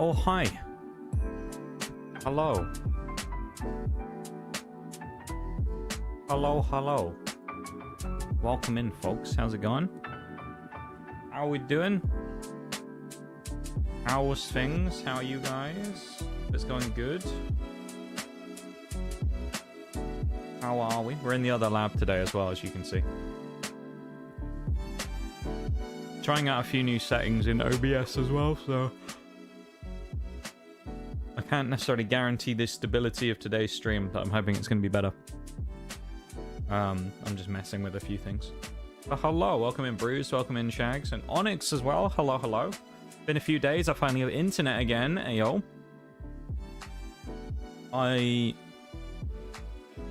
Oh, hi. Hello. Hello. Welcome in, folks. How's it going? How are we doing? How was things? How are you guys? It's going good. How are we? We're in the other lab today as well, as you can see. Trying out a few new settings in OBS as well, so I can't necessarily guarantee the stability of today's stream, but I'm hoping it's going to be better. I'm just messing with a few things. But hello, welcome in Bruce, welcome in Shags, and Onyx as well. Hello. Been a few days, I finally have internet again. Ayo. I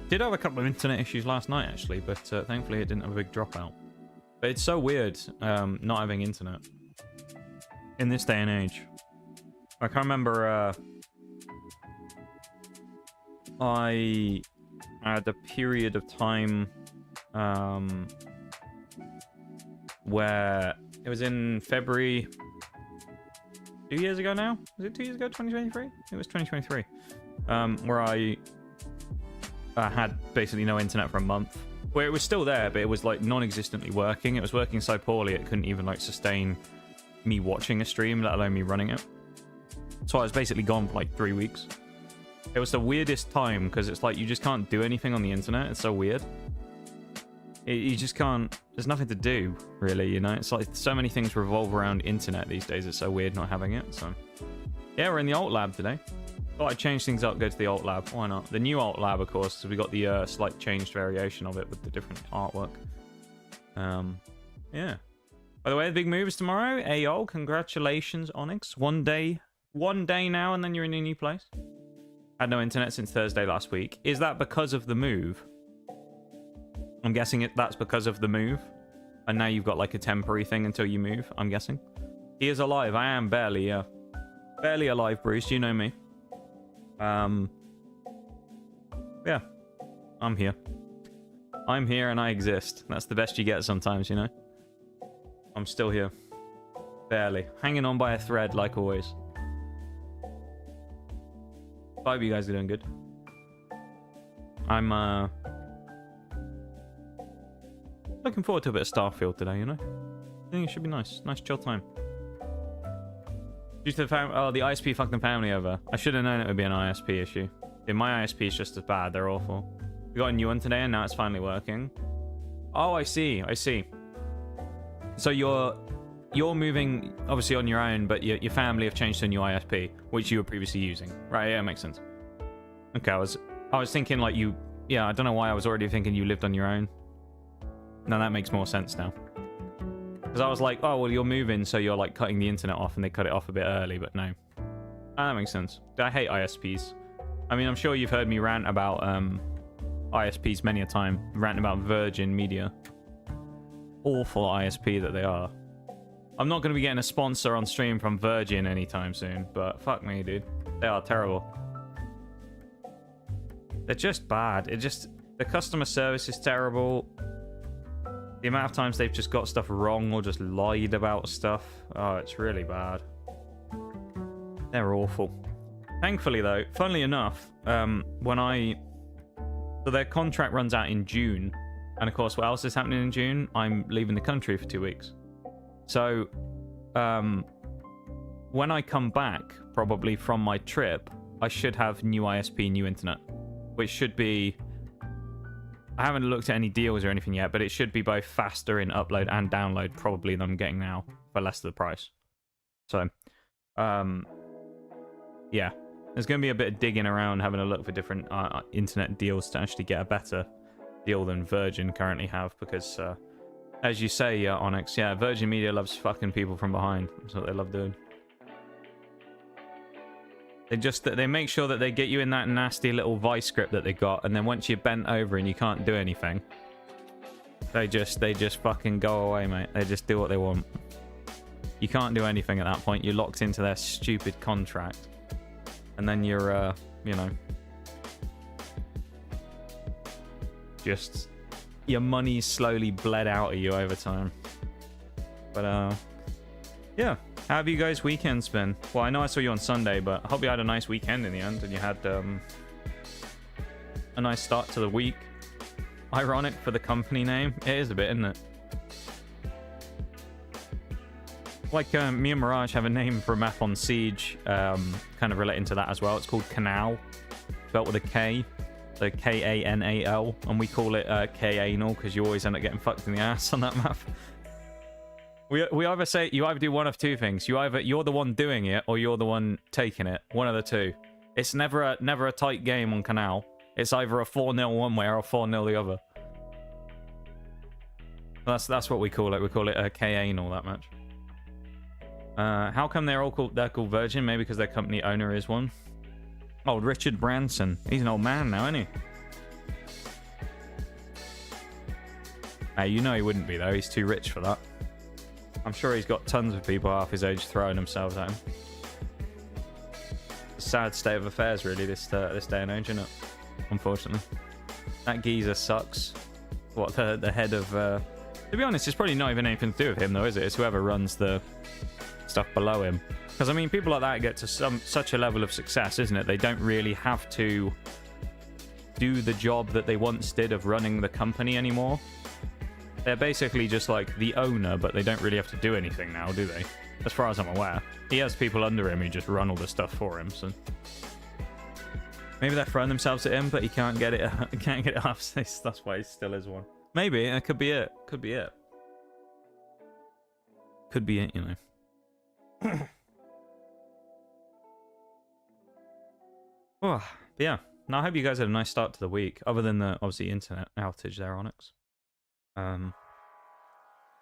did have a couple of internet issues last night, actually, but thankfully it didn't have a big dropout. But it's so weird not having internet in this day and age. I can't remember... I had a period of time where it was in February 2 years ago now. Was it 2 years ago? 2023? It was 2023. Where I had basically no internet for a month. Where it was still there, but it was like non-existently working. It was working so poorly it couldn't even like sustain me watching a stream, let alone me running it. So I was basically gone for like 3 weeks. It was the weirdest time because it's like you just can't do anything on the internet. It's so weird. You just can't. There's nothing to do, really, you know? It's like so many things revolve around internet these days. It's so weird not having it. So, yeah, we're in the alt lab today. Thought I'd change things up, go to the alt lab. Why not? The new alt lab, of course, because we got the slight changed variation of it with the different artwork. Yeah. By the way, the big move is tomorrow. Ayo, congratulations, Onyx. One day now, and then you're in a new place. Had no internet since Thursday last week. Is that because of the move? I'm guessing that's because of the move. And now you've got like a temporary thing until you move, I'm guessing. He is alive. I am barely, yeah. Barely alive, Bruce. You know me. Yeah. I'm here. I'm here and I exist. That's the best you get sometimes, you know? I'm still here. Barely. Hanging on by a thread, like always. I hope you guys are doing good. I'm looking forward to a bit of Starfield today, you know? I think it should be nice. Nice chill time. Due to the the ISP fucked the family over. I should have known it would be an ISP issue. Yeah, my ISP is just as bad. They're awful. We got a new one today and now it's finally working. Oh, I see. So you're moving, obviously, on your own, but your family have changed to a new ISP, which you were previously using. Right, yeah, makes sense. Okay, I was thinking, like, yeah, I don't know why I was already thinking you lived on your own. No, that makes more sense now. Because I was like, oh, well, you're moving, so you're, like, cutting the internet off, and they cut it off a bit early, but no. That makes sense. I hate ISPs. I mean, I'm sure you've heard me rant about ISPs many a time. Rant about Virgin Media. Awful ISP that they are. I'm not going to be getting a sponsor on stream from Virgin anytime soon, but fuck me, dude. They are terrible. They're just bad. The customer service is terrible. The amount of times they've just got stuff wrong or just lied about stuff. Oh, it's really bad. They're awful. Thankfully, though, funnily enough, so their contract runs out in June. And of course, what else is happening in June? I'm leaving the country for 2 weeks. So, when I come back, probably from my trip, I should have new ISP, new internet, which should be... I haven't looked at any deals or anything yet, but it should be both faster in upload and download, probably, than I'm getting now, for less of the price. So, yeah. There's going to be a bit of digging around, having a look for different internet deals to actually get a better deal than Virgin currently have, because... as you say, Onyx, yeah, Virgin Media loves fucking people from behind. That's what they love doing. They make sure that they get you in that nasty little vice grip that they got, and then once you're bent over and you can't do anything, they just fucking go away, mate. They just do what they want. You can't do anything at that point. You're locked into their stupid contract, and then you're, you know, just... your money slowly bled out of you over time. But, yeah. How have you guys' weekends been? Well, I know I saw you on Sunday, but I hope you had a nice weekend in the end and you had a nice start to the week. Ironic for the company name. It is a bit, isn't it? Like, me and Mirage have a name for a map on Siege, kind of relating to that as well. It's called Canal, spelled with a K, so K-A-N-A-L, and we call it K-Anal because you always end up getting fucked in the ass on that map. We either say, you either do one of two things. You're the one doing it, or you're the one taking it. One of the two. It's never a tight game on Canal. It's either a 4-0 one way or a 4-0 the other. That's what we call it. We call it a K-Anal, that match. How come they're called Virgin? Maybe because their company owner is one. Oh, Richard Branson. He's an old man now, isn't he? Hey, you know he wouldn't be though. He's too rich for that. I'm sure he's got tons of people half his age throwing themselves at him. It's a sad state of affairs, really, this day and age, isn't it? Unfortunately, that geezer sucks. What the head of? To be honest, it's probably not even anything to do with him, though, is it? It's whoever runs the stuff below him. Because I mean, people like that get to such a level of success, isn't it? They don't really have to do the job that they once did of running the company anymore. They're basically just like the owner, but they don't really have to do anything now, do they? As far as I'm aware. He has people under him who just run all the stuff for him, so maybe they're throwing themselves at him, but he can't get it. Can't get it off. So that's why he still is one. Maybe it could be it. Could be it. Could be it. You know. Oh, but yeah. No, I hope you guys had a nice start to the week. Other than the obviously internet outage there, Onyx.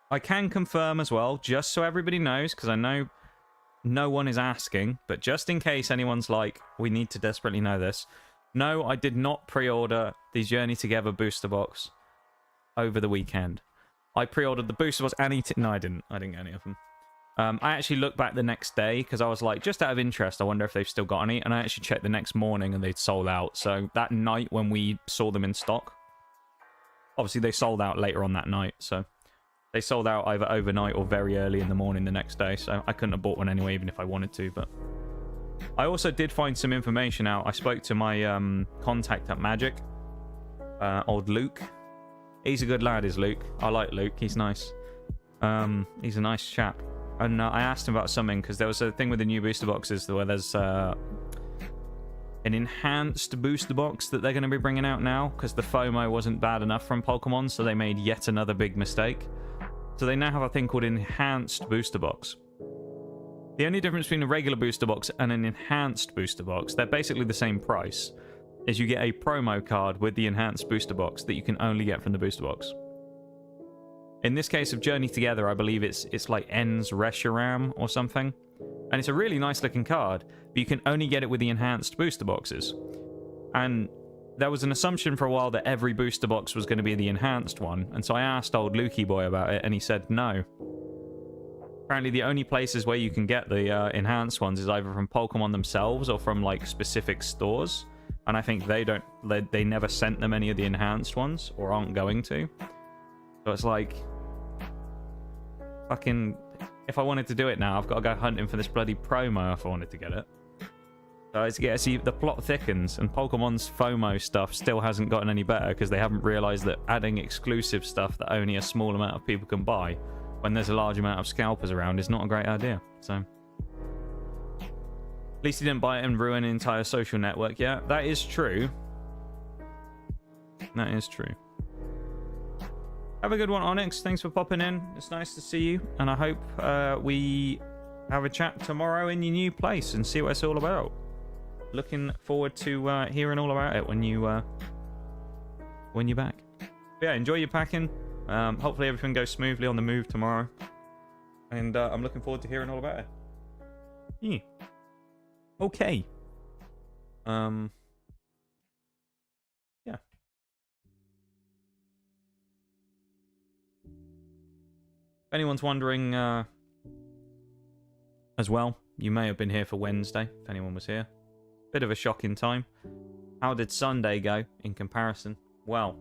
I can confirm as well, just so everybody knows, because I know no one is asking, but just in case anyone's like, we need to desperately know this. No, I did not pre-order the Journey Together booster box over the weekend. I pre-ordered the booster box and no, I didn't get any of them. I actually looked back the next day because I was like, just out of interest, I wonder if they've still got any. And I actually checked the next morning and they'd sold out. So that night when we saw them in stock, obviously they sold out later on that night. So they sold out either overnight or very early in the morning the next day. So I couldn't have bought one anyway, even if I wanted to. But I also did find some information out. I spoke to my contact at Magic, old Luke. He's a good lad, is Luke. I like Luke. He's nice. He's a nice chap. And I asked him about something, because there was a thing with the new booster boxes where there's an enhanced booster box that they're going to be bringing out now, because the FOMO wasn't bad enough from Pokemon, so they made yet another big mistake. So they now have a thing called enhanced booster box. The only difference between a regular booster box and an enhanced booster box, they're basically the same price, is you get a promo card with the enhanced booster box that you can only get from the booster box. In this case of Journey Together, I believe it's like Ens Reshiram or something. And it's a really nice looking card, but you can only get it with the enhanced booster boxes. And there was an assumption for a while that every booster box was going to be the enhanced one. And so I asked old Lukey boy about it, and he said no. Apparently the only places where you can get the enhanced ones is either from Pokemon themselves or from like specific stores. And I think they never sent them any of the enhanced ones, or aren't going to. So it's like, fucking, if I wanted to do it now, I've got to go hunting for this bloody promo if I wanted to get it. So it's, yeah, see, the plot thickens, and Pokemon's FOMO stuff still hasn't gotten any better, because they haven't realised that adding exclusive stuff that only a small amount of people can buy, when there's a large amount of scalpers around, is not a great idea. So at least he didn't buy it and ruin an entire social network. Yeah, that is true. That is true. Have a good one, Onyx. Thanks for popping in. It's nice to see you. And I hope we have a chat tomorrow in your new place and see what it's all about. Looking forward to hearing all about it when you're back. But yeah, enjoy your packing. Hopefully everything goes smoothly on the move tomorrow. And I'm looking forward to hearing all about it. Yeah. Okay. Yeah. If anyone's wondering as well, you may have been here for Wednesday, if anyone was here. Bit of a shocking time. How did Sunday go in comparison? Well,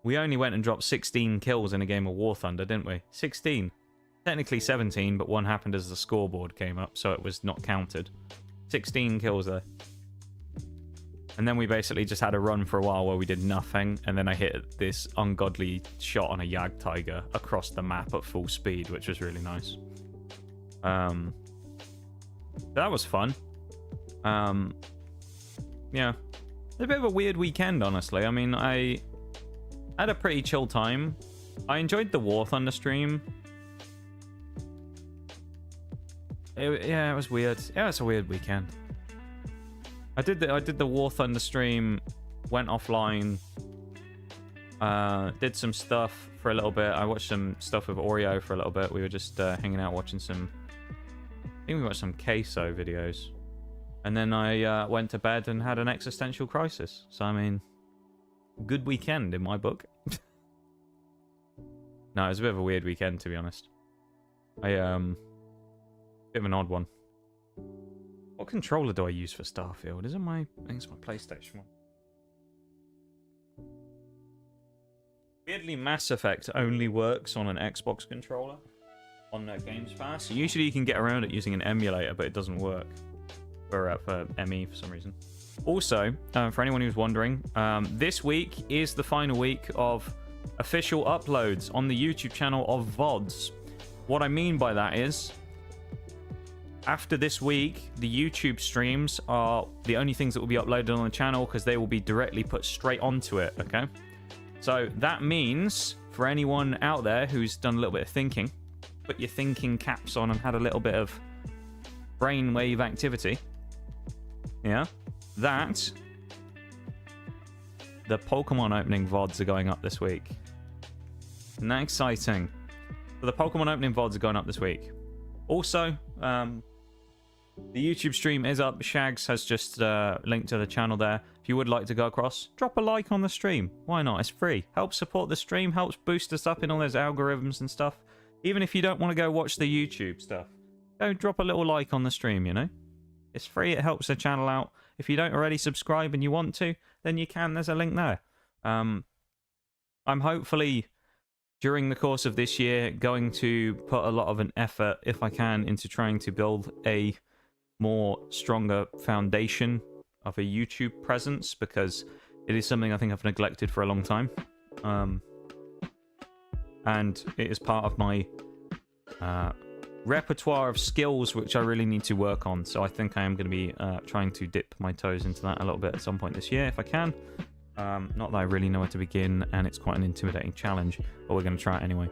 we only went and dropped 16 kills in a game of War Thunder, didn't we? 16. Technically 17, but one happened as the scoreboard came up, so it was not counted. 16 kills there. And then we basically just had a run for a while where we did nothing, and then I hit this ungodly shot on a Yag Tiger across the map at full speed, which was really nice. That was fun. Yeah. It's a bit of a weird weekend, honestly. I mean, I had a pretty chill time. I enjoyed the War Thunder stream. Yeah, it was weird. Yeah, it's a weird weekend. I did the War Thunder stream, went offline, did some stuff for a little bit. I watched some stuff with Oreo for a little bit. We were just hanging out watching some, I think we watched some queso videos. And then I went to bed and had an existential crisis. So, I mean, good weekend in my book. No, it was a bit of a weird weekend, to be honest. Bit of an odd one. What controller do I use for Starfield? Is it my... I think it's my PlayStation one. Weirdly, Mass Effect only works on an Xbox controller on Games Pass. Usually you can get around it using an emulator, but it doesn't work for ME for some reason. Also, for anyone who's wondering, this week is the final week of official uploads on the YouTube channel of VODs. What I mean by that is, after this week, the YouTube streams are the only things that will be uploaded on the channel because they will be directly put straight onto it, okay? So that means, for anyone out there who's done a little bit of thinking, put your thinking caps on and had a little bit of brainwave activity, yeah, that the Pokemon opening VODs are going up this week. Isn't that exciting? So the Pokemon opening VODs are going up this week. Also, the YouTube stream is up. Shags has just linked to the channel there. If you would like to go across, drop a like on the stream. Why not? It's free. Helps support the stream, helps boost us up in all those algorithms and stuff. Even if you don't want to go watch the YouTube stuff, go drop a little like on the stream, you know? It's free. It helps the channel out. If you don't already subscribe and you want to, then you can. There's a link there. I'm hopefully, during the course of this year, going to put a lot of an effort, if I can, into trying to build a more stronger foundation of a YouTube presence, because it is something I think I've neglected for a long time. And it is part of my repertoire of skills which I really need to work on. So I think I am going to be trying to dip my toes into that a little bit at some point this year, if I can. Not that I really know where to begin, and it's quite an intimidating challenge, but we're going to try it anyway.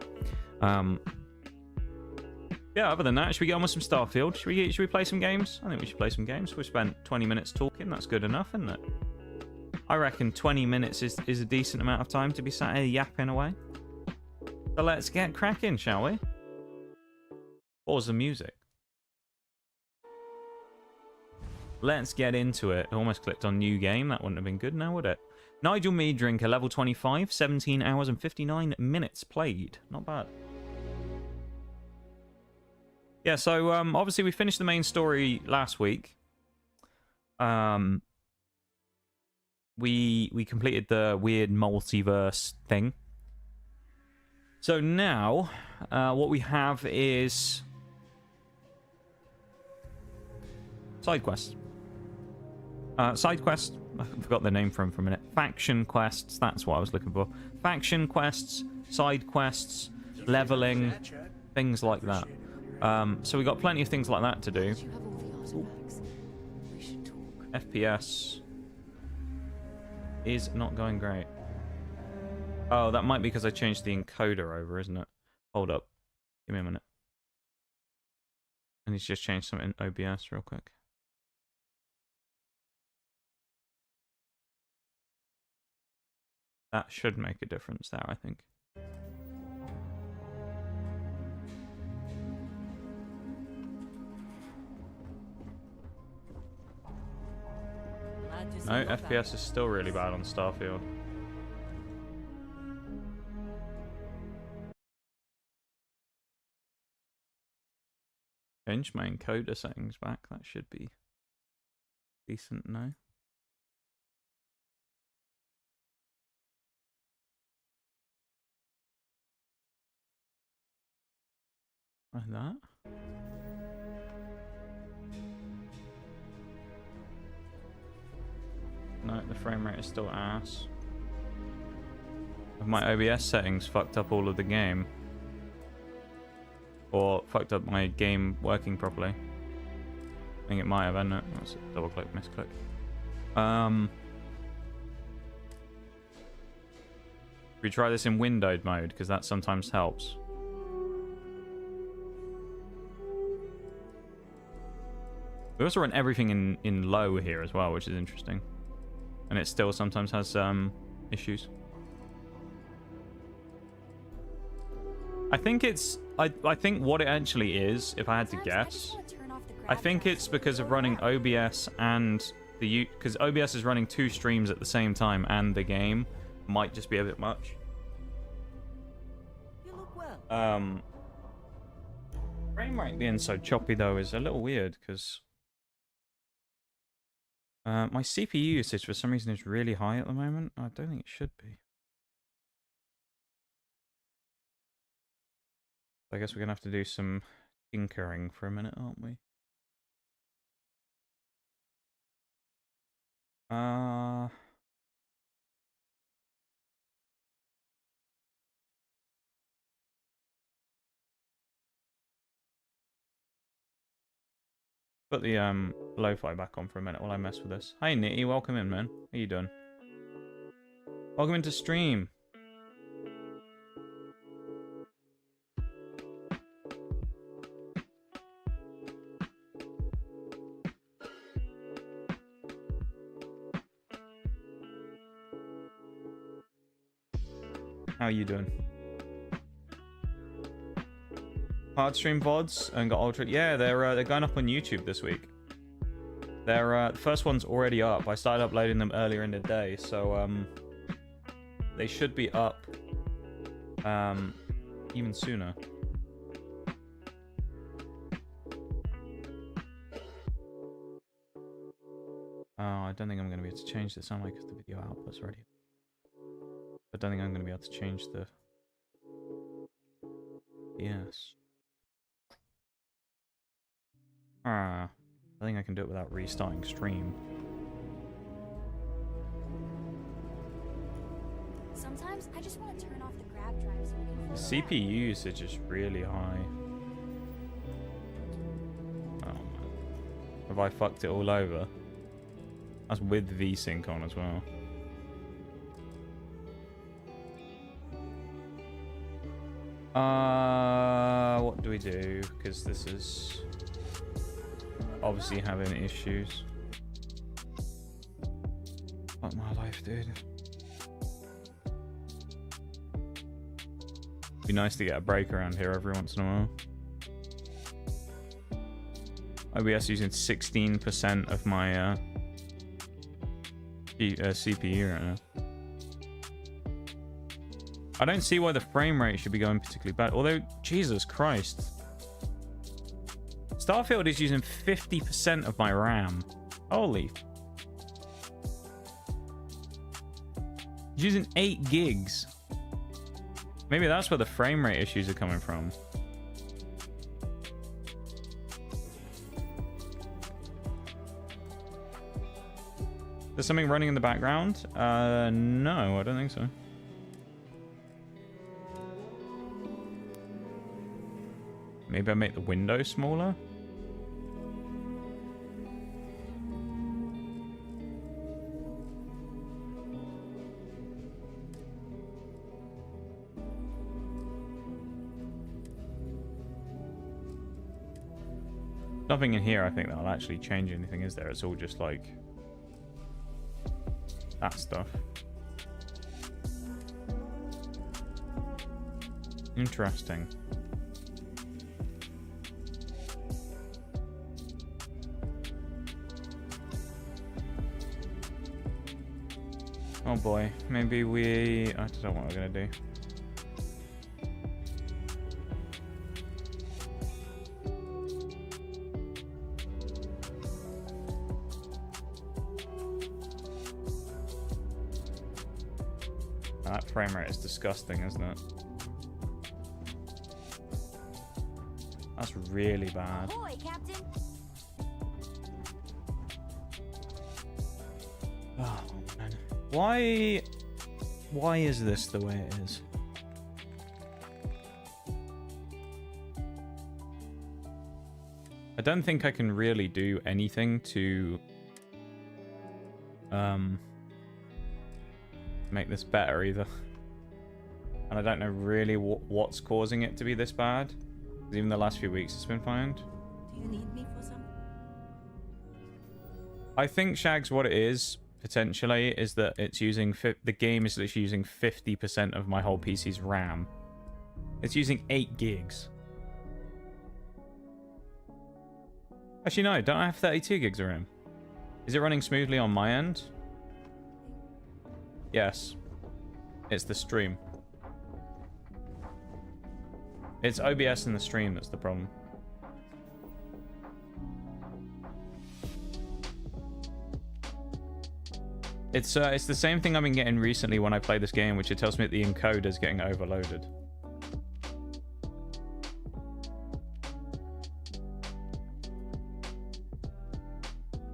Yeah, other than that, should we get on with some Starfield? Should we play some games? I think we should play some games. We spent 20 minutes talking. That's good enough, isn't it? I reckon 20 minutes is a decent amount of time to be sat here yapping away. So let's get cracking, shall we? Pause the music. Let's get into it. I almost clicked on new game. That wouldn't have been good now, would it? Nigel Me Drinker, level 25, 17 hours and 59 minutes played. Not bad. Yeah, so obviously we finished the main story last week. We completed the weird multiverse thing. So now what we have is side quests. Side quests, I forgot the name for a minute. Faction quests, that's what I was looking for. Faction quests, side quests, leveling, things like that. So we got plenty of things like that to do. FPS is not going great. Oh, that might be because I changed the encoder over, isn't it? Hold up. Give me a minute. I need to just change something in OBS real quick. That should make a difference there, I think. No, FPS is still really bad on Starfield. Change my encoder settings back. That should be decent now. Like that. No, the frame rate is still ass. My OBS settings fucked up all of the game. Or fucked up my game working properly. I think it might have, hasn't it? That's a double click, misclick. We try this in windowed mode, because that sometimes helps. We also run everything in low here as well, which is interesting. And it still sometimes has issues. I think it's... I think what it actually is, if I had to guess, I think it's because of running OBS and the... Because OBS is running 2 streams at the same time, and the game might just be a bit much. You look well. Frame rate being so choppy, though, is a little weird, because... my CPU usage, for some reason, is really high at the moment. I don't think it should be. I guess we're going to have to do some tinkering for a minute, aren't we? Put the lo-fi back on for a minute while I mess with this. Hi Nitty, welcome in, man. How you doing? Welcome into stream. How are you doing? Hard stream VODs and got ultra. Yeah, they're going up on YouTube this week. The first one's already up. I started uploading them earlier in the day, so they should be up even sooner. Oh, I don't think I'm going to be able to change this, am I? Because the video output's already. I don't think I'm going to be able to change the... Yes. I think I can do it without restarting stream. Sometimes I just want to turn off the grab drive so we can The CPU usage is really high. Oh man. Have I fucked it all over? That's with VSync on as well. What do we do? Because this is obviously having issues. Fuck my life, dude. Be nice to get a break around here every once in a while. OBS using 16% of my CPU right now. I don't see why the frame rate should be going particularly bad. Although, Jesus Christ. Starfield is using 50% of my RAM. Holy. It's using 8 gigs. Maybe that's where the frame rate issues are coming from. There's something running in the background? No, I don't think so. Maybe I make the window smaller? Nothing in here I think that'll actually change anything, is there? It's all just like that stuff. Interesting. Oh boy, maybe we... I don't know what we're gonna do. That frame rate is disgusting, isn't it? really bad. Ahoy, Captain. Oh, man. Why is this the way it is? I don't think I can really do anything to make this better either. And I don't know really what's causing it to be this bad. 'Cause even the last few weeks it's been fine. Do you need me for something? I think, Shags, what it is, potentially, is that it's using... the game is literally using 50% of my whole PC's RAM. It's using 8 gigs. Actually, no, don't I have 32 gigs of RAM? Is it running smoothly on my end? Yes. It's the stream. It's OBS in the stream that's the problem. It's the same thing I've been getting recently when I play this game, which it tells me that the encoder's getting overloaded.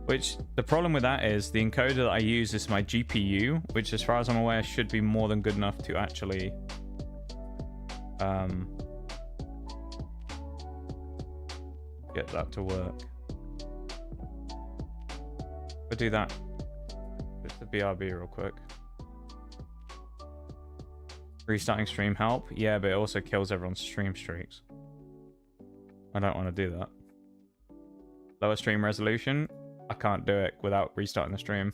Which, the problem with that is, the encoder that I use is my GPU, which as far as I'm aware should be more than good enough to actually... get that to work. I'll do that. Just the BRB real quick. Restarting stream help? Yeah, but it also kills everyone's stream streaks. I don't want to do that. Lower stream resolution? I can't do it without restarting the stream.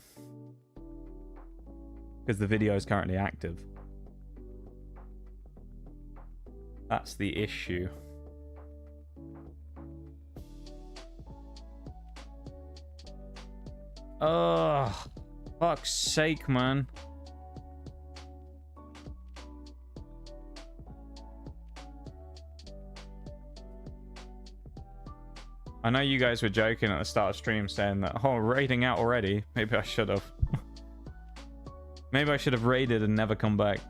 Because the video is currently active. That's the issue. Ugh. Fuck's sake, man. I know you guys were joking at the start of stream saying that, oh, raiding out already. Maybe I should have. Maybe I should have raided and never come back.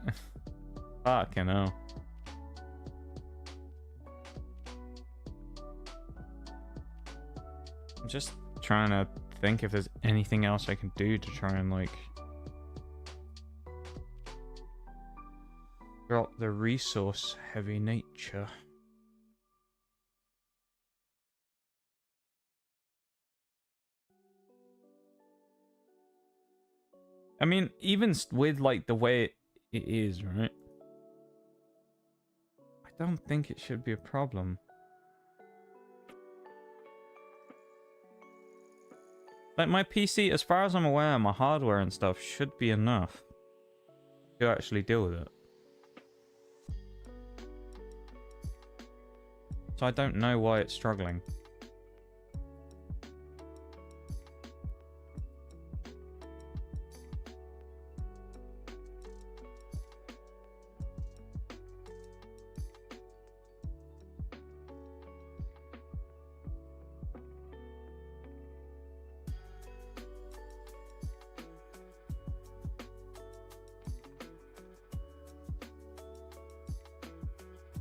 Fucking hell. I'm just trying to think if there's anything else I can do to try and, like, drop the resource heavy nature. I mean, even with, like, the way it is, right? I don't think it should be a problem. Like, my PC, as far as I'm aware, my hardware and stuff should be enough to actually deal with it. So I don't know why it's struggling.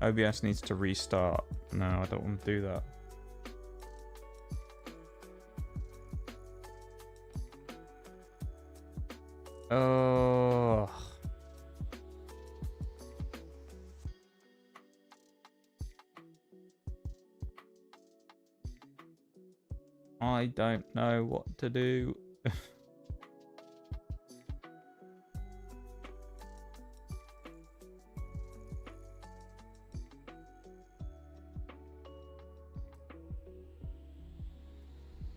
OBS needs to restart. No, I don't want to do that. Oh. I don't know what to do.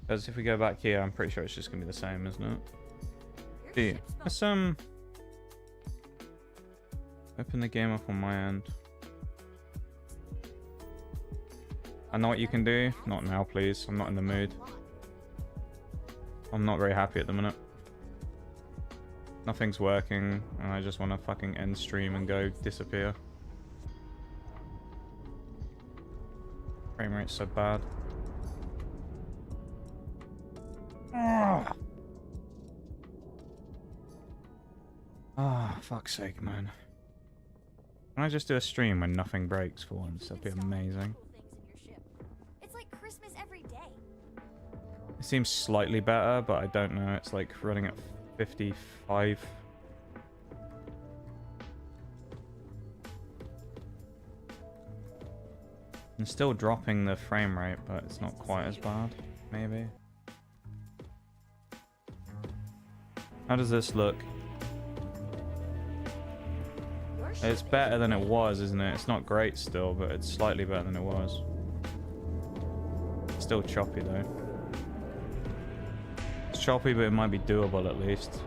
Because if we go back here, I'm pretty sure it's just gonna be the same, isn't it? See, let's open the game up on my end. I know what you can do. Not now, please. I'm not in the mood. I'm not very happy at the minute. Nothing's working, and I just want to fucking end stream and go disappear. Frame rate's so bad. Ah, fuck's sake, man. Can I just do a stream when nothing breaks for once? That'd be amazing. It seems slightly better, but I don't know. It's like running at 55. I'm still dropping the frame rate, but it's not quite as bad, maybe. How does this look? It's better than it was, isn't it? It's not great still, but it's slightly better than it was. Still choppy though. It's choppy, but it might be doable at least.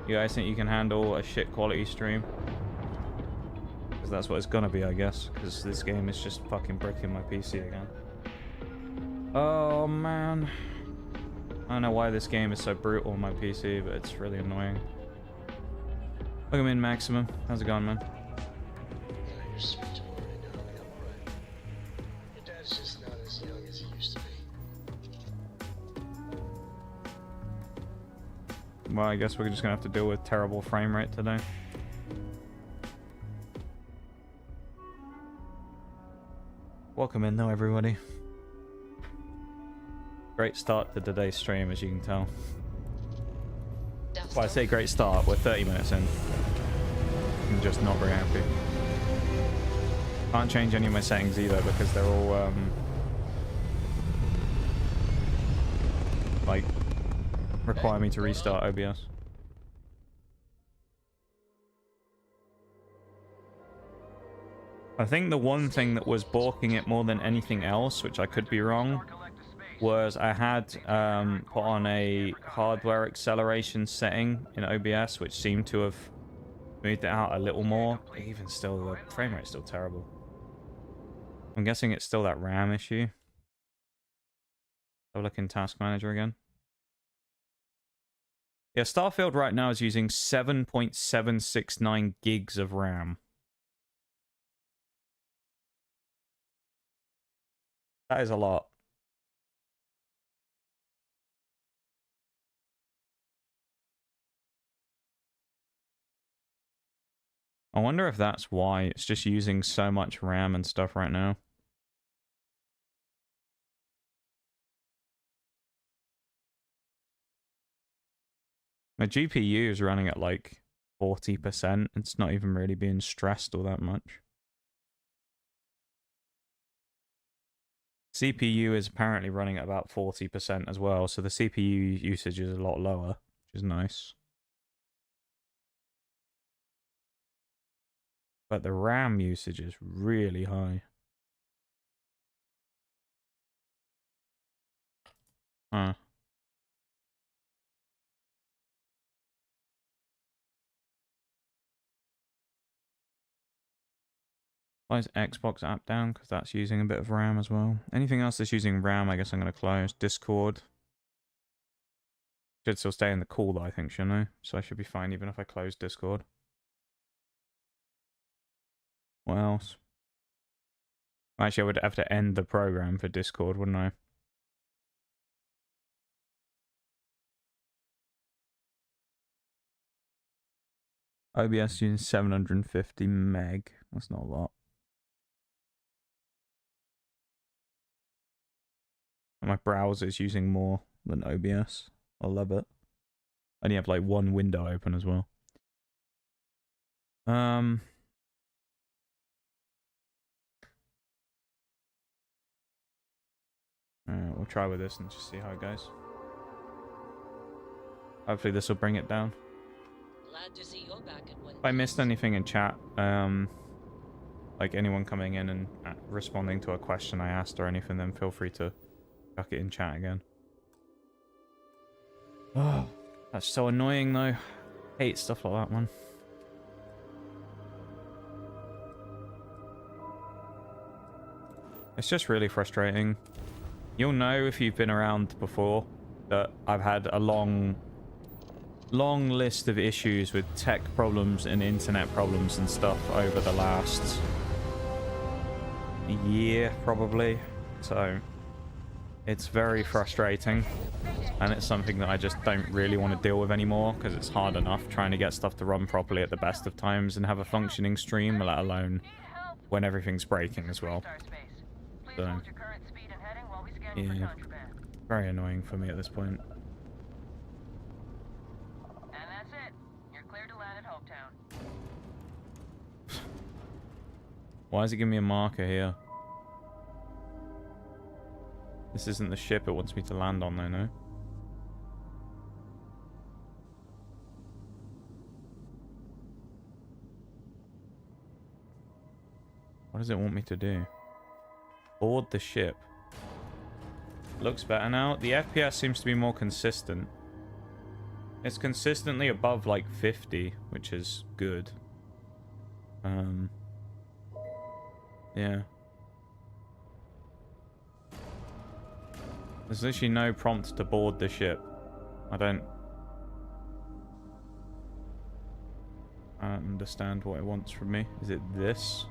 You guys think you can handle a shit quality stream? Because that's what it's gonna be, I guess. Because this game is just fucking bricking my PC again. Oh man. I don't know why this game is so brutal on my PC, but it's really annoying. Welcome in, Maximum. How's it going, man? Yeah, you're sweet to her right now. I'm alright. Your dad's just not as young as he used to be. Well, I guess we're just gonna have to deal with terrible frame rate today. Welcome in, though, everybody. Great start to today's stream, as you can tell. Well, I say great start. We're 30 minutes in. I'm just not very happy. Can't change any of my settings either because they're all like require me to restart OBS. I think the one thing that was balking it more than anything else, which I could be wrong, was I had put on a hardware acceleration setting in OBS, which seemed to have moved it out a little more. Even still, the frame rate's still terrible. I'm guessing it's still that RAM issue. Have a look in Task Manager again. Yeah, Starfield right now is using 7.769 gigs of RAM. That is a lot. I wonder if that's why it's just using so much RAM and stuff right now. My GPU is running at like 40%. It's not even really being stressed all that much. CPU is apparently running at about 40% as well, so the CPU usage is a lot lower, which is nice. But the RAM usage is really high. Huh. Why is Xbox app down? Because that's using a bit of RAM as well. Anything else that's using RAM, I guess I'm going to close. Discord. Should still stay in the call, though, I think, shouldn't I? So I should be fine even if I close Discord. What else? Actually, I would have to end the program for Discord, wouldn't I? OBS using 750 meg. That's not a lot. My browser's using more than OBS. I love it. I only have like one window open as well. We'll try with this and just see how it goes. Hopefully this will bring it down. Glad to see you're back at one. If I missed anything in chat, like anyone coming in and responding to a question I asked or anything, then feel free to chuck it in chat again. Oh, that's so annoying though. Hate stuff like that, man. It's just really frustrating. You'll know if you've been around before that I've had a long list of issues with tech problems and internet problems and stuff over the last year, probably. So it's very frustrating, and it's something that I just don't really want to deal with anymore because it's hard enough trying to get stuff to run properly at the best of times and have a functioning stream, let alone when everything's breaking as well. So, yeah. Very annoying for me at this point. And that's it. You're clear to land at Hopetown. Why is it giving me a marker here? This isn't the ship it wants me to land on though, no? What does it want me to do? Board the ship. Looks better now. The FPS seems to be more consistent. It's consistently above like 50, which is good. Yeah. There's literally no prompt to board the ship. I don't understand what it wants from me. Is it this?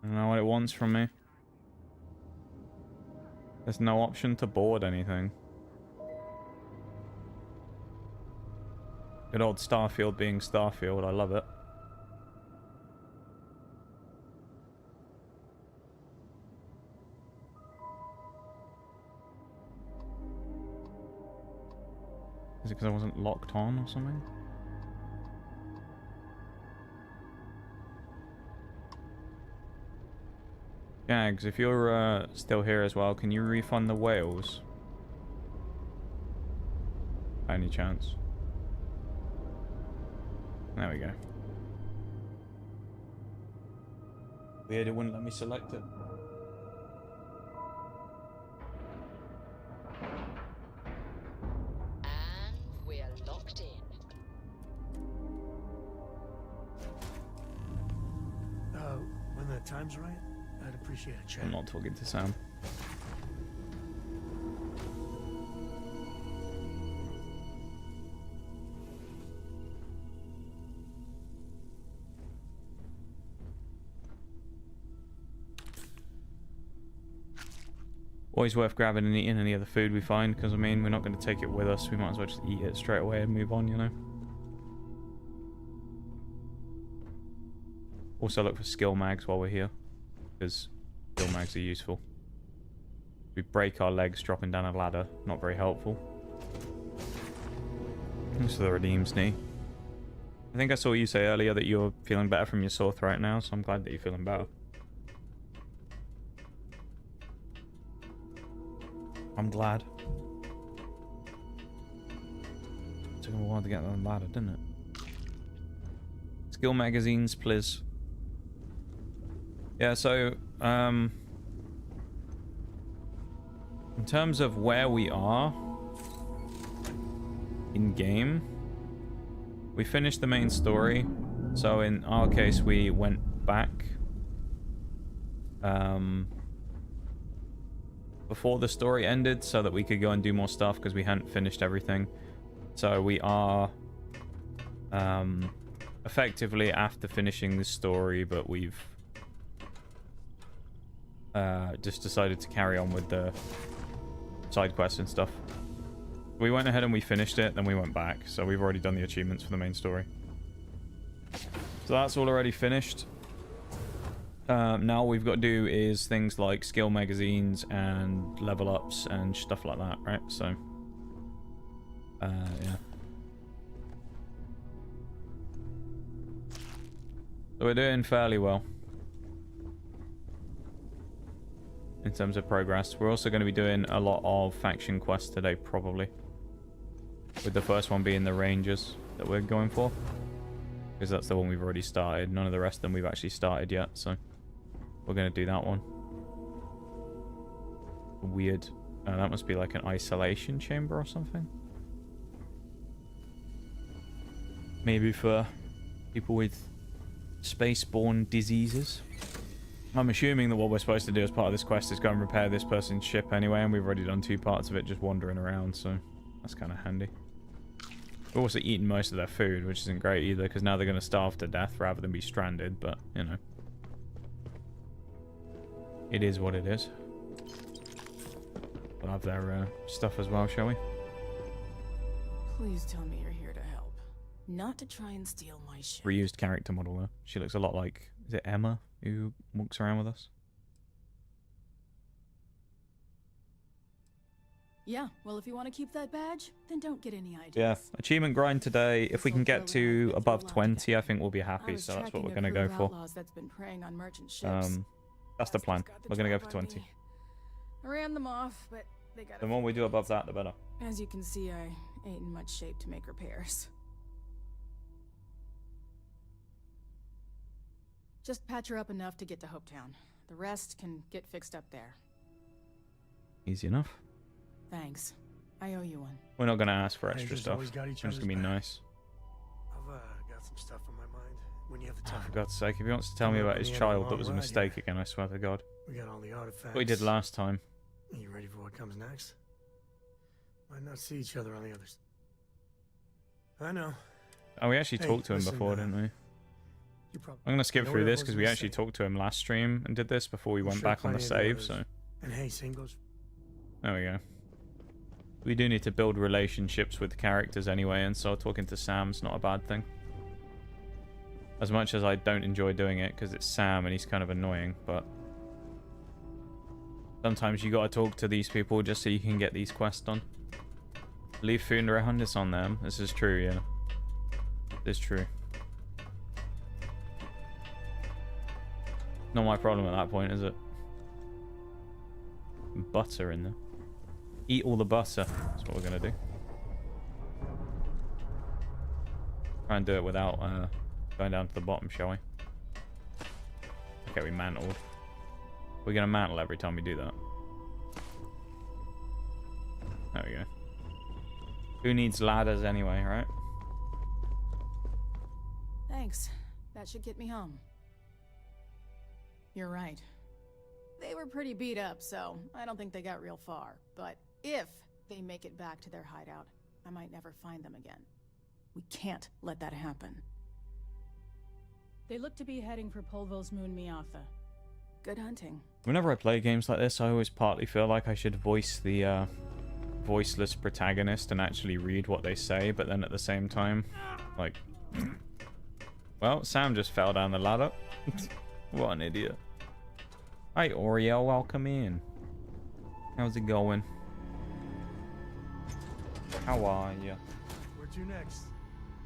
I don't know what it wants from me. There's no option to board anything. Good old Starfield being Starfield, I love it. Is it because I wasn't locked on or something? Gags, if you're still here as well, can you refund the whales? Any chance? There we go. Weird, it wouldn't let me select it. And we're locked in. When the time's right, I'd appreciate a chat. I'm not talking to Sam. Always worth grabbing and eating any of the food we find, because I mean, we're not going to take it with us. We might as well just eat it straight away and move on, you know? Also look for skill mags while we're here, because skill mags are useful. We break our legs dropping down a ladder, not very helpful. Thanks for the redeems, knee. I think I saw you say earlier that you're feeling better from your sore throat now, so I'm glad that you're feeling better. I'm glad. Took a while to get on the ladder, didn't it? Skill magazines, please. Yeah, so, in terms of where we are in game, we finished the main story. So in our case, we went back before the story ended so that we could go and do more stuff because we hadn't finished everything. So we are effectively after finishing the story, but we've just decided to carry on with the side quests and stuff. We went ahead and we finished it, then we went back. So we've already done the achievements for the main story. So that's all already finished. Now all we've got to do is things like skill magazines and level ups and stuff like that, right? So, yeah. So we're doing fairly well in terms of progress. We're also going to be doing a lot of faction quests today, probably. With the first one being the Rangers that we're going for. Because that's the one we've already started. None of the rest of them we've actually started yet, so we're going to do that one. Weird. That must be like an isolation chamber or something. Maybe for people with space-borne diseases. I'm assuming that what we're supposed to do as part of this quest is go and repair this person's ship anyway, and we've already done 2 parts of it just wandering around, so that's kind of handy. We're also eating most of their food, which isn't great either, because now they're going to starve to death rather than be stranded, but, you know. It is what it is. We'll have their stuff as well, shall we? Please tell me you're here to help. Not to try and steal my my ship. Reused character model though. She looks a lot like, is it Emma who walks around with us? Yeah, well, if you want to keep that badge, then don't get any ideas. Yeah, achievement grind today. If we can get to above 20, I think we'll be I happy. was So that's what tracking we're a gonna crew go of for. outlaws that's been preying on merchant ships. That's the plan. Bastards got the We're gonna go drop for on 20. me. I ran them off, but they got The a more we few do above days. that, the better. As you can see, I ain't in much shape to make repairs. Just patch her up enough to get to Hopetown. The rest can get fixed up there. Easy enough. Thanks. I owe you one. We're not gonna ask for Hey, extra just stuff. always got each We're just gonna be other's back. nice. I've got some stuff on my mind. When you have the Oh, time. for God's sake, if he wants to tell me We're about at his the end of a child that long was a ride mistake here. again, I swear to God. We got all the artifacts. What we did last time. Are you ready for what comes next? Might not see each other on the others. I know. Oh, we actually Hey, talked to him listen, before, didn't we? You probably. I'm gonna skip know through what I this was because we gonna actually say. talked to him last stream and did this before we I'm went sure back on the plenty of the save, others. so And hey, singles. there we go. We do need to build relationships with characters anyway, and so talking to Sam's not a bad thing. As much as I don't enjoy doing it because it's Sam and he's kind of annoying, but sometimes you gotta talk to these people just so you can get these quests done. Leave Funderahundis on them. This is true, yeah. This is true. Not my problem at that point, is it? Butter in there. Eat all the butter. That's what we're gonna do. Try and do it without going down to the bottom, shall we? Okay, we mantled. We're gonna mantle every time we do that. There we go. Who needs ladders anyway, right? Thanks. That should get me home. You're right. They were pretty beat up, so I don't think they got real far. But if they make it back to their hideout, I might never find them again. We can't let that happen. They look to be heading for Polvo's moon Miatha. Good hunting. Whenever I play games like this, I always partly feel like I should voice the voiceless protagonist and actually read what they say, but then at the same time, like... Well, Sam just fell down the ladder. What an idiot. Hi, Oriel, welcome in. How's it going? How are you? Where to next?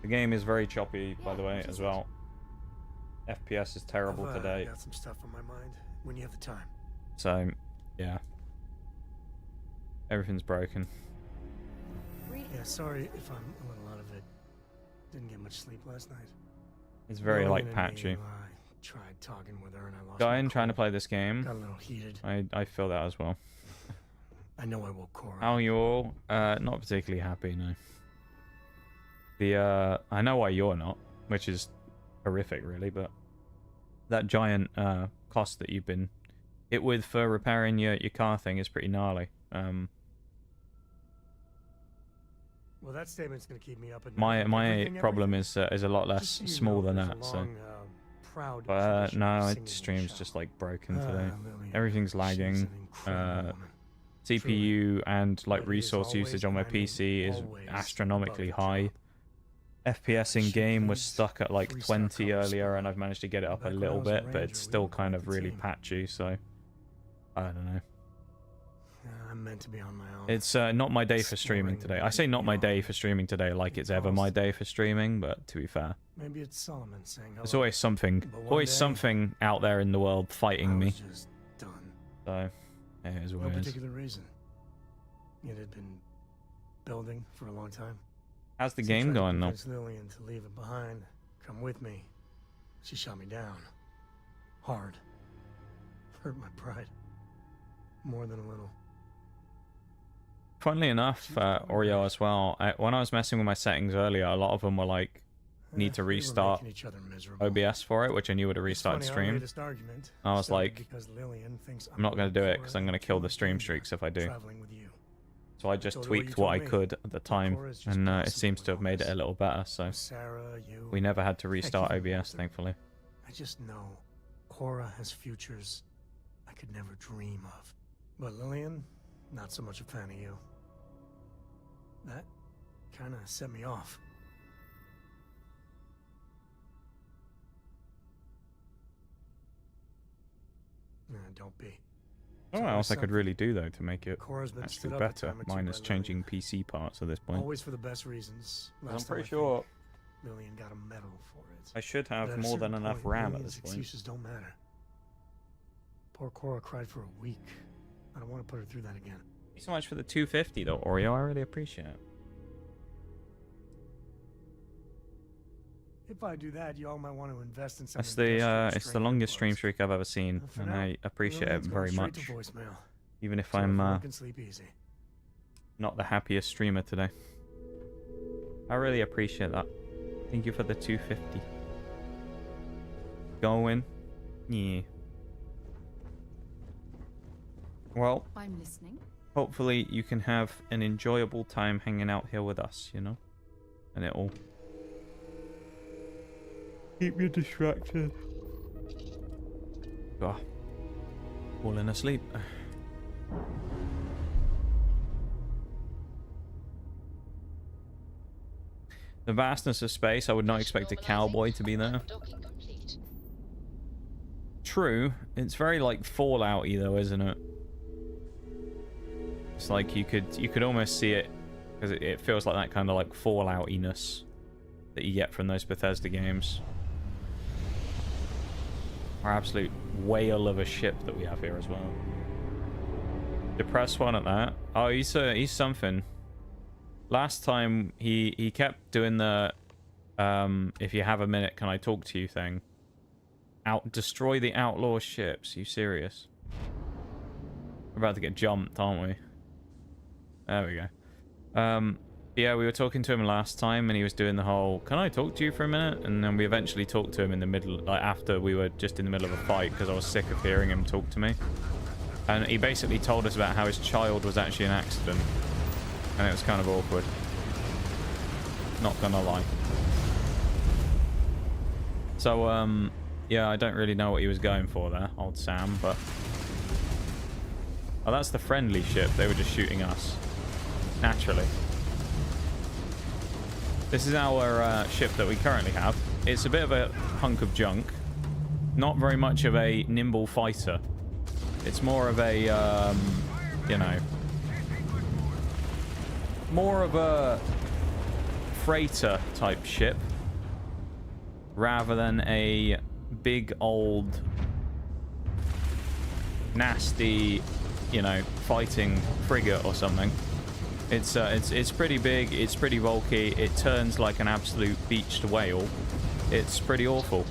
The game is very choppy, by the way, as well. FPS is terrible I've today. got some stuff on my mind. When you have the time. So, yeah. Everything's broken. Yeah, sorry if I'm a little out of it. Didn't get much sleep last night. It's very, Lillian like, and patchy. me, I tried talking with her and I lost Guy my in trying to cool. play this game. Got a little heated. I feel that as well. I know I woke Cora. How are you all? Not particularly happy, no. I know why you're not, which is horrific, really, but that giant cost that you've been hit with for repairing your car thing is pretty gnarly. Well, that statement's gonna keep me up at night. My Everything, problem is a lot less Just so you small know, than there's a that. So, long, proud but tradition no, of my singing in the stream's shower. just like broken today. Lillian, Everything's she's lagging. an incredible woman. CPU and like But it is resource always, usage on my and I mean PC is always, astronomically above the high. job. FPS in She game was plays stuck at like 3-star 20 cover earlier, and spot. I've managed to get it up a Back when I little was a bit, but ranger, it's we still were kind quite of the really team. patchy. So I don't know. I'm meant to be on my own. It's not my day for Exploring streaming the today. I say not my day beyond. for streaming today, like it's ever my day for streaming. But to be fair, Maybe it's Solomon saying hello. there's always something, But one always day, something out there in the world I fighting me. was just done. So yeah, it is No what it is. particular reason. It had been building for a long time. How's the So I game tried to going now? convince Lillian to leave it behind. Come with me. She shot me down. Hard. Hurt my pride. More than a little. Funnily enough, Oreo as well. When I was messing with my settings earlier, a lot of them were like, need to We were restart making each other miserable. OBS for it, which I knew would have It's restarted funny, our stream. latest argument I was started like, because Lillian thinks I'm not going to do it because Cora I'm going to and kill the too stream much streaks if I do. traveling with you. So I just Told her what you tweaked what I told me. could at the time, Cora's just and it possibly seems to have made it a honest. little better. So Sarah, you. we never had to restart even OBS, Walter. thankfully. I just know Cora has futures I could never dream of. But Lillian, not so much a fan of you. That kind of set me off. don't be. I don't know what else I could really do though to make it Cora's been actually stood up a better, time or two minus by changing PC parts at this point. Always for the best reasons. I'm Last time pretty I sure think Lillian got a medal for it. I should But have at a more than certain enough point, RAM at Lillian's this point. excuses don't matter. Poor Cora cried for a week. I don't want to put her through that again. Thank you so much for the 250 though, Oreo. I really appreciate it. If I do that, y'all might want to invest in some. That's the it's the longest stream streak I've ever seen, For and now, I appreciate it Lillian's going very straight much. to voicemail, Even if so I'm everyone can sleep easy. not the happiest streamer today. I really appreciate that. Thank you for the 250. Going? Yeah. Well, I'm listening. hopefully you can have an enjoyable time hanging out here with us, you know? And it'll keep you distracted. Ah, falling asleep. The vastness of space, I would not expect a cowboy to be there. Docking complete. True, it's very like Fallout-y though, isn't it? It's like you could almost see it, because it feels like that kind of like Fallout-iness that you get from those Bethesda games. Our absolute whale of a ship that we have here as well. Depressed one at that. Oh, he's something. Last time he kept doing the if you have a minute can I talk to you thing. Destroy the outlaw ships. You serious? We're about to get jumped, aren't we? There we go. Yeah, we were talking to him last time and he was doing the whole can I talk to you for a minute? And then we eventually talked to him in the middle, like after we were just in the middle of a fight because I was sick of hearing him talk to me. And he basically told us about how his child was actually an accident. And it was kind of awkward. Not gonna lie. So, yeah, I don't really know what he was going for there, old Sam, but... Oh, that's the friendly ship. They were just shooting us. Naturally. This is our ship that we currently have. It's a bit of a hunk of junk. Not very much of a nimble fighter. It's more of a, you know... more of a freighter type ship rather than a big old nasty, you know, fighting frigate or something. It's pretty big, it's pretty bulky, it turns like an absolute beached whale. It's pretty awful.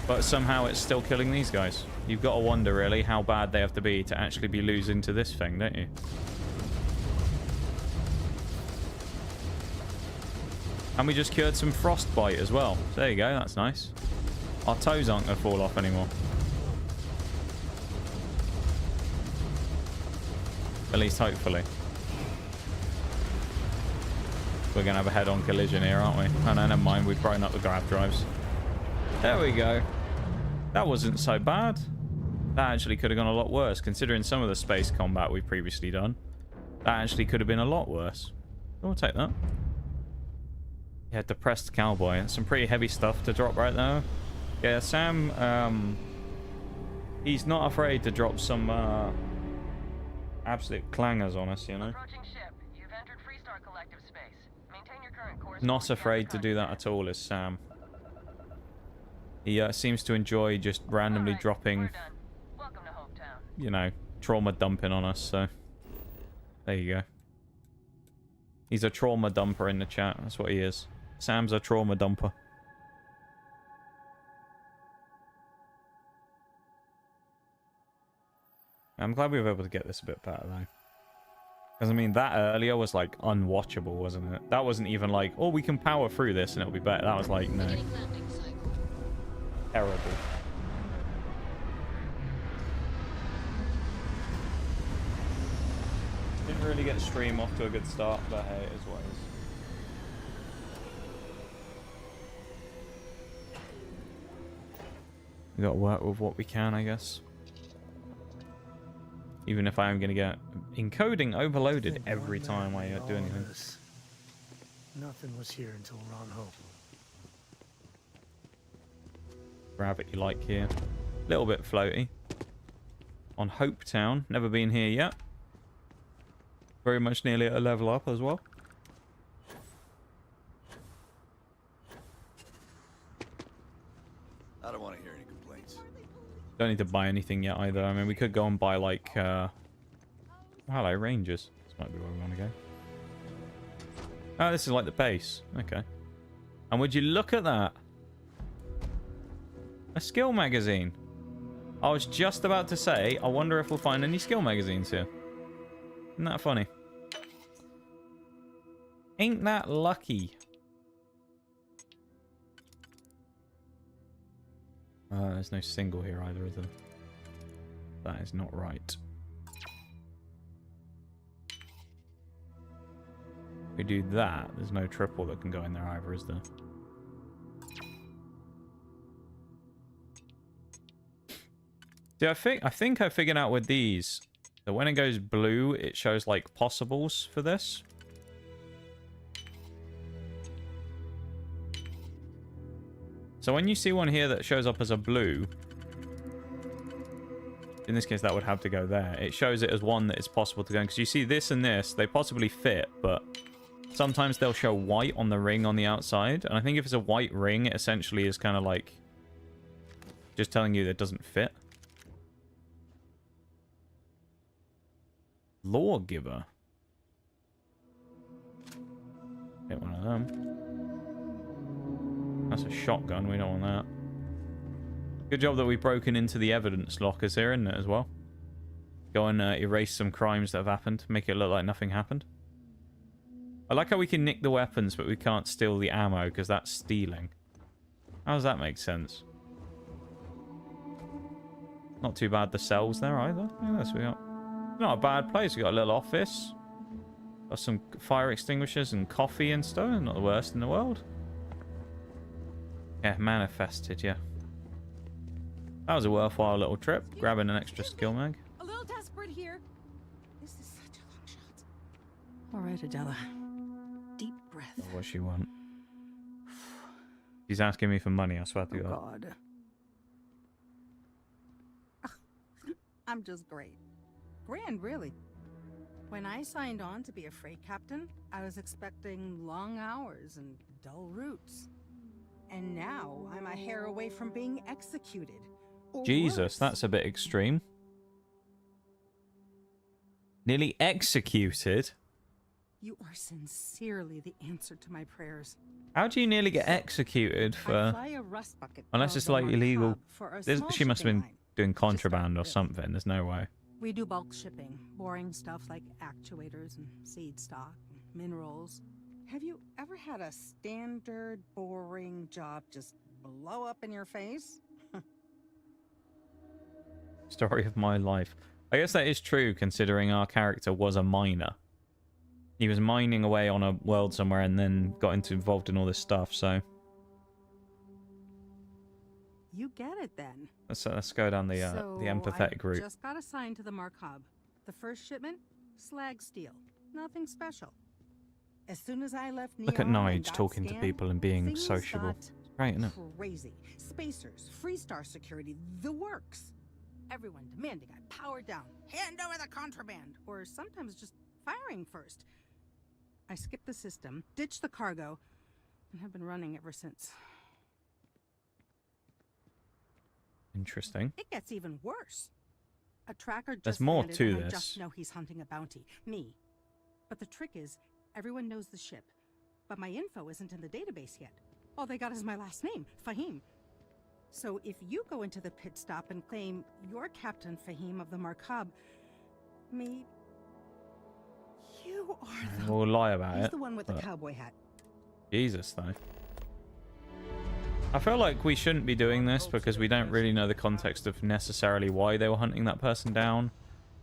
But somehow it's still killing these guys. You've got to wonder, really, how bad they have to be to actually be losing to this thing, don't you? And we just cured some frostbite as well. There you go, that's nice. Our toes aren't going to fall off anymore. At least hopefully. We're going to have a head-on collision here, aren't we? Oh no, never mind, we've broken up the grab drives. There we go. That wasn't so bad. That actually could have gone a lot worse, considering some of the space combat we've previously done. That actually could have been a lot worse. We'll take that. Yeah, depressed cowboy. That's some pretty heavy stuff to drop right now. Yeah, Sam, he's not afraid to drop some absolute clangers on us, you know? Approaching ship. You've entered Freestar Collective space. Maintain your current course. Not afraid to do that at all is Sam. He seems to enjoy just randomly dropping, We're done. Welcome to Hopetown. you know, trauma dumping on us, so... There you go. He's a trauma dumper in the chat, that's what he is. Sam's a trauma dumper. I'm glad we were able to get this a bit better, though. Because, I mean, that earlier was, like, unwatchable, wasn't it? That wasn't even like, oh, we can power through this and it'll be better. That was like, no. Beginning landing cycle. Terrible. Didn't really get the stream off to a good start, but hey, it is what it is. We gotta work with what we can, I guess. Even if I am gonna get encoding overloaded every time I do anything. Nothing was here until Ron Hope. gravity like here. A little bit floaty. On Hope Town. Never been here yet. Very much nearly at a level up as well. I don't want to hear any complaints. Don't need to buy anything yet either. I mean, we could go and buy like... hello, Rangers. This might be where we want to go. Oh, this is like the base. Okay. And would you look at that? A skill magazine. I was just about to say, I wonder if we'll find any skill magazines here. Isn't that funny? Ain't that lucky? There's no single here either, is there? That is not right. If we do that, there's no triple that can go in there either, is there? See, I think I figured out with these that when it goes blue, it shows like possibles for this. So when you see one here that shows up as a blue, in this case that would have to go there. It shows it as one that is possible to go in. Because you see this and this, they possibly fit, but sometimes they'll show white on the ring on the outside. And I think if it's a white ring, it essentially is kind of like just telling you that it doesn't fit. Lawgiver. Get one of them. That's a shotgun. We don't want that. Good job that we've broken into the evidence lockers here, isn't it, as well? Go and erase some crimes that have happened. Make it look like nothing happened. I like how we can nick the weapons, but we can't steal the ammo, because that's stealing. How does that make sense? Not too bad the cells there, either. Yeah, that's what we got. Not a bad place. We got a little office. Got some fire extinguishers and coffee and stuff. Not the worst in the world. Yeah, manifested, yeah. That was a worthwhile little trip. Grabbing an extra skill mag. A little desperate here. This is such a long shot. All right, Adela. Deep breath. What she want? She's asking me for money, I swear to God. God. I'm just great. Grand, really. When I signed on to be a freight captain, I was expecting long hours and dull routes. And now I'm a hair away from being executed. Or Jesus, worse. that's a bit extreme. Nearly executed? You are sincerely the answer to my prayers. How do you nearly get executed I for... fly a rust bucket Unless called it's the like Mark illegal... Hub for a small She must have been shipping line. doing contraband or Starfield. something. There's no way. We do bulk shipping, boring stuff like actuators and seed stock, and minerals. Have you ever had a standard boring job just blow up in your face? Story of my life. I guess that is true, considering our character was a miner. He was mining away on a world somewhere and then got involved in all this stuff, so... You get it then. Let's go down the empathetic I route. just got assigned to the Mark Hub. The first shipment, slag steel. Nothing special. As soon as I left Look at Neon and Nige got talking to scanned, people and being things sociable. got Great, isn't it? Crazy. Spacers, Freestar security, the works. Everyone demanding I power down, hand over the contraband, or sometimes just firing first. I skipped the system, ditched the cargo, and have been running ever since. Interesting. It gets even worse. A tracker just There's more landed to and I this. just know he's hunting a bounty. Me. But the trick is, everyone knows the ship. But my info isn't in the database yet. All they got is my last name, Fahim. So if you go into the pit stop and claim you're Captain Fahim of the Mark Hub, me... You are the... We'll lie about He's it. the one with the but- cowboy hat. Jesus, though. I feel like we shouldn't be doing this because we don't really know the context of necessarily why they were hunting that person down.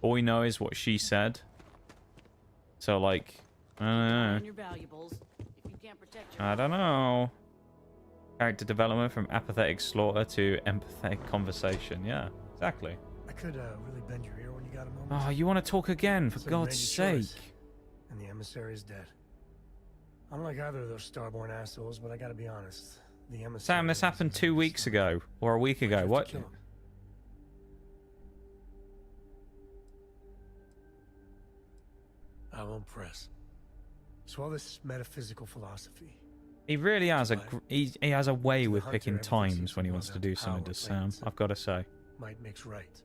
All we know is what she said. So, like, I don't know. I don't know. Character development from apathetic slaughter to empathetic conversation. Yeah, exactly. I could really bend your ear when you got a moment. Oh, you want to talk again, for So you God's made your sake. choice, and the emissary is dead. I don't like either of those starborn assholes, but I gotta be honest. The emissary Sam, this happened 2 weeks ago or a week Might ago. have to What? kill him. I won't press. So all this metaphysical philosophy. He really has he has a way To the with hunter, picking everything times seems when he to wants boil to down do to something, power, does Sam. plans, I've got to say. Might makes right.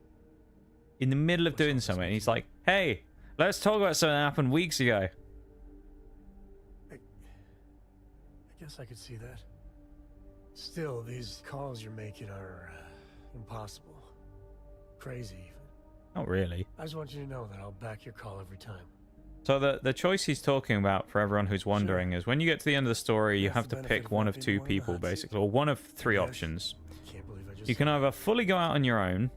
In the middle of doing something, he's like, "Hey, let's talk about something that happened weeks ago." I guess I could see that. Still, these calls you're making are impossible. Crazy, even. Not really. I just want you to know that I'll back your call every time. So the choice he's talking about, for everyone who's wondering, Sure. is when you get to the end of the story, you That's have the to benefit pick of one not of being two one of the people, hot seats. basically, or one of three Yes. options. Can't believe I just You can either fully go out on your own,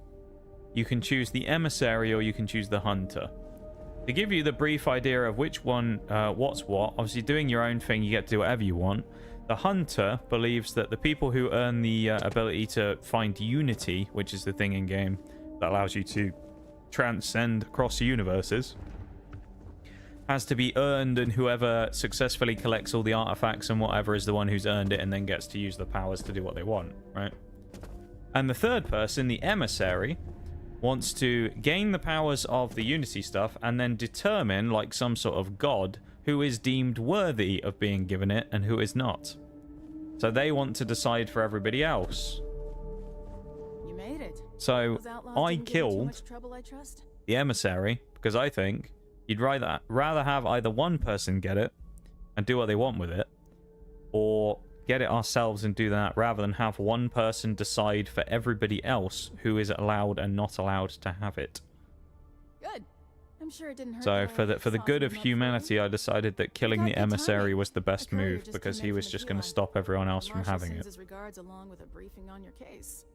you can choose the emissary, or you can choose the hunter. To give you the brief idea of which one, what's what, obviously doing your own thing, you get to do whatever you want. The hunter believes that the people who earn the ability to find unity, which is the thing in game that allows you to transcend across universes, has to be earned, and whoever successfully collects all the artifacts and whatever is the one who's earned it and then gets to use the powers to do what they want, right? And the third person, the emissary, wants to gain the powers of the Unity stuff and then determine, like some sort of god, who is deemed worthy of being given it and who is not. So they want to decide for everybody else. You made it. So Those outlaws I didn't give you too killed much trouble, I trust? the emissary because I think you'd rather have either one person get it and do what they want with it, or get it ourselves and do that, rather than have one person decide for everybody else who is allowed and not allowed to have it. Good. I'm sure it didn't hurt. So to for the good of soften them up for you. humanity, I decided that killing got the good emissary timing. was the best The courier move just because came he in was from the just going to P1. stop everyone else from Marshal having sends it. his regards along with a briefing on your case.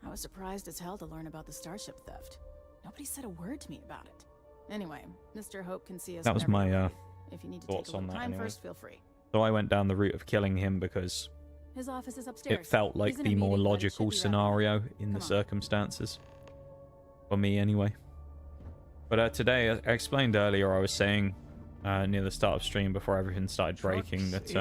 I was surprised as hell to learn about the starship theft. Nobody said a word to me about it. Anyway, Mr. Hope can see us. That was whenever my you're ready. If you need to thoughts take a on little that time anyway. first, feel free. So I went down the route of killing him because His office is upstairs. it felt like He's in a the more meeting, but he logical should be right scenario in Come the on. circumstances. For me, anyway. But today, I explained earlier, I was saying near the start of stream before everything started breaking that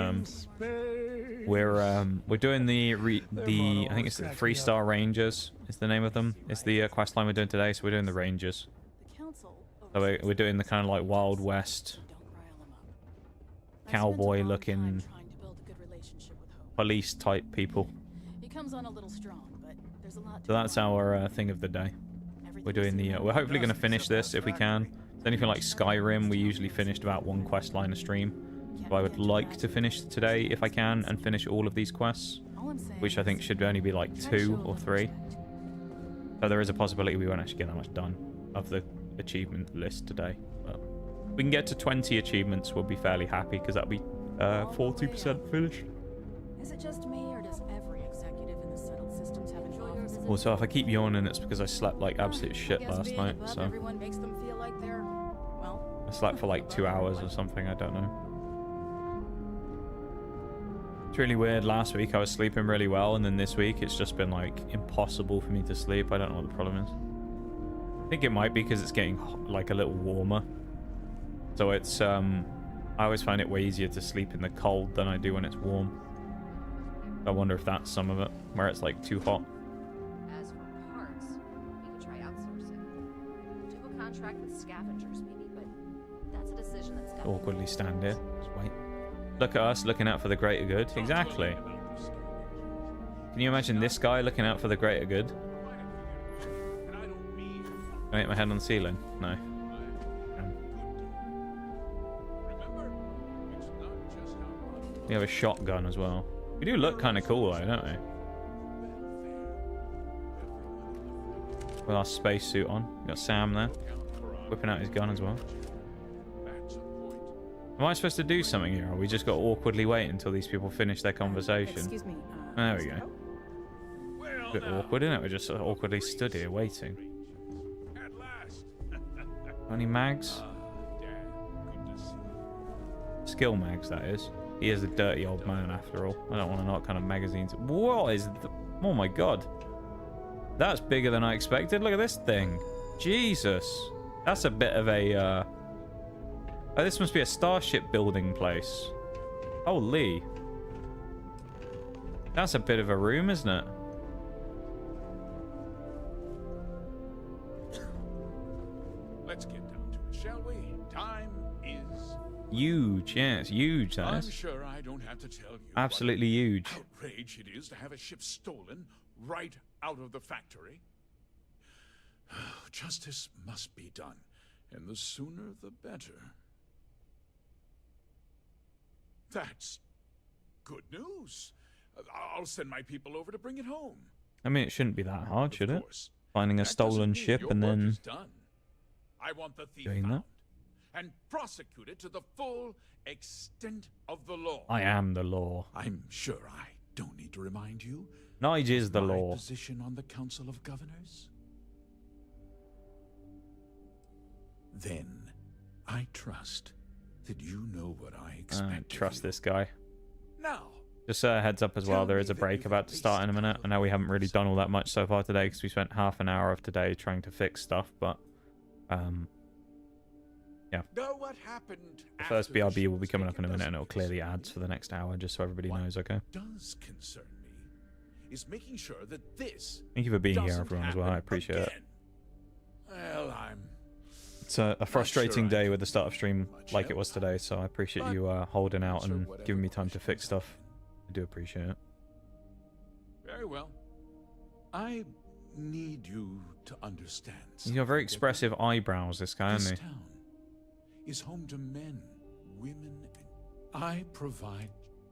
we're doing the I think it's the 3-star Rangers is the name of them. It's the quest line we're doing today, so we're doing the Rangers. The council So we're doing the kind of like Wild West Don't rile him up. I've spent a cowboy long looking time trying to build a good relationship with Hope. police type people. He comes on a little strong, but there's a lot to So that's go on. our thing of the day. Everything We're doing is the in we're order. hopefully going to finish this if we can. If anything like Skyrim, we usually finished about one quest line a stream. So I would like to finish today if I can and finish all of these quests, All I'm saying which I think is, should only be like try to show 2 a or little 3. respect. So there is a possibility we won't actually get that much done of the achievement list today. But if we can get to 20 achievements, we'll be fairly happy because that'll be 40% finished. Is it just me, or does every executive in the settled systems have an office? Also, if I keep yawning, it's because I slept like absolute shit Guess last being night. above So everyone makes them feel like they're, well, I slept for like 2 hours or something. I don't know. It's really weird. Last week I was sleeping really well, and then this week it's just been like impossible for me to sleep. I don't know what the problem is. I think it might be because it's getting like a little warmer. So it's I always find it way easier to sleep in the cold than I do when it's warm. I wonder if that's some of it, where it's like too hot. As for parts, we could try outsourcing. Do a contract with scavengers, maybe, but that's a decision that's got Awkwardly stand here. Just wait. Look at us looking out for the greater good. Exactly. Can you imagine this guy looking out for the greater good? Can I hit my head on the ceiling? No. We have a shotgun as well. We do look kind of cool though, don't we? With our spacesuit on. We got Sam there. Whipping out his gun as well. Am I supposed to do something here? Or we just got to awkwardly wait until these people finish their conversation? Excuse me. There we Mr. go. Hope? A bit awkward, isn't it? We're just sort of awkwardly stood here waiting. Any mags? Skill mags, that is. He is a dirty old man after all. I don't want to know what kind of magazines. What is the... Oh my god. That's bigger than I expected. Look at this thing. Jesus. That's a bit of a... Oh, this must be a starship building place. Holy. That's a bit of a room, isn't it? Let's get down to it, shall we? Time is Huge. Yeah, it's huge, that I'm is. sure I don't have to tell you Absolutely huge. what outrage it is to have a ship stolen right out of the factory. Justice must be done, and the sooner the better. That's good news. I'll send my people over to bring it home. I mean, it shouldn't be that hard, should Of it? course, Finding a that doesn't stolen mean ship your and work then is done. I want the thief doing that. found and prosecuted to the full extent of the law. I am the law. I'm sure I don't need to remind you. Nige is the my law. position on the Council of Governors. Then I trust that you know what I expect. I of trust you. this guy. Now, Just a heads up as well, Tell there me is a that break you've about to at start in a least minute. I know we haven't really done all that much so far today because we spent half an hour of today trying to fix stuff, but know what happened. the first after BRB ship will be was coming up in a taken minute and it'll doesn't clear the concern ads me. for the next hour just so everybody What knows, okay? does concern me is making sure that this Thank you for being here, doesn't everyone, as well. I happen appreciate it. again. Well, I'm It's a frustrating I day can with the start of stream much like it help, was today, so I appreciate but you holding out answer and whatever giving me time to fix questions I stuff. I do appreciate it. very well. I need you to understand. He's got very something, expressive eyebrows, this guy, This hasn't he? town is home to men, women, and I provide.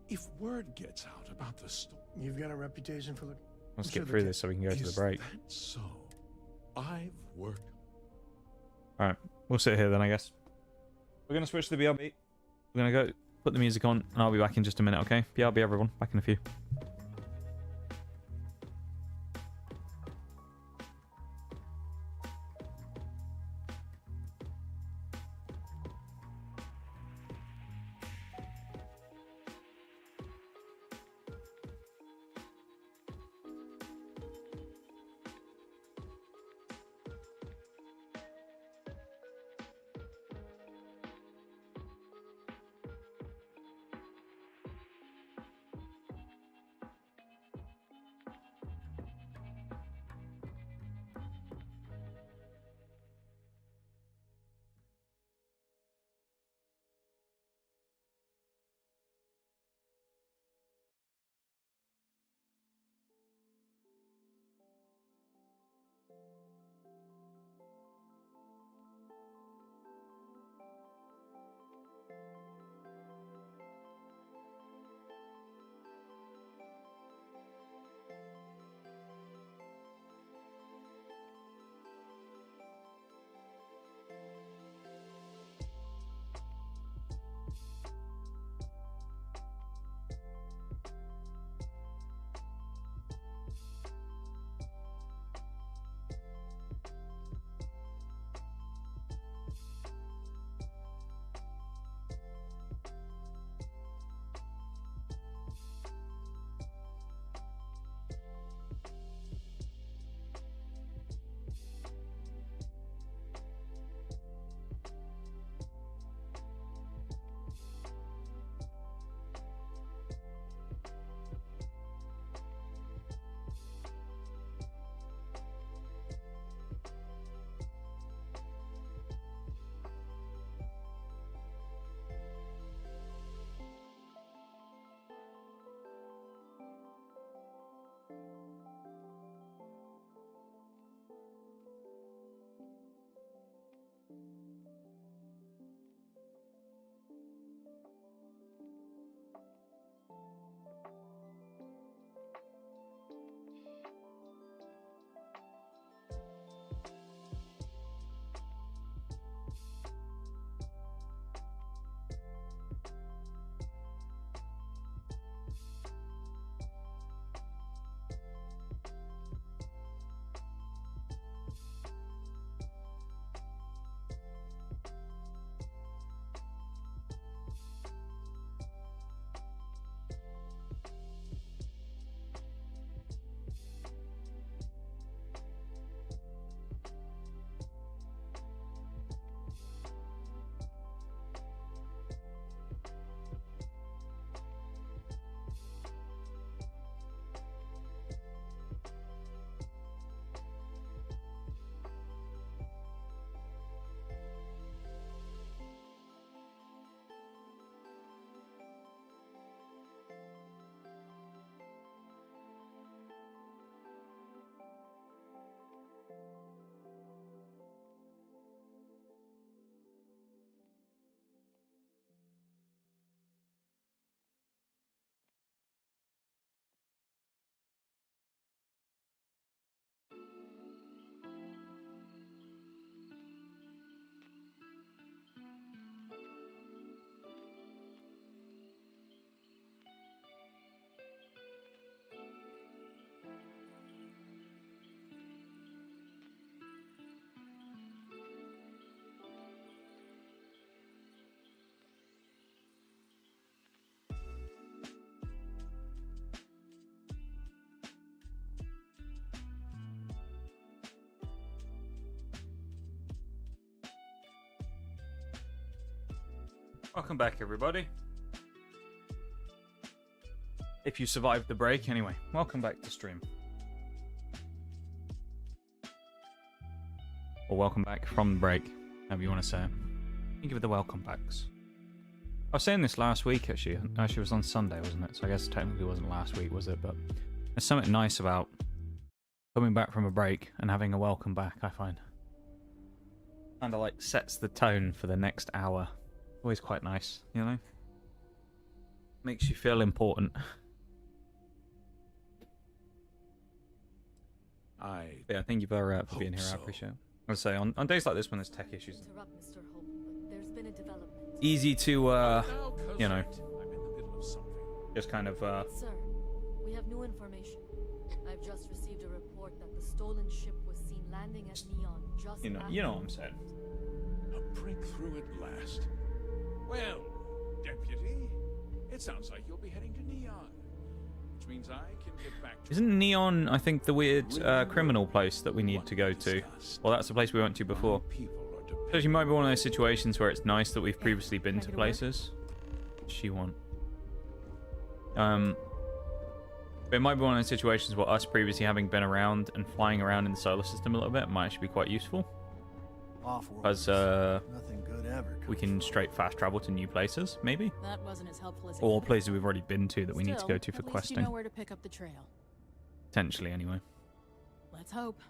If word gets out about the store, You've got a reputation for looking. Let's sure get the through ca- this so we can go to the is break. that so? I've worked. Alright, we'll sit here then, I guess. We're going to switch to the BRB. We're going to go put the music on, and I'll be back in just a minute, okay? BRB, everyone. Back in a few. Welcome back, everybody. If you survived the break, anyway, welcome back to stream. Or welcome back from the break, however you want to say it. Think of the welcome backs. I was saying this last week, actually. Actually, it was on Sunday, wasn't it? So I guess it technically wasn't last week, was it? But there's something nice about coming back from a break and having a welcome back, I find. Kind of like sets the tone for the next hour. Always quite nice, you know? Makes you feel important. Yeah, thank you for being here. I appreciate it. I would say on days like this when there's tech issues, Interrupt, Mr. Hope, but there's been a development. easy to you know, I'm in the middle of something. just kind of Sir, we have new information. I've just received a report that the stolen ship was seen landing at Neon just you know what I'm saying. A breakthrough at last. Well, Deputy, it sounds like you'll be heading to Neon, which means I can get back to... Isn't Neon, I think, the weird criminal place that we need to go to? Well, that's the place we went to before. So you might be one of those situations where it's nice that we've previously been to places. What she want? But it might be one of those situations where us previously having been around and flying around in the solar system a little bit might actually be quite useful. Because Nothing good ever we can straight fast travel to new places, maybe? That wasn't as helpful as it Or could places we've already been to that we need to Still, go to for at least questing. You know where to pick up the trail. Potentially, anyway. Let's hope.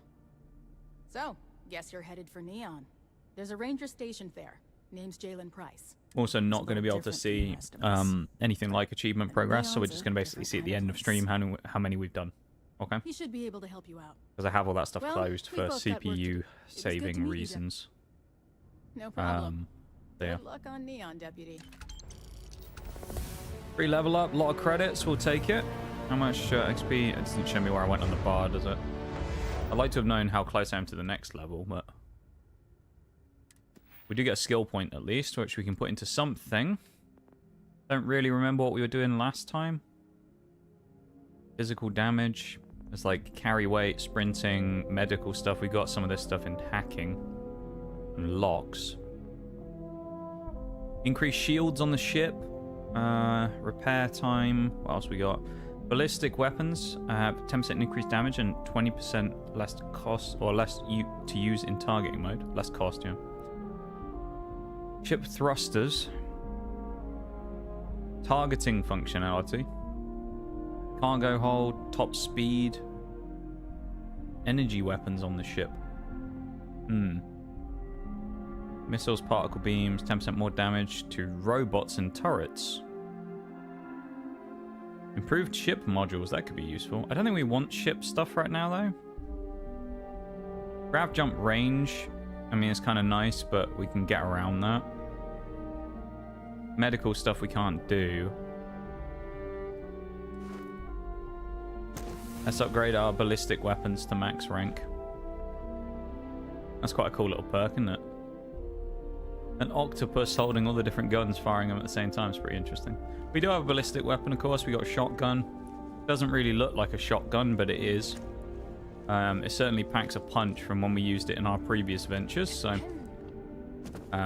So, guess you're headed for Neon. There's a ranger stationed there. Name's Jalen Price. Also not It's a going to be little able to different from the see rest of us. anything like achievement progress, so we're Neon's just a going to basically different see at kind the of end of place. stream how many we've done. Okay? He should be able to help you out. Because I have all that stuff Well, closed we for both got work to do. CPU It was good to saving meet you, reasons. No problem. Yeah. Good luck on Neon, Deputy. Free level up, lot of credits, we'll take it. How much XP? It doesn't show me where I went on the bar, does it? I'd like to have known how close I am to the next level, but... We do get a skill point at least, which we can put into something. Don't really remember what we were doing last time. Physical damage. There's like carry weight, sprinting, medical stuff. We got some of this stuff in hacking. And locks. Increase shields on the ship. Repair time. What else we got? Ballistic weapons have 10% increased damage and 20% less cost, or less to use in targeting mode. Less cost, yeah. Ship thrusters. Targeting functionality. Cargo hold, top speed. Energy weapons on the ship. Missiles, particle beams, 10% more damage to robots and turrets. Improved ship modules, that could be useful. I don't think we want ship stuff right now, though. Grav jump range. I mean, it's kind of nice, but we can get around that. Medical stuff we can't do. Let's upgrade our ballistic weapons to max rank. That's quite a cool little perk, isn't it? An octopus holding all the different guns, firing them at the same time is pretty interesting. We do have a ballistic weapon, of course. We got a shotgun. Doesn't really look like a shotgun, but it is. It certainly packs a punch from when we used it in our previous ventures, so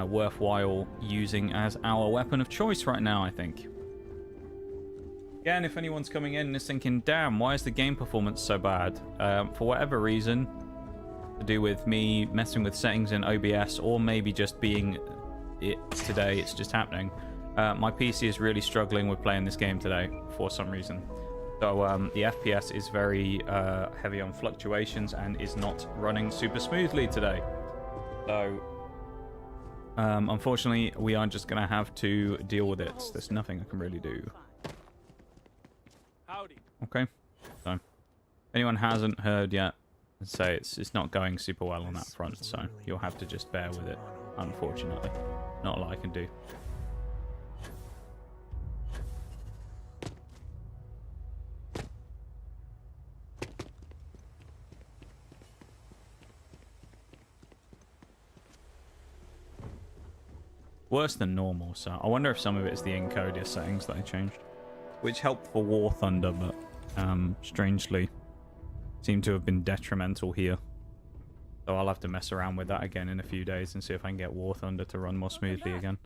worthwhile using as our weapon of choice right now, I think. Again, if anyone's coming in and is thinking, damn, why is the game performance so bad? For whatever reason, to do with me messing with settings in OBS, or maybe just being it today, it's just happening. My PC is really struggling with playing this game today for some reason. So the FPS is very heavy on fluctuations and is not running super smoothly today. So unfortunately, we are just going to have to deal with it. There's nothing I can really do. Okay. So if anyone hasn't heard yet, I'd say it's not going super well on that front, so you'll have to just bear with it, unfortunately. Not a lot I can do. Worse than normal, so I wonder if some of it is the encoder settings that I changed, which helped for War Thunder, but strangely seem to have been detrimental here. So I'll have to mess around with that again in a few days and see if I can get War Thunder to run more smoothly again.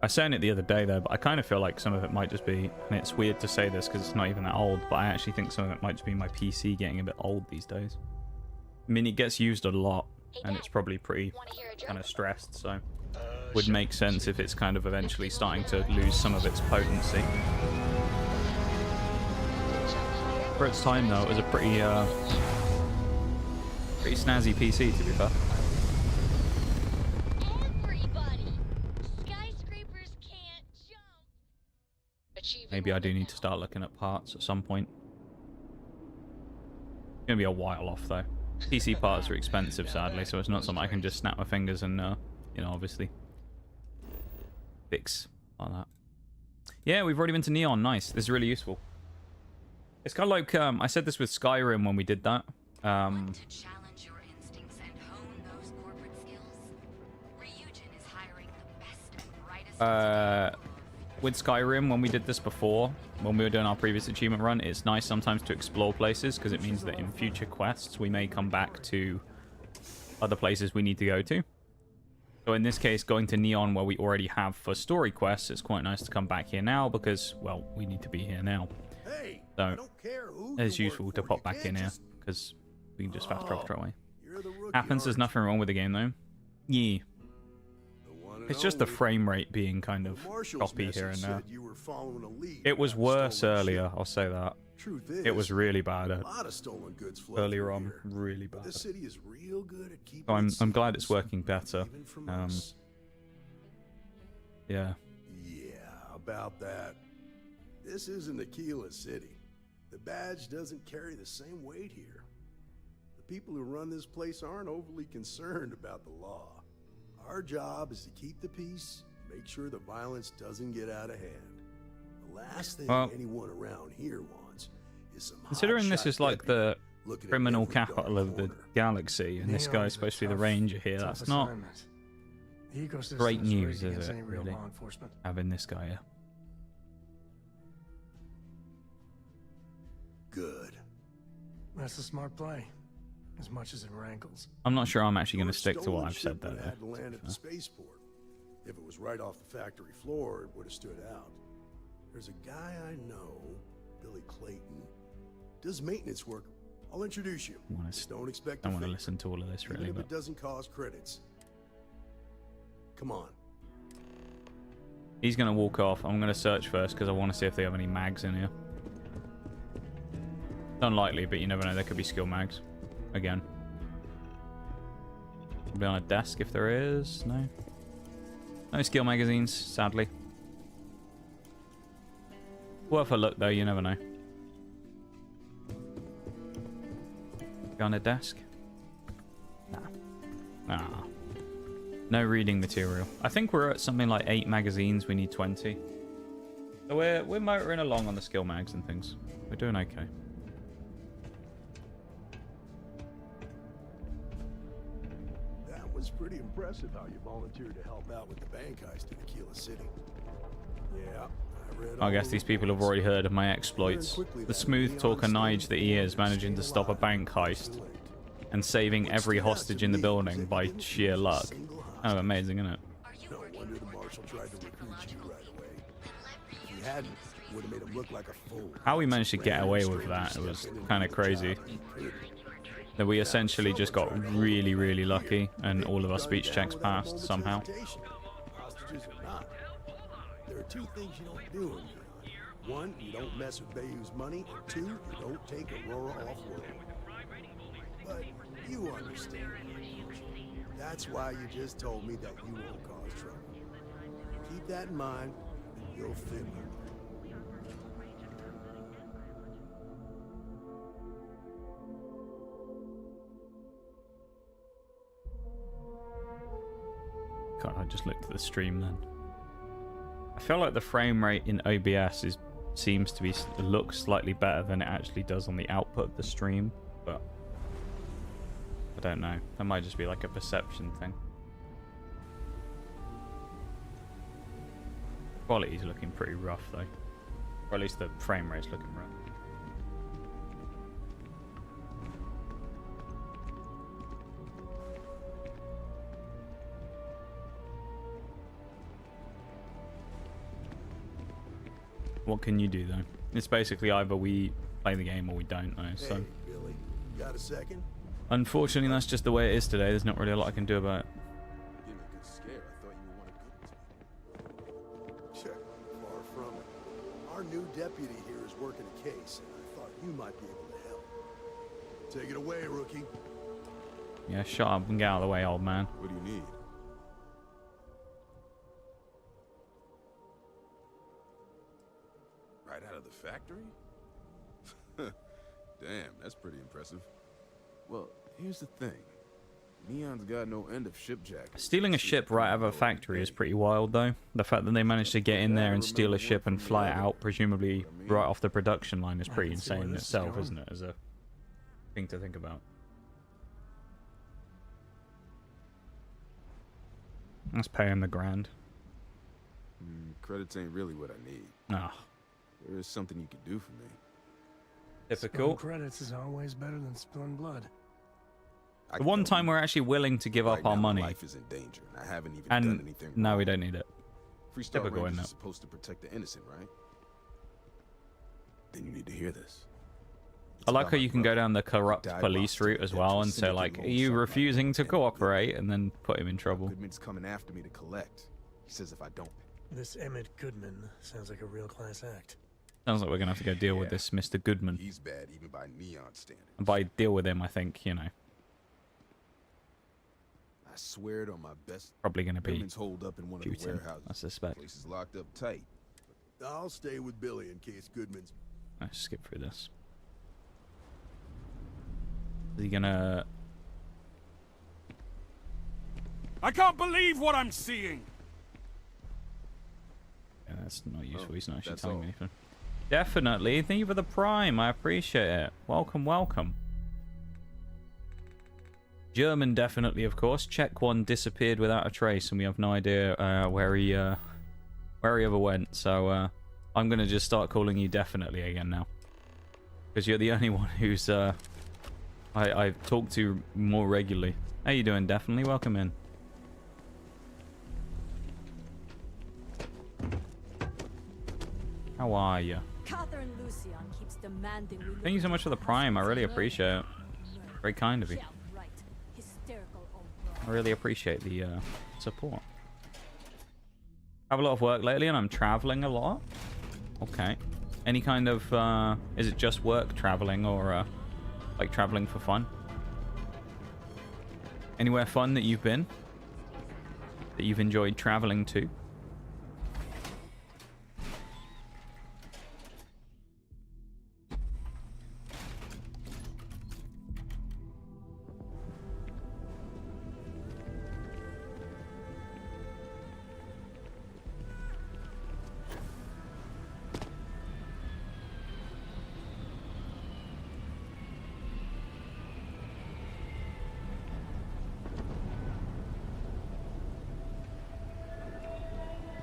I was saying it the other day though, but I kind of feel like some of it might just be, and it's weird to say this because it's not even that old, but I actually think some of it might just be my PC getting a bit old these days. I mean, it gets used a lot, and it's probably pretty kind of stressed, so would make sense if it's kind of eventually starting to lose some of its potency. For its time though, it was a pretty snazzy PC, to be fair. Maybe I do need to start looking at parts at some point. It's gonna be a while off though. PC parts are expensive, sadly, so it's not something I can just snap my fingers and, you know, obviously fix like that. Yeah, we've already been to Neon. Nice. This is really useful. It's kind of like I said this with Skyrim when we did that. With Skyrim, when we did this before, when we were doing our previous achievement run, it's nice sometimes to explore places because it means that in future quests we may come back to other places we need to go to. So in this case, going to Neon where we already have for story quests, it's quite nice to come back here now because, well, we need to be here now. So it's useful to pop back in here because we can just fast travel straight away. Happens, there's nothing wrong with the game though. Yeah. It's just the frame rate being kind of choppy here and there. It was worse earlier, I'll say that. It was really bad earlier on, really bad. So I'm glad it's working better. Yeah. Yeah, about that. This isn't Aquila City. The badge doesn't carry the same weight here. The people who run this place aren't overly concerned about the law. Our job is to keep the peace, make sure the violence doesn't get out of hand. The last thing anyone around here wants is some considering this is like the criminal capital of the galaxy, and this guy's supposed to be the ranger here, that's not great news, is it, really, having this guy here. Good. That's a smart play, as much as it rankles. I'm not sure I'm actually going to stick to what I've said there. Had to land at the spaceport. If it was right off the factory floor, it would have stood out. There's a guy I know, Billy Clayton, does maintenance work. I'll introduce you. Don't expect. I want to listen to all of this, really. Even if it doesn't cost credits. Come on. He's going to walk off. I'm going to search first because I want to see if they have any mags in here. Unlikely, but you never know. There could be skill mags. Again. Be on a desk if there is. No. No skill magazines, sadly. Worth a look though, you never know. Be on a desk? Nah. Nah. No reading material. I think we're at something like 8 magazines. We need 20. So we're motoring along on the skill mags and things. We're doing okay. It's pretty impressive how you volunteered to help out with the bank heist in Aquila City. Yeah, I guess these people have already heard of my exploits. The smooth talker Nige that he is, managing to stop a bank heist and saving every hostage in the building by sheer luck. Oh, amazing, isn't it? No wonder the marshal tried to recruit you right away. If he hadn't, would have made him look like a fool. How we managed to get away with that, it was kind of crazy. That we essentially just got really, really lucky, and all of our speech checks passed somehow. Hostages or not. There are 2 things you don't do in here. 1, you don't mess with Bayou's money, and 2, you don't take Aurora off-world. But you understand. That's why you just told me that you won't cause trouble. Keep that in mind, and you'll fit in. God, I just looked at the stream then. I feel like the frame rate in OBS seems to look slightly better than it actually does on the output of the stream, but I don't know. That might just be like a perception thing. Quality's looking pretty rough though, or at least the frame rate's looking rough. what can you do though? It's basically either we play the game or we don't know. So Hey, Billy, got a second? unfortunately, that's just the way it is today. There's not really a lot I can do about it. Give me a good scare. I thought you were one of good. Sure, far from it. Our new deputy here is working a case, and I thought you might be able to help. Take it away, rookie. Yeah, shut up and get out of the way, old man. What do you need? Right out of the factory? Damn, that's pretty impressive. Well, here's the thing. Neon's got no end of shipjacks. Stealing a ship right out of a factory is pretty wild, though. The fact that they managed to get in there and steal a ship and fly it out, presumably right off the production line, is pretty insane in itself, isn't it? As a thing to think about. Let's pay him the grand. Credits ain't really what I need. Ah, There is something you can do for me. typical. Spilling credits is always better than spilling blood. The one time we're actually willing to give up our money. Life is in danger, and I haven't even done anything no, wrong. we don't need it. Freestar Typical, Rangers isn't are it? supposed to protect the innocent, right? Then you need to hear this. I like how you can go down the corrupt police route as well and say, like, are you refusing to cooperate? And then put him in trouble. Goodman's coming after me to collect. He says if I don't. This Emmett Goodman sounds like a real class act. Sounds like we're going to have to go deal with this Mr. Goodman. He's bad even by Neon standards. And by deal with him, I think, you know, I swear it on my best. probably going to be Goodman's holed up in one of the shoot him, warehouses. I suspect. Place is locked up tight. I'll stay with Billy in case Goodman's... Let's skip through this. Is he going to... I can't believe what I'm seeing. Yeah, that's not useful. He's not actually that's telling all. me anything. Definitely. Thank you for the prime. I appreciate it. Welcome, welcome. German, definitely, of course. Czech one disappeared without a trace, and we have no idea where he ever went. So I'm gonna just start calling you definitely again now, because you're the only one who's I've talked to more regularly. How you doing? Definitely, welcome in. How are you? Catherine Lucian keeps demanding we Thank you so much for the prime. I really appreciate it. Very kind of you. Right. Hysterical I really appreciate the support. I have a lot of work lately and I'm traveling a lot. Okay. Any kind of, is it just work traveling or like traveling for fun? Anywhere fun that you've been? That you've enjoyed traveling to?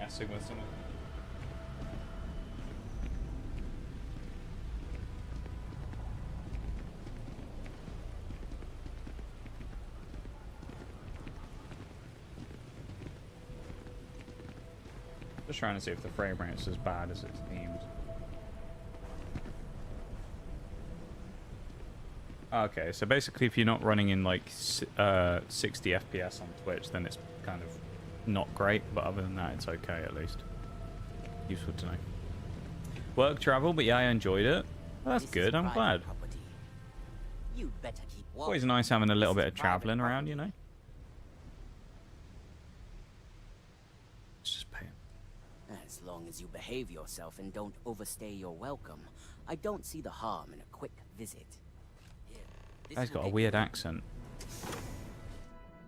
Sigma. Just trying to see if the frame rate is as bad as it seems. Okay, so basically if you're not running in like 60 FPS on Twitch, then it's kind of not great, but other than that, it's okay at least. Useful to know. Work travel, but yeah, I enjoyed it. Well, that's good, I'm glad. You'd better keep Always nice having a little bit of traveling around, you know? Let's just pay him. As long as you behave yourself and don't overstay your welcome, I don't see the harm in a quick visit. Here, this Guy's will got a make weird you- accent.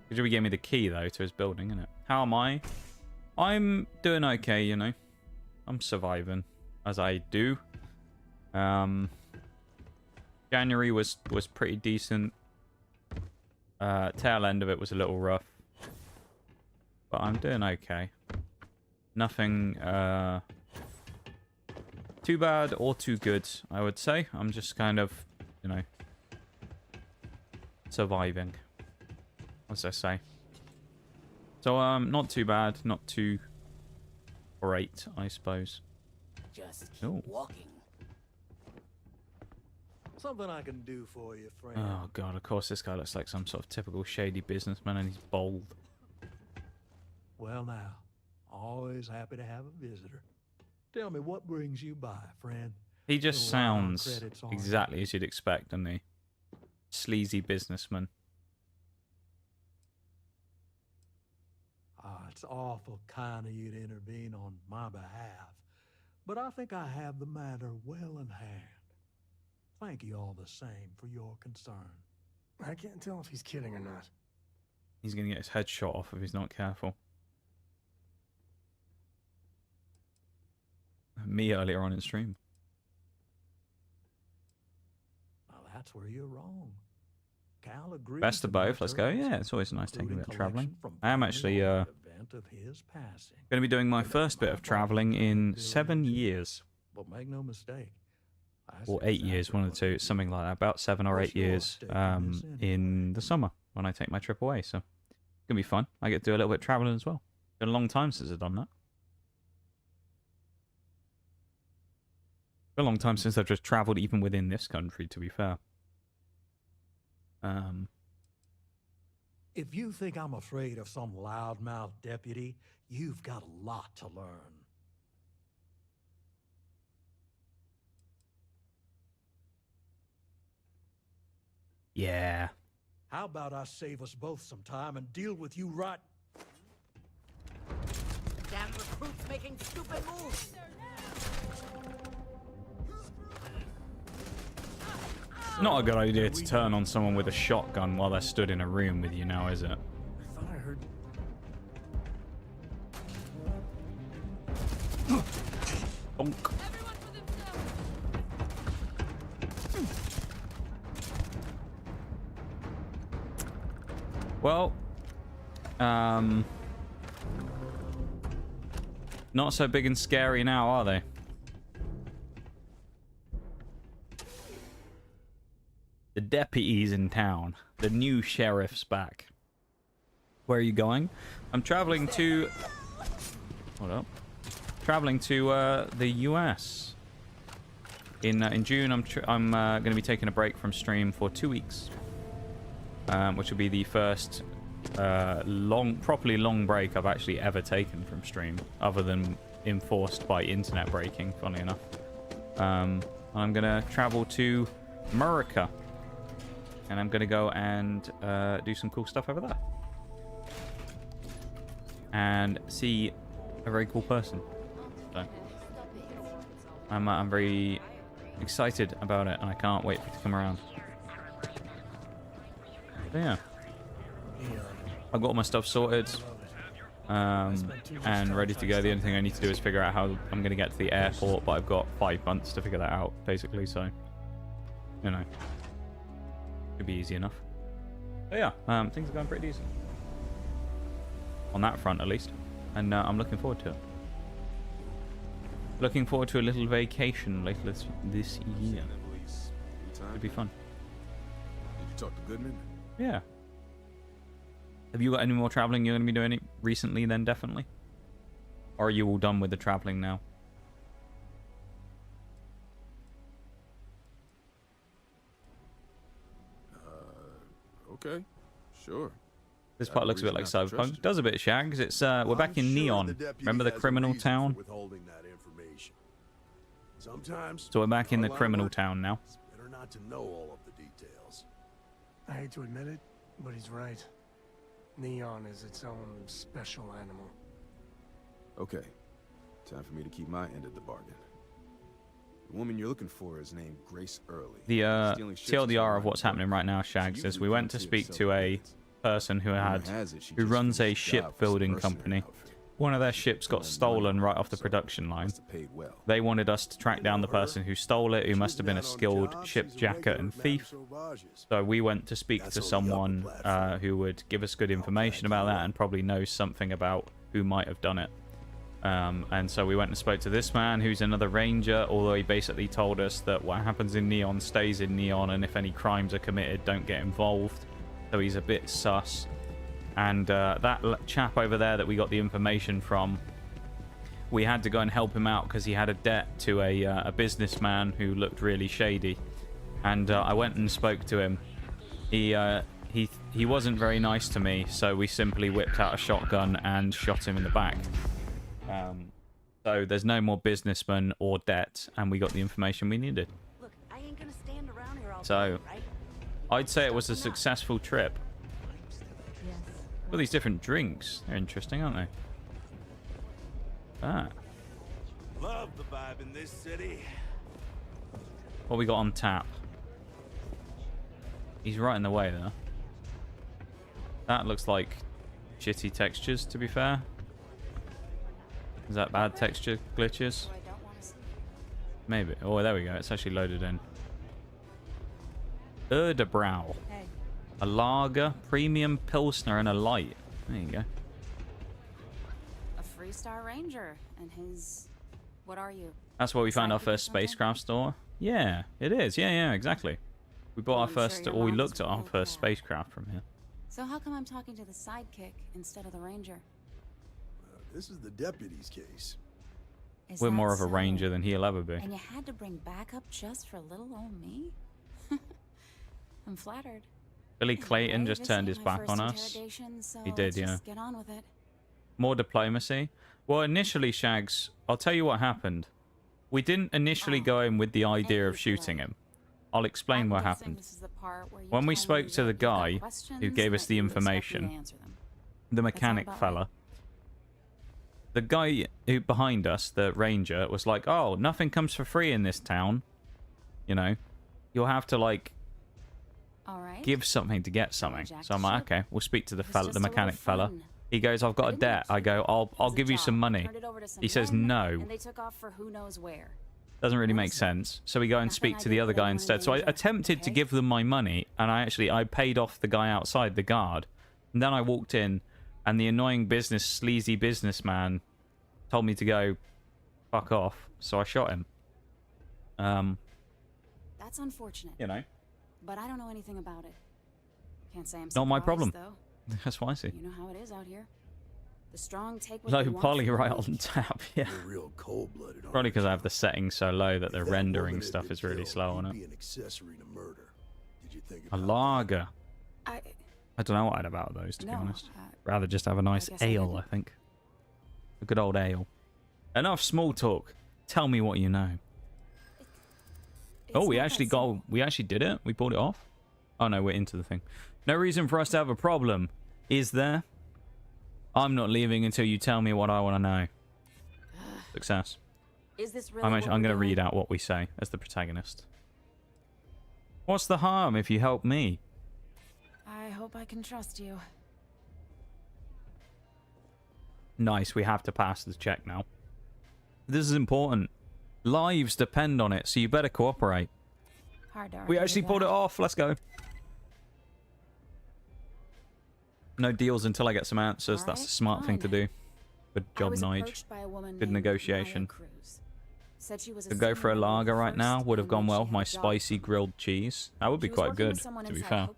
Good job he gave me the key, though, to his building, innit? How am I? I'm doing okay, you know? I'm surviving, as I do. January was pretty decent. Tail end of it was a little rough. But I'm doing okay. Nothing too bad or too good, I would say. I'm just kind of, you know, surviving, as I say. So, not too bad, not too great, I suppose. just keep Ooh. walking. Something I can do for you, friend. Oh god, of course this guy looks like some sort of typical shady businessman and he's bald. Well now, always happy to have a visitor. Tell me, what brings you by, friend? He just Little round sounds credits on exactly as you'd expect, doesn't he? Sleazy businessman. It's awful kind of you to intervene on my behalf, but I think I have the matter well in hand. Thank you all the same for your concern. I can't tell if he's kidding or not. He's going to get his head shot off if he's not careful. Me earlier on in stream. Well, that's where you're wrong. Cal agrees. Best of both, let's go. Yeah, it's always nice taking a bit of travelling. I am actually going to be doing my first bit of travelling in 7 years. But make no mistake. Or 8 years, one of the two. It's something like that. About 7 or 8 years in the summer when I take my trip away. So it's going to be fun. I get to do a little bit of travelling as well. Been a long time since I've done that. Been a long time since I've just travelled even within this country, to be fair. If you think I'm afraid of some loudmouth deputy, you've got a lot to learn. Yeah. How about I save us both some time and deal with you right... Damn recruits making stupid moves! Not a good idea to turn on someone with a shotgun while they're stood in a room with you now, is it? I thought I heard... Bonk. Well, not so big and scary now, are they? The deputy's in town. The new sheriff's back. Where are you going? I'm traveling to... Hold up. Traveling to the US. In June, I'm going to be taking a break from stream for 2 weeks. Which will be the first properly long break I've actually ever taken from stream, other than enforced by internet breaking, funnily enough. I'm going to travel to America. And I'm going to go and do some cool stuff over there. And see a very cool person. So, I'm very excited about it, and I can't wait for it to come around. But yeah. I've got all my stuff sorted. And ready to go. The only thing I need to do is figure out how I'm going to get to the airport, but I've got 5 months to figure that out, basically, so... You know. Could be easy enough. But yeah, things are going pretty decent. On that front, at least. And I'm looking forward to it. Looking forward to a little vacation later this year. It'd be fun. Did you talk to Goodman? Yeah. Have you got any more traveling you're going to be doing recently then, definitely? Or are you all done with the traveling now? Okay, sure. This part looks a bit like Cyberpunk. Does a bit, Shags. It's we're back in Neon. Remember the criminal town? So we're back in the criminal town now. It's better not to know all of the details. I hate to admit it, but he's right. Neon is its own special animal. Okay. Time for me to keep my end of the bargain. The woman you're looking for is named Grace Early. The TLDR of what's happening right now, Shags, is we went to speak to a person who runs a shipbuilding company. One of their ships got stolen right off the production line. They wanted us to track down the person who stole it, who must have been a skilled shipjacker and thief. So we went to speak to someone who would give us good information about that and probably knows something about who might have done it. And so we went and spoke to this man who's another ranger, although he basically told us that what happens in Neon stays in Neon, and if any crimes are committed, don't get involved. So he's a bit sus. And that chap over there that we got the information from we had to go and help him out because he had a debt to a businessman who looked really shady. And I went and spoke to him. He wasn't very nice to me, so we simply whipped out a shotgun and shot him in the back. So there's no more businessman or debt, and we got the information we needed. Look, I ain't gonna stand around here all So, day, right? I'd say it was a successful trip. Yes. All these different drinks. They're interesting, aren't they? Ah. Love the vibe in this city. What we got on tap? He's right in the way there. That looks like shitty textures, to be fair. Is that bad texture glitches? Maybe. Oh, there we go. It's actually loaded in. Erdebrow. Hey. A lager, premium pilsner, and a light. There you go. A Freestar Ranger and his... What are you? That's where we found our Sidekick or first something? spacecraft store. Yeah, it is. Yeah, exactly. We bought Well, our I'm sure first, your or we mom's looked at our real first proud. spacecraft from here. So how come I'm talking to the sidekick instead of the ranger? This is the deputy's case. Is We're that more of a so? ranger than he'll ever be. And you had to bring backup just for little old me? I'm flattered. Billy Clayton Anyway, just this turned ain't his my back first on us. interrogation, so He did, let's yeah. just get on with it. More diplomacy. Well, initially, Shags, I'll tell you what happened. We didn't initially go in with the idea of shooting him. I'll explain I'm what guessing happened. this is the part where you When we tell spoke me to the that you've got guy who questions gave and us that the you expect me to information, answer them. the mechanic about fella, the guy who behind us, the ranger, was like, "Oh, nothing comes for free in this town. You know, you'll have to like All right. give something to get something." jack So I'm the like, ship. "Okay, we'll speak to the It was fella, just the a little mechanic fella." fun. He goes, "I've got a didn't debt." I go, actually. "I'll It was a give you some job. money." Turned it over to some He says, men, "No." And they took off for who knows where. Doesn't really make sense. So we go and Nothing speak I to the did other put guy anyone in instead. So I danger, attempted to okay? give them my money, and I paid off the guy outside, the guard. And then I walked in, and the annoying sleazy businessman told me to go fuck off. So I shot him. That's unfortunate. You know, But I don't know anything about it. Can't say I'm not my surprised, problem. Though. That's what I see. You know how it is out here. The strong take what Low they want poly from the right weak. on tap, yeah. You're real cold-blooded. aren't Probably you, because I have John? the settings so low that the If that rendering woman had stuff been is really killed, slow on you'd it. be an accessory to murder. Did you think A about lager. I I don't know what I'd about those, to be No, honest. uh, Rather just have a nice guess I ale, didn't. I think. A good old ale. Enough small talk. Tell me what you know. it's Oh, we not that actually simple. we actually did it? We bought it off? Oh no, we're into the thing. No reason for us to have a problem, is there? I'm not leaving until you tell me what I want to know. Success. Is this really I'm what going we're to read doing? out what we say as the protagonist. What's the harm if you help me? I hope I can trust you. Nice, we have to pass the check now. This is important. Lives depend on it, so you better cooperate. Hard to We argue actually with pulled it that. off. Let's go. No deals until I get some answers. That's a Alright, smart thing to fine. do. Good I job, was Nige. approached by a woman Good named negotiation. Maya Cruz. Said she was a Could go for a senior member of lager the right now. first Would have and gone that well. she had My a job spicy for me. grilled cheese. That would be She was quite working good, with someone to be inside fair. Hope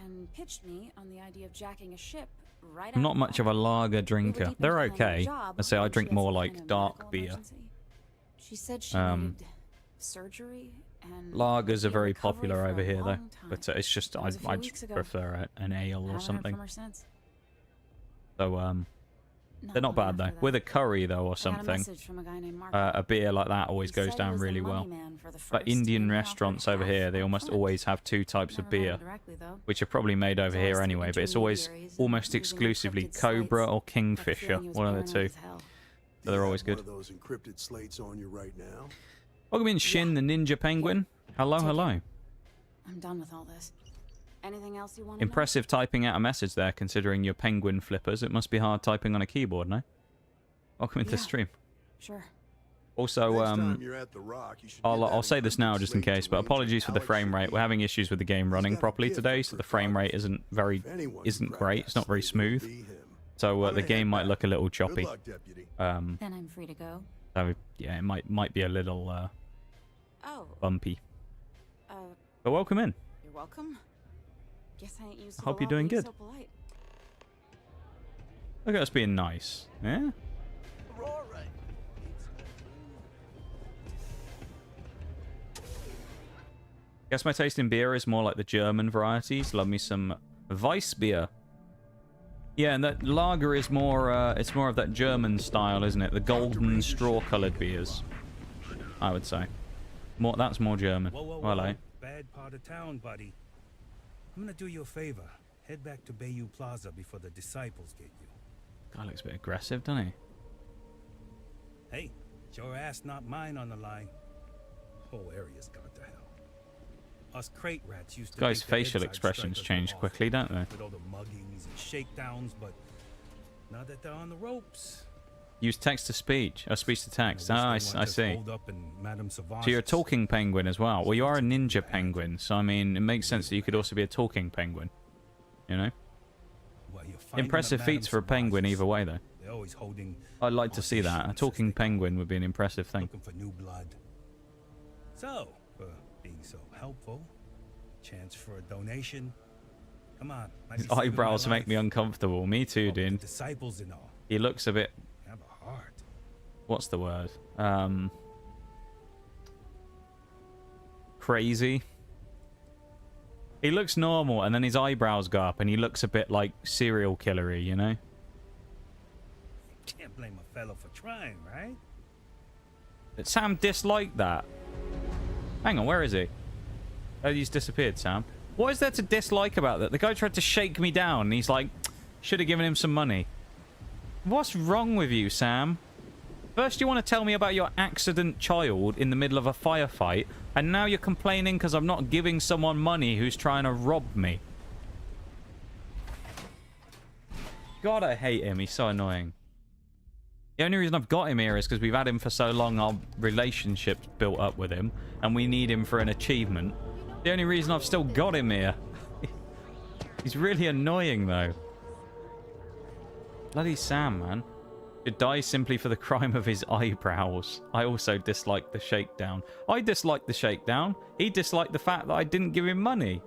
and pitched me on the idea of jacking a ship right I'm out not of much of a lager We were drinker. deep They're into planning okay. the job I'd say I when drink she had more some like kind of dark medical beer. emergency. She said she needed surgery and Lagers are be in very recovery popular for a over here, though. long time. But it's just, That I was a few I weeks just ago. prefer an ale or Haven't heard something. from her since. So, they're not long bad, though. after that. With a curry, though, or I got a something, message from a guy named Mark. a beer like that always He goes said he down was the really money well. man for the But first, Indian and he offered restaurants over half here, they almost upfront. always have two types of Never met him beer, directly, though. which are probably made over There's here always some anyway, but it's always intermediaries and almost using exclusively encrypted Cobra slates. or Got the Kingfisher, feeling he was one of the paranoid two. as hell. So they're You always have good. One of those encrypted slates on you right now. Welcome in, Shin the Ninja Penguin. Hello, Take it. hello. I'm done with all this. Anything else you want to Impressive typing out a message there, considering your penguin flippers. It must be hard typing on a keyboard, no? Welcome into the Yeah. stream. Sure. Also, Next time you're at the Rock, you should get I'll that say this encrypted now just in slate case, to but Ranger apologies for the Alex frame rate. We're having issues with the game running got a properly gift today, for so the frame rate cryptography. isn't If anyone's isn't proud great. of It's not very that slate, it'll smooth. be him. So I'm the gonna game head might back. look a little Good choppy. luck, deputy. Then I'm free to go. So yeah, it might be a little Oh. bumpy. Uh, But welcome in. you're welcome. Guess I ain't used to Hope the you're law doing being good. so polite. Look at us being nice. Yeah? Guess my taste in beer is more like the German varieties. Love me some Weiss beer. Yeah, and that lager is more, it's more of that German style, isn't it? The golden straw-coloured beers, I would say. That's more German. Whoa. Hello. Bad part of town, buddy. I'm gonna do you a favor. Head back to Bayou Plaza before the disciples get you. Guy looks a bit aggressive, doesn't he? Hey, it's your ass, not mine on the line. Whole area's gone to hell. Us crate rats used to. This guy's think the facial inside expressions strikers change were quickly, don't they? with all the muggings and shakedowns, but now that they're on the ropes. Use text to speech. Or speech to text. Oh, I see. Hold up in Madame So Sauvage. you're a talking penguin as well. Well, you are a ninja penguin, so I mean, it makes sense that you could also be a talking penguin. You know? Well, you're finding Impressive the feats for a penguin either way, though. They're always holding. I'd like to see that. A talking penguin would be an impressive thing. Looking for new blood. So, for being so helpful, chance for a donation. Come on. might His be saving my eyebrows make life. me uncomfortable. Me too, dude. Disciples and all. He looks a bit... Have a heart. What's the word? Crazy. He looks normal, and then his eyebrows go up, and he looks a bit like serial killer-y, you know? Can't blame a fellow for trying, right? But Sam disliked that. Hang on, where is he? Oh, he's disappeared, Sam. What is there to dislike about that? The guy tried to shake me down, and he's like, should have given him some money. What's wrong with you, Sam? First you want to tell me about your accident child in the middle of a firefight, and now you're complaining because I'm not giving someone money who's trying to rob me. God, I hate him. He's so annoying. The only reason I've got him here is because we've had him for so long, our relationship's built up with him, and we need him for an achievement. The only reason I've still got him here. He's really annoying, though. Bloody Sam, man. Should die simply for the crime of his eyebrows. I also dislike the shakedown. I dislike the shakedown. He disliked the fact that I didn't give him money.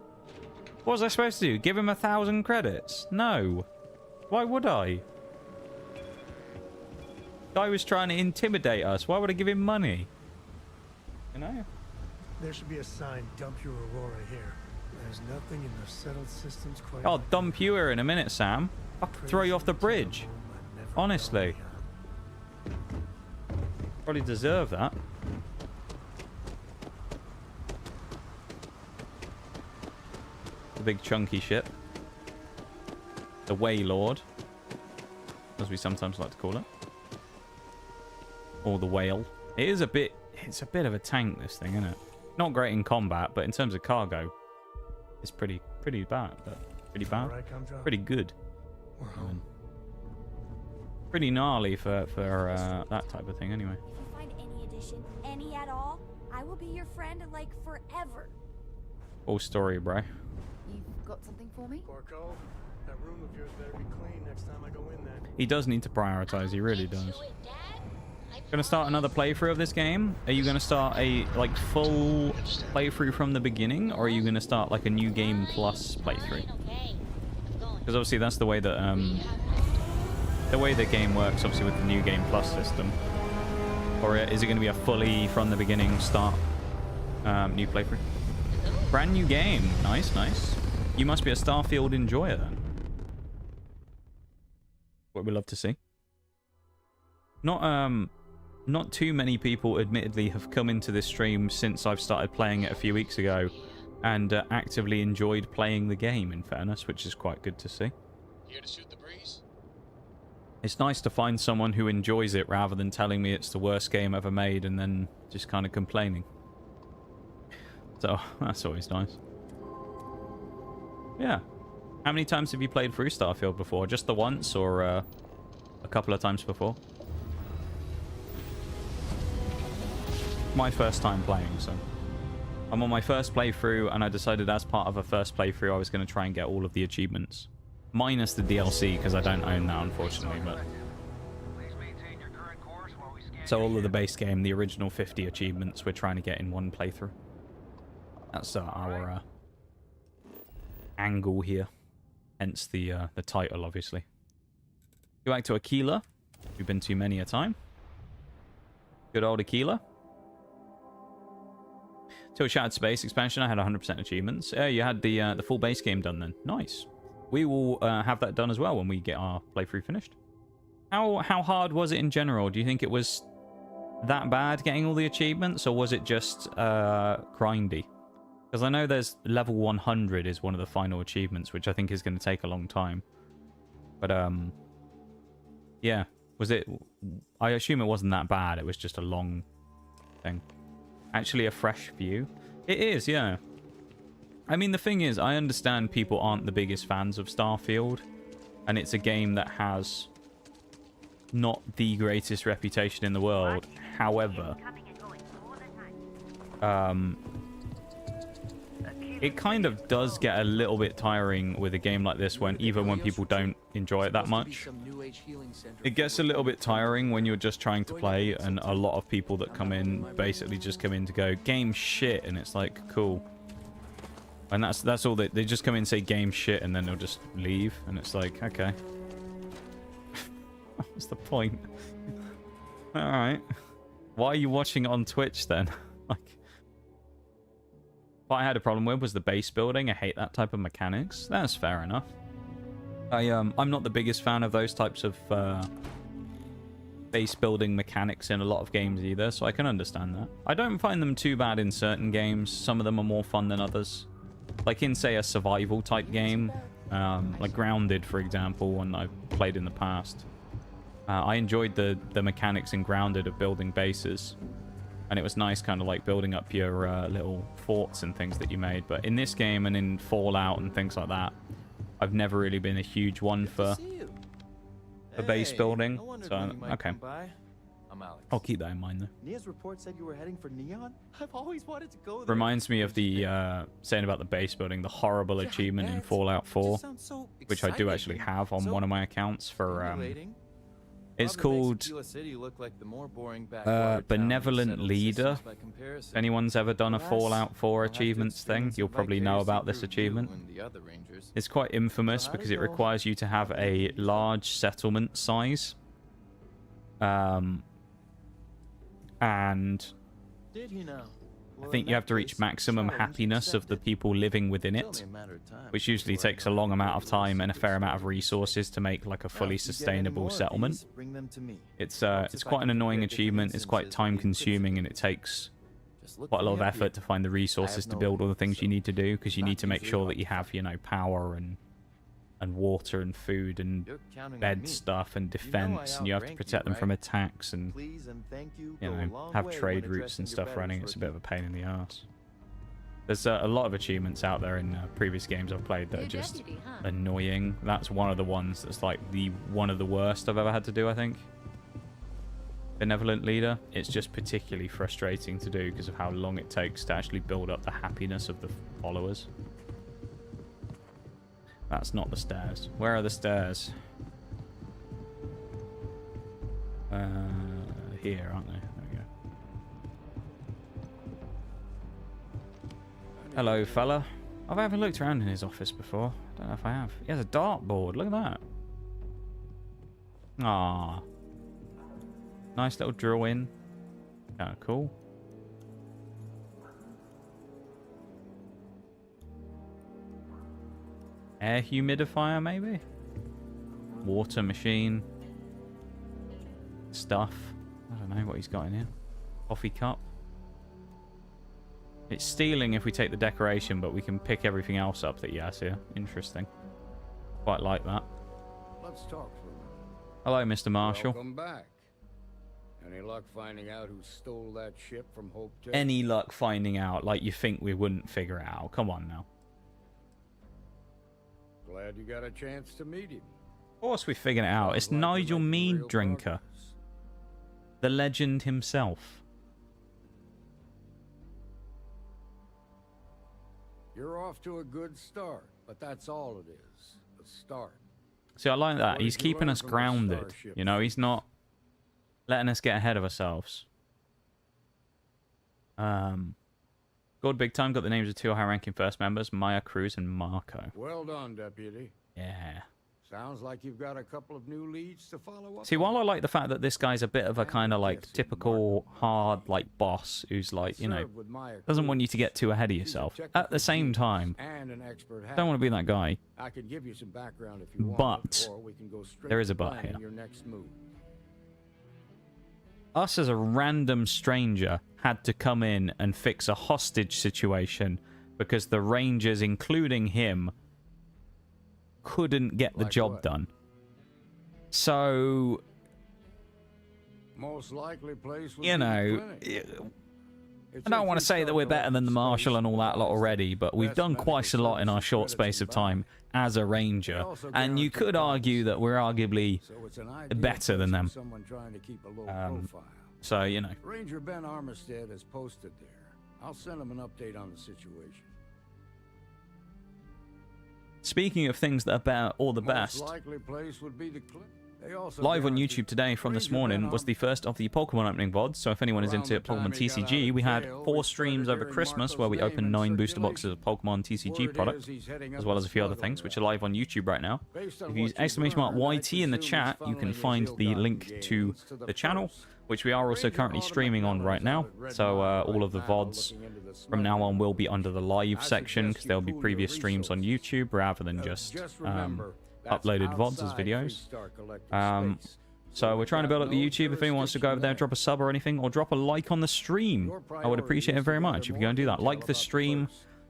What was I supposed to do? Give him 1,000 credits? No. Why would I? Guy was trying to intimidate us. Why would I give him money? You know? There should be a sign, dump your Aurora here. There's nothing in the settled systems quite. I'll dump you here in a minute, Sam. I'll throw you off the bridge. Honestly. Probably deserve that. The big chunky ship. The Waylord, as we sometimes like to call it. Or the whale. It is a bit... It's a bit of a tank, this thing, isn't it? Not great in combat, but in terms of cargo, it's pretty bad. But pretty bad. Pretty good. We're home. Pretty gnarly for that type of thing, anyway. If you find any addition, any at all, I will be your friend like forever. Full story, bro. You've got something for me? Porco, that room of yours better be clean next time I go in there. He does need to prioritize. He really does. Gonna start another playthrough of this game? Are you gonna start a full playthrough from the beginning, or are you gonna start like a new game plus playthrough? Because obviously that's the way that the game works, obviously with the new game plus system. Or is it gonna be a fully from the beginning start new playthrough? Brand new game. Nice, nice. You must be a Starfield enjoyer then. What we love to see. Not too many people, admittedly, have come into this stream since I've started playing it a few weeks ago and actively enjoyed playing the game, in fairness, which is quite good to see. Here to shoot the breeze? It's nice to find someone who enjoys it rather than telling me it's the worst game ever made and then just kind of complaining. So, that's always nice. Yeah. How many times have you played through Starfield before? Just the once, or a couple of times before? My first time playing, so I'm on my first playthrough, and I decided as part of a first playthrough I was going to try and get all of the achievements, minus the DLC, because I don't own that, unfortunately. But so all of the base game, the original 50 achievements, we're trying to get in one playthrough. That's our angle here, hence the title, obviously. Go back to Aquila. We've been to many a time. Good old Aquila. Till Shattered Space expansion, I had 100% achievements. Yeah, you had the full base game done then. Nice. We will have that done as well when we get our playthrough finished. How hard was it in general? Do you think it was that bad getting all the achievements, or was it just grindy? Because I know there's level 100 is one of the final achievements, which I think is going to take a long time. But yeah, was it? I assume it wasn't that bad. It was just a long thing. Actually, a fresh view. It is, yeah. I mean, the thing is, I understand people aren't the biggest fans of Starfield, and it's a game that has not the greatest reputation in the world. However, it kind of does get a little bit tiring with a game like this even when people don't enjoy it that much. It gets a little bit tiring when you're just trying to play, and a lot of people that come in basically just come in to go, game shit, and it's like, cool. And that's all they just come in and say game shit, and then they'll just leave, and it's like, okay. What's the point? Alright. Why are you watching it on Twitch then? Like, what I had a problem with was the base building. I hate that type of mechanics. That's fair enough. I'm not the biggest fan of those types of base building mechanics in a lot of games either, so I can understand that. I don't find them too bad in certain games. Some of them are more fun than others. Like in, say, a survival type game, like Grounded, for example, one I've played in the past. I enjoyed the mechanics in Grounded of building bases. And it was nice kind of like building up your little forts and things that you made. But in this game and in Fallout and things like that, I've never really been a huge one for base building. So, okay. I'm Alex. I'll keep that in mind, though. Nia's report said you were heading for Neon? I've always wanted to go there. Reminds me of the, saying about the base building, the horrible achievement in Fallout 4, which I do actually have on one of my accounts for, it's called Benevolent Leader. If anyone's ever done a Fallout 4 achievements thing, you'll probably know about this achievement. It's quite infamous because it requires you to have a large settlement size. And I think you have to reach maximum happiness of the people living within it, which usually takes a long amount of time and a fair amount of resources to make like a fully sustainable settlement. It's quite an annoying achievement. It's quite time consuming, and it takes quite a lot of effort to find the resources to build all the things you need to do, because you need to make sure that you have, you know, power and water and food and bed stuff and defense, and you have to protect them from attacks, and you know, have trade routes and stuff running. It's a bit of a pain in the ass. There's a lot of achievements out there in previous games I've played that are just annoying. That's one of the ones that's like one of the worst I've ever had to do, I think. Benevolent Leader. It's just particularly frustrating to do because of how long it takes to actually build up the happiness of the followers. That's not the stairs. Where are the stairs? Here, aren't they? There we go. Hello, fella. I haven't looked around in his office before. Don't know if I have. He has a dartboard. Look at that. Ah. Nice little drill in. Kind of cool. Air humidifier, maybe? Water machine. Stuff. I don't know what he's got in here. Coffee cup. It's stealing if we take the decoration, but we can pick everything else up that he has here. Interesting. Quite like that. Let's talk for a minute. Hello, Mr. Marshall. Welcome back. Any luck finding out who stole that ship from Hope Tech? Any luck finding out? Like you think we wouldn't figure it out? Come on now. Glad you got a chance to meet him. Of course we figured it out. It's Nigel Mead Drinker. The legend himself. You're off to a good start, but that's all it is. A start. See, I like that. He's keeping us grounded. You know, he's not letting us get ahead of ourselves. God Big Time got the names of two high-ranking first members, Maya Cruz and Marco. Well done, Deputy. Yeah. Sounds like you've got a couple of new leads to follow up. See, while I like the fact that this guy's a bit of a kind of like typical hard like boss who's like, you know, doesn't want you to get too ahead of yourself. At the same time, don't want to be that guy. I could give you some background if you want, But or we can go straight there is to a but planning here. your next move. Us as a random stranger had to come in and fix a hostage situation because the Rangers, including him, couldn't get the job done. So, Most likely place would you be the know, clinic. I don't want to say that we're better than the Marshal and all that lot already, but we've done quite a lot in our short space of time as a Ranger, and you could argue that we're arguably better than them. Someone trying to keep a low profile. So, you know. Ranger Ben Armistead is posted there. I'll send him an update on the situation. Speaking of things that are better or the best, Most likely place would be the clinic. They also live on guarantee- YouTube today from this morning was the first of the Pokemon opening VODs, so if anyone is into Pokemon TCG, we had 4 streams over Christmas where we opened 9 booster boxes of Pokemon TCG products, as well as a few other things, which are live on YouTube right now. If you use !YT in the chat, you can find the link to the channel, which we are also currently streaming on right now, so all of the VODs from now on will be under the live section, because there'll be previous streams on YouTube rather than just uploaded VODs as videos. So we're trying to build up the YouTube. If anyone wants to go over there, drop a sub or anything, or drop a like on the stream, I would appreciate it very much if you go and do that. Like the stream.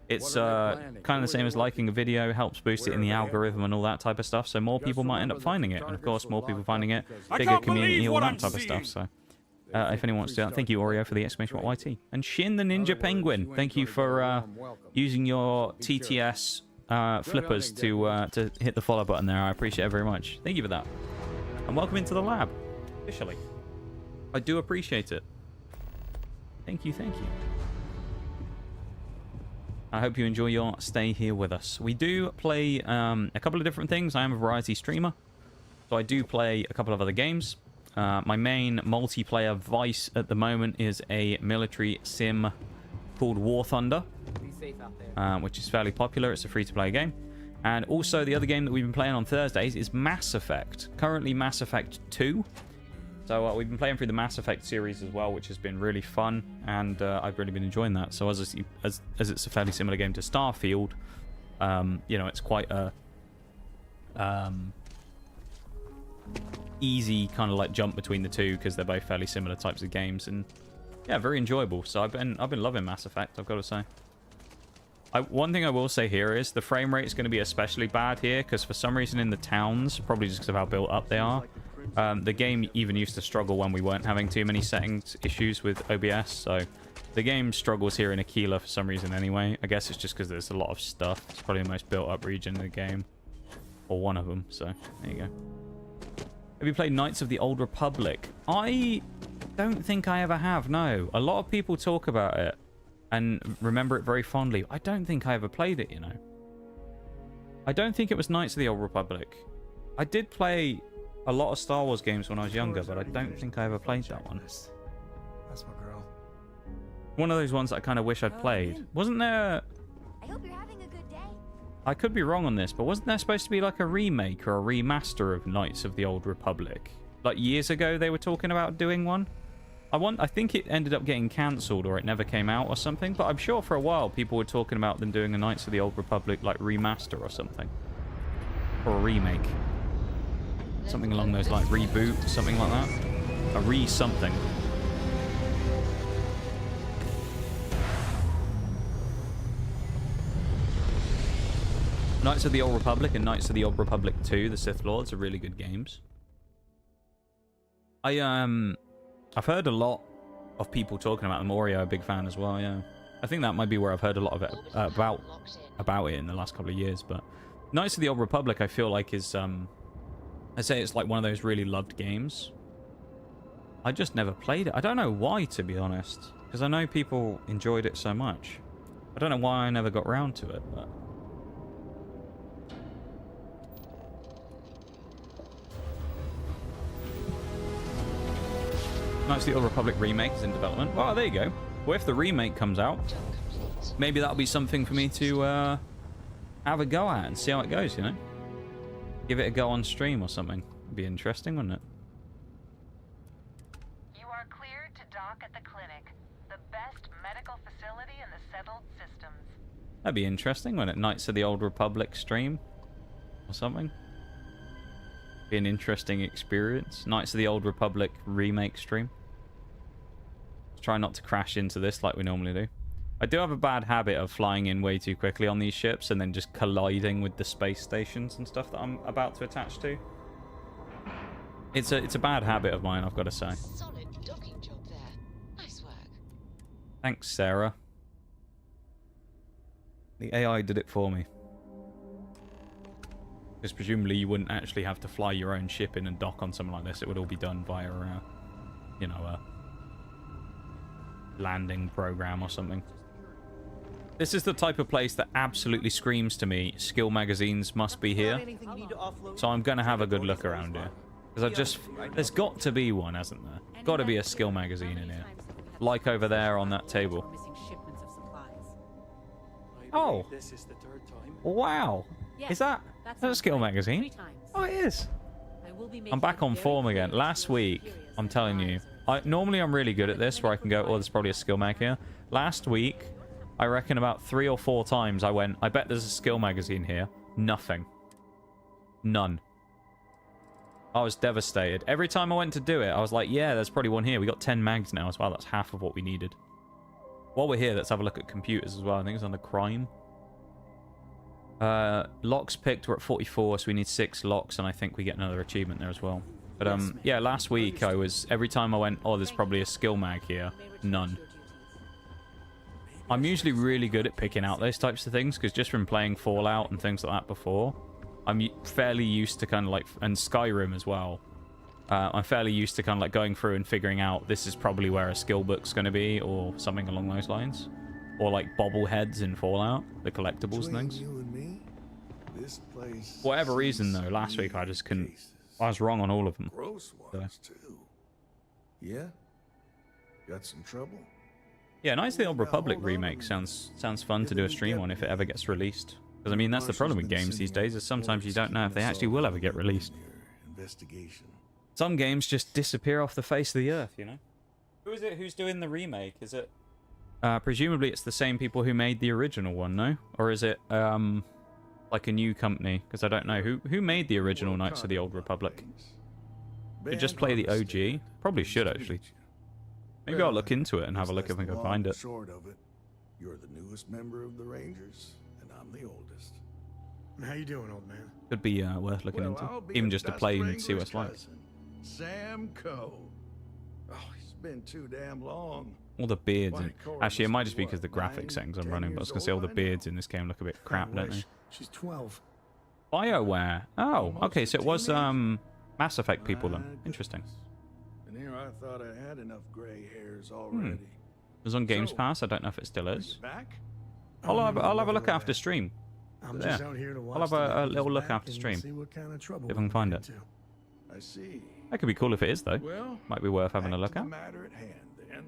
It's kind of the same as liking a video, helps boost it in the algorithm and all that type of stuff, so more people might end up finding it. And of course, more people finding it, bigger community, all that type of stuff. So if anyone wants to do that, thank you, Oreo, for the !YT. And Shin the Ninja Penguin, thank you for using your TTS flippers to hit the follow button there. I appreciate it very much. Thank you for that. And welcome into the lab, officially. I do appreciate it. Thank you, thank you. I hope you enjoy your stay here with us. We do play a couple of different things. I am a variety streamer, so I do play a couple of other games. My main multiplayer vice at the moment is a military sim called War Thunder, which is fairly popular. It's a free-to-play game. And also the other game that we've been playing on Thursdays is Mass Effect. Currently Mass Effect 2. So we've been playing through the Mass Effect series as well, which has been really fun, and I've really been enjoying that. So as it's a fairly similar game to Starfield, you know, it's quite a easy kind of like jump between the two because they're both fairly similar types of games, and yeah, very enjoyable. So I've been loving Mass Effect, I've got to say. One thing I will say here is the frame rate is going to be especially bad here because for some reason in the towns, probably just because of how built up they are, the game even used to struggle when we weren't having too many settings issues with OBS, so the game struggles here in Aquila for some reason anyway. I guess it's just because there's a lot of stuff. It's probably the most built up region in the game, or one of them, so there you go. Have you played Knights of the Old Republic? I don't think I ever have, no. A lot of people talk about it and remember it very fondly. I don't think I ever played it, you know. I don't think it was Knights of the Old Republic. I did play a lot of Star Wars games when I was younger, but I don't think I ever played that one. That's my girl. One of those ones that I kind of wish I'd played. Wasn't there... I hope you're having a good day. I could be wrong on this, but wasn't there supposed to be like a remake or a remaster of Knights of the Old Republic? Like years ago they were talking about doing one? I think it ended up getting cancelled or it never came out or something, but I'm sure for a while people were talking about them doing a Knights of the Old Republic like remaster or something. Or a remake. Something along those lines. Reboot, something like that. A re-something. Knights of the Old Republic and Knights of the Old Republic 2, the Sith Lords, are really good games. I've heard a lot of people talking about them. Oreo, a big fan as well, yeah. I think that might be where I've heard a lot of it about it in the last couple of years, but Knights of the Old Republic I feel like is I say it's like one of those really loved games. I just never played it. I don't know why, to be honest, because I know people enjoyed it so much. I don't know why I never got round to it, but Knights of the Old Republic remake is in development. Well, there you go. Well, if the remake comes out, maybe that'll be something for me to have a go at and see how it goes, you know? Give it a go on stream or something. It'd be interesting, wouldn't it? You are cleared to dock at the clinic, the best medical facility in the settled systems. That'd be interesting, wouldn't it? Knights of the Old Republic stream or something. Be an interesting experience. Knights of the Old Republic remake stream. Let's try not to crash into this like we normally do. I do have a bad habit of flying in way too quickly on these ships and then just colliding with the space stations and stuff that I'm about to attach to. It's a bad habit of mine, I've got to say. Solid docking job there. Nice work. Thanks, Sarah. The AI did it for me. Because presumably you wouldn't actually have to fly your own ship in and dock on something like this. It would all be done via, you know, a landing program or something. This is the type of place that absolutely screams to me, skill magazines must be here. So I'm going to have a good look around here. Because there's got to be one, hasn't there? Got to be a skill magazine in here. Like over there on that table. Oh! Wow! Is that a skill magazine? Oh, it is! I'm back on form again. Last week, I'm telling you, normally I'm really good at this, where I can go, oh, there's probably a skill mag here. Last week, I reckon about 3 or 4 times I went, I bet there's a skill magazine here. Nothing. None. I was devastated. Every time I went to do it, I was like, yeah, there's probably one here. We got 10 mags now as well. That's half of what we needed. While we're here, let's have a look at computers as well. I think it's under crime. Locks picked, we're at 44, so we need 6 locks, and I think we get another achievement there as well. But yeah, last week I was, every time I went, oh, there's probably a skill mag here. None. I'm usually really good at picking out those types of things, because just from playing Fallout and things like that before, I'm fairly used to kind of like, and Skyrim as well, I'm fairly used to kind of like going through and figuring out this is probably where a skill book's going to be, or something along those lines. Or like bobbleheads in Fallout, the collectibles and things. This place For whatever reason though, last week I just couldn't, I was wrong on all of them. Gross ones too. Yeah? Got some trouble? Yeah, Knights of the Old Republic remake sounds fun to do a stream on if it ever gets released. Because I mean, that's the problem with games these days, is sometimes you don't know if they actually will ever get released. Some games just disappear off the face of the earth, you know? Who is it who's doing the remake? Is it... presumably it's the same people who made the original one, no? Or is it, like a new company? Because I don't know. Who made the original Knights of the Old Republic? Could just play the OG? Probably should, actually. Maybe I'll look into it and have a look if I can find it. Short of it, you're the newest member of the Rangers, and I'm the oldest. How you doing, old man? Could be worth looking into. Even just to play and see what it's like. Sam Coe. Oh, it's been too damn long. All the beards. Actually, it might just be because the graphic settings I'm running, but I was going to say all the beards in this game look a bit crap, don't they? She's 12. BioWare. Oh, okay, so it was Mass Effect people then. Interesting. And here I thought I had enough gray hairs already. It was on Games Pass. I don't know if it still is. Back? I'll have a look after stream. I'm just out here to watch. I'll have a little look after stream. See what kind of trouble If I can find it. I see. That could be cool if it is, though. Well, might be worth having a look back to at. the matter at hand, then.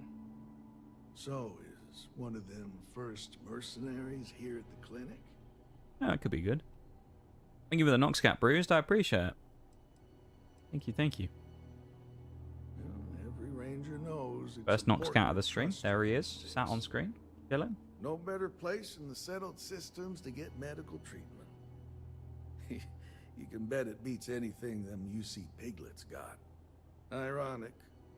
So, is one of them first mercenaries here at the clinic? Yeah, that could be good. Thank you for the Noxcat Bruised. I appreciate it. Thank you, thank you. Well, every ranger knows it's First important Noxcat of the to stream. trust There he is, sat on screen. Chilling. No better place in the settled systems to get medical treatment. You can bet it beats anything them UC piglets got. Ironic,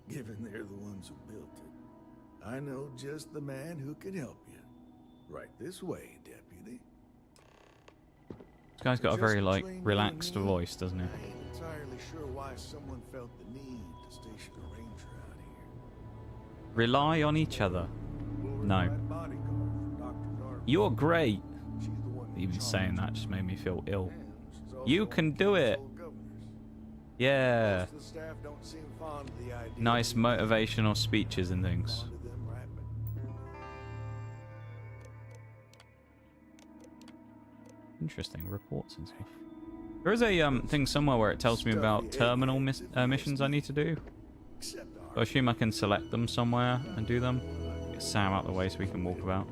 given they're the ones who built it. I know just the man who can help you. Right this way, deputy. This guy's got a very, like, relaxed voice, doesn't he? I ain't entirely sure why someone felt the need to station a ranger out here. Rely on each other. No. You're great. Even saying that just made me feel ill. You can do it. Yeah. Nice motivational speeches and things. Interesting reports and stuff. There is a thing somewhere where it tells me about terminal missions I need to do. So I assume I can select them somewhere and do them. Get Sam out of the way so we can walk about.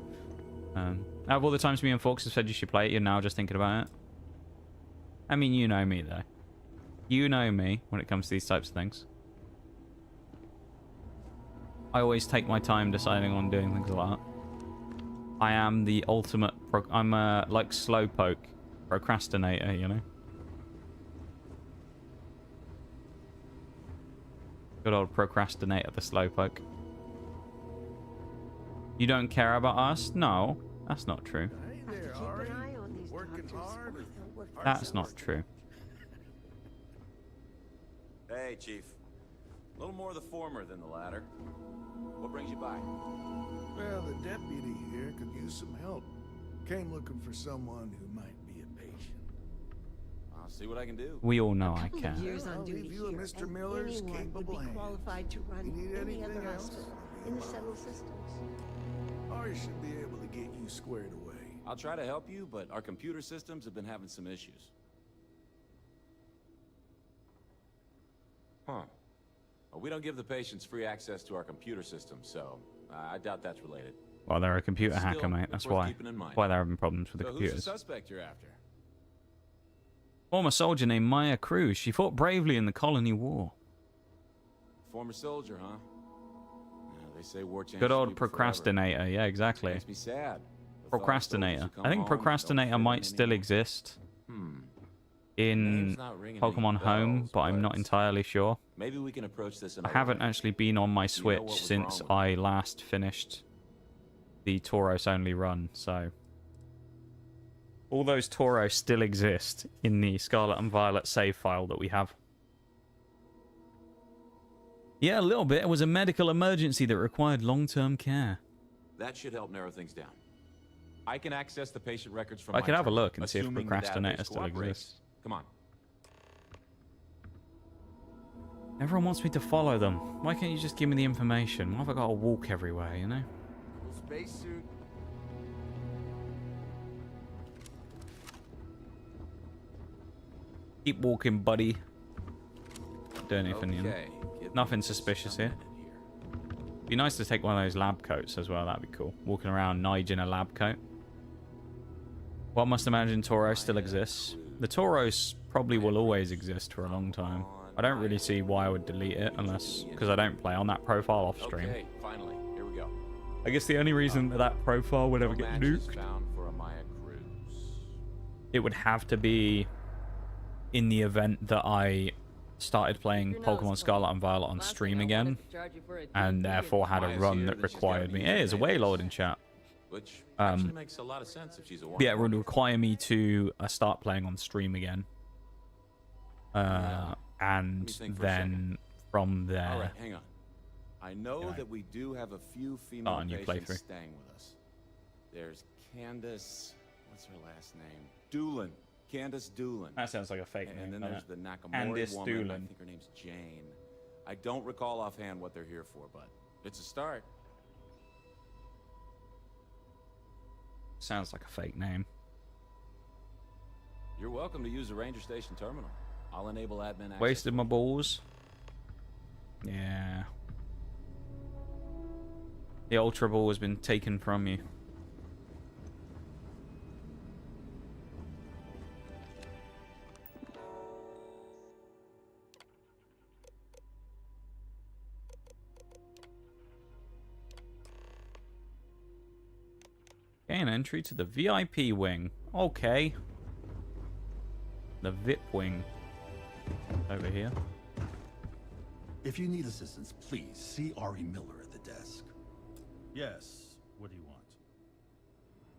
Out of all the times me and Fox have said you should play it, you're now just thinking about it. I mean, you know me, though. You know me when it comes to these types of things. I always take my time deciding on doing things like that. I am the ultimate... I'm a, like, slowpoke procrastinator, you know? Good old procrastinator, the slowpoke. You don't care about us? No, that's not true. Hey there, Ari. Working hard? That's not true. Hey, Chief. A little more the former than the latter. What brings you by? Well, the deputy here could use some help. Came looking for someone who might be a patient. I'll see what I can do. We all know I can. Years on I'll duty leave you in here, Mr. and Miller's anyone would capable be hands. qualified to run You need any other anything else? hospital in the settled systems. Ari should be able to get you squared away. I'll try to help you, but our computer systems have been having some issues. Huh. Well, we don't give the patients free access to our computer systems, so I doubt that's related. Well, they're a computer Still, hacker, mate. it's That's worth why. keeping in mind. That's why they're having problems with the So computers. who's the suspect you're after? Former soldier named Maya Cruz. She fought bravely in the Colony War. Former soldier, huh? Yeah, they say war changes Good old people forever. procrastinator. Yeah, exactly. Makes me sad. The thought of Procrastinator. soldiers who I come think home, procrastinator don't fit might in still anymore. exist Name's in not ringing any Pokemon Home, bells, but I'm not entirely sure. Maybe we can approach this I another haven't way. actually been on my You know Switch what was since wrong with I last finished the Tauros only run, so all those Tauros still exist in the Scarlet and Violet save file that we have. Yeah, a little bit. It was a medical emergency that required long-term care. That should help narrow things down. I can access the patient records from I my can have a terminal, look and see if assuming the procrastinator database still cooperates. exists. Come on. Everyone wants me to follow them. Why can't you just give me the information? Why have I got to walk everywhere, you know? Spacesuit. Keep walking, buddy. Not doing anything, you know? Okay, give Nothing me suspicious just a here. minute Be nice to take one of those lab coats as well. That'd be cool. Walking around Nige in a lab coat. Well, I must imagine Tauros still exists. The Tauros probably will always exist for a long time. I don't really see why I would delete it unless because I don't play on that profile off stream. Okay, finally, here we go. I guess the only reason that profile would ever No get matches nuked, found for a Maya Cruz. it would have to be in the event that I started playing Pokemon Scarlet and Violet on stream again, and therefore had a run that required me. Hey, it's a Waylord in chat. Which actually makes a lot of sense if she's a Yeah, it would require me to start playing on stream again. And think for a then from there... All right, hang on. I know Yeah. that we do have a few female a new patients playthrough. staying with us. There's Candace, what's her last name? Doolin. Candace Doolin. That sounds like a fake And name. then there's doesn't the it? Nakamori Candace woman. I Doolin. think her name's Jane. I don't recall offhand what they're here for, but it's a start. Sounds like a fake name. You're welcome to use the Ranger Station terminal. I'll enable admin access. Wasted my balls. Yeah. The Ultra Ball has been taken from you. Gain entry to the VIP wing. Okay. The VIP wing. Over here. If you need assistance, please see Ari Miller at the desk. Yes. What do you want?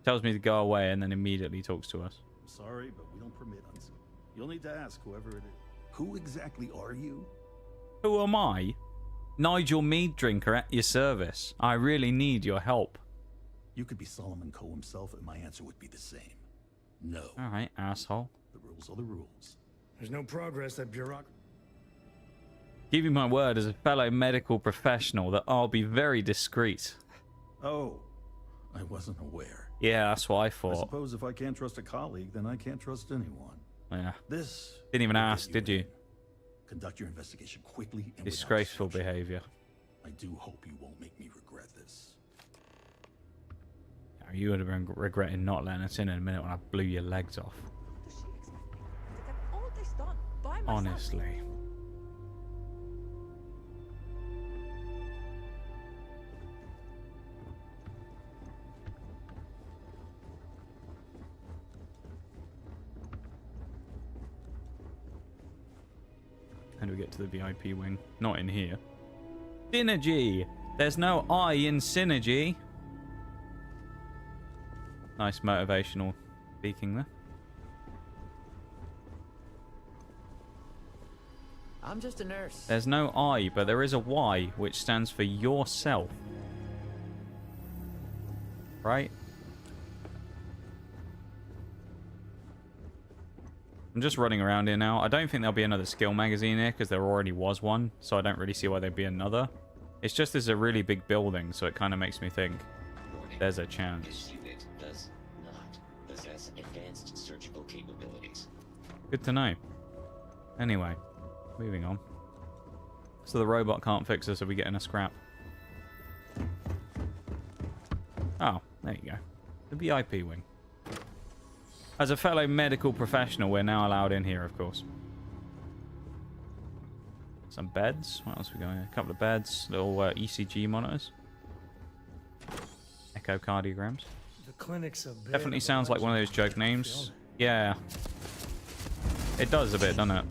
Tells me to go away and then immediately talks to us. I'm sorry, but we don't permit uns. You'll need to ask whoever it is. Who exactly are you? Who am I? Nigel Mead Drinker at your service. I really need your help. You could be Solomon Coe himself, and my answer would be the same. No. Alright, asshole. The rules are the rules. There's no progress at bureaucracy. Give you my word as a fellow medical professional that I'll be very discreet. Oh, I wasn't aware. Yeah, that's what I I thought. suppose if I can't trust a colleague, then I can't trust anyone. Yeah. This Didn't even will ask, get did you? Conduct your investigation quickly and without Disgraceful behavior. I do hope you won't make me regret this. You would have been regretting not letting us in a minute when I blew your legs off. Honestly. How do we get to the VIP wing? Not in here. Synergy! There's no I in synergy. Nice motivational speaking there. I'm just a nurse. There's no I, but there is a Y, which stands for yourself. Right? I'm just running around here now. I don't think there'll be another skill magazine here, because there already was one, so I don't really see why there'd be another. It's just this is a really big building, so it kind of makes me think there's a chance. This unit does not possess advanced surgical capabilities. Good to know. Anyway, moving on. So the robot can't fix us, so we get in a scrap. Oh, there you go. The VIP wing. As a fellow medical professional, we're now allowed in here, of course. Some beds. What else we got here? A couple of beds. Little ECG monitors. Echocardiograms. The clinic's a bit Definitely sounds like one of those joke names. Yeah. It does a bit, doesn't it?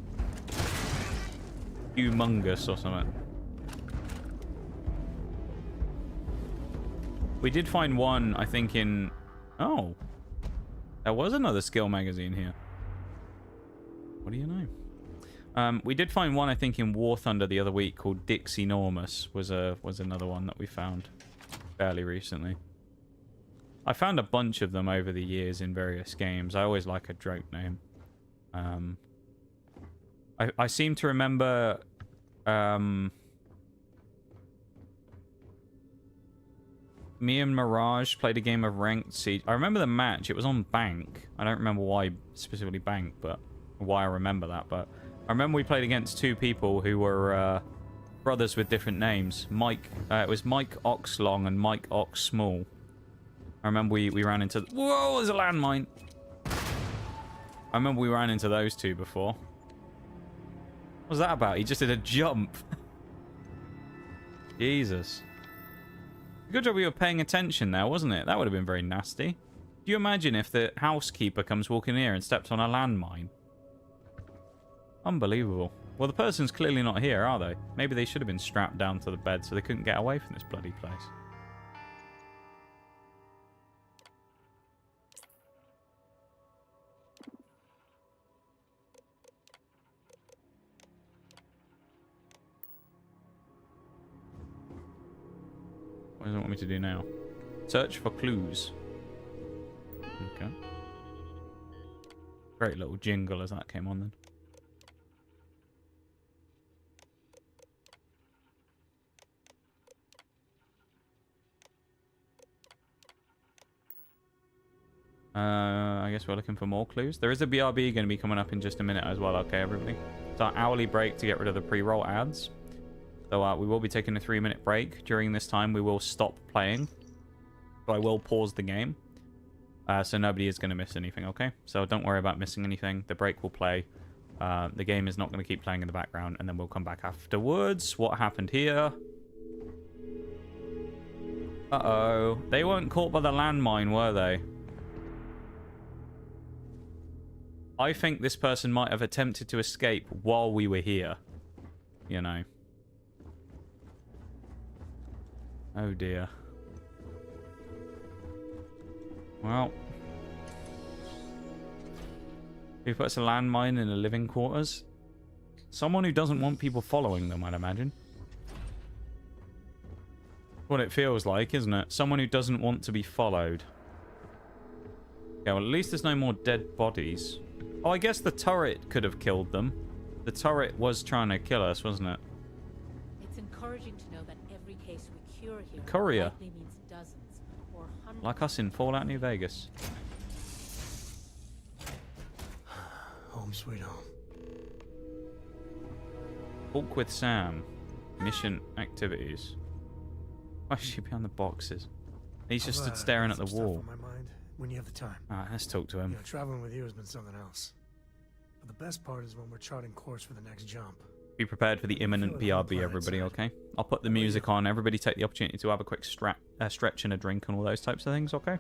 Humongous or something. We did find one, I think, in... Oh. There was another skill magazine here. What do you know? We did find one, I think, in War Thunder the other week called Dixie Enormous was another one that we found fairly recently. I found a bunch of them over the years in various games. I always like a joke name. I seem to remember me and Mirage played a game of Ranked Siege. I remember the match. It was on Bank. I don't remember why specifically Bank, but why I remember that. But I remember we played against two people who were brothers with different names. Mike. It was Mike Oxlong and Mike Ox Small. I remember we ran into... Whoa, there's a landmine. I remember we ran into those two before. What was that about? He just did a jump. Jesus. Good job we were paying attention there, wasn't it? That would have been very nasty. Do you imagine if the housekeeper comes walking here and steps on a landmine? Unbelievable. Well, the person's clearly not here, are they? Maybe they should have been strapped down to the bed so they couldn't get away from this bloody place. What does it want me to do now? Search for clues. Okay. Great little jingle as that came on then. I guess we're looking for more clues. There is a BRB going to be coming up in just a minute as well. Okay, everybody. It's our hourly break to get rid of the pre-roll ads. So we will be taking a 3-minute break. During this time, we will stop playing. So I will pause the game. So nobody is going to miss anything, okay? So don't worry about missing anything. The break will play. The game is not going to keep playing in the background. And then we'll come back afterwards. What happened here? Uh-oh. They weren't caught by the landmine, were they? I think this person might have attempted to escape while we were here. You know. Oh dear. Well. Who puts a landmine in a living quarters? Someone who doesn't want people following them, I'd imagine. What it feels like, isn't it? Someone who doesn't want to be followed. Yeah, well, at least there's no more dead bodies. Oh, I guess the turret could have killed them. The turret was trying to kill us, wasn't it? It's encouraging to know that every case we cure here Courier. likely means dozens or hundreds. Like us in Fallout New Vegas. Home sweet home. Walk with Sam. Mission activities. Why should she be on the boxes? He's just stood staring at the wall. On my mind when you have the time. Alright, let's talk to him. You know, traveling with you has been something else. But the best part is when we're charting course for the next jump. Be prepared for the imminent BRB, everybody, okay? I'll put the music on. Everybody take the opportunity to have a quick stretch and a drink and all those types of things, okay?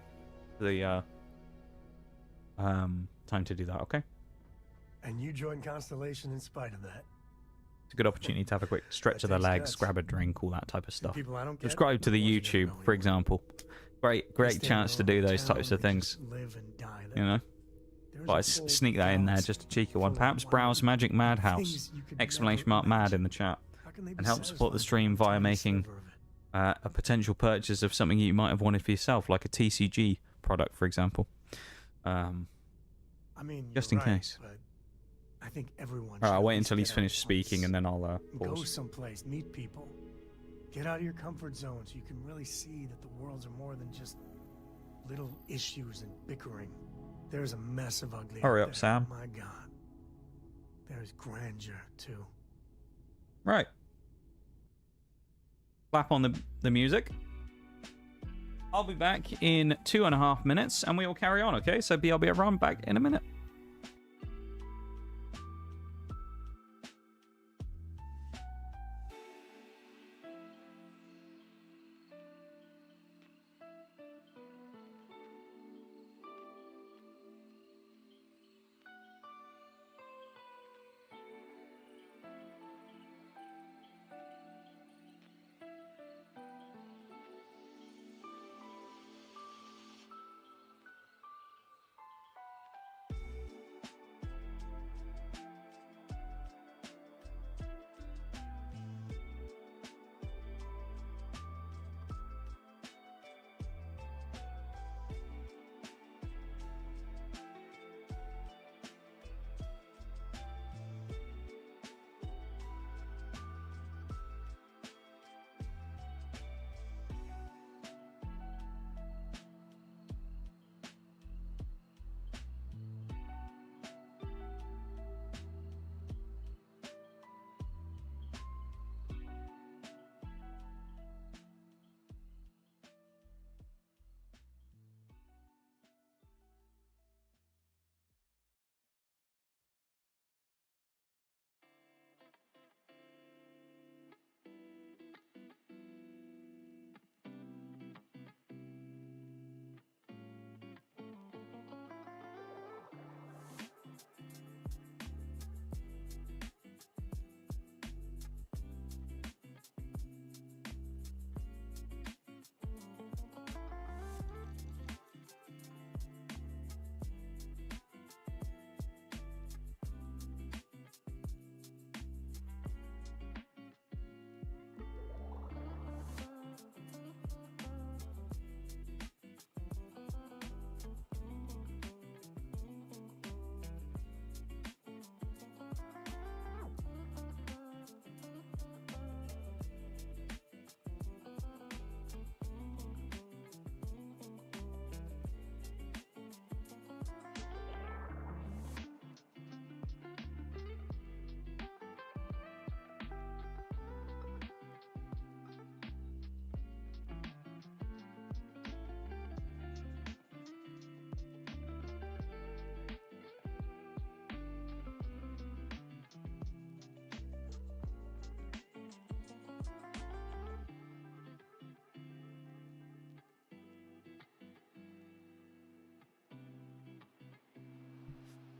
The time to do that, okay? And you join Constellation in spite of that. It's a good opportunity to have a quick stretch of the legs, grab a drink, all that type of stuff. People I don't get, Subscribe to the YouTube, for example. Great chance to do those types of things. Live and die. You know? But I sneak that in there, just a cheeky one. Perhaps browse Magic Madhouse, !mad in the chat, and help support the stream via making a potential purchase of something you might have wanted for yourself, like a TCG product, for example. I mean, just in case. I think everyone. Alright, I'll wait until he's finished speaking, and then I'll go pause. someplace, meet people, get out of your comfort zone, so you can really see that the worlds are more than just little issues and bickering. There's a mess of ugly. Hurry up, Sam. My God. There's grandeur, too. Right. Clap on the music. I'll be back in 2.5 minutes, and we will carry on, okay? So BRB everyone, back in a minute.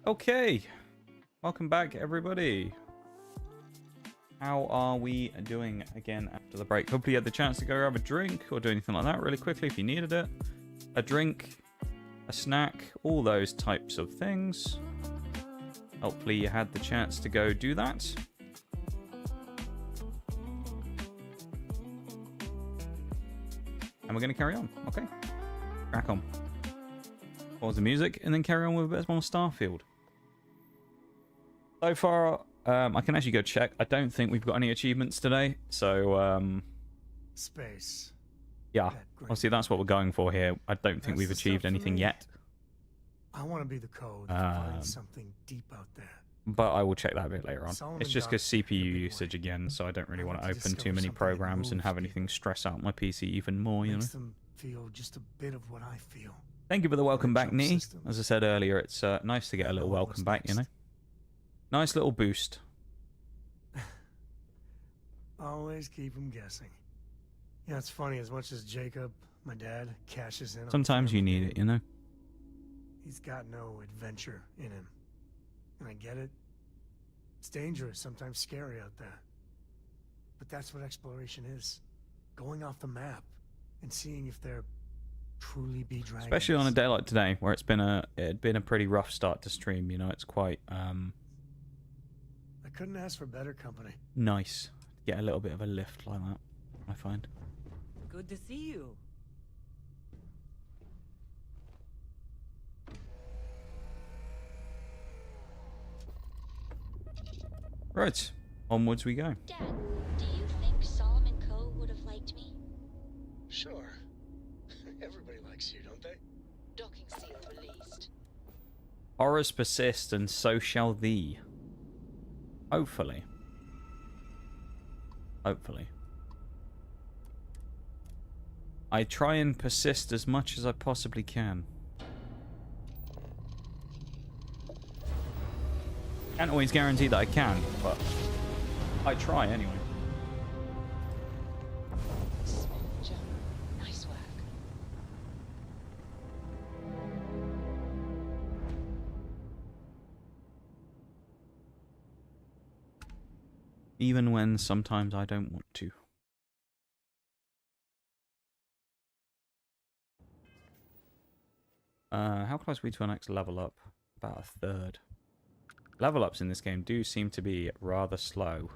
Okay, welcome back, everybody. How are we doing again after the break? Hopefully you had the chance to go grab a drink or do anything like that really quickly if you needed it. A drink, a snack, all those types of things. Hopefully you had the chance to go do that. And we're going to carry on, okay? Crack on. Pause the music and then carry on with a bit more Starfield. So far, I can actually go check. I don't think we've got any achievements today, so Space. Yeah, obviously that's what we're going for here. I don't think we've achieved anything yet. I want to be the code to find something deep out there. But I will check that a bit later on. It's just because CPU usage again, so I don't really want to open too many programs and have anything stress out my PC even more, you know. Makes them feel just a bit of what I feel. Thank you for the welcome back, Nee. As I said earlier, it's nice to get a little welcome back, you know. Nice little boost. Always keep him guessing. Yeah, it's funny, as much as Jacob, my dad, cashes in on Sometimes you need it, you know? he's got no adventure in him. And I get it. It's dangerous, sometimes scary out there. But that's what exploration is. Going off the map and seeing if there truly be dragons. Especially on a day like today, where it'd been a pretty rough start to stream, you know, it's quite I couldn't ask for better company. nice to get a little bit of a lift like that, I find. Good to see you. Right, onwards we go. Dad, do you think Solomon Coe would have liked me? Sure. Everybody likes you, don't they? Docking seal released. Horrors persist, and so shall thee. Hopefully. Hopefully. I try and persist as much as I possibly can. Can't always guarantee that I can, but I try anyway. Small jump. Nice work. Even when sometimes I don't want to. How close are we to our next level up? About a third. Level ups in this game do seem to be rather slow.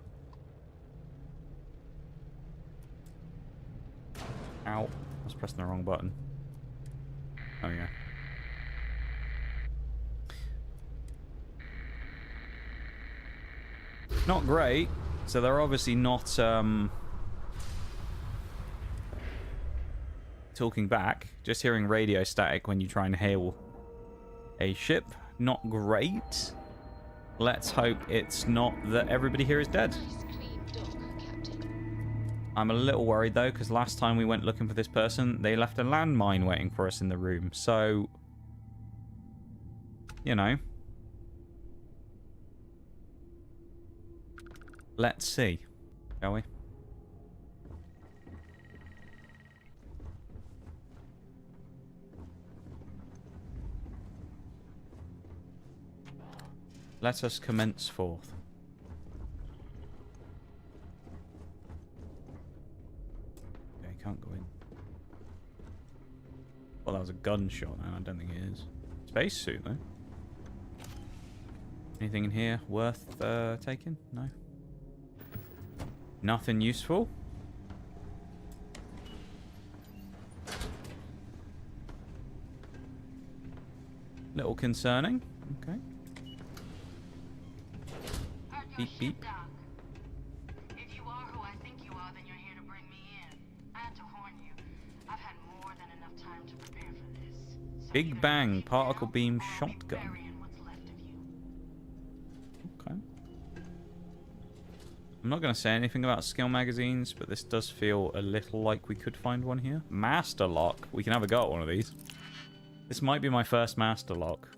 Ow. I was pressing the wrong button. Oh yeah. Not great. So they're obviously not talking back. Just hearing radio static when you try and hail a ship. Not great. Let's hope it's not that everybody here is dead. I'm a little worried though, because last time we went looking for this person, they left a landmine waiting for us in the room. So, you know. Let's see, shall we? Let us commence forth. Okay, can't go in. Well, that was a gunshot, man. I don't think it is. Spacesuit, though. Anything in here worth taking? No. Nothing useful. Little concerning. Okay. Beep, beep. If you are who I think you are, then you're here to bring me in. I had to warn you. I've had more than enough time to prepare for this. So Big Bang particle beam shotgun. Okay. I'm not going to say anything about skill magazines, but this does feel a little like we could find one here. Master lock. We can have a go at one of these. This might be my first master lock.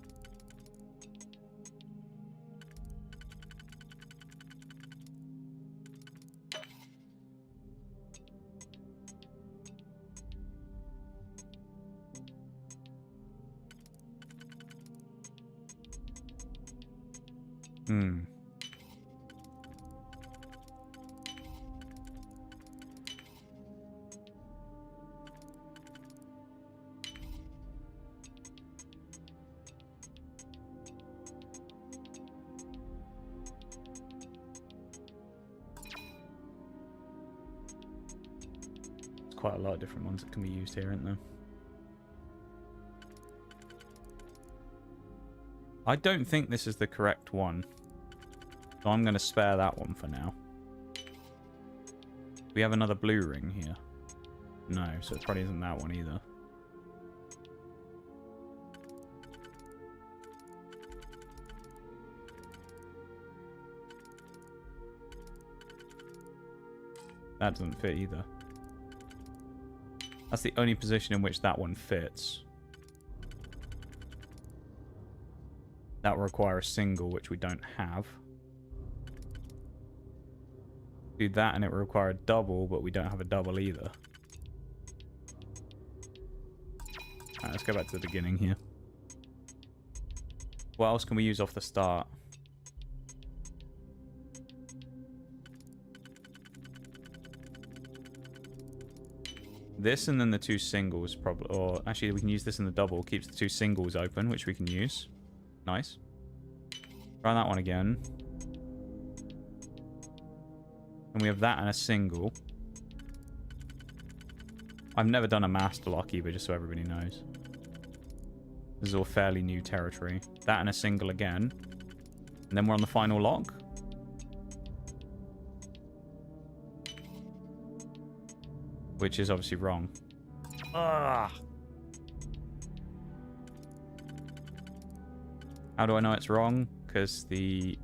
Quite a lot of different ones that can be used here, aren't there? I don't think this is the correct one, so I'm going to spare that one for now. We have another blue ring here. No, so it probably isn't that one either. That doesn't fit either. That's the only position in which that one fits. That will require a single, which we don't have. do that and it will require a double, but we don't have a double either. Alright, let's go back to the beginning here. What else can we use off the start? This and then the two singles probably, or actually we can use this in the double. Keeps the two singles open, which we can use. Nice. Try that one again. And we have that and a single. I've never done a master lock either, just so everybody knows. This is all fairly new territory. That and a single again. And then we're on the final lock. Which is obviously wrong. Ah. How do I know it's wrong? Because the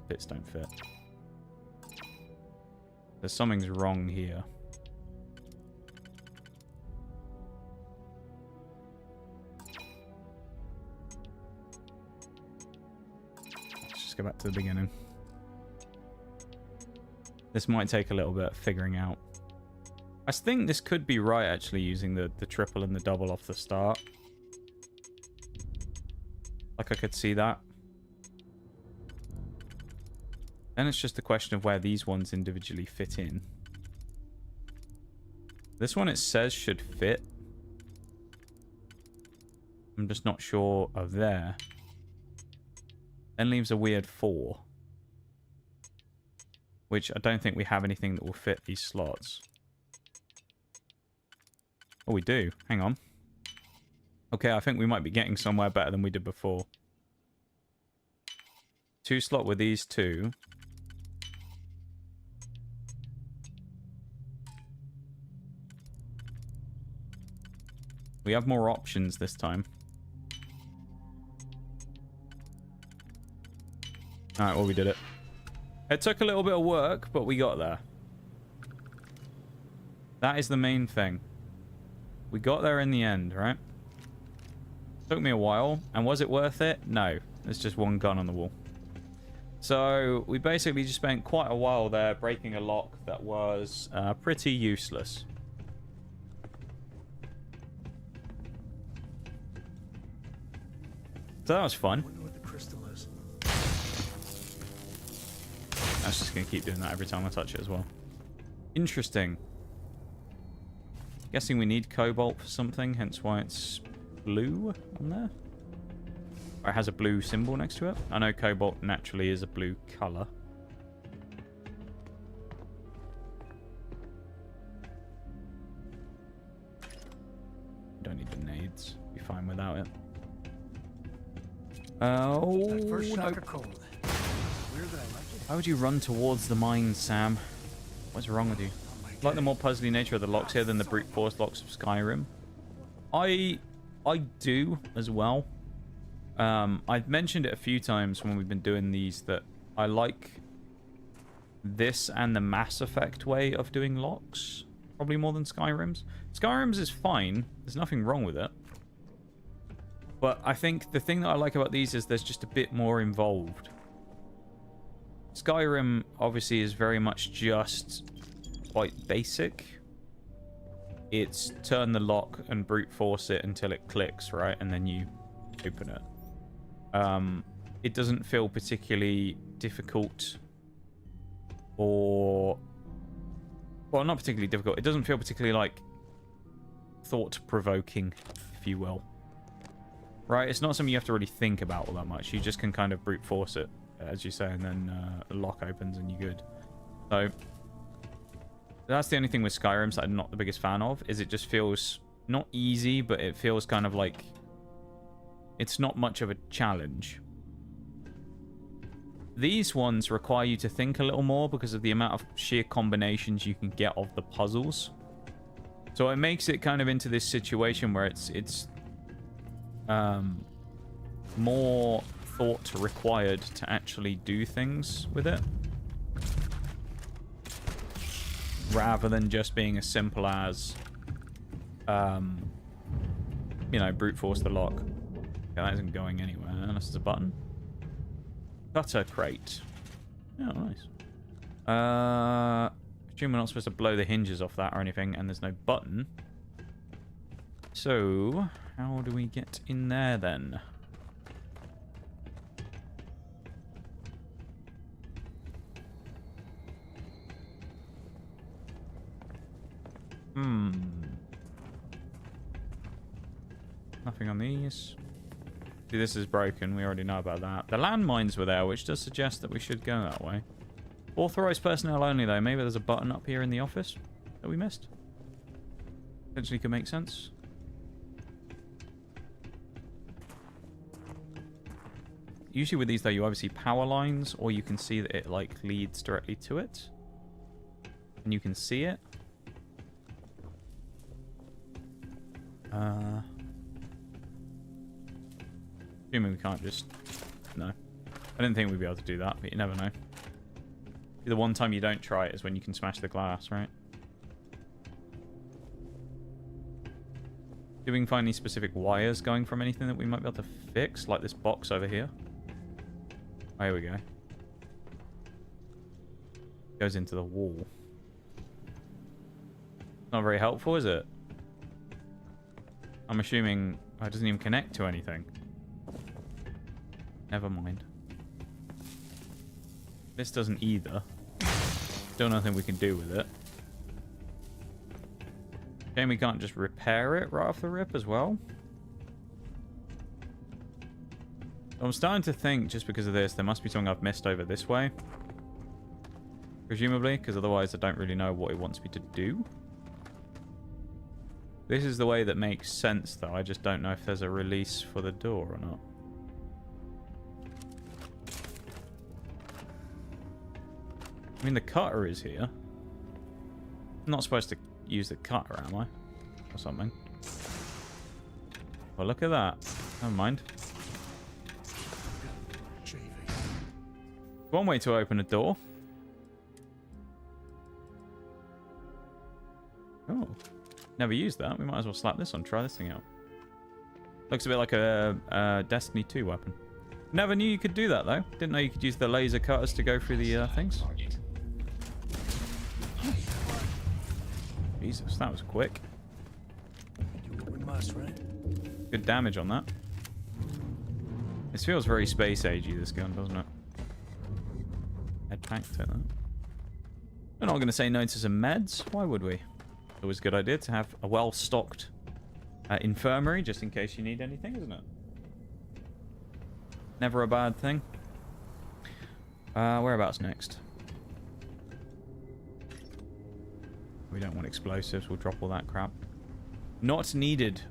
bits don't fit. There's something's wrong here. Let's just go back to the beginning. This might take a little bit of figuring out. I think this could be right, actually, using the triple and the double off the start. Like, I could see that. Then it's just a question of where these ones individually fit in. This one, it says, should fit. I'm just not sure of there. Then leaves a weird 4. Which I don't think we have anything that will fit these slots. Oh, we do. Hang on. Okay, I think we might be getting somewhere better than we did before. 2 slot with these two. We have more options this time. Alright, well, we did it. It took a little bit of work, but we got there. That is the main thing. We got there in the end, right? Took me a while. And was it worth it? No. It's just one gun on the wall. So, we basically just spent quite a while there breaking a lock that was pretty useless. So that was fun. I wonder what the crystal is. That's just going to keep doing that every time I touch it as well. Interesting. Guessing we need cobalt for something, hence why it's blue on there. Or it has a blue symbol next to it. I know cobalt naturally is a blue colour. Don't need the nades. Be fine without it. Oh, That first shock nope. of cold. Weird that I like it. Why would you run towards the mine, Sam? What's wrong with you? I like the more puzzly nature of the locks here than the brute force locks of Skyrim. I do as well. I've mentioned it a few times when we've been doing these that I like this and the Mass Effect way of doing locks probably more than Skyrim's. Skyrim's is fine. There's nothing wrong with it. But I think the thing that I like about these is there's just a bit more involved. Skyrim obviously is very much just quite basic. It's turn the lock and brute force it until it clicks, right? And then you open it. It doesn't feel particularly difficult or... Well, not particularly difficult. It doesn't feel particularly, like, thought-provoking, if you will. Right? It's not something you have to really think about all that much. You just can kind of brute force it, as you say, and then the lock opens and you're good. So... That's the only thing with Skyrim that I'm not the biggest fan of, is it just feels not easy, but it feels kind of like it's not much of a challenge. These ones require you to think a little more because of the amount of sheer combinations you can get of the puzzles. So it makes it kind of into this situation where it's more thought required to actually do things with it. Rather than just being as simple as, you know, brute force the lock. Okay, that isn't going anywhere unless there's a button. Cutter crate. Oh, nice. Assume we're not supposed to blow the hinges off that or anything, and there's no button. So, how do we get in there then? Nothing on these. See, this is broken. We already know about that. The landmines were there, which does suggest that we should go that way. Authorized personnel only, though. Maybe there's a button up here in the office that we missed. Potentially could make sense. Usually with these, though, you either see power lines, or you can see that it, like, leads directly to it. And you can see it. Assuming we can't just... No. I didn't think we'd be able to do that, but you never know. The one time you don't try it is when you can smash the glass, right? Do we find any specific wires going from anything that we might be able to fix? Like this box over here? Oh, here we go. Goes into the wall. Not very helpful, is it? I'm assuming it doesn't even connect to anything. Never mind. This doesn't either. Still nothing we can do with it. Shame we can't just repair it right off the rip as well. I'm starting to think, just because of this, there must be something I've missed over this way. Presumably, because otherwise I don't really know what it wants me to do. This is the way that makes sense, though. I just don't know if there's a release for the door or not. I mean, the cutter is here. I'm not supposed to use the cutter, am I? Or something. Well, look at that. Never mind. One way to open a door. Oh. Never used that. We might as well slap this on. Try this thing out. Looks a bit like a Destiny 2 weapon. Never knew you could do that, though. Didn't know you could use the laser cutters to go through the things. Jesus, that was quick. We must, right? Good damage on that. This feels very space agey, this gun, doesn't it? Head pack, take that. We're not going to say no to some meds. Why would we? Always a good idea to have a well-stocked infirmary, just in case you need anything, isn't it? Never a bad thing. Whereabouts next? We don't want explosives. We'll drop all that crap. Not needed.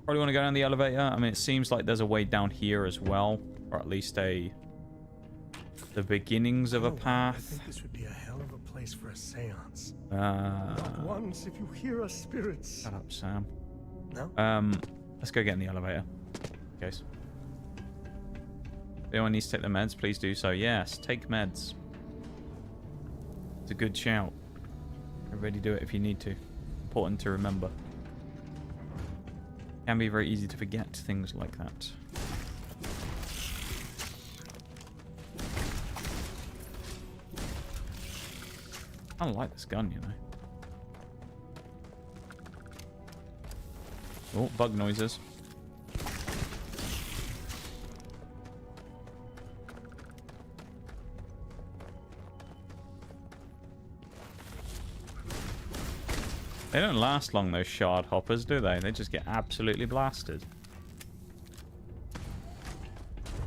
Probably want to go down the elevator. I mean, it seems like there's a way down here as well. Or at least the beginnings of a path. I think this would be a hell of a place for a seance. Not once if you hear us, spirits. Shut up, Sam. No? Let's go get in the elevator. In case. If anyone needs to take the meds, please do so. Yes, take meds. It's a good shout. Everybody do it if you need to. Important to remember. Can be very easy to forget things like that. I don't like this gun, you know. Oh, bug noises. They don't last long, those shard hoppers, do they? They just get absolutely blasted.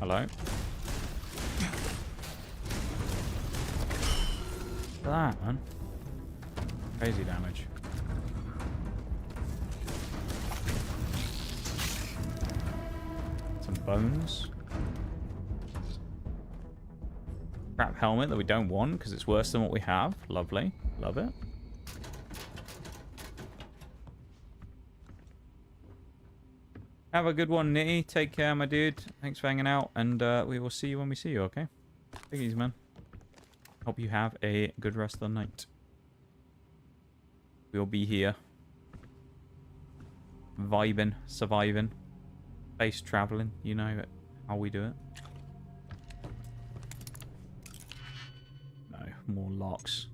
Hello? That, man. Crazy damage. Some bones. Crap helmet that we don't want because it's worse than what we have. Lovely. Love it. Have a good one, Nitty. Take care, my dude. Thanks for hanging out, and we will see you when we see you, okay? Take it easy, man. Hope you have a good rest of the night. We'll be here. Vibing, surviving. Space traveling, you know how we do it. No. more locks.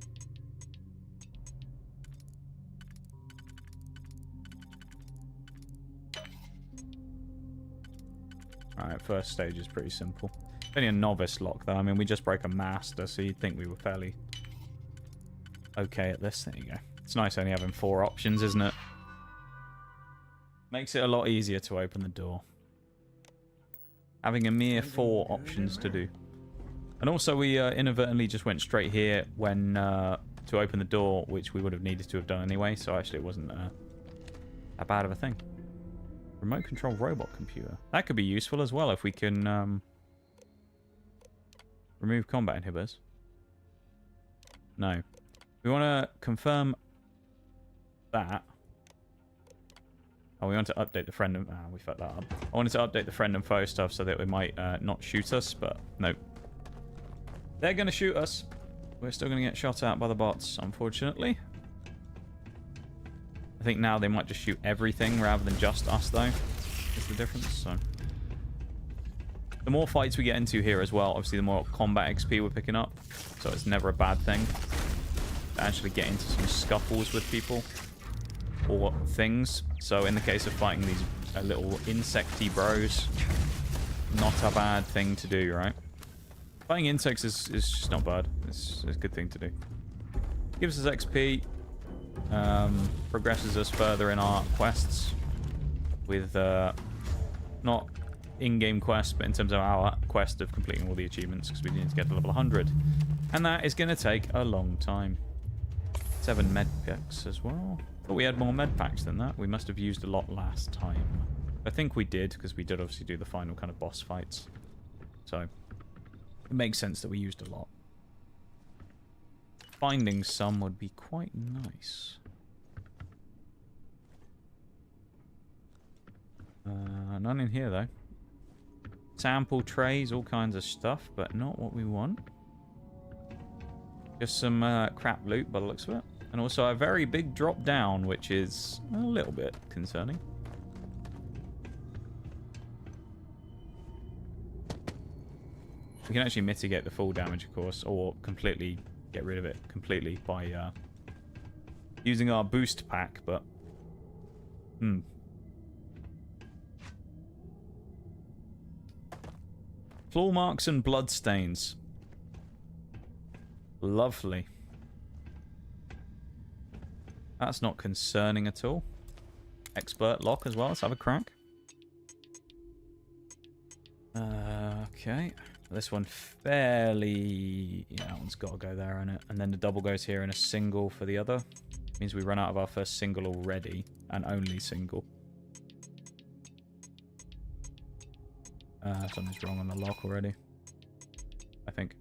Alright, first stage is pretty simple. Only a novice lock, though. I mean, we just broke a master, so you'd think we were fairly okay at this. There you go. It's nice only having 4 options, isn't it? Makes it a lot easier to open the door. Having a mere 4 options to do. And also, we inadvertently just went straight here when to open the door, which we would have needed to have done anyway, so actually it wasn't that bad of a thing. Remote control robot computer. That could be useful as well if we can remove combat inhibitors. No. We want to confirm that. Oh, we want to update the friend and... we fucked that up. I wanted to update the friend and foe stuff so that it might not shoot us, but no. They're going to shoot us. We're still going to get shot at by the bots, unfortunately. I think now they might just shoot everything rather than just us, though. Is the difference, so... The more fights we get into here as well, obviously the more combat XP we're picking up. So it's never a bad thing to actually get into some scuffles with people. Or things. So in the case of fighting these little insecty bros, not a bad thing to do, right? Fighting insects is just not bad. It's a good thing to do. Gives us XP. Progresses us further in our quests. With, not in-game quests, but in terms of our quest of completing all the achievements, because we need to get to level 100. And that is going to take a long time. 7 med packs as well. But we had more med packs than that. We must have used a lot last time. I think we did, because we did obviously do the final kind of boss fights. So, it makes sense that we used a lot. Finding some would be quite nice. None in here, though. Sample trays, all kinds of stuff, but not what we want. Just some crap loot by the looks of it. And also a very big drop down, which is a little bit concerning. We can actually mitigate the full damage, of course, or completely get rid of it completely by using our boost pack, but... Claw marks and blood stains. Lovely. That's not concerning at all. Expert lock as well. Let's have a crack. Okay. This one fairly... Yeah, that one's got to go there, isn't it? And then the double goes here and a single for the other. Means we run out of our first single already. And only single. Something's wrong on the lock already. I think.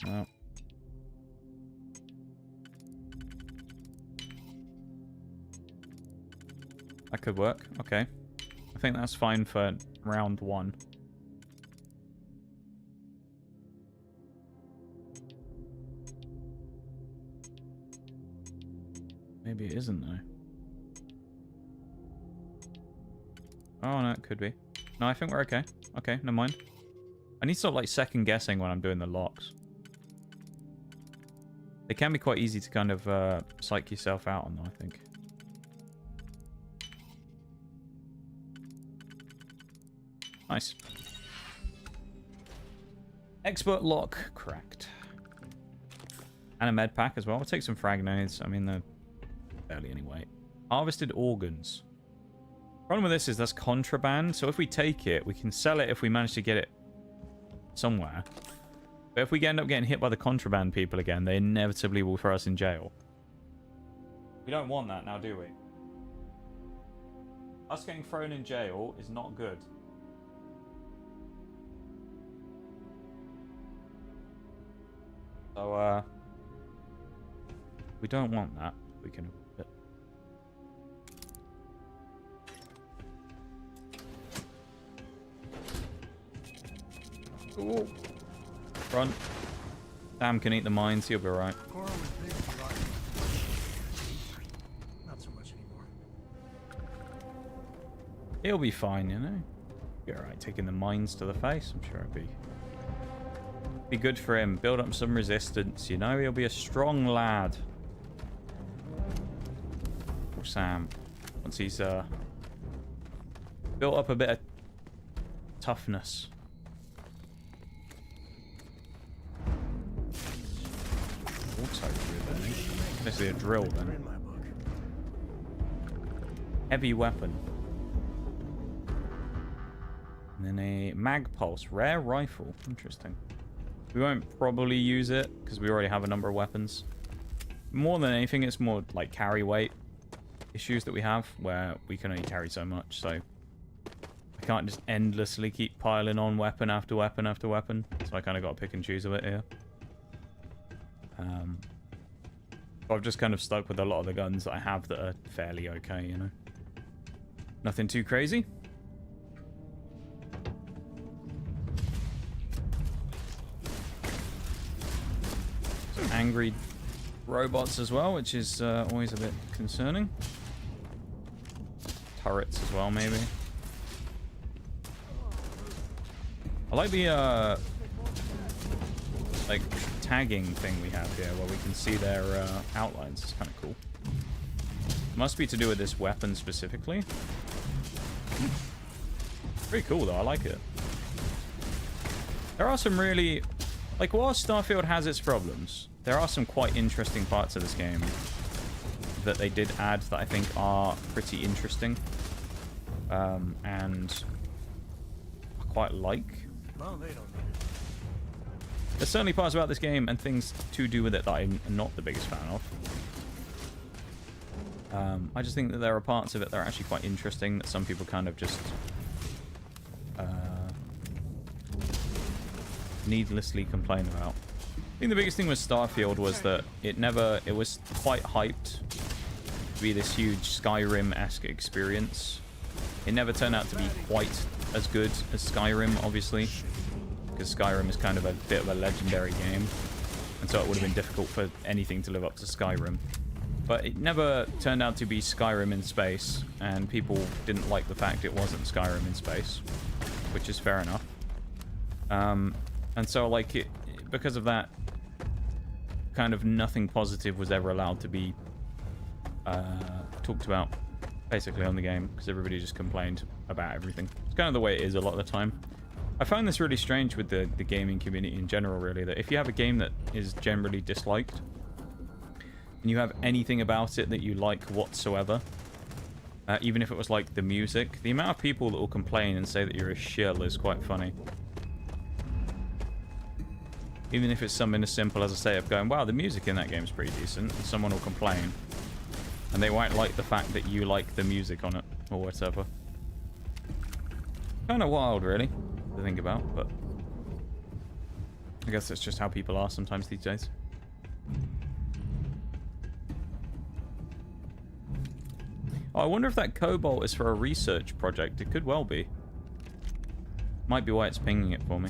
No. That could work. Okay. I think that's fine for round 1. Maybe it isn't, though. Oh, no, it could be. No, I think we're okay. Okay, never mind. I need to stop, like, second guessing when I'm doing the locks. They can be quite easy to kind of psych yourself out on, though, I think. Nice. Expert lock cracked. And a med pack as well. We'll take some frag nades. I mean, they're barely anyway. Harvested organs. Problem with this is that's contraband. So if we take it, we can sell it if we manage to get it somewhere. But if we end up getting hit by the contraband people again, they inevitably will throw us in jail. We don't want that now, do we? Us getting thrown in jail is not good. So, we don't want that. We can... Ooh. Run. Sam can eat the mines, he'll be alright. Not so much anymore. He'll be fine, you know. Be alright taking the mines to the face. I'm sure it'd be good for him. Build up some resistance, you know. He'll be a strong lad. Or Sam. Once he's built up a bit of toughness. Auto-driven. Basically a drill then. Heavy weapon. And then a mag pulse. Rare rifle. Interesting. We won't probably use it because we already have a number of weapons. More than anything, it's more like carry weight issues that we have where we can only carry so much. So I can't just endlessly keep piling on weapon after weapon after weapon. So I kind of got to pick and choose a bit here. I've just kind of stuck with a lot of the guns that I have that are fairly okay, you know. Nothing too crazy. Some angry robots as well, which is always a bit concerning. Turrets as well, maybe. I like the like tagging thing we have here where we can see their outlines. It's kind of cool. Must be to do with this weapon specifically. Pretty cool though, I like it. There are some really, like, while Starfield has its problems, there are some quite interesting parts of this game that they did add that I think are pretty interesting. And I quite like. Well, they don't. There's certainly parts about this game and things to do with it that I'm not the biggest fan of. I just think that there are parts of it that are actually quite interesting that some people kind of just needlessly complain about. I think the biggest thing with Starfield was that it was quite hyped to be this huge Skyrim-esque experience. It never turned out to be quite as good as Skyrim, obviously, because Skyrim is kind of a bit of a legendary game, and so it would have been difficult for anything to live up to Skyrim. But it never turned out to be Skyrim in space, and people didn't like the fact it wasn't Skyrim in space, which is fair enough. And so, like, because of that, kind of nothing positive was ever allowed to be talked about, basically, on the game, because everybody just complained about everything. It's kind of the way it is a lot of the time. I find this really strange with the gaming community in general, really, that if you have a game that is generally disliked, and you have anything about it that you like whatsoever, even if it was like the music, the amount of people that will complain and say that you're a shill is quite funny. Even if it's something as simple as, I say, of going, wow, the music in that game is pretty decent, and someone will complain, and they won't like the fact that you like the music on it, or whatever. Kind of wild, really, to think about, but I guess that's just how people are sometimes these days. Oh, I wonder if that cobalt is for a research project. It could well be. Might be why it's pinging it for me.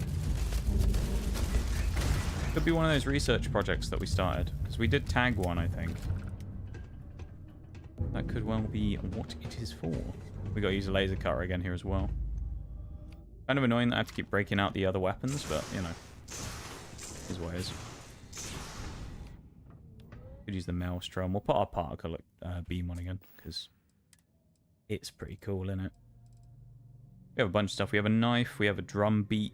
Could be one of those research projects that we started, because we did tag one, I think. That could well be what it is for. We got to use a laser cutter again here as well. Kind of annoying that I have to keep breaking out the other weapons, but, you know, is what it is. Could use the maelstrom. We'll put our particle beam on again, because it's pretty cool, isn't it? We have a bunch of stuff. We have a knife. We have a drum beat.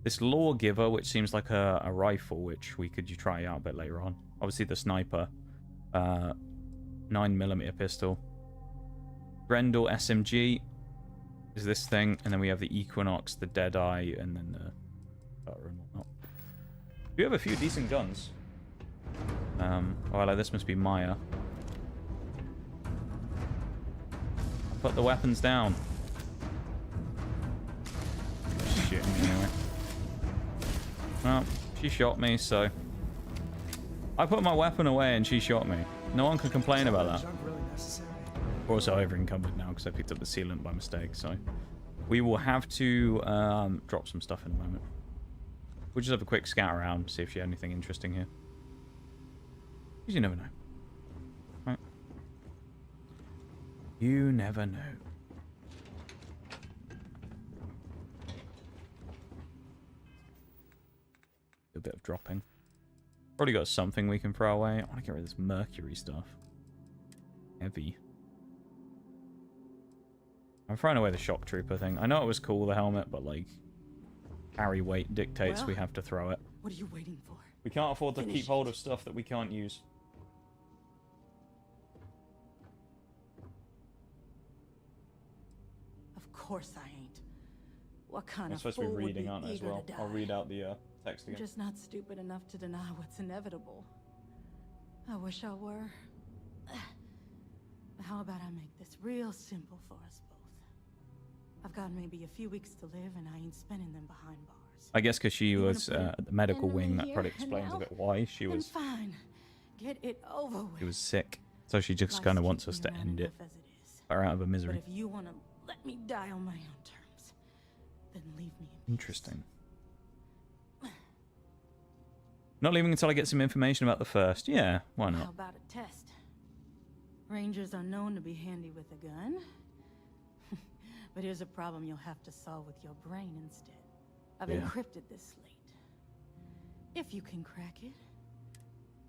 This lawgiver, which seems like a rifle, which we could try out a bit later on. Obviously, the sniper. 9mm pistol. Grendel SMG is this thing. And then we have the Equinox, the Deadeye, and then the cutter and whatnot. We have a few decent guns. Well, this must be Maya. I'll put the weapons down. Shit, anyway. Well, she shot me, so... I put my weapon away and she shot me. No one can complain about that. We're also over-encumbered now because I picked up the sealant by mistake, so... We will have to drop some stuff in a moment. We'll just have a quick scout around, see if she had anything interesting here. Because you never know. Right? You never know. A bit of dropping. Already got something we can throw away. I want to get rid of this mercury stuff. Heavy. I'm throwing away the shock trooper thing. I know it was cool, the helmet, but like, carry weight dictates we have to throw it. What are you waiting for? We can't afford to Finish keep hold of stuff that we can't use. Of course I ain't. What kind I'm of supposed to fool be would reading, be aren't I, as eager well? to I'll die? read out the text I'm again. just not stupid enough to deny what's inevitable. I wish I were. How about I make this real simple for us both? I've got maybe a few weeks to live, and I ain't spending them behind bars. I guess because she was at the medical in wing, my that probably ear, and explains a now bit why she I'm was fine. Get it over with. she was sick. So she just Life's kind of wants keeping us to me around end it. enough as it is. Put her out of her But misery. if you want to let me die on my own terms, then leave me. Interesting. Not leaving until I get some information about the first. Yeah, why How not? about a test? Rangers are known to be handy with a gun. But here's a problem you'll have to solve with your brain instead. I've Yeah. encrypted this slate. If you can crack it,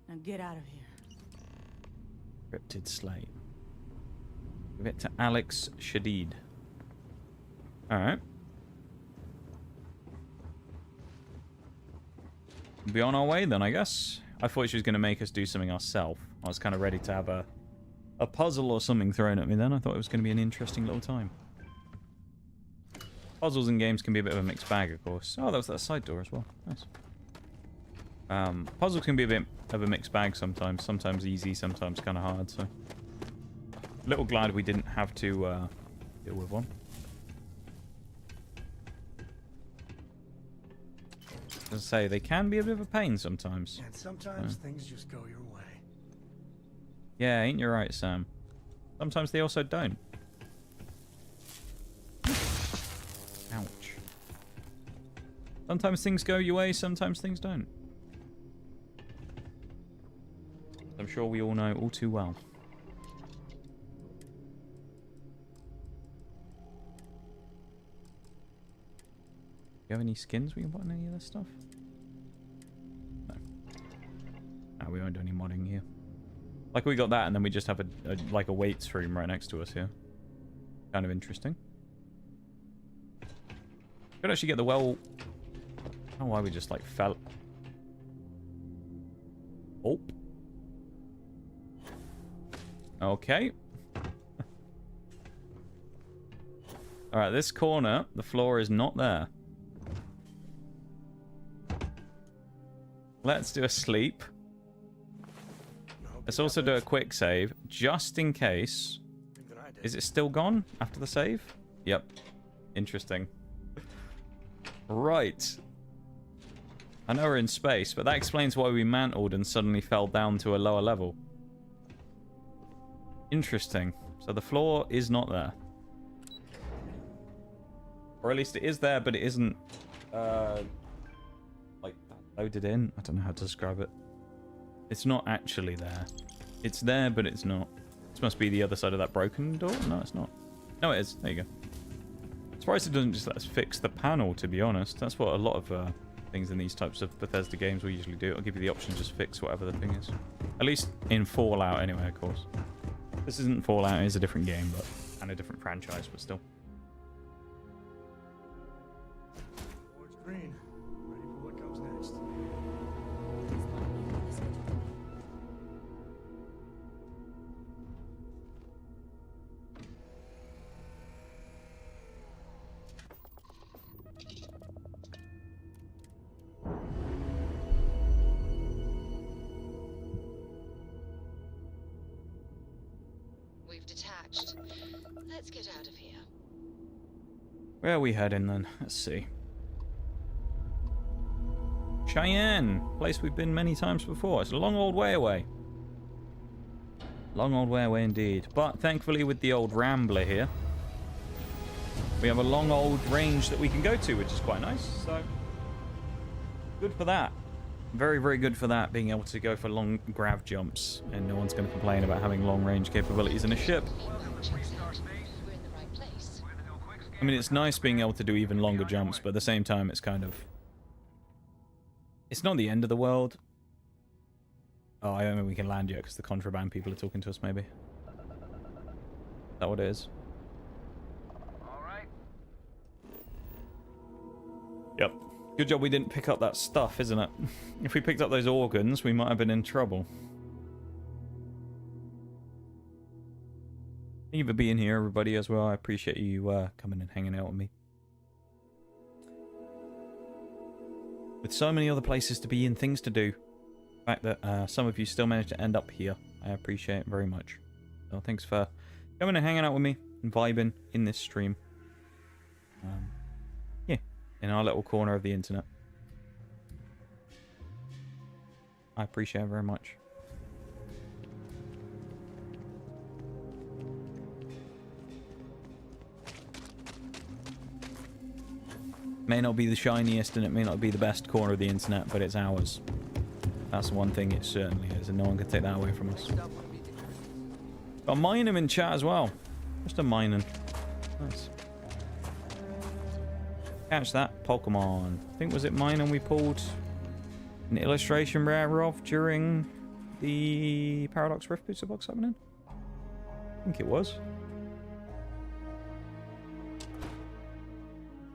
now get out of here. Cryptid slate. Give it to Alex Shadid. Alright. Be on our way then, I guess. I thought she was going to make us do something ourselves. I was kind of ready to have a puzzle or something thrown at me then. I thought it was going to be an interesting little time. Puzzles in games can be a bit of a mixed bag, of course. Oh, that was that side door as well. Nice. Puzzles can be a bit of a mixed bag sometimes. Sometimes easy, sometimes kind of hard, so... A little glad we didn't have to deal with one. As I say, they can be a bit of a pain sometimes. And sometimes things just go your way. Yeah, ain't you right, Sam? Sometimes they also don't. Ouch. Sometimes things go your way, sometimes things don't. I'm sure we all know all too well. Do you have any skins we can put on any of this stuff? No. No, we won't do any modding here. Like, we got that, and then we just have like a weights room right next to us here. Kind of interesting. Could actually get the well... I don't know why we just, like, fell... Oh. Okay. Alright, this corner, the floor is not there. Let's do a sleep. Let's also do a quick save, just in case. Is it still gone after the save? Yep. Interesting. Right. I know we're in space, but that explains why we mantled and suddenly fell down to a lower level. Interesting. So the floor is not there. Or at least it is there, but it isn't, like, loaded in. I don't know how to describe it. It's not actually there. It's there, but it's not. This must be the other side of that broken door? No, it's not. No, it is. There you go. Surprised it doesn't just let us fix the panel, to be honest. That's what a lot of things in these types of Bethesda games will usually do. It'll give you the option to just fix whatever the thing is. At least in Fallout, anyway, of course. This isn't Fallout, it is a different game, but and a different franchise, but still. Board's green. Ready for what comes next. We've detached. Let's get out of here. Where are we heading then? Let's see. Cheyenne! Place we've been many times before. It's a long old way away. Long old way away indeed. But thankfully with the old Rambler here, we have a long old range that we can go to, which is quite nice. So Good for that. Very, very good for that, being able to go for long grav jumps, and no one's going to complain about having long-range capabilities in a ship. I mean, it's nice being able to do even longer jumps, but at the same time, it's kind of... It's not the end of the world. Oh, I don't think we can land yet, because the contraband people are talking to us, maybe. Is that what it is? Yep. Good job we didn't pick up that stuff, isn't it? If we picked up those organs, we might have been in trouble. Thank you for being here, everybody, as well. I appreciate you coming and hanging out with me. With so many other places to be and things to do. The fact that some of you still managed to end up here, I appreciate it very much. So thanks for coming and hanging out with me and vibing in this stream. Yeah, in our little corner of the internet. I appreciate it very much. May not be the shiniest and it may not be the best corner of the internet, but it's ours. That's one thing it certainly is, and no one can take that away from us. Got Minum in chat as well. Just a Minum. Nice. Catch that Pokemon. I think, was it Minum we pulled an illustration rare of during the Paradox Rift Booster box happening? I think it was.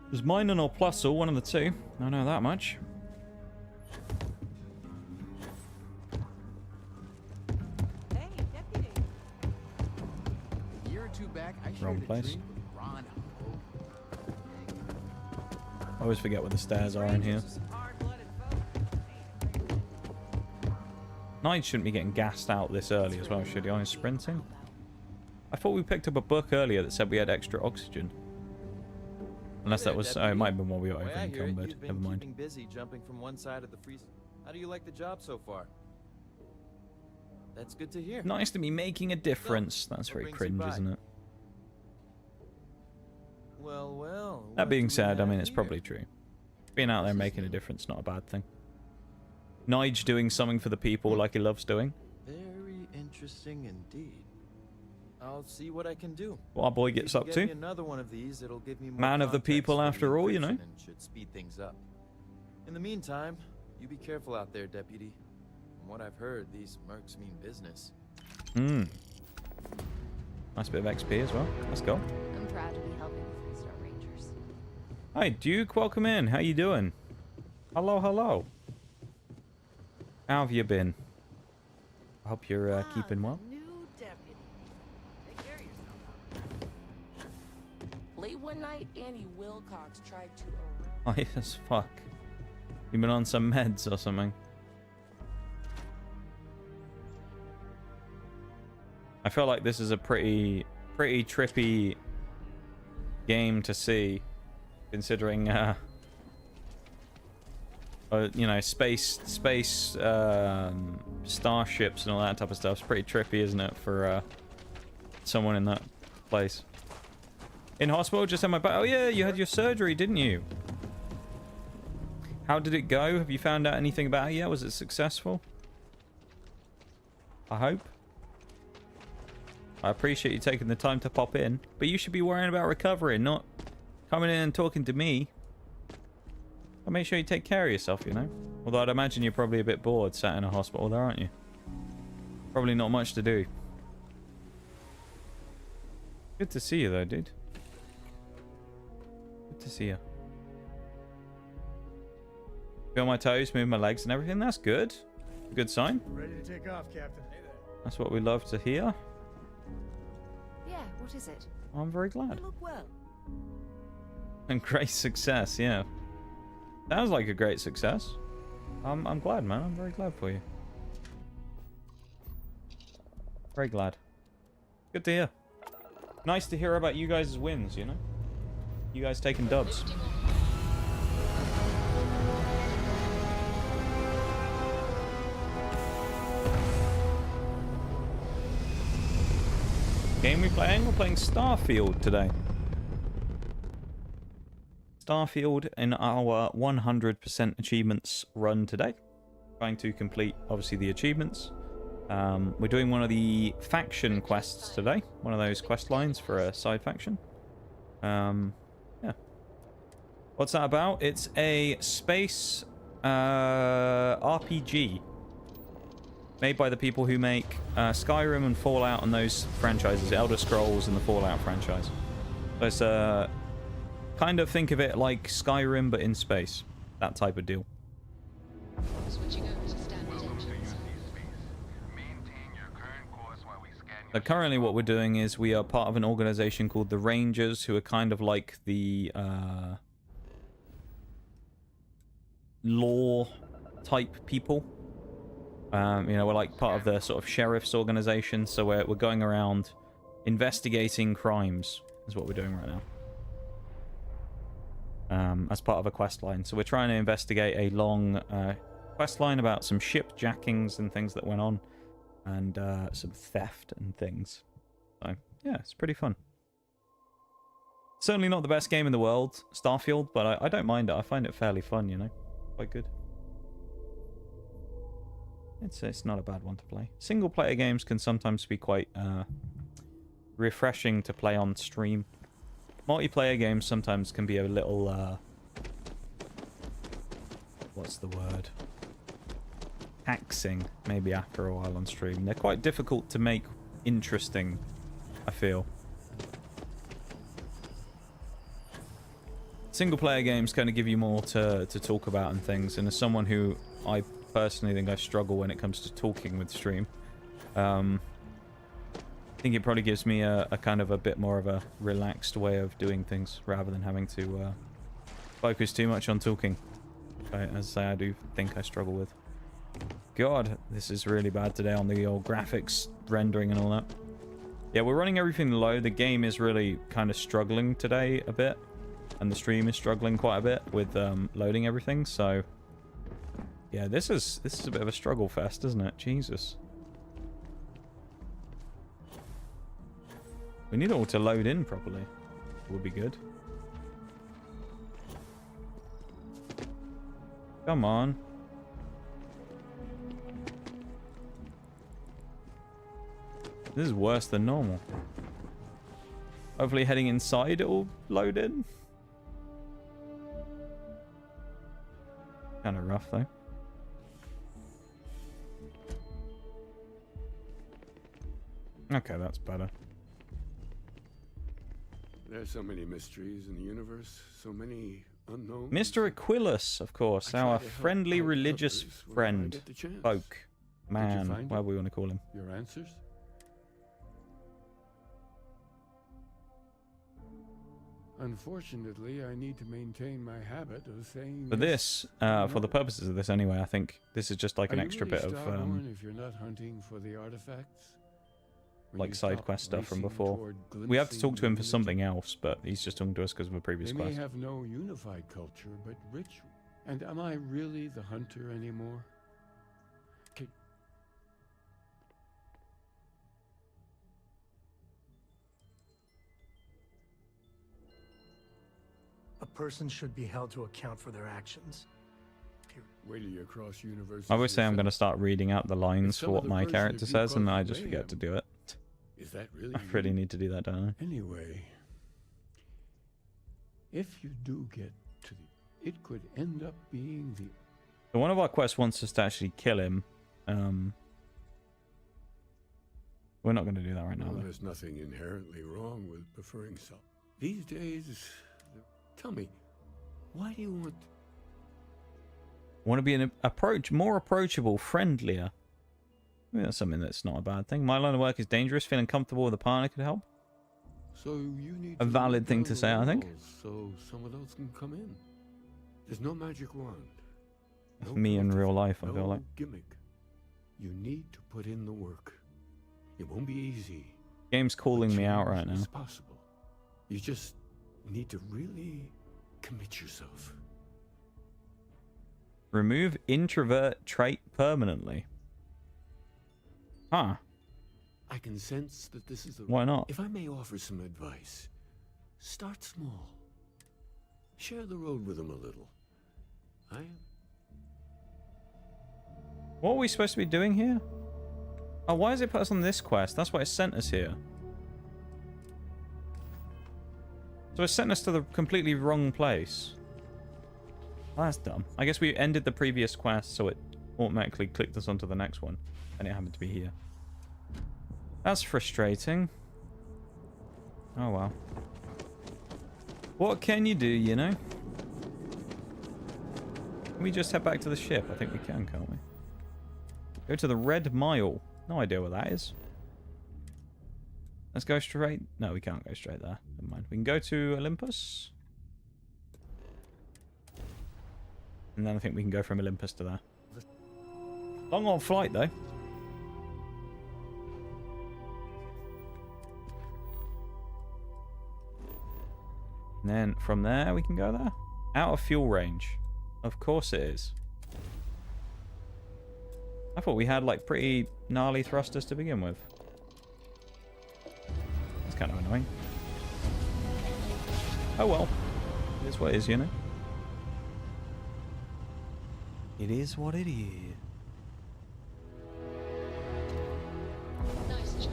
It was Minun or Plusle, one of the two. I know that much. Hey, deputy. A year or two back, I Wrong place. I always forget what the stairs are in here. Knight shouldn't be getting gassed out this early as well, should he? On his sprinting? I thought we picked up a book earlier that said we had extra oxygen. Unless that was... Oh, it might have been while we were over encumbered. Never mind. Keeping busy jumping from one side of the freezer. How do you like the job so far? That's good to hear. Nice to be making a difference. That's very cringe, isn't it? Well, well. That being said, I mean, it's probably true. Being out there making a difference, not a bad thing. Nige doing something for the people like he loves doing. Very interesting indeed. I'll see what I can do. What our boy gets up to. Another one of these, it'll give me more Man of the people after all, you know. and should speed things up. In the meantime, you be careful out there, deputy. From what I've heard, these mercs mean business. Nice bit of XP as well. Let's go. I'm proud to be helping the 3-star Rangers. Hi, Duke. Welcome in. How you doing? Hello, hello. How have you been? I hope you're keeping well. Late one night, Annie Wilcox tried to High as fuck. You been on some meds or something? I feel like this is a pretty trippy game to see, considering you know, space starships and all that type of stuff. It's pretty trippy, isn't it, for someone in that place? In hospital, just had my back. Oh yeah, you had your surgery, didn't you? How did it go? Have you found out anything about it yet? Was it successful? I hope. I appreciate you taking the time to pop in, but you should be worrying about recovering, not coming in and talking to me. I'll make sure you take care of yourself, you know? Although I'd imagine you're probably a bit bored sat in a hospital there, aren't you? Probably not much to do. Good to see you though, dude. Good to see you. Feel my toes, move my legs and everything. That's good. Good sign. Ready to take off, Captain. Hey there. That's what we love to hear. Yeah, what is it? I'm very glad. You look well. And great success, yeah. Sounds like a great success. I'm glad, man. I'm very glad for you. Very glad. Good to hear. Nice to hear about you guys' wins, you know? You guys taking dubs. Game we playing? We're playing Starfield today. Starfield in our 100% achievements run today. Trying to complete, obviously, the achievements. We're doing one of the faction quests today. One of those quest lines for a side faction. Yeah. What's that about? It's a space RPG made by the people who make Skyrim and Fallout and those franchises, Elder Scrolls and the Fallout franchise. So it's kind of think of it like Skyrim but in space, that type of deal. So currently what we're doing is we are part of an organization called the Rangers, who are kind of like the law type people. You know, we're like part of the sort of sheriff's organization, so we're going around investigating crimes is what we're doing right now. As part of a quest line. So we're trying to investigate a long quest line about some ship jackings and things that went on, and some theft and things. So yeah, it's pretty fun. Certainly not the best game in the world, Starfield, but I don't mind it. I find it fairly fun, you know. Quite good. It's not a bad one to play. Single player games can sometimes be quite refreshing to play on stream. Multiplayer games sometimes can be a little what's the word? Taxing, maybe after a while on stream. They're quite difficult to make interesting, I feel. Single player games kind of give you more to talk about and things, and as someone who I personally think I struggle when it comes to talking with stream, I think it probably gives me a kind of a bit more of a relaxed way of doing things rather than having to focus too much on talking. As I say, I do think I struggle with. God, this is really bad today on the old graphics rendering and all that. Yeah, we're running everything low. The game is really kind of struggling today a bit, and the stream is struggling quite a bit with loading everything. So yeah, this is a bit of a struggle fest, isn't it? Jesus. We need it all to load in properly. Would be good. Come on. This is worse than normal. Hopefully heading inside it will load in. Kind of rough though. Okay, that's better. There's so many mysteries in the universe, so many unknowns. Mr. Aquilus, of course, our friendly religious friend. Folk. Man, whatever we want to call him. Your answers? Unfortunately, I need to maintain my habit of saying. For this, for the purposes of this anyway, I think this is just like an extra bit of if you're not hunting for the artifacts, like side quest stuff from before. We have to talk to him for something else, but he's just talking to us because of a previous quest. They may have no unified culture, but rich. And am I really the hunter anymore? A person should be held to account for their actions. Wait till you cross universes. I always say I'm going to start reading out the lines for what my character says, and then I just forget to do it. Is that really? I really need to do that, don't I? Anyway, if you do get to the, it could end up being the. So one of our quests wants us to actually kill him. We're not going to do that right now. Well, there's nothing inherently wrong with preferring self. These days, tell me, why do you want to be an more approachable, friendlier? I mean, that's something that's not a bad thing. My line of work is dangerous. Feeling comfortable with a partner could help. So you need a valid thing to say, I think. So someone else can come in. There's no magic wand. No me in real life, I feel like. Gimmick. You need to put in the work. It won't be easy. Game's calling me out right now. It's possible. You just need to really commit yourself. Remove introvert trait permanently. Huh. I can sense that this is the... Why not? If I may offer some advice, start small. Share the road with him a little. What are we supposed to be doing here? Oh, why has it put us on this quest? That's why it sent us here. So it sent us to the completely wrong place. Oh, that's dumb. I guess we ended the previous quest, so it automatically clicked us onto the next one. And it happened to be here. That's frustrating. Oh, well. What can you do, you know? Can we just head back to the ship? I think we can, can't we? Go to the Red Mile. No idea what that is. Let's go straight. No, we can't go straight there. Never mind. We can go to Olympus. And then I think we can go from Olympus to there. Long old flight, though. And then from there, we can go there. Out of fuel range. Of course it is. I thought we had, like, pretty gnarly thrusters to begin with. That's kind of annoying. Oh well. It is what it is, you know? It is what it is. Nice job.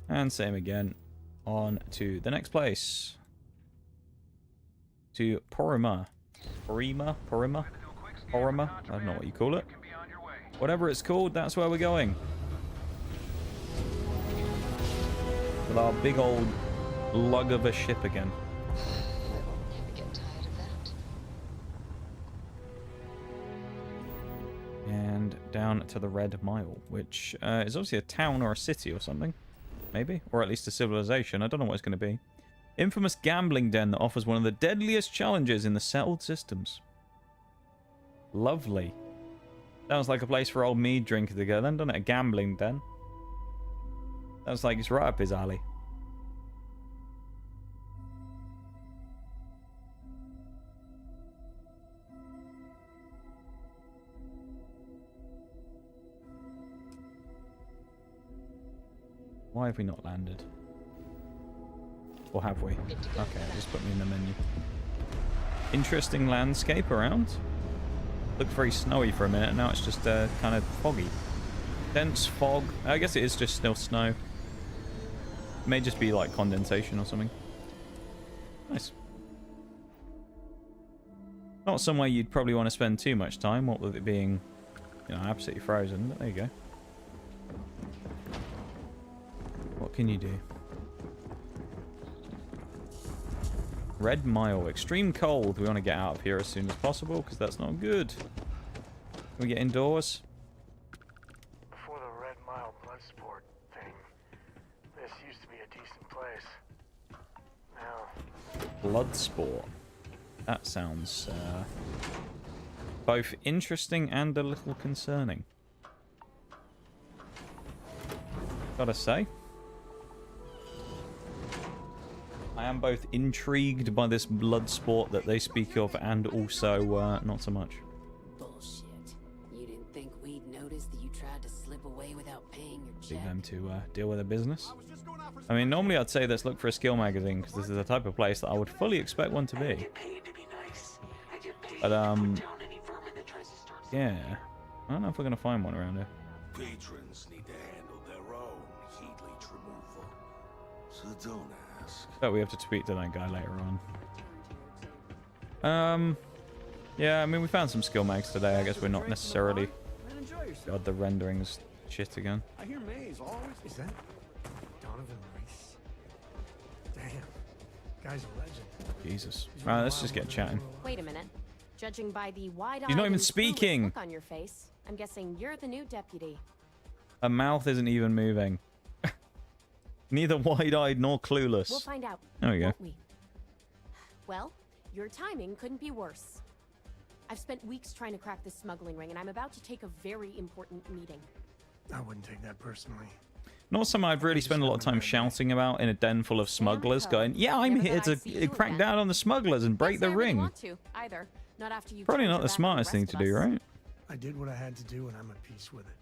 And same again. On to the next place. To Porima. Porima? Porima? Porima? I don't know what you call it. Whatever it's called, that's where we're going. With our big old lug of a ship again. Never get tired of that. And down to the Red Mile, which is obviously a town or a city or something. Maybe? Or at least a civilization. I don't know what it's going to be. Infamous gambling den that offers one of the deadliest challenges in the settled systems. Lovely. Sounds like a place for old me drinking together, then, doesn't it? A gambling den. Sounds like it's right up his alley. Why have we not landed? Or have we? Okay, just put me in the menu. Interesting landscape around. Looked very snowy for a minute, now it's just kind of foggy. Dense fog. I guess it is just still snow. It may just be like condensation or something. Nice. Not somewhere you'd probably want to spend too much time, what with it being, you know, absolutely frozen, but there you go. What can you do? Red Mile. Extreme cold. We want to get out of here as soon as possible because that's not good. Can we get indoors? Before the Red Mile blood sport thing, this used to be a decent place. Now... Blood sport. That sounds both interesting and a little concerning. Gotta say. I am both intrigued by this blood sport that they speak of and also not so much. Bullshit. You didn't think we'd notice that you tried to slip away without paying your check? Leave them to deal with their business. I mean, normally I'd say let's look for a skill magazine because this is the type of place that I would fully expect one to be. But, yeah. I don't know if we're going to find one around here. Patrons need to handle their own heat leech removal. So don't ask. But we have to speak to that guy later on. Yeah, I mean, we found some skill mags today. I guess we're not necessarily... God, the rendering's shit again. I hear May's always... Is that Donovan Rice? Damn. Guy's a legend. Jesus. Right, let's just get chatting. Wait a minute. Judging by the wide-eyed He's not even and clueless speaking. look on your face, I'm guessing you're the new deputy. Her mouth isn't even moving. Neither wide-eyed nor clueless. We'll find out. There we go. won't we? Well, your timing couldn't be worse. I've spent weeks trying to crack this smuggling ring, and I'm about to take a very important meeting. I wouldn't take that personally. Not something I've really spent a lot of time shouting about in a den full of smugglers going, yeah, I'm here to crack down on the smugglers and break the ring. Want to, either. Not after you Probably not the smartest thing to do, right? I did what I had to do, and I'm at peace with it.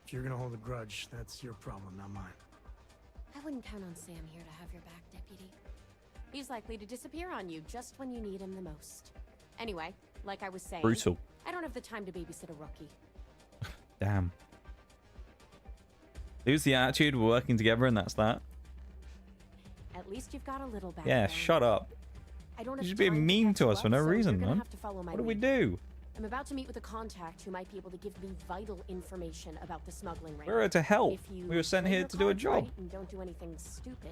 If you're gonna hold a grudge, that's your problem, not mine. I wouldn't count on Sam here to have your back, Deputy. He's likely to disappear on you just when you need him the most. Anyway, like I was saying, Brutal. I don't have the time to babysit a rookie. Damn. Lose the attitude, we're working together, and that's that. At least you've got a little background. Yeah, shut up. I don't You're have just being time mean catch to you us up, for no so reason, you're gonna man. have to follow my What do we lead. do? I'm about to meet with a contact who might be able to give me vital information about the smuggling ring. We're here to help. If you We were sent play here your to do a cards job. right and don't do anything stupid,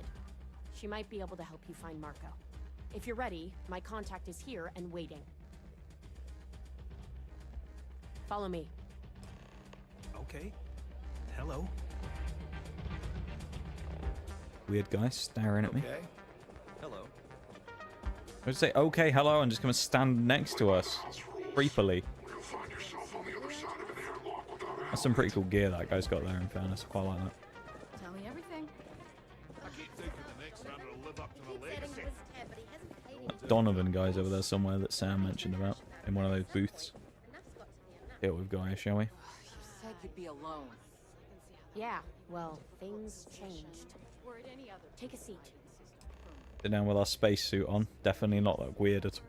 she might be able to help you find Marco. If you're ready, my contact is here and waiting. Follow me. Okay. Hello. Weird guy staring at me. Okay. Hello. I would say, okay, hello, and just come and stand next to us. Creepily. That's some pretty cool gear that guy's got there, in fairness. I quite like that. Tell me everything. Donovan guy's over there somewhere that Sam mentioned about in one of those booths. Deal with guys, shall we? You said you'd be alone. Yeah, well, things changed. Take a seat. Sit down with our spacesuit on. Definitely not that weird at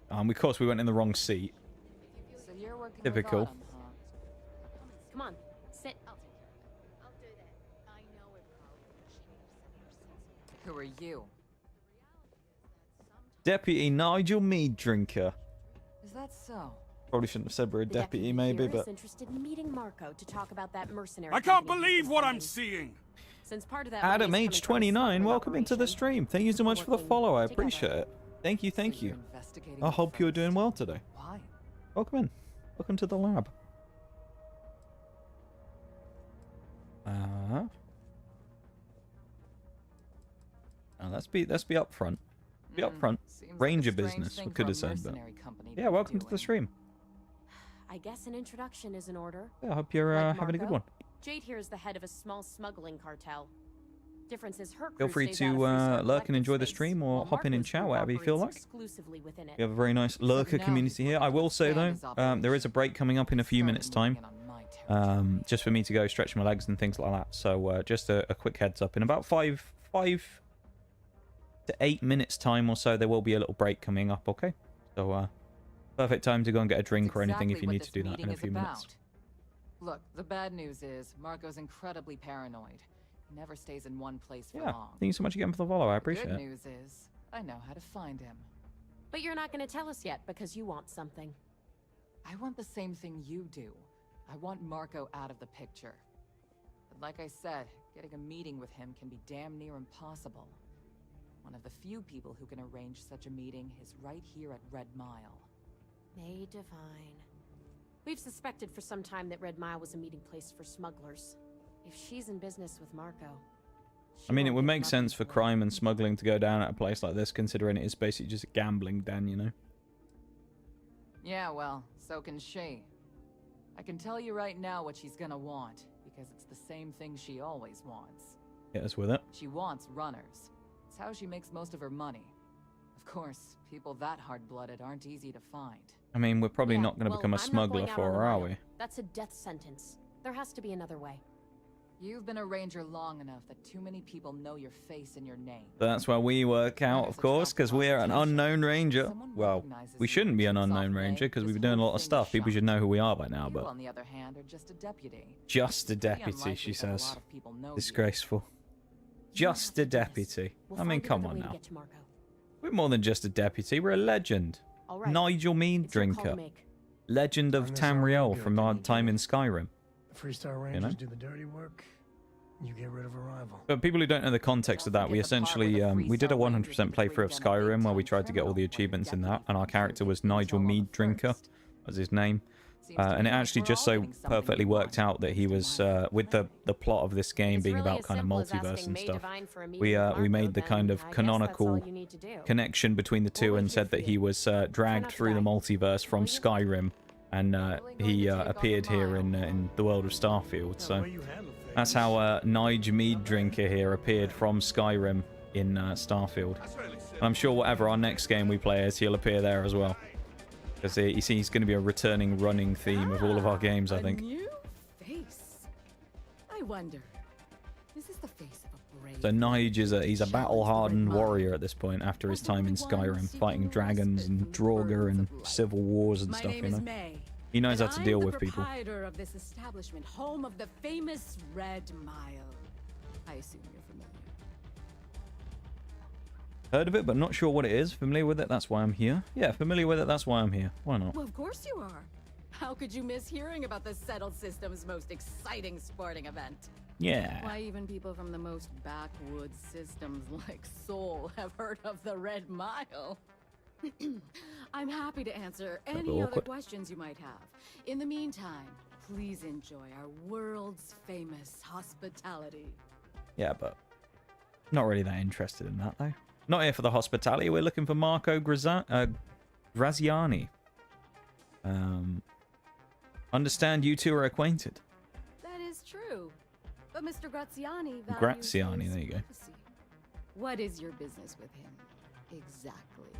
all. Of course, we went in the wrong seat. So you're working Typical. With Autumn, huh? Come on, sit. Who are you? Deputy Nigel Mead Drinker. Is that so? Probably shouldn't have said we're a The deputy, maybe, here is but interested in meeting Marco to talk about that mercenary. I can't company believe he's what I'm defending. seeing. Since part of that Adam, money is age coming from the 29, smuggling welcome into the operation, stream. Thank you so much for the working follow. I together. appreciate it. Thank you, thank you. Investigating I hope you're doing well today. Why? Welcome in. Welcome to the lab. Let's be up front. Be up front. Seems like Ranger a strange business, thing we could for a have said, but mercenary company to yeah, be welcome to the doing. stream. I guess an introduction is in order. Yeah, I hope you're Like having a good Marco, one. Jade here is the head of a small smuggling cartel. Difference is her Feel crew free stays to out of Freestar lurk and enjoy the collective stream space, or while hop in and Marco's chat, group whatever you feel operates like. exclusively within it. We have a very nice lurker now community here. I will say though, there is a break coming up in a few minutes time, just for me to go stretch my legs and things like that. So just a quick heads up. In about 5 to 8 minutes time or so, there will be a little break coming up. Okay, so perfect time to go and get a drink or anything if you need to do that in a few minutes. Look, the bad news is Marco's incredibly paranoid. He never stays in one place for Yeah, long. thank you so much again for the follow. I appreciate Good it. news is I know how to find him. But you're not going to tell us yet because you want something. I want the same thing you do. I want Marco out of the picture. But like I said, getting a meeting with him can be damn near impossible. One of the few people who can arrange such a meeting is right here at Red Mile. May divine. We've suspected for some time that Red Mile was a meeting place for smugglers. If she's in business with Marco... I mean, it would make sense for crime and smuggling to go down at a place like this, considering it is basically just a gambling den, you know? Yeah, well, so can she. I can tell you right now what she's gonna want, because it's the same thing she always wants. Hit us with it. She wants runners. It's how she makes most of her money. Of course, people that hard-blooded aren't easy to find. I mean, we're probably Yeah, not going to well, become a I'm not smuggler going out for on the her, are wild. we? That's a death sentence. There has to be another way. You've been a ranger long enough that too many people know your face and your name. That's where we work out, of course, because we're an unknown ranger. Well, we shouldn't be an unknown ranger because we've been doing a lot of stuff. People should know who we are by now, You, but... on the other hand, are just a deputy. Just a Pretty deputy, unlikely she that a says. lot of people know you. Disgraceful. Just a deputy. I mean, come on now. We're more than just a deputy. We're a legend. All right. Nigel Mead Drinker. Legend of Tamriel from our time in Skyrim. The Freestar Rangers You know? do the dirty work. You get rid of a rival. But people who don't know the context of that, we essentially we did a 100% playthrough of Skyrim where we tried to get all the achievements in that, and our character was Nigel Mead Drinker, was his name, and it actually just so perfectly worked out that he was with the plot of this game being about kind of multiverse and stuff. We made the kind of canonical connection between the two and said that he was dragged through the multiverse from Skyrim, and he appeared here in the world of Starfield. So that's how Nigel Mead Drinker here appeared from Skyrim in Starfield. And I'm sure whatever our next game we play is, he'll appear there as well. Because he's going to be a returning running theme of all of our games, I think. A new face. I wonder, is this the face of a So Nige is he's a battle-hardened warrior at this point after his time in Skyrim, fighting dragons and Draugr and civil wars and stuff, you know? He knows how to deal with people. I'm the proprietor of this establishment, home of the famous Red Mile. I assume you're familiar. Heard of it, but not sure what it is. Familiar with it, that's why I'm here. Yeah, familiar with it, that's why I'm here. Why not? Well, of course you are. How could you miss hearing about the Settled System's most exciting sporting event? Yeah. Why, even people from the most backwoods systems like Seoul have heard of the Red Mile. I'm happy to answer any other questions you might have. In the meantime, please enjoy our world's famous hospitality. Yeah, but not really that interested in that, though. Not here for the hospitality. We're looking for Marco Graziani. Understand you two are acquainted. That is true. But Mr. Graziani values Graziani, his there you go. privacy. What is your business with him? Exactly.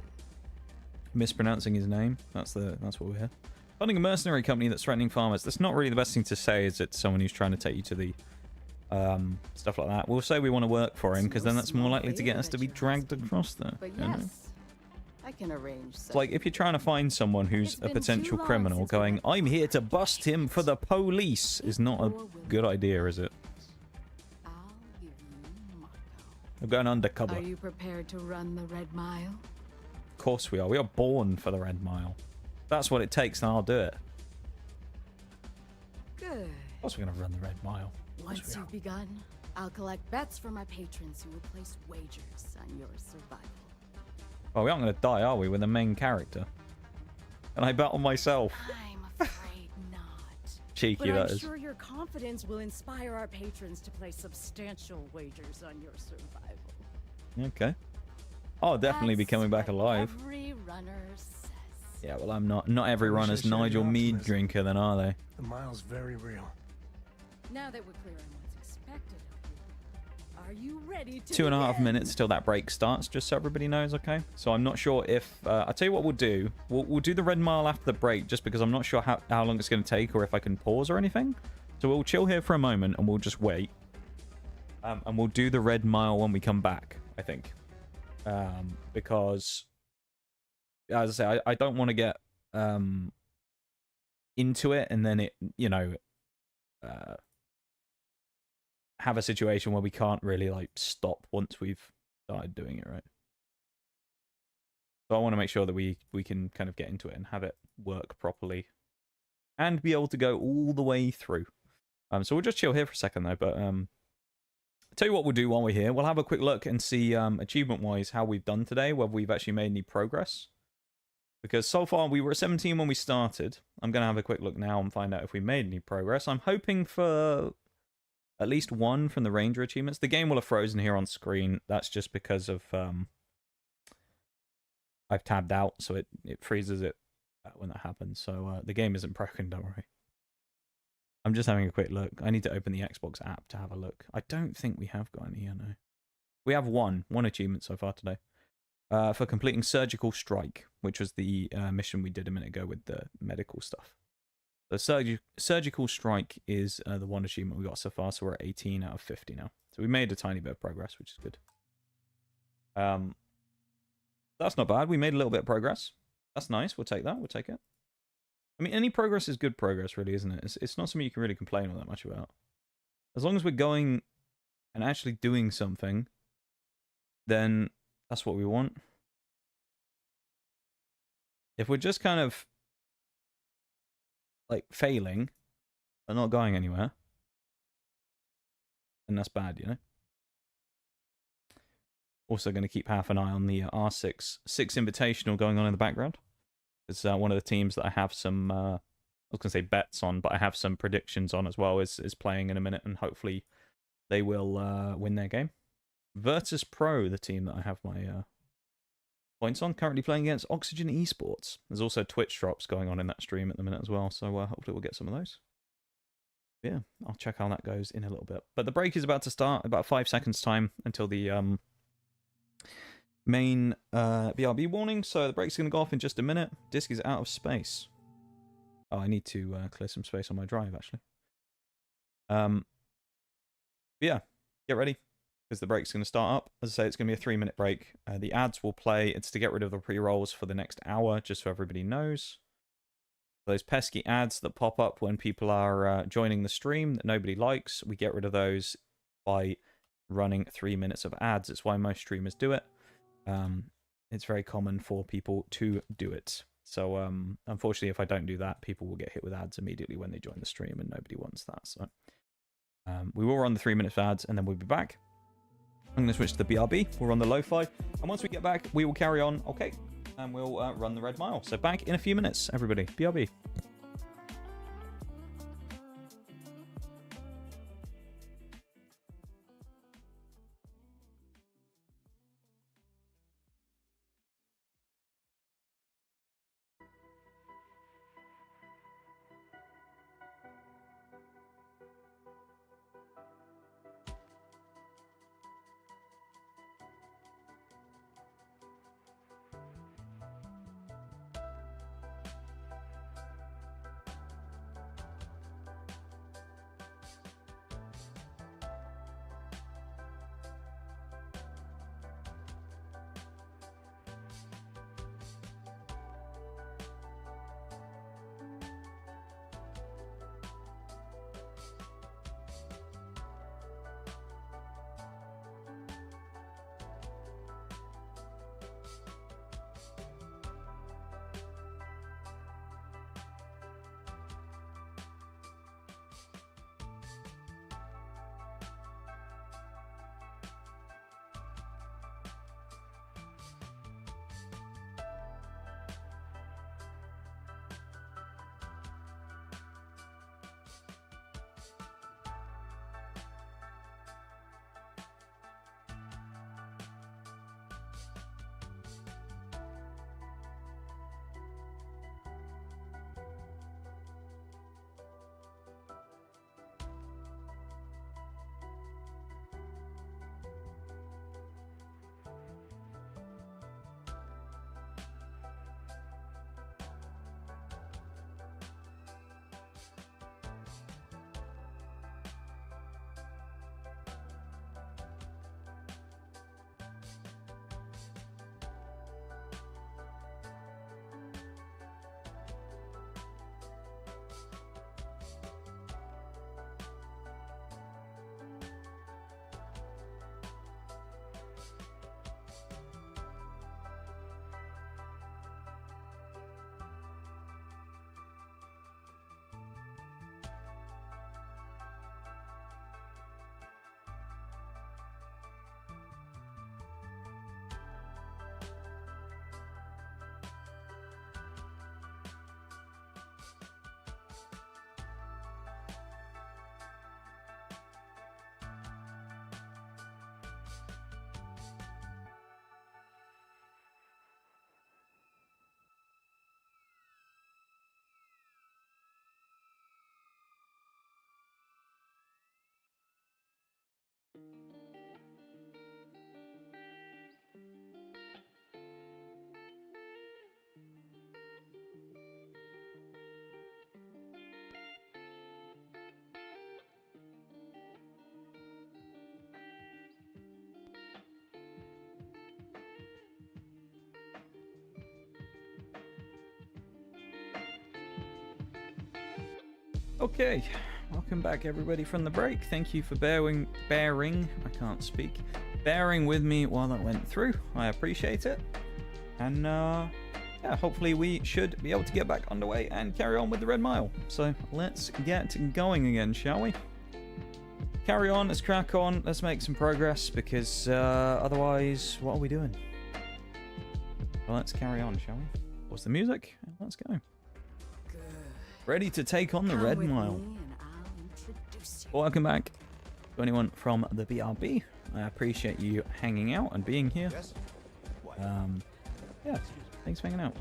Mispronouncing his name. That's what we're here. Funding a mercenary company that's threatening farmers. That's not really the best thing to say, is it? Someone who's trying to take you to the stuff like that. We'll say we want to work for him, because then that's more likely to get us to be dragged across there. But you know? yes, I can arrange. It's like if you're trying to find someone who's a potential criminal going, I'm here to bust him for the police, is not a good idea, is it? I'm going undercover. Are you prepared to run the Red Mile? Of course we are. We are born for the Red Mile. If that's what it takes, then I'll do it. Good. Of course we're going to run the Red Mile. Once you've begun, I'll collect bets from my patrons who will place wagers on your survival. Well, we aren't going to die, are we? We're the main character. And I bet on myself. I'm afraid not. Cheeky, but that I'm is. sure your confidence will inspire our patrons to place substantial wagers on your survival. Okay. I'll definitely be coming back alive. Every runner says. Yeah, well, I'm not. Not every runner's Nigel Mead drinker, then, are they? The mile's very real. Now that we're clear on what's expected of you, are you ready to 2.5 minutes till that break starts, just so everybody knows, okay? So I'm not sure if... I'll tell you what we'll do. We'll do the Red Mile after the break, just because I'm not sure how long it's going to take or if I can pause or anything. So we'll chill here for a moment and we'll just wait. And we'll do the Red Mile when we come back, I think. Because, as I say, I don't want to get into it and then it, you know... have a situation where we can't really like stop once we've started doing it, right? So I want to make sure that we can kind of get into it and have it work properly and be able to go all the way through. So we'll just chill here for a second though, but I'll tell you what we'll do while we're here. We'll have a quick look and see achievement wise how we've done today, whether we've actually made any progress. Because so far we were at 17 when we started. I'm going to have a quick look now and find out if we made any progress. I'm hoping for at least one from the Ranger achievements. The game will have frozen here on screen. That's just because of I've tabbed out, so it freezes it when that happens. So the game isn't broken, don't worry. I'm just having a quick look. I need to open the Xbox app to have a look. I don't think we have got any here, no. We have one achievement so far today. For completing Surgical Strike, which was the mission we did a minute ago with the medical stuff. The Surgical Strike is the one achievement we got so far, so we're at 18 out of 50 now. So we made a tiny bit of progress, which is good. That's not bad. We made a little bit of progress. That's nice. We'll take that. We'll take it. I mean, any progress is good progress, really, isn't it? It's not something you can really complain all that much about. As long as we're going and actually doing something, then that's what we want. If we're just kind of like failing and not going anywhere, then that's bad, you know? Also going to keep half an eye on the R6 Invitational going on in the background. It's one of the teams that I have some, I was going to say bets on, but I have some predictions on as well, is playing in a minute, and hopefully they will win their game. Virtus Pro, the team that I have my points on, currently playing against Oxygen Esports. There's also Twitch drops going on in that stream at the minute as well, so hopefully we'll get some of those. Yeah, I'll check how that goes in a little bit. But the break is about to start, about 5 seconds time until the main BRB warning, so the break's going to go off in just a minute. Disk is out of space. Oh, I need to clear some space on my drive, actually. Yeah, get ready. because the break's going to start up. As I say, it's going to be a 3-minute break. The ads will play. It's to get rid of the pre-rolls for the next hour, just so everybody knows. Those pesky ads that pop up when people are joining the stream that nobody likes, we get rid of those by running 3 minutes of ads. It's why most streamers do it. It's very common for people to do it. So unfortunately, if I don't do that, people will get hit with ads immediately when they join the stream, and nobody wants that. So we will run the 3 minutes of ads, and then we'll be back. I'm going to switch to the BRB. We'll run the lo-fi, and once we get back, we will carry on. Okay. And we'll run the Red Mile. So back in a few minutes, everybody. BRB. Okay, welcome back everybody from the break. Thank you for bearing, I can't speak, bearing with me while that went through. I appreciate it. And yeah, hopefully we should be able to get back underway and carry on with the Red Mile. So let's get going again, shall we? Carry on, let's crack on, let's make some progress, because otherwise, what are we doing? Well, let's carry on, shall we? What's the music? Let's go. Ready to take on the Red Mile. Welcome back to anyone from the BRB. I appreciate you hanging out and being here. Yeah, thanks for hanging out.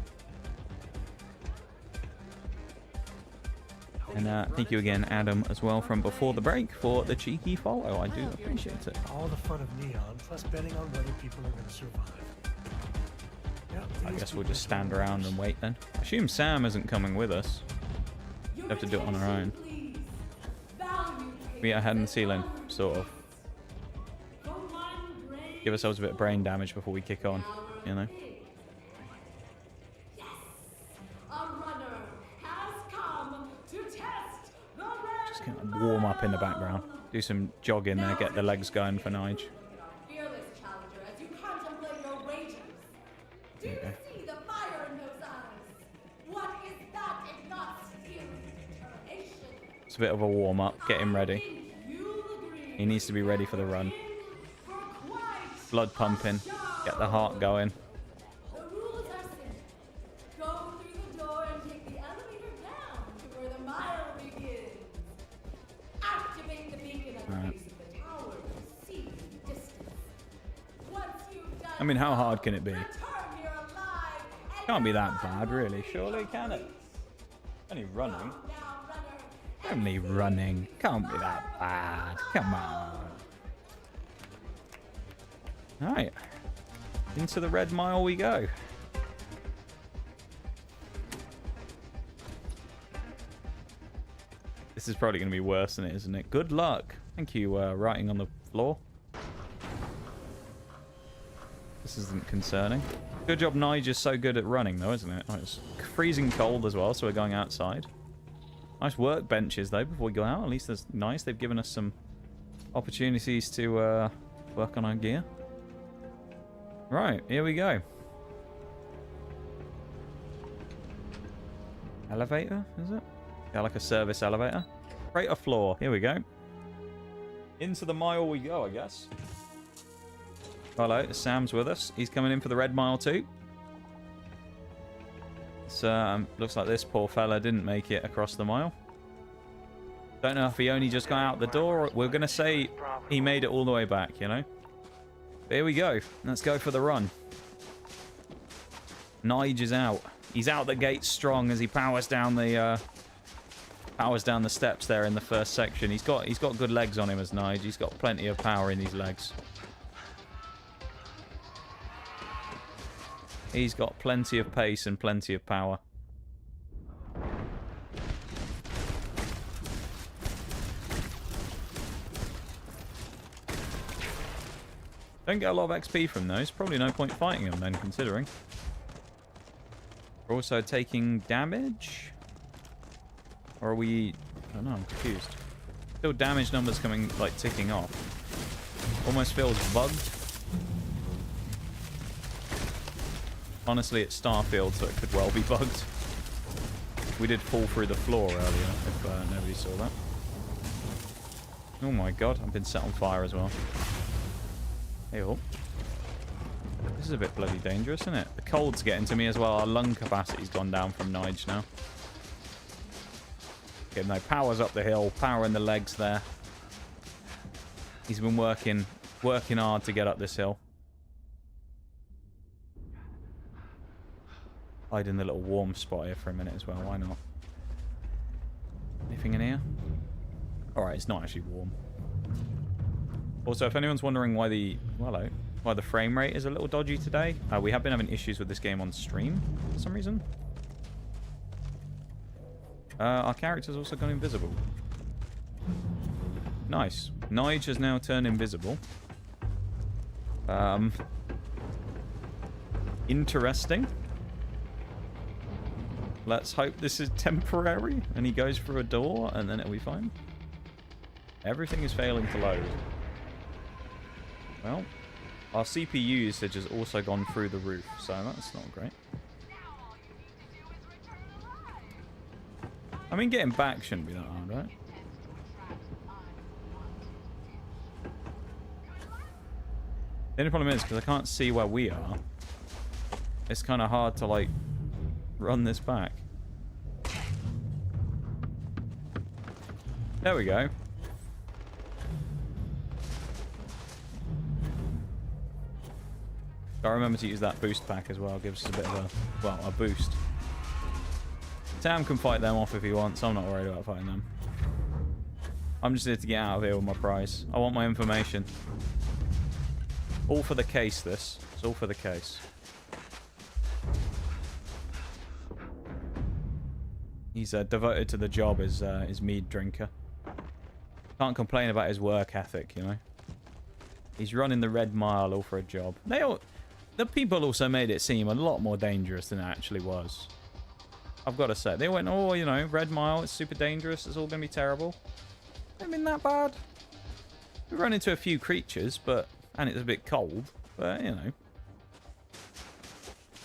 And thank you again, Adam, as well, from before the break for the cheeky follow. I do appreciate it. All the fun of Neon, plus betting on whether people are going to survive. I guess we'll just stand around and wait then. I assume Sam isn't coming with us. We have to do it on our own. We are head and ceiling, sort of. Give ourselves a bit of brain damage before we kick on, you know? Just gonna warm up in the background. Do some jogging there, get the legs going for Nige. There you go. It's a bit of a warm up, get him ready. He needs to be ready for the run. Blood pumping, get the heart going. I mean, how hard can it be? Can't be that bad, really, surely, can it? Only running. Only running. Can't be that bad. Come on. Alright. Into the Red Mile we go. This is probably going to be worse than it, isn't it? Good luck. Thank you, writing on the floor. This isn't concerning. Good job Nige is so good at running, though, isn't it? Oh, it's freezing cold as well, so we're going outside. Nice workbenches, though, before we go out. At least that's nice. They've given us some opportunities to work on our gear. Right, here we go. Elevator, is it? Yeah, like a service elevator. Freighter floor. Here we go. Into the mile we go, I guess. Hello, Sam's with us. He's coming in for the Red Mile too. So, looks like this poor fella didn't make it across the mile. Don't know if he only just got out the door. We're going to say he made it all the way back, you know? But here we go. Let's go for the run. Nige is out. He's out the gate strong as he powers down the steps there in the first section. He's got good legs on him as Nige. He's got plenty of power in these legs. He's got plenty of pace and plenty of power. Don't get a lot of XP from those. Probably no point fighting them then, considering. We're also taking damage? Or are we... I don't know, I'm confused. Still damage numbers coming, like, ticking off. Almost feels bugged. Honestly, it's Starfield, so it could well be bugged. We did fall through the floor earlier, if nobody saw that. Oh my god, I've been set on fire as well. Ew. This is a bit bloody dangerous, isn't it? The cold's getting to me as well. Our lung capacity's gone down from Nige now. Okay, no, power's up the hill. Power in the legs there. He's been working hard to get up this hill. Hide in the little warm spot here for a minute as well. Why not? Anything in here? Alright, it's not actually warm. Also, if anyone's wondering why the frame rate is a little dodgy today, we have been having issues with this game on stream for some reason. Our character's also gone invisible. Nice. Nige has now turned invisible. Interesting. Let's hope this is temporary and he goes through a door and then it'll be fine. Everything is failing to load. Well, our CPU usage has also gone through the roof, so that's not great. I mean, getting back shouldn't be that hard, right? The only problem is, because I can't see where we are, it's kind of hard to, like, run this back. There we go. I remember to use that boost pack as well. Gives us a bit of a boost. Sam can fight them off if he wants. I'm not worried about fighting them. I'm just here to get out of here with my prize. I want my information. All for the case, this. It's all for the case. He's devoted to the job as mead drinker. Can't complain about his work ethic, you know. He's running the Red Mile all for a job. The people also made it seem a lot more dangerous than it actually was. I've got to say. They went, oh, you know, Red Mile, it's super dangerous. It's all going to be terrible. I mean, that bad. We run into a few creatures, and it's a bit cold. But, you know.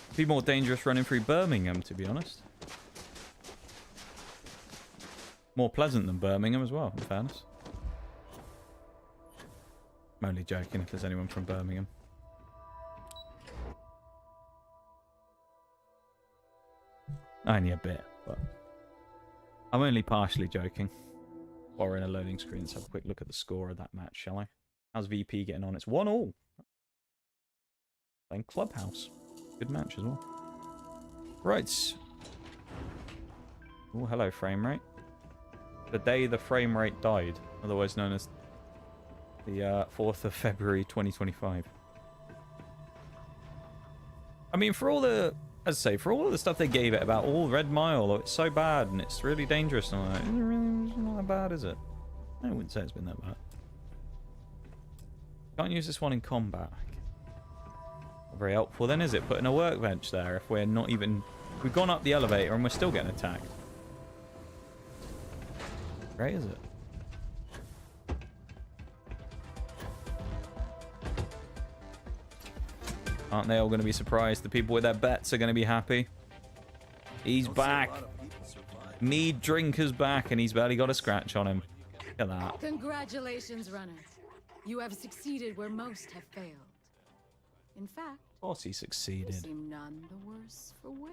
It'd be more dangerous running through Birmingham, to be honest. More pleasant than Birmingham as well, in fairness. I'm only joking if there's anyone from Birmingham. Only a bit, but I'm only partially joking. While we're in a loading screen, let's have a quick look at the score of that match, shall I? How's VP getting on? It's 1-1. Playing Clubhouse. Good match as well. Right. Oh, hello, frame rate. The day the frame rate died, otherwise known as the 4th of February 2025. I mean, for all the, as I say, for all of the stuff they gave it about, oh, Red Mile, oh, it's so bad and it's really dangerous, and I'm like, it's not that bad, is it? I wouldn't say it's been that bad. Can't use this one in combat. Not very helpful then, is it? Putting a workbench there if we're not even... We've gone up the elevator and we're still getting attacked. Great, is it? Aren't they all going to be surprised? The people with their bets are going to be happy. He's back. Mead Drinker's back, and he's barely got a scratch on him. Look at that. Congratulations, runner. You have succeeded where most have failed. In fact, Of course he succeeded. you seem none the worse for wear.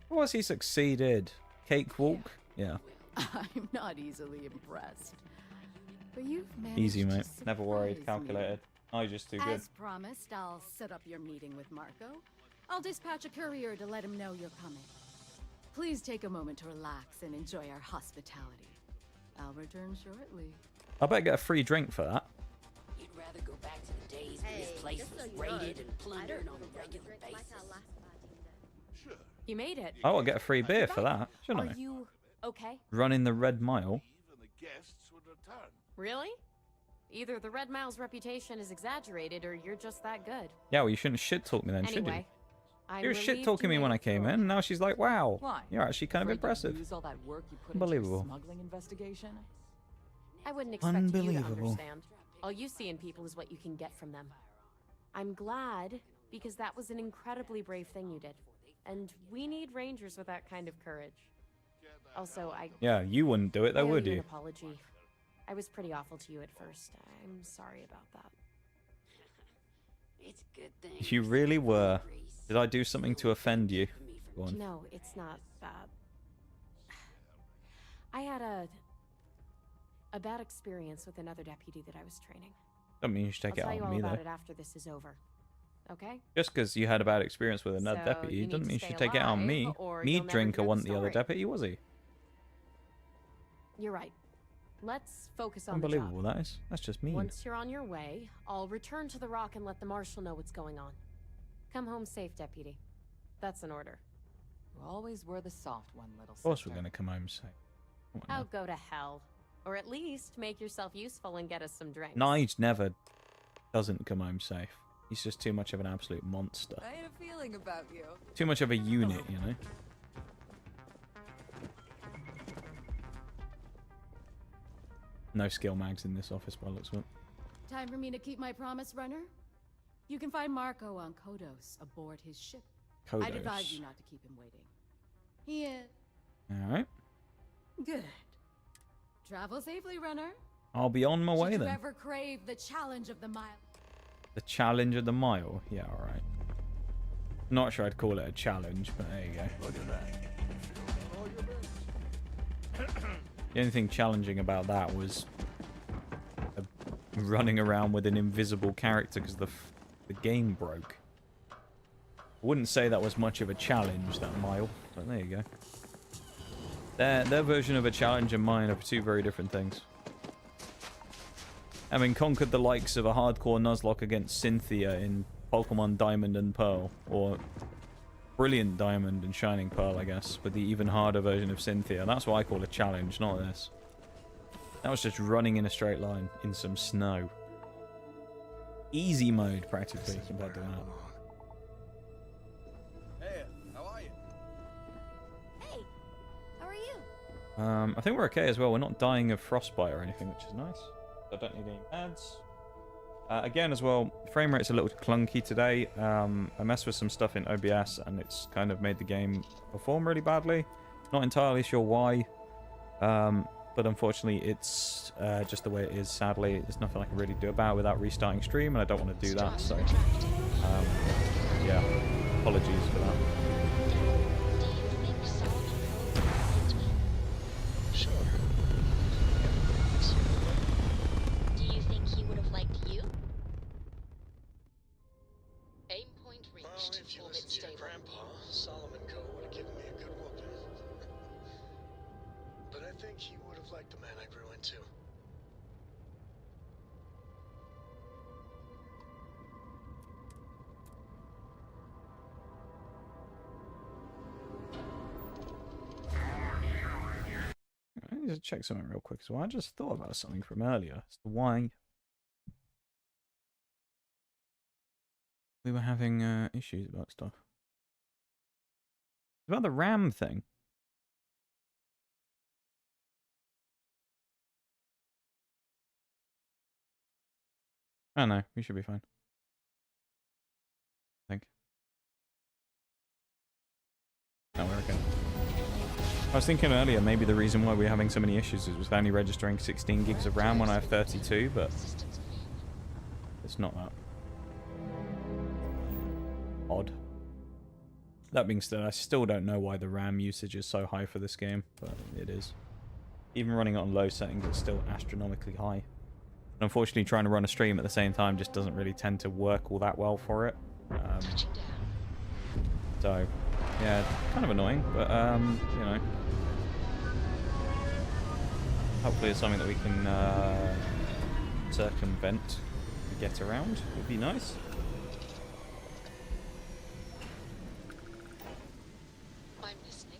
Of course he succeeded. Cakewalk? Yeah. I'm not easily impressed. But you've managed Easy, mate. to Never worried. surprise me. Calculated. Oh, you're just too good. As promised, I'll set up your meeting with Marco. I'll dispatch a courier to let him know you're coming. Please take a moment to relax and enjoy our hospitality. I'll return shortly. I better get a free drink for that. You'd rather go back to the days when this place was raided and plundered on a regular basis. You made it. Oh, I'll get a free beer for that, shouldn't Are I? you okay? Running the Red Mile. Really? Either the Red Mile's reputation is exaggerated, or you're just that good. Yeah, well, you shouldn't shit talk me then, should you? Anyway, I'm You were relieved shit talking me you when I made it came through. in. Now she's like, wow, Why? you're actually kind of Afraid to impressive. lose all that work you put into your Unbelievable. smuggling investigation? I wouldn't expect you to Unbelievable. understand. All you see in people is what you can get from them. I'm glad, because that was an incredibly brave thing you did. And we need rangers with that kind of courage. Also, Yeah, you wouldn't do it I though, owe would you? you? An apology. I was pretty awful to you at first. I'm sorry about that. It's a good thing. You really were. Did I do something to offend you? Go on. No, it's not that. I had a bad experience with another deputy that I was training. Don't mean you should take I'll it tell you on all me about though. it after this is over. Okay? Just because you had a bad experience with another So, deputy you doesn't need mean you to should stay take it on alive, me. or Me you'll never Drinker hear the wasn't the other story. deputy, was he? You're right. Let's focus on the Unbelievable, job. that is. That's just mean. Once you're on your way, I'll return to the Rock and let the Marshal know what's going on. Come home safe, Deputy. That's an order. You always were the soft one, little Of course sister. we're going to come home safe. Come on Oh, now. go to hell. Or at least make yourself useful and get us some drinks. Nige never doesn't come home safe. He's just too much of an absolute monster. I had a feeling about you. Too much of a unit, you know? No skill mags in this office by the looks of it. Time for me to keep my promise, runner? You can find Marco on Kodos aboard his ship. I'd advise Kodos. you not to keep him waiting. He is. Alright. Good. Travel safely, runner. I'll be on my way Should you then. ever crave the challenge of the mile? The challenge of the mile? Yeah, alright. Not sure I'd call it a challenge, but there you go. Look at that. The only thing challenging about that was running around with an invisible character because the game broke. I wouldn't say that was much of a challenge, that mile, but there you go. Their version of a challenge and mine are two very different things. Having conquered the likes of a hardcore Nuzlocke against Cynthia in Pokemon Diamond and Pearl, or Brilliant Diamond and Shining Pearl, I guess, with the even harder version of Cynthia. That's what I call a challenge, not this. That was just running in a straight line in some snow. easy mode practically compared to that. Hey, how are you? Hey, how are you? I think we're okay as well. We're not dying of frostbite or anything, which is nice. I don't need any ads. Again, as well, frame rate's a little clunky today. I messed with some stuff in OBS, and it's kind of made the game perform really badly. Not entirely sure why, but unfortunately, it's just the way it is. Sadly, there's nothing I can really do about it without restarting stream, and I don't want to do that. So, yeah, apologies for that. Sure. Do you think he would have liked you? Aim point reached. Well, if you listen to your grandpa, Solomon Coe would have given me a good whooping. But I think he would have liked the man I grew into. I need to check something real quick as well. I just thought about something from earlier. It's why we were having issues about stuff. It's about the RAM thing. Oh no, we should be fine. I think. No, we're okay. I was thinking earlier maybe the reason why we're having so many issues is only registering 16 gigs of RAM when I have 32, but it's not that odd. That being said, I still don't know why the RAM usage is so high for this game, but it is. Even running it on low settings, it's still astronomically high. And unfortunately, trying to run a stream at the same time just doesn't really tend to work all that well for it. So, yeah, kind of annoying, but, you know. Hopefully it's something that we can circumvent and get around. Would be nice. I'm listening.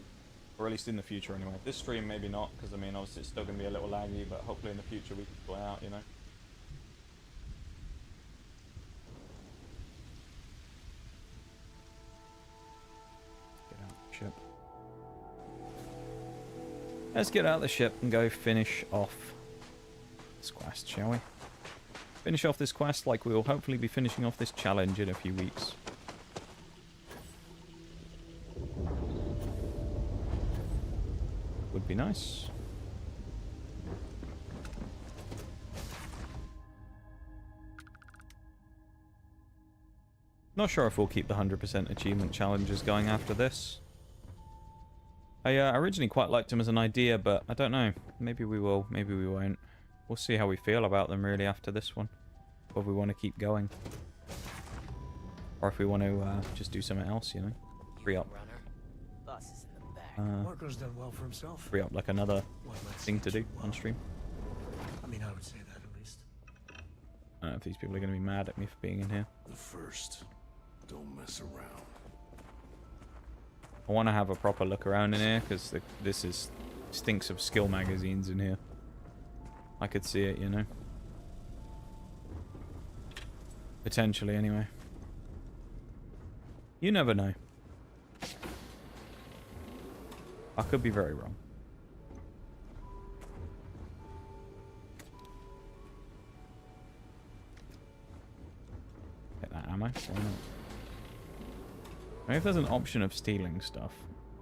Or at least in the future anyway. This stream maybe not, because I mean obviously it's still going to be a little laggy, but hopefully in the future we can play out, you know. Get out the ship. Let's get out of the ship and go finish off this quest, shall we? Finish off this quest like we will hopefully be finishing off this challenge in a few weeks. Would be nice. Not sure if we'll keep the 100% achievement challenges going after this. I originally quite liked them as an idea, but I don't know. Maybe we will, maybe we won't. We'll see how we feel about them really after this one. Whether we want to keep going. Or if we want to just do something else, you know. Free up. Marco's done well for himself. Free up like another thing to do on stream. I mean, I would say that at least. I don't know if these people are going to be mad at me for being in here. The first, don't mess around. I want to have a proper look around in here because this stinks of skill magazines in here. I could see it, you know. Potentially, anyway. You never know. I could be very wrong. Get that ammo. Why not? Maybe if there's an option of stealing stuff.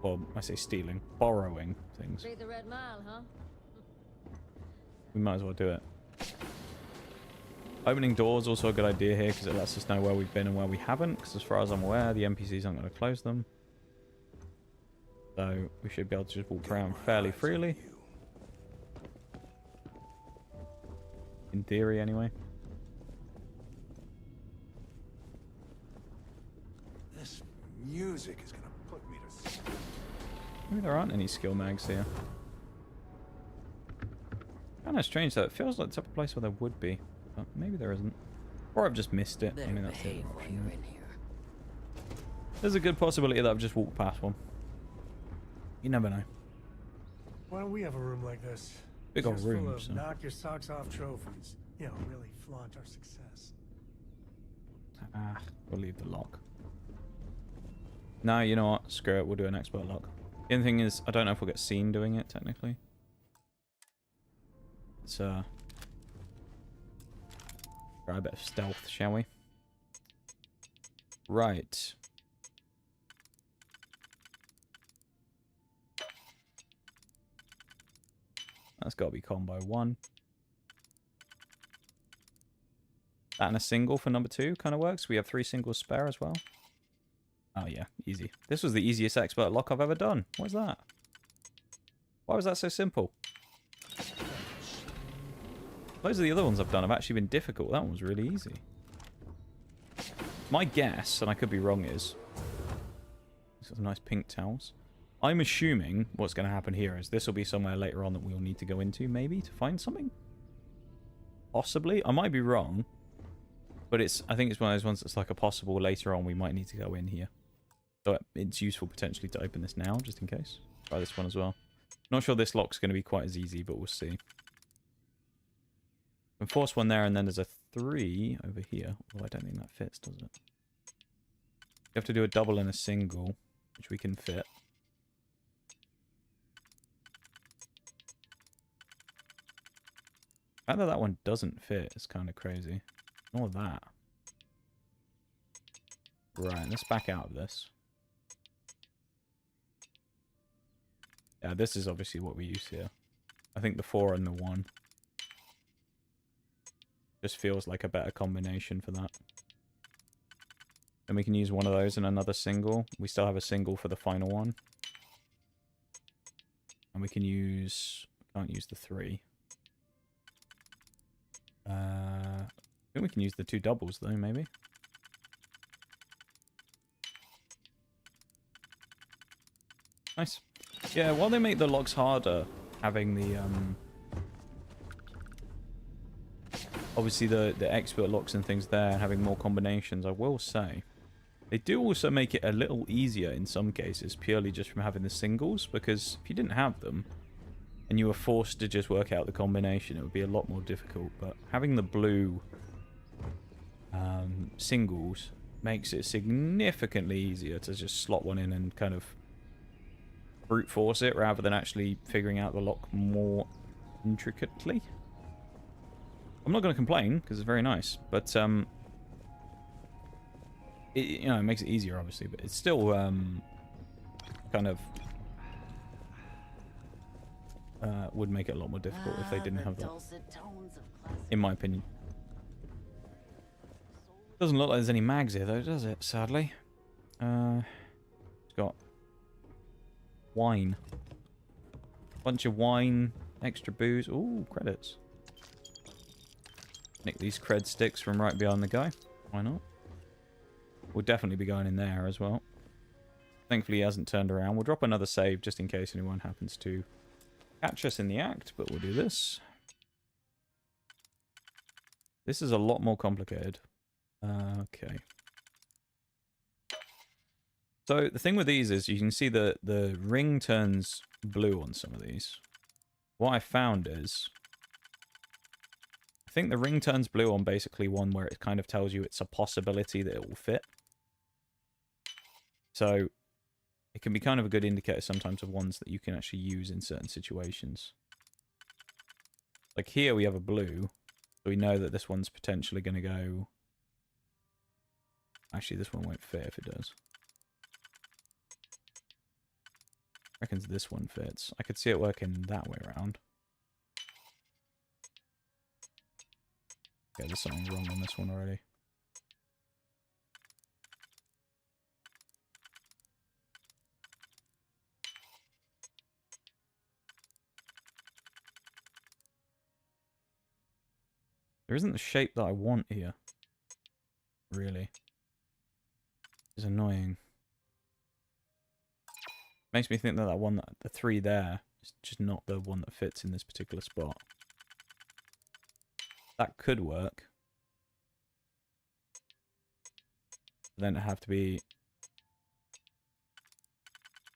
Well, I say stealing. Borrowing things. Beat the Red Mile, huh? We might as well do it. Opening doors also a good idea here because it lets us know where we've been and where we haven't. Because as far as I'm aware, the NPCs aren't going to close them. So we should be able to just walk around fairly freely. In theory, anyway. This music is gonna put me to sleep. Maybe there aren't any skill mags here. Kind of strange though. It feels like the type of place where there would be. But maybe there isn't. Or I've just missed it. I mean, that's the other option. There's a good possibility that I've just walked past one. You never know. Why don't we have a room like this? Big old Just room, full of so. knock your socks off trophies. You know, really flaunt our success. We'll leave the lock. No, you know what? Screw it. We'll do an expert lock. The only thing is, I don't know if we'll get seen doing it, technically. Let's, try a bit of stealth, shall we? Right. That's got to be combo 1. That and a single for number 2 kind of works. We have 3 singles spare as well. Oh yeah, easy. This was the easiest expert lock I've ever done. What was that? Why was that so simple? Most of the other ones I've done have actually been difficult. That one was really easy. My guess, and I could be wrong, is... These are some nice pink towels. I'm assuming what's going to happen here is this will be somewhere later on that we'll need to go into, maybe, to find something? Possibly. I might be wrong. But I think it's one of those ones that's like a possible later on we might need to go in here. So it's useful potentially to open this now, just in case. Try this one as well. Not sure this lock's going to be quite as easy, but we'll see. And force one there, and then there's a 3 over here. Well, I don't think that fits, does it? You have to do a double and a single, which we can fit. The fact that that one doesn't fit is kind of crazy. Nor that. Right, let's back out of this. Yeah, this is obviously what we use here. I think the 4 and the 1 just feels like a better combination for that. And we can use one of those and another single. We still have a single for the final one. And we can use... Can't use the 3. I think we can use the 2 doubles though, maybe. Nice. Yeah, while they make the locks harder, having the obviously the expert locks and things there, and having more combinations, I will say, they do also make it a little easier in some cases, purely just from having the singles, because if you didn't have them, and you were forced to just work out the combination, it would be a lot more difficult. But having the blue singles makes it significantly easier to just slot one in and kind of brute force it, rather than actually figuring out the lock more intricately. I'm not going to complain, because it's very nice, but it makes it easier, obviously, but it's still kind of would make it a lot more difficult if they didn't have that, in my opinion. Doesn't look like there's any mags here, though, does it? Sadly. It's got wine. Bunch of wine, extra booze. Ooh, credits. Nick these cred sticks from right behind the guy. Why not? We'll definitely be going in there as well. Thankfully, he hasn't turned around. We'll drop another save just in case anyone happens to catch us in the act, but we'll do this. This is a lot more complicated. Okay. So the thing with these is you can see the ring turns blue on some of these. What I found is, I think the ring turns blue on basically one where it kind of tells you it's a possibility that it will fit. So it can be kind of a good indicator sometimes of ones that you can actually use in certain situations. Like here we have a blue, so we know that this one's potentially going to go... Actually, this one won't fit if it does. I reckon this one fits. I could see it working that way around. Okay, there's something wrong on this one already. There isn't the shape that I want here. Really. It's annoying. Makes me think that that one, the 3 there, is just not the one that fits in this particular spot. That could work. But then it'd have to be...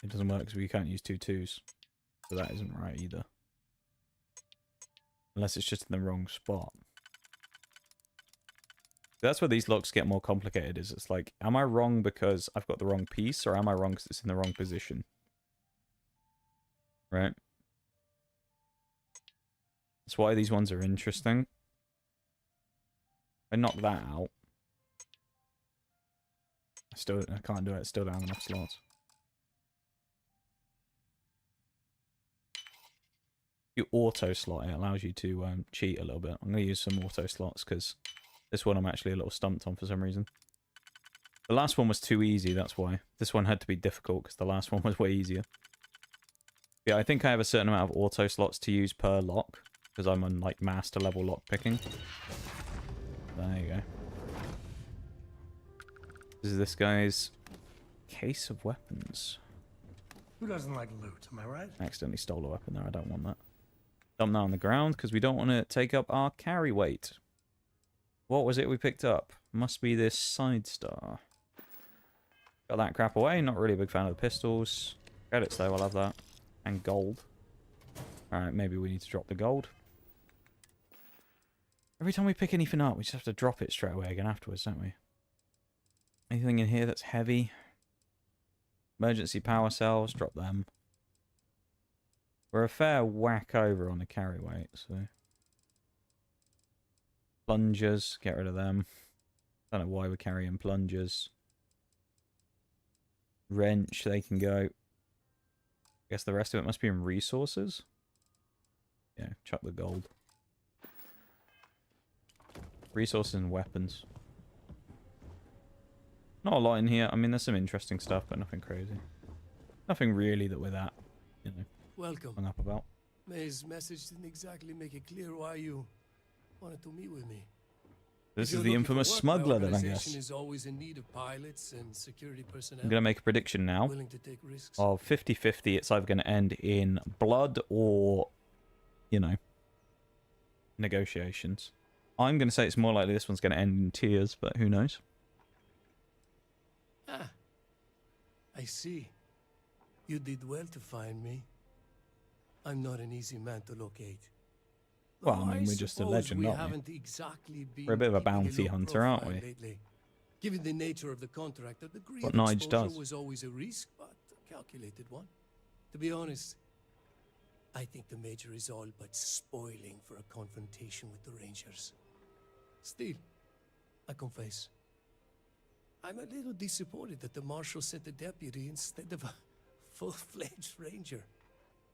It doesn't work because we can't use 2 2s. So that isn't right either. Unless it's just in the wrong spot. That's where these locks get more complicated, is it's like, am I wrong because I've got the wrong piece, or am I wrong because it's in the wrong position? Right? That's why these ones are interesting. I knock that out. I can't do it, it's still down enough slots. You auto slot, it allows you to cheat a little bit. I'm going to use some auto slots because this one I'm actually a little stumped on for some reason. The last one was too easy, that's why. This one had to be difficult because the last one was way easier. Yeah, I think I have a certain amount of auto slots to use per lock because I'm on like master level lock picking. There you go. This is this guy's case of weapons. Who doesn't like loot, am I right? I accidentally stole a weapon there, I don't want that. Dump that on the ground because we don't want to take up our carry weight. What was it we picked up? Must be this side star. Got that crap away. Not really a big fan of the pistols. Credits though, I'll have that. And gold. Alright, maybe we need to drop the gold. Every time we pick anything up, we just have to drop it straight away again afterwards, don't we? Anything in here that's heavy? Emergency power cells, drop them. We're a fair whack over on the carry weight, so... Plungers, get rid of them. Don't know why we're carrying plungers. Wrench, they can go. I guess the rest of it must be in resources. Yeah, chuck the gold. Resources and weapons. Not a lot in here. I mean, there's some interesting stuff, but nothing crazy. Nothing really that we're that, you know, welcome. Hung up about. May's message didn't exactly make it clear why you wanted to meet with me. This is the infamous smuggler, then, I guess. Is always in need of pilots and security personnel. I'm going to make a prediction now willing to take risks. of 50-50. It's either going to end in blood or, you know, negotiations. I'm going to say it's more likely this one's going to end in tears, but who knows? Ah, I see. You did well to find me. I'm not an easy man to locate. Well, I mean, we're just a legend, aren't we? Exactly We're a bit of a bounty hunter, aren't we? Lately. Given the nature of the contract, the degree What of Nige exposure does. was always a risk, but a calculated one. To be honest, I think the Major is all but spoiling for a confrontation with the Rangers. Still, I confess, I'm a little disappointed that the Marshal sent a deputy instead of a full-fledged Ranger.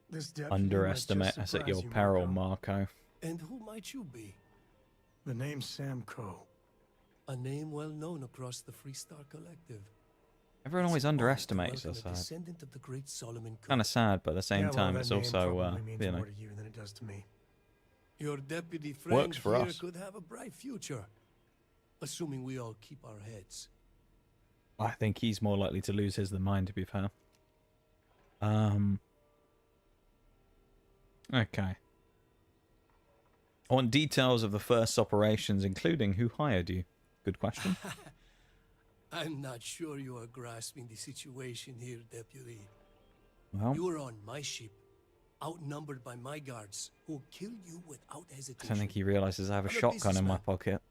This deputy Underestimate us at your peril, Marco. And who might you be? The name's Sam Coe. A name well known across the Freestar Collective. Everyone always underestimates us. Kind of sad, but at the same time, it's also, you know, than it does to me. Your deputy friend works for here us. could have a bright future, assuming we all keep our heads. I think he's more likely to lose his than mine, to be fair. Okay. I want details of the first operations, including who hired you. Good question. I'm not sure you are grasping the situation here, Deputy. Well, You were on my ship, outnumbered by my guards, who killed you without I hesitation. don't think he realizes I have a I'm a shotgun in my businessman. pocket.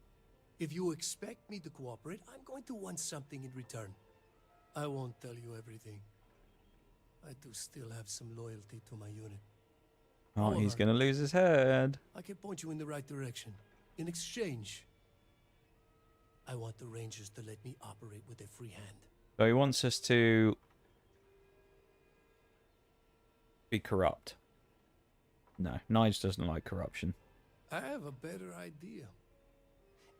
If you expect me to cooperate, I'm going to want something in return. I won't tell you everything. I do still have some loyalty to my unit. Oh, he's However, going to lose his head. I can point you in the right direction. In exchange, I want the Rangers to let me operate with a free hand. So he wants us to be corrupt. No, Nige doesn't like corruption. I have a better idea.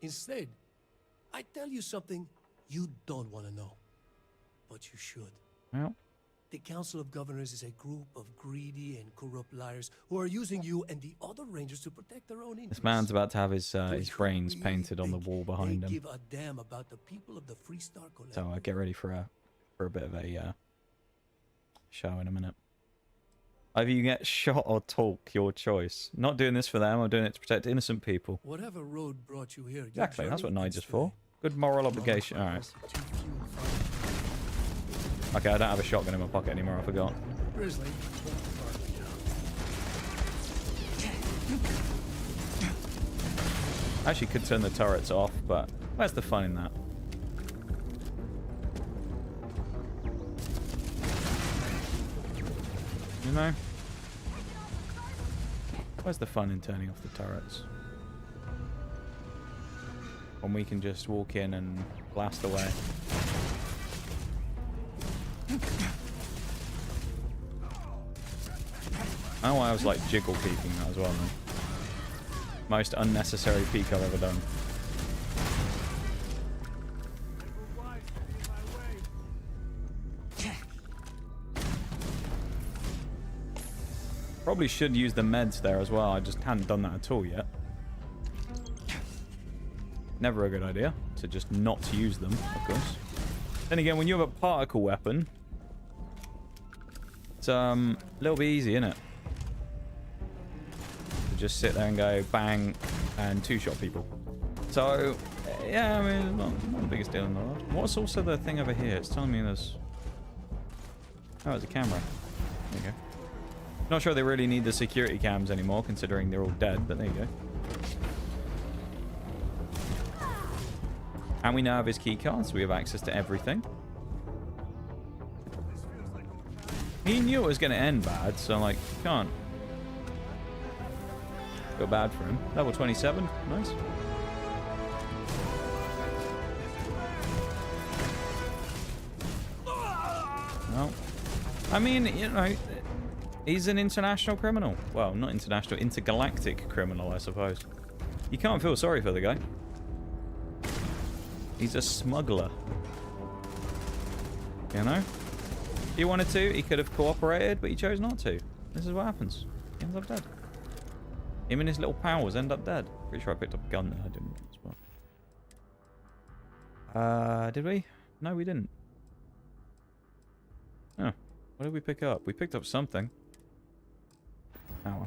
Instead, I tell you something you don't want to know, but you should. Well, The Council of Governors is a group of greedy and corrupt liars who are using you and the other Rangers to protect their own interests. this man's about to have his brains painted on the wall behind They him. give a damn about the people of the Freestar Collective. So get ready for a bit of a show in a minute. Either you get shot or talk, your choice. Not doing this for them, I'm doing it to protect innocent people. Whatever road brought you here, Exactly, that's what Nige is for. Good moral obligation. Alright. Okay, I don't have a shotgun in my pocket anymore, I forgot. Grizzly. I actually could turn the turrets off, but Where's the fun in that? You know? Where's the fun in turning off the turrets? When we can just walk in and blast away. Oh, I was like jiggle peeking that as well, man. Most unnecessary peek I've ever done. Probably should use the meds there as well. I just hadn't done that at all yet. Never a good idea to just not use them, of course. Then again, when you have a particle weapon, it's a little bit easy, isn't it? To just sit there and go bang and two-shot people. So, yeah, I mean, not the biggest deal in the world. What's also the thing over here? It's telling me there's... Oh, it's a camera. There you go. Not sure they really need the security cams anymore, considering they're all dead, but there you go. And we now have his keycard, so we have access to everything. He knew it was going to end bad, so, like, can't go bad for him. Level 27, nice. Well, I mean, you know... He's an international criminal. Well, not international, intergalactic criminal, I suppose. You can't feel sorry for the guy. He's a smuggler. You know? If he wanted to, he could have cooperated, but he chose not to. This is what happens. He ends up dead. Him and his little powers end up dead. Pretty sure I picked up a gun there. I didn't as well. Did we? No, we didn't. Oh. What did we pick up? We picked up something. Power.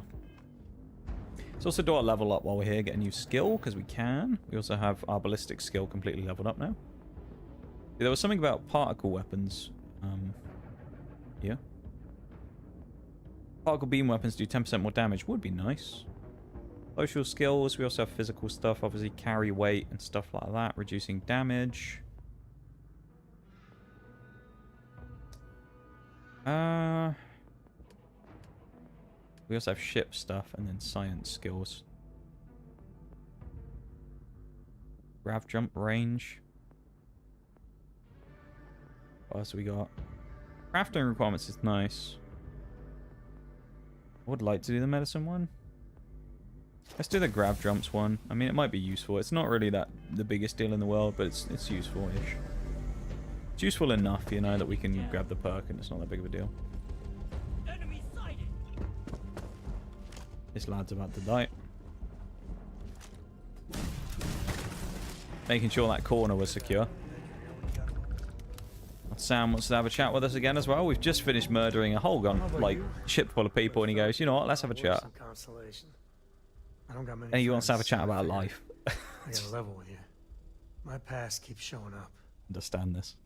Let's also do our level up while we're here. Get a new skill, because we can. We also have our ballistic skill completely leveled up now. There was something about particle weapons. Yeah. Particle beam weapons do 10% more damage. Would be nice. Social skills. We also have physical stuff. Obviously carry weight and stuff like that. Reducing damage. We also have ship stuff and then science skills. Grav jump range. What else we got? Crafting requirements is nice. I would like to do the medicine one. Let's do the grav jumps one. I mean, it might be useful. It's not really the biggest deal in the world, but it's useful-ish. It's useful enough, you know, that we can grab the perk and it's not that big of a deal. This lad's about to die. Making sure that corner was secure. Sam wants to have a chat with us again as well. We've just finished murdering a whole ship full of people, and he goes, you know what, let's have a chat. And he wants to have a chat about life. I gotta level with you. My past keeps showing up. Understand this.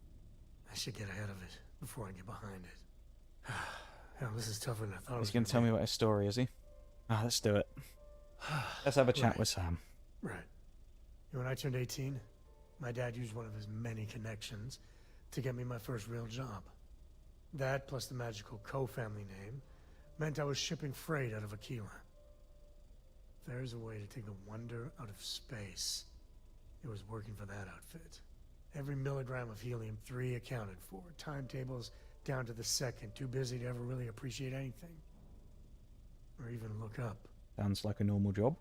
I should get ahead of it before I get behind it. Hell, this is tougher than I thought. He's going to tell me about his story, is he? Ah, let's do it. Let's have a chat with Sam. Right. When I turned 18, my dad used one of his many connections to get me my first real job. That, plus the magical Co family name, meant I was shipping freight out of Aquila. If there's a way to take the wonder out of space, it was working for that outfit. Every milligram of helium-3 accounted for. Timetables down to the second. Too busy to ever really appreciate anything. Or even look up. Sounds like a normal job.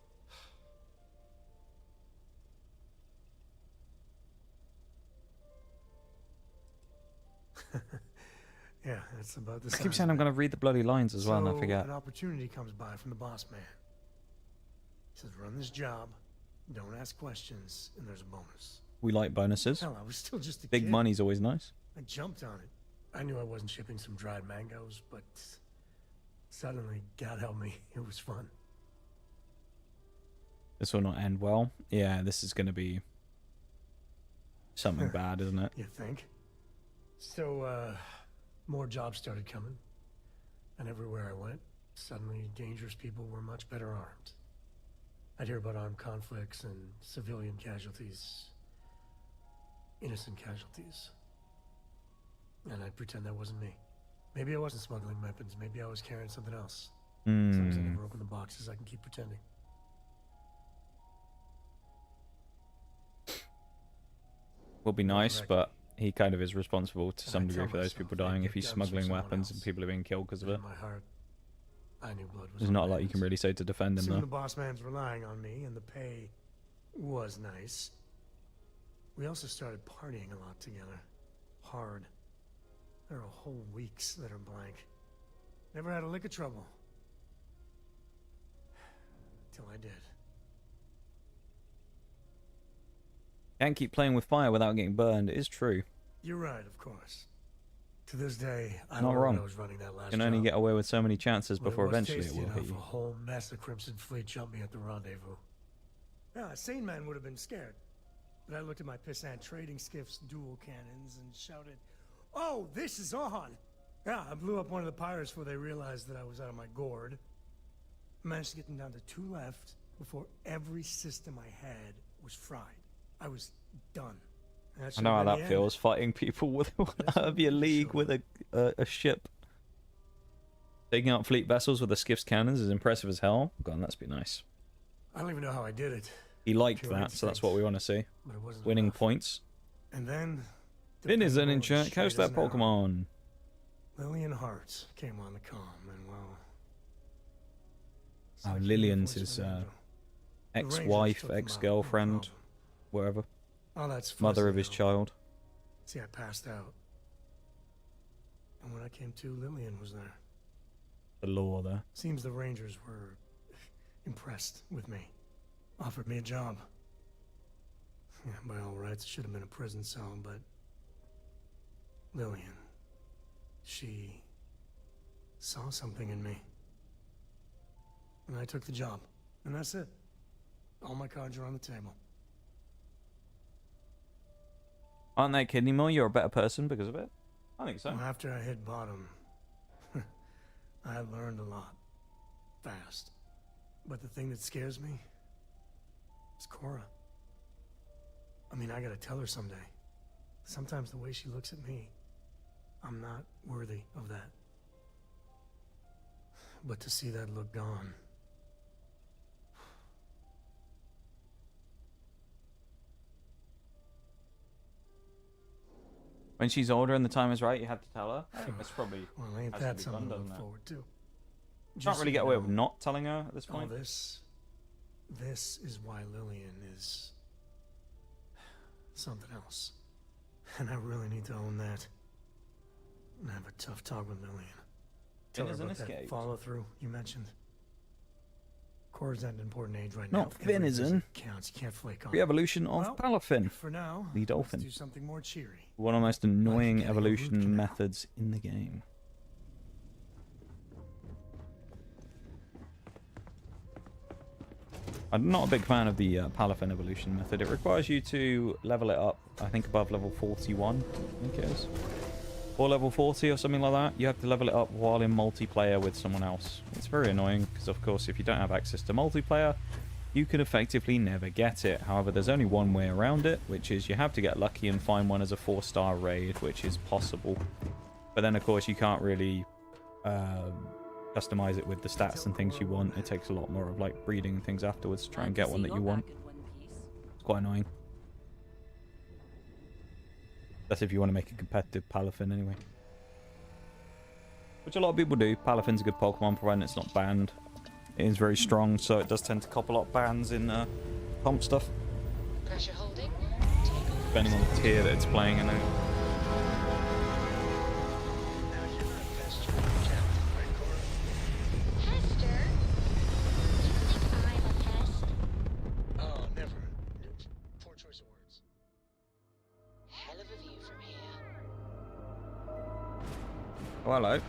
Yeah, that's about the I keep saying I'm going to read the bloody lines as well, and I forget. An opportunity comes by from the boss man. He says, run this job, don't ask questions, and there's a bonus. We like bonuses. Hell, I was still just a Big kid. money's always nice. I jumped on it. I knew I wasn't shipping some dried mangoes, but suddenly, God help me, it was fun. This will not end well. Yeah, this is going to be something bad, isn't it? You think? So, more jobs started coming. And everywhere I went, suddenly dangerous people were much better armed. I'd hear about armed conflicts and civilian casualties. innocent casualties. And I'd pretend that wasn't me. Maybe I wasn't smuggling weapons. Maybe I was carrying something else. As long as I never open the boxes, I can keep pretending. Would be nice, but he kind of is responsible to some degree for those people dying if he's smuggling weapons and people are being killed because of it. In my heart, I knew blood was There's not a lot you can really say to defend him, Soon though. the boss man's relying on me, and the pay was nice. We also started partying a lot together. Hard. There are whole weeks that are blank. Never had a lick of trouble. Till I did. Can't keep playing with fire without getting burned. It is true. You're right, of course. To this day, I Not don't know wrong. when I was running that last You can only job. get away with so many chances But before was eventually it tasty will hit enough, you. A whole mess of Crimson Fleet jumped me at the rendezvous. Yeah, a sane man would have been scared. But I looked at my pissant trading skiff's dual cannons and shouted, "Oh, this is on!" Yeah, I blew up one of the pirates before they realized that I was out of my gourd. I managed to get them down to 2 left before every system I had was fried. I was done. And I should know how have been that the feels, fighting people with out of your league with a ship. Taking out fleet vessels with a skiff's cannons is impressive as hell. God, that's been nice. I don't even know how I did it. He liked Pure that, so that's instinct. what we want to see. But it wasn't Winning enough. points. And then Finn is an dependable and enchant. straight Catch that as an arrow, Pokemon. Lillian Hart came on the comm, and well... Oh, Lillian's his ex-wife, took them out, no ex-girlfriend, problem. whatever. Oh, that's Mother fuzzy of his now. child. See, I passed out. And when I came to, Lillian was there. The law there. Seems the Rangers were impressed with me. Offered me a job. Yeah, by all rights, it should have been a prison cell, but... Lillian... she... saw something in me. And I took the job. And that's it. All my cards are on the table. Aren't they kidding me? You're a better person because of it? I think so. Well, after I hit bottom, I learned a lot. Fast. But the thing that scares me is Cora. I mean, I gotta tell her someday. Sometimes the way she looks at me, I'm not worthy of that. But to see that look gone... When she's older and the time is right, you have to tell her. I think that's probably Well, ain't has to that be something done, to doesn't look it? forward to? You Just can't so really you get away with know, not telling her at this all point. this is why Lillian is something else. And I really need to own that. And have a tough talk with Lillian. Tell her Finn is an about that escape. follow-through you mentioned. Cora's at an important age right Not now. Every visit Finizen. counts. You can't flake on. The evolution of Well, Palafin. For now, The let's dolphin. do something more cheery. One of the most annoying getting a root evolution canal. methods in the game. I'm not a big fan of the Palafin evolution method. It requires you to level it up, I think above level 41, I think it is. Or level 40 or something like that. You have to level it up while in multiplayer with someone else. It's very annoying, because of course if you don't have access to multiplayer, you can effectively never get it. However, there's only one way around it, which is you have to get lucky and find one as a 4-star raid, which is possible. But then of course you can't really customize it with the stats and things you want. It takes a lot more of like breeding and things afterwards to try and get one that you want. It's quite annoying. That's if you want to make a competitive Palafin anyway. Which a lot of people do. Palafin's a good Pokemon provided it's not banned. It is very strong, so it does tend to cop a lot of bans in comp stuff. Pressure holding. Depending on the tier that it's playing in. Hester? You think I'm a pest? Oh, never. Poor choice of words. Hell of a view from here. Oh, hello.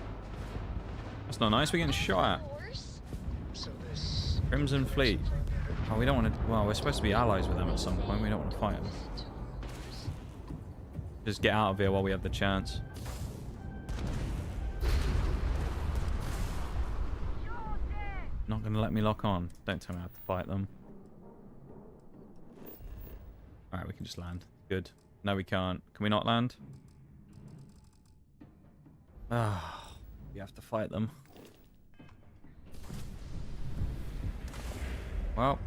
That's not nice. We're getting shot at. So this... Crimson Fleet. Oh, we don't want to... Well, we're supposed to be allies with them at some point. We don't want to fight them. Just get out of here while we have the chance. Not going to let me lock on. Don't tell me I have to fight them. Alright, we can just land. Good. No, we can't. Can we not land? Ah, we have to fight them. Well.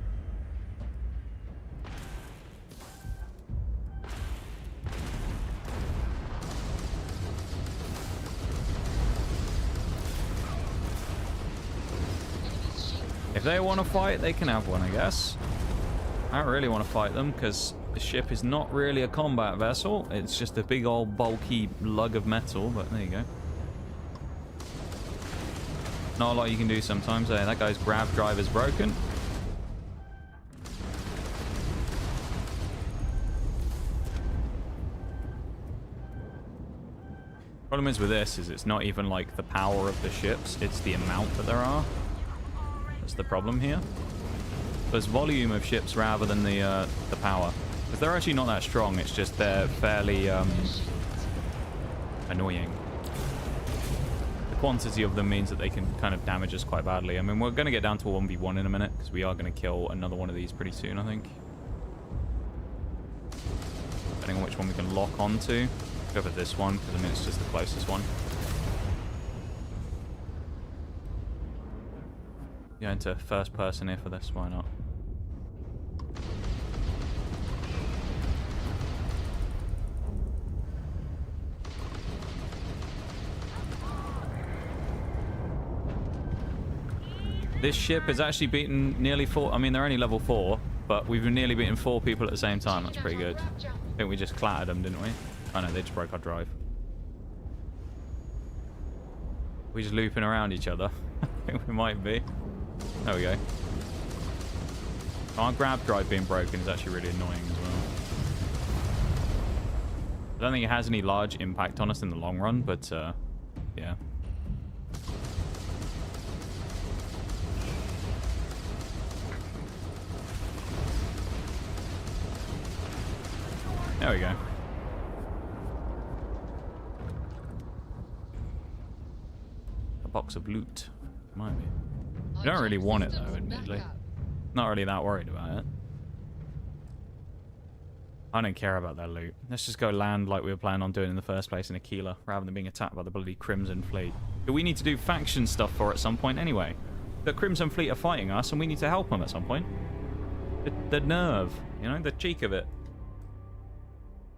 If they want to fight, they can have one, I guess. I don't really want to fight them because the ship is not really a combat vessel. It's just a big old bulky lug of metal, but there you go. Not a lot you can do sometimes. Hey, that guy's grav drive is broken. Problem is with this is it's not even like the power of the ships, it's the amount that there are. That's the problem here. There's volume of ships rather than the power. Because they're actually not that strong, it's just they're fairly annoying. The quantity of them means that they can kind of damage us quite badly. I mean, we're going to get down to a 1v1 in a minute, because we are going to kill another one of these pretty soon, I think. Depending on which one we can lock onto. Go for this one, because I mean, it's just the closest one. Yeah, into first person here for this, why not? This ship has actually beaten nearly 4. I mean, they're only level 4, but we've nearly beaten 4 people at the same time. That's pretty good. I think we just clattered them, didn't we? Oh no, they just broke our drive. We're just looping around each other. I think we might be. There we go. Our grab drive being broken is actually really annoying as well. I don't think it has any large impact on us in the long run, but yeah. There we go. A box of loot. Might be. I don't really want it though, admittedly. Not really that worried about it. I don't care about that loot. Let's just go land like we were planning on doing in the first place in Aquila, rather than being attacked by the bloody Crimson Fleet. But we need to do faction stuff for at some point anyway. The Crimson Fleet are fighting us and we need to help them at some point. The nerve, you know, the cheek of it.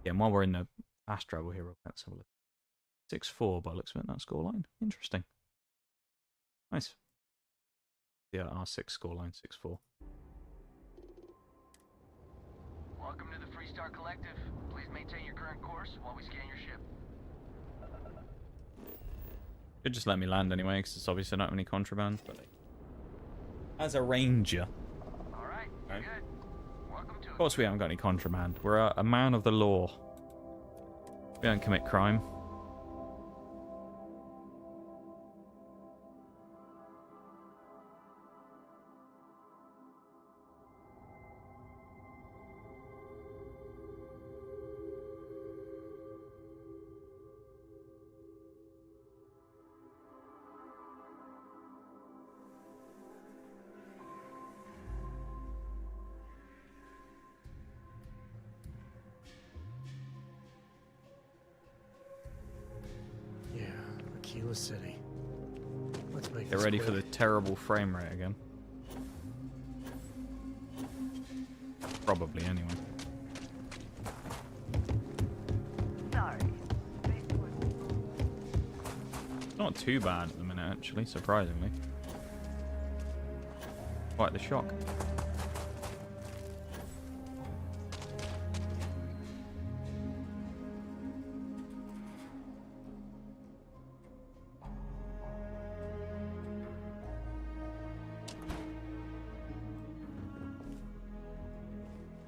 Yeah, and while we're in the fast travel here, let's have a look. 6-4 by the looks of it, that scoreline. Interesting. Nice. Yeah, R6 scoreline, 6-4. Welcome to the Freestar Collective. Please maintain your current course while we scan your ship. Should just let me land anyway, because it's obviously not any contraband. But as a ranger. Alright, you're good. Welcome to Of course we haven't got any contraband. We're a man of the law. We don't commit crime. City. Let's make Get ready for the terrible frame rate again. Probably, anyway. Sorry. Not too bad at the minute, actually, surprisingly. Quite the shock.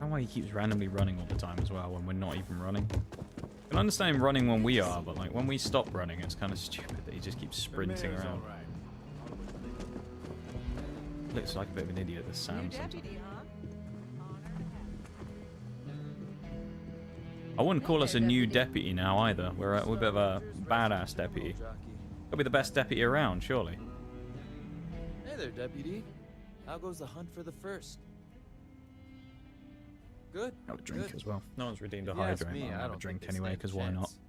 Why he keeps randomly running all the time as well when we're not even running. I can understand him running when we are, but like when we stop running, it's kind of stupid that he just keeps sprinting around. Looks like a bit of an idiot, this Sam. I wouldn't call us a new deputy now either. We're a bit of a badass deputy. Gotta be the best deputy around, surely. Hey there, deputy. How goes the hunt for the first? Good. Have a drink good. as well. No one's redeemed a If you ask hydrate. me, I'll I have a don't drink think they anyway, stand because why not? chance.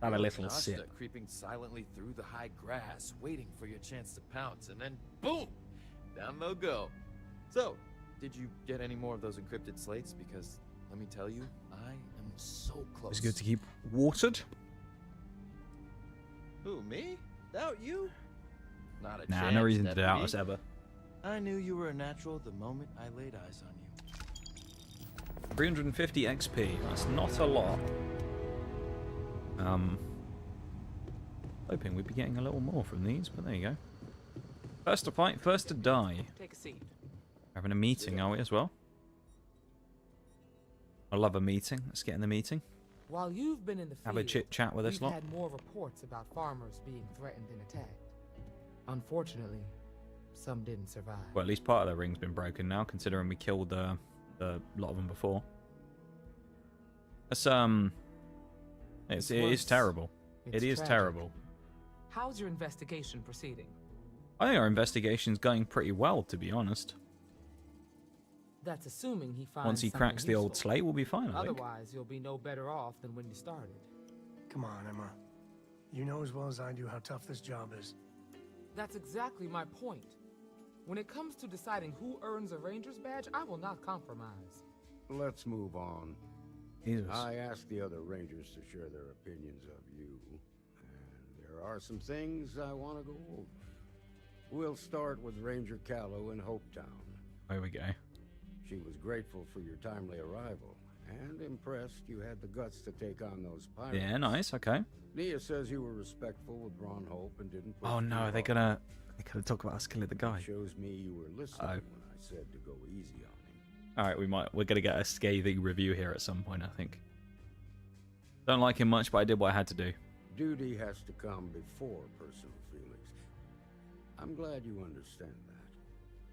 Have a You're little Nasta sip. creeping silently through the high grass, waiting for your chance to pounce, and then boom, down they'll go. So, did you get any more of those encrypted slates? Because let me tell you, I am so close. It's good to keep watered. Who, me? Doubt you? Not a Nah, chance, no reason to Deputy. doubt us ever. I knew you were a natural the moment I laid eyes on you. 350 XP. That's not a lot. Hoping we'd be getting a little more from these, but there you go. First to fight, first to die. Take a seat. Having a meeting, are we, as well? I love a meeting. Let's get in the meeting. While you've been in the field, Have a chit-chat with us we've lot. had more reports about farmers being threatened and attacked. Unfortunately, some didn't survive. Well, at least part of their ring's been broken now, considering we killed a lot of them before. That's, it is terrible. It is tragic. terrible. How's your investigation proceeding? I think our investigation's going pretty well, to be honest. That's assuming he finds Once he something cracks the old useful. slate, we'll be fine, I think. Otherwise, you'll be no better off than when you started. Come on, Emma. You know as well as I do how tough this job is. That's exactly my point. When it comes to deciding who earns a Ranger's badge, I will not compromise. Let's move on. Jesus. I asked the other Rangers to share their opinions of you, and there are some things I want to go over. We'll start with Ranger Callow in Hopetown. There we go. She was grateful for your timely arrival, and impressed you had the guts to take on those pirates. Yeah, nice, okay. Nia says you were respectful with Ron Hope and didn't push Oh no, too they're hard. gonna talk about us killing the guy. Shows me you were listening Oh. when I said to go easy on him. Alright, we're gonna get a scathing review here at some point, I think. Don't like him much, but I did what I had to do. Duty has to come before personal feelings. I'm glad you understand that.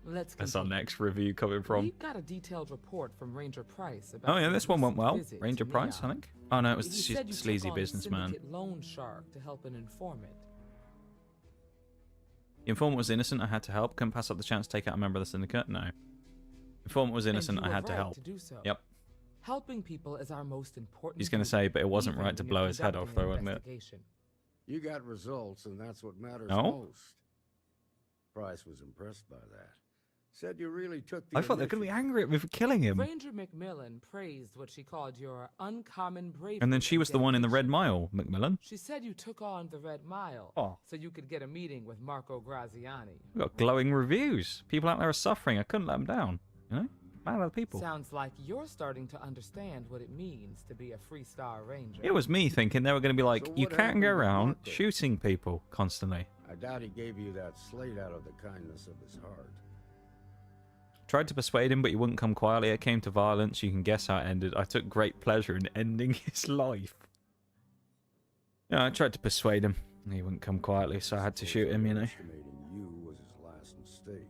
Let's That's our continue. next review coming from. We've got a detailed report from Ranger Price about Oh yeah, your this one went recent well. visit Ranger to Price, I Neon. think. Oh no, it was He just said you sleazy took on businessman. Syndicate loan shark to help an informant. The informant was innocent, I had to help. Couldn't pass up the chance to take out a member of the syndicate? No. Informant was innocent, And I you had were to right help. to do so. Yep. Helping people is our most important. He's gonna duty, say, but it wasn't even right to when blow you're his head off, conducting an though, wasn't it? investigation. You got results, and that's what matters No? most. Price was impressed by that. Said you really took the I thought they were gonna be initiative. angry at me for killing him. Ranger McMillan praised what she called your uncommon bravery. And then she was the one in the Red Mile, Macmillan. She said you took on the Red Mile, Oh. so you could get a meeting with Marco Graziani. We got glowing reviews. People out there are suffering. I couldn't let them down. You know? Mad at the people. Sounds like you're starting to understand what it means to be a Freestar Ranger. It was me thinking they were going to be like, So you what can't happened go with around Marco? shooting people constantly. I doubt he gave you that slate out of the kindness of his heart. Tried to persuade him, but he wouldn't come quietly. It came to violence. You can guess how it ended. I took great pleasure in ending his life. Yeah, I tried to persuade him. He wouldn't come quietly, so I had to shoot him, you know. Estimating you was his last mistake.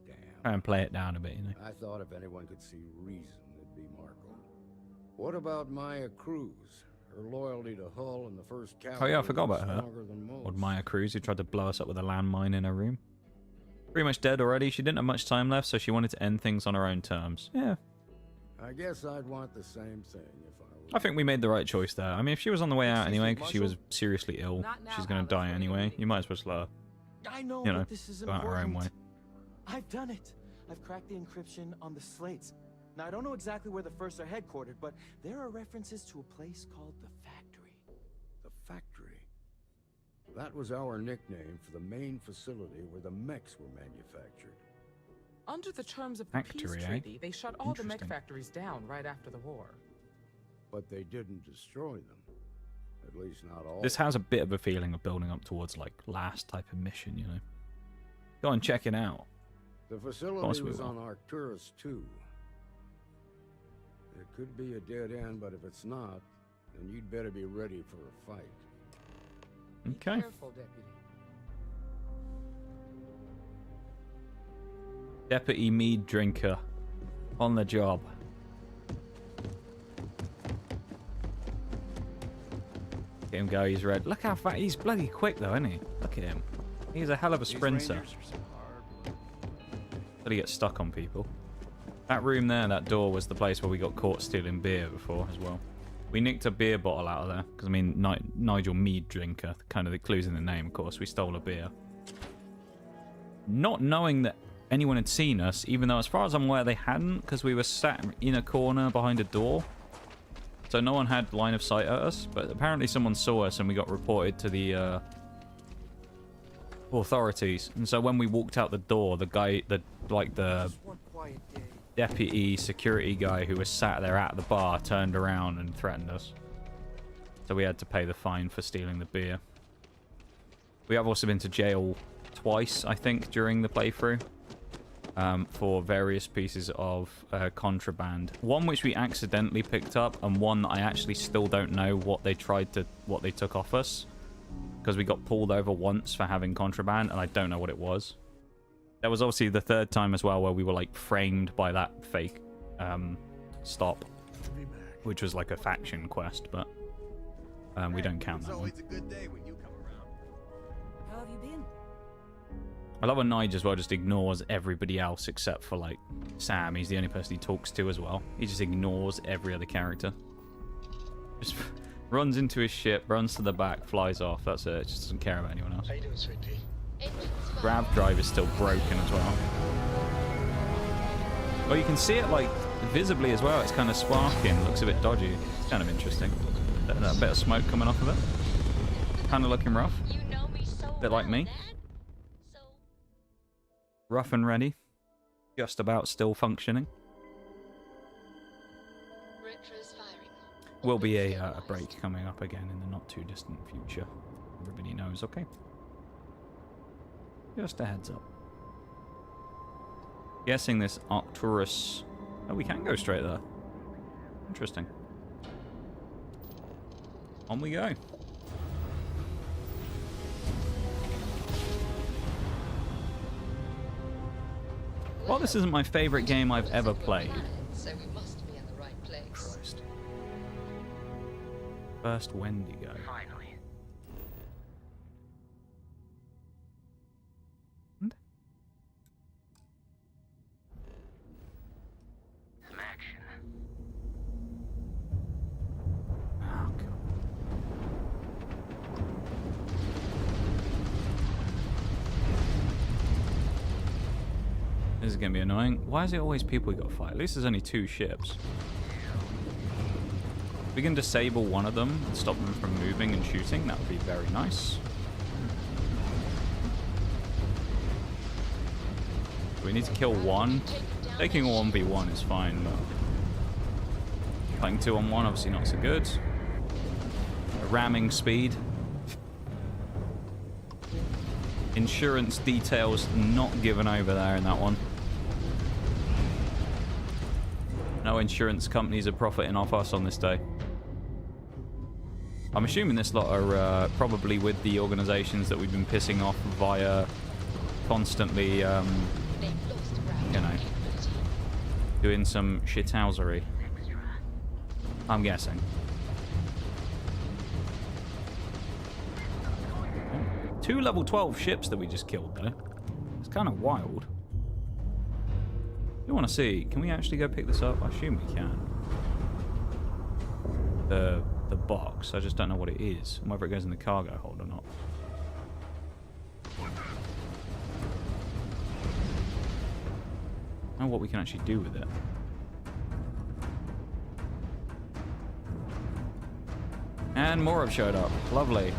Damn. Try and play it down a bit, you know. I thought if anyone could see reason, it'd be Marco. What about Maya Cruz? Her loyalty to Hull and the first Oh yeah, I Cavalry forgot was about her. stronger than most. Old Maya Cruz, who tried to blow us up with a landmine in her room. Pretty much dead already. She didn't have much time left, so she wanted to end things on her own terms. Yeah. I guess I'd want the same thing if I were. I think we made the right choice there. I mean, if she was on the way out anyway, because she was seriously ill, she's going to die anyway. You might as well just let her, I know, you know, but this is go out her own way. important. I've done it. I've cracked the encryption on the slates. Now, I don't know exactly where the First are headquartered, but there are references to a place called the Factory. The Factory? That was our nickname for the main facility where the mechs were manufactured. Under the terms of the Factory, peace eh? treaty, they shut all the mech Interesting. factories down right after the war. But they didn't destroy them. At least not all. This has a bit of a feeling of building up towards, like, last type of mission, you know. Go and check it out. The course facility we was will. on Arcturus 2. It could be a dead end, but if it's not, then you'd better be ready for a fight. Okay. Careful, Deputy. Deputy mead drinker. On the job. Look at him go, he's red. Look how fat, he's bloody quick though, isn't he? Look at him. He's a hell of a sprinter. But he gets stuck on people. That room there, that door, was the place where we got caught stealing beer before as well. We nicked a beer bottle out of there, because, I mean, Nigel Mead drinker, kind of the clues in the name, of course. We stole a beer. Not knowing that anyone had seen us, even though, as far as I'm aware, they hadn't, because we were sat in a corner behind a door. So no one had line of sight at us, but apparently someone saw us and we got reported to the authorities. And so when we walked out the door, the guy, the deputy security guy who was sat there at the bar turned around and threatened us. So we had to pay the fine for stealing the beer. We have also been to jail twice, I think, during the playthrough. For various pieces of contraband. One which we accidentally picked up, and one that I actually still don't know what they took off us. Because we got pulled over once for having contraband, and I don't know what it was. There was obviously the third time as well where we were like framed by that fake stop, which was like a faction quest, but we don't count that one. It's always a good day when you come around. How have you been? I love when Nige as well just ignores everybody else except for like Sam. He's the only person he talks to as well. He just ignores every other character. Just runs into his ship, runs to the back, flies off. That's it. Just doesn't care about anyone else. How you doing, sweetie? Grav drive is still broken as well. Well, you can see it like visibly as well. It's kind of sparking. Looks a bit dodgy. It's kind of interesting. That bit of smoke coming off of it. Kind of looking rough. Bit like me. Rough and ready. Just about still functioning. Will be a break coming up again in the not too distant future. Everybody knows, okay? Just a heads up. Guessing this Arcturus... Oh, we can go straight there. Interesting. On we go. Well, this isn't my favorite game I've ever played. So we must be in the right place. Christ. First Wendigo. Finally. And? Some action. Oh, God. This is going to be annoying. Why is it always people we got to fight? At least there's only 2 ships. If we can disable one of them and stop them from moving and shooting, that would be very nice. We need to kill one. Taking a 1v1 is fine, but playing 2-on-1 obviously not so good. Ramming speed. Insurance details not given over there in that one. No insurance companies are profiting off us on this day. I'm assuming this lot are probably with the organizations that we've been pissing off via constantly, you know, doing some shithousery. I'm guessing. 2 level 12 ships that we just killed, though. It's kind of wild. You want to see? Can we actually go pick this up? I assume we can. The box. I just don't know what it is, and whether it goes in the cargo hold or not. I don't know what we can actually do with it. And more have showed up. Lovely.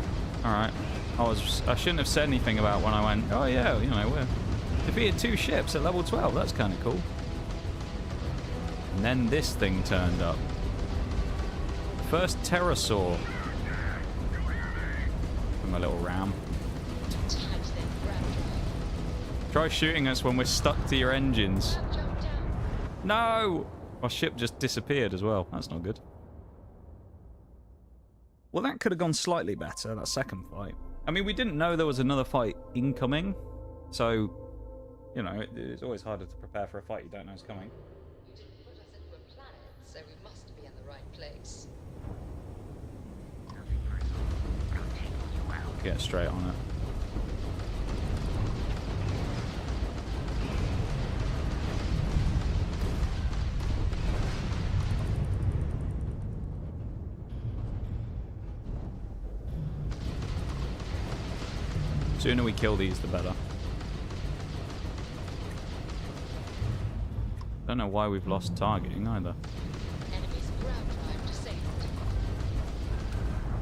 All right. I shouldn't have said anything about when I went, oh yeah, you know, we're defeated 2 ships at level 12. That's kind of cool. And then this thing turned up. First pterosaur. From a little ram. Try shooting us when we're stuck to your engines. No! Our ship just disappeared as well. That's not good. Well, that could have gone slightly better, that second fight. I mean, we didn't know there was another fight incoming, so, you know, it's always harder to prepare for a fight you don't know is coming. You didn't put us into a planet, so we must be in the right place. Get straight on it. Sooner we kill these, the better. Don't know why we've lost targeting either. Enemy's ground drive disabled.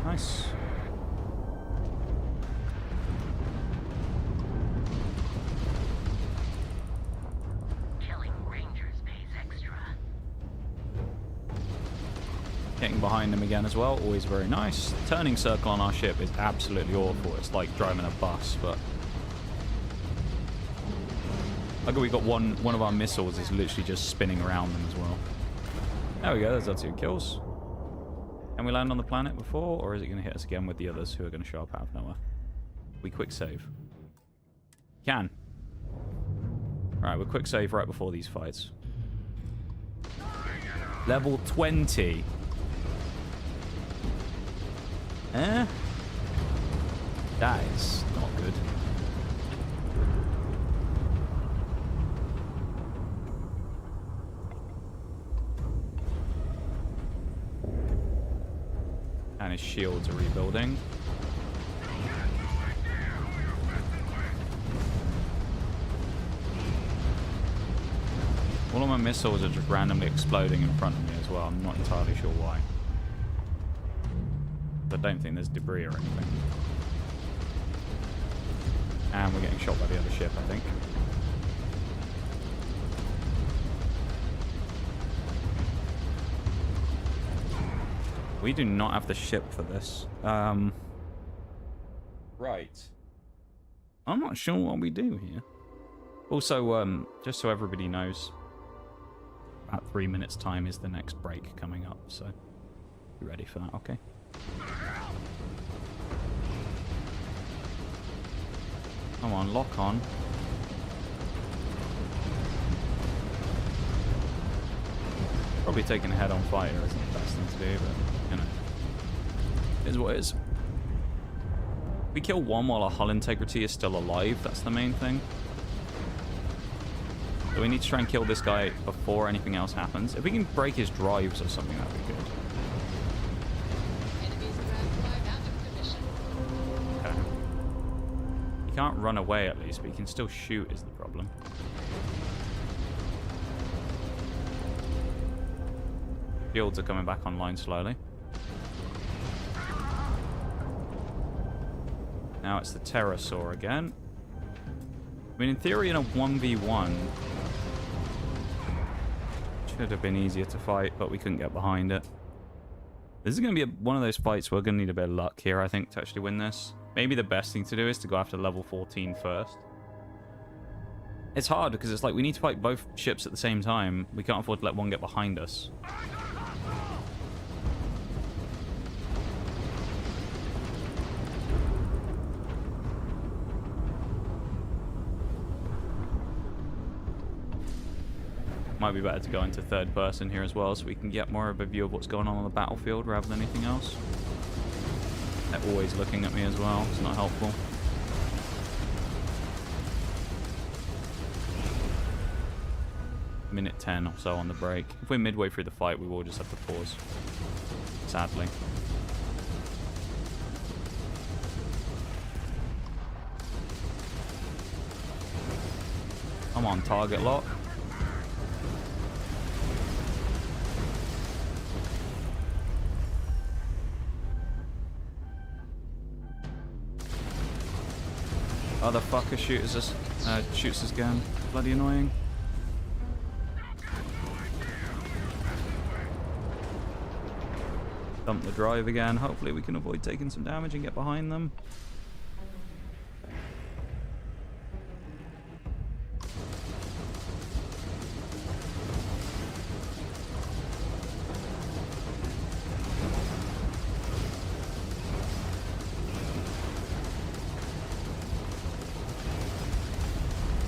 Nice. Killing Rangers pays extra. Getting behind them again as well, always very nice. Turning circle on our ship is absolutely awful. It's like driving a bus, but... Look, we got one of our missiles is literally just spinning around them as well. There we go, there's our 2 kills. Can we land on the planet before, or is it going to hit us again with the others who are going to show up out of nowhere? We quick save. Can. Alright, we'll quick save right before these fights. Level 20. Eh? That is not good. And his shields are rebuilding. All of my missiles are just randomly exploding in front of me as well. I'm not entirely sure why. I don't think there's debris or anything. And we're getting shot by the other ship, I think. We do not have the ship for this. Right. I'm not sure what we do here. Also, just so everybody knows, about 3 minutes time is the next break coming up, so be ready for that, okay? Come on, lock on. Probably taking a head-on fighter isn't the best thing to do, but, you know. It is what it is. We kill one while our hull integrity is still alive, that's the main thing. So we need to try and kill this guy before anything else happens. If we can break his drives or something, that'd be good. Okay. He can't run away at least, but he can still shoot is the problem. Shields are coming back online slowly. Now it's the pterosaur again. I mean, in theory, in a 1v1, should have been easier to fight, but we couldn't get behind it. This is going to be one of those fights where we're going to need a bit of luck here, I think, to actually win this. Maybe the best thing to do is to go after level 14 first. It's hard because it's like we need to fight both ships at the same time. We can't afford to let one get behind us. Might be better to go into third person here as well, so we can get more of a view of what's going on the battlefield rather than anything else. They're always looking at me as well. It's not helpful. Minute 10 or so on the break. If we're midway through the fight, we will just have to pause. Sadly. Come on, target lock. Other fucker shoots us again. Bloody annoying. Dump the drive again. Hopefully we can avoid taking some damage and get behind them.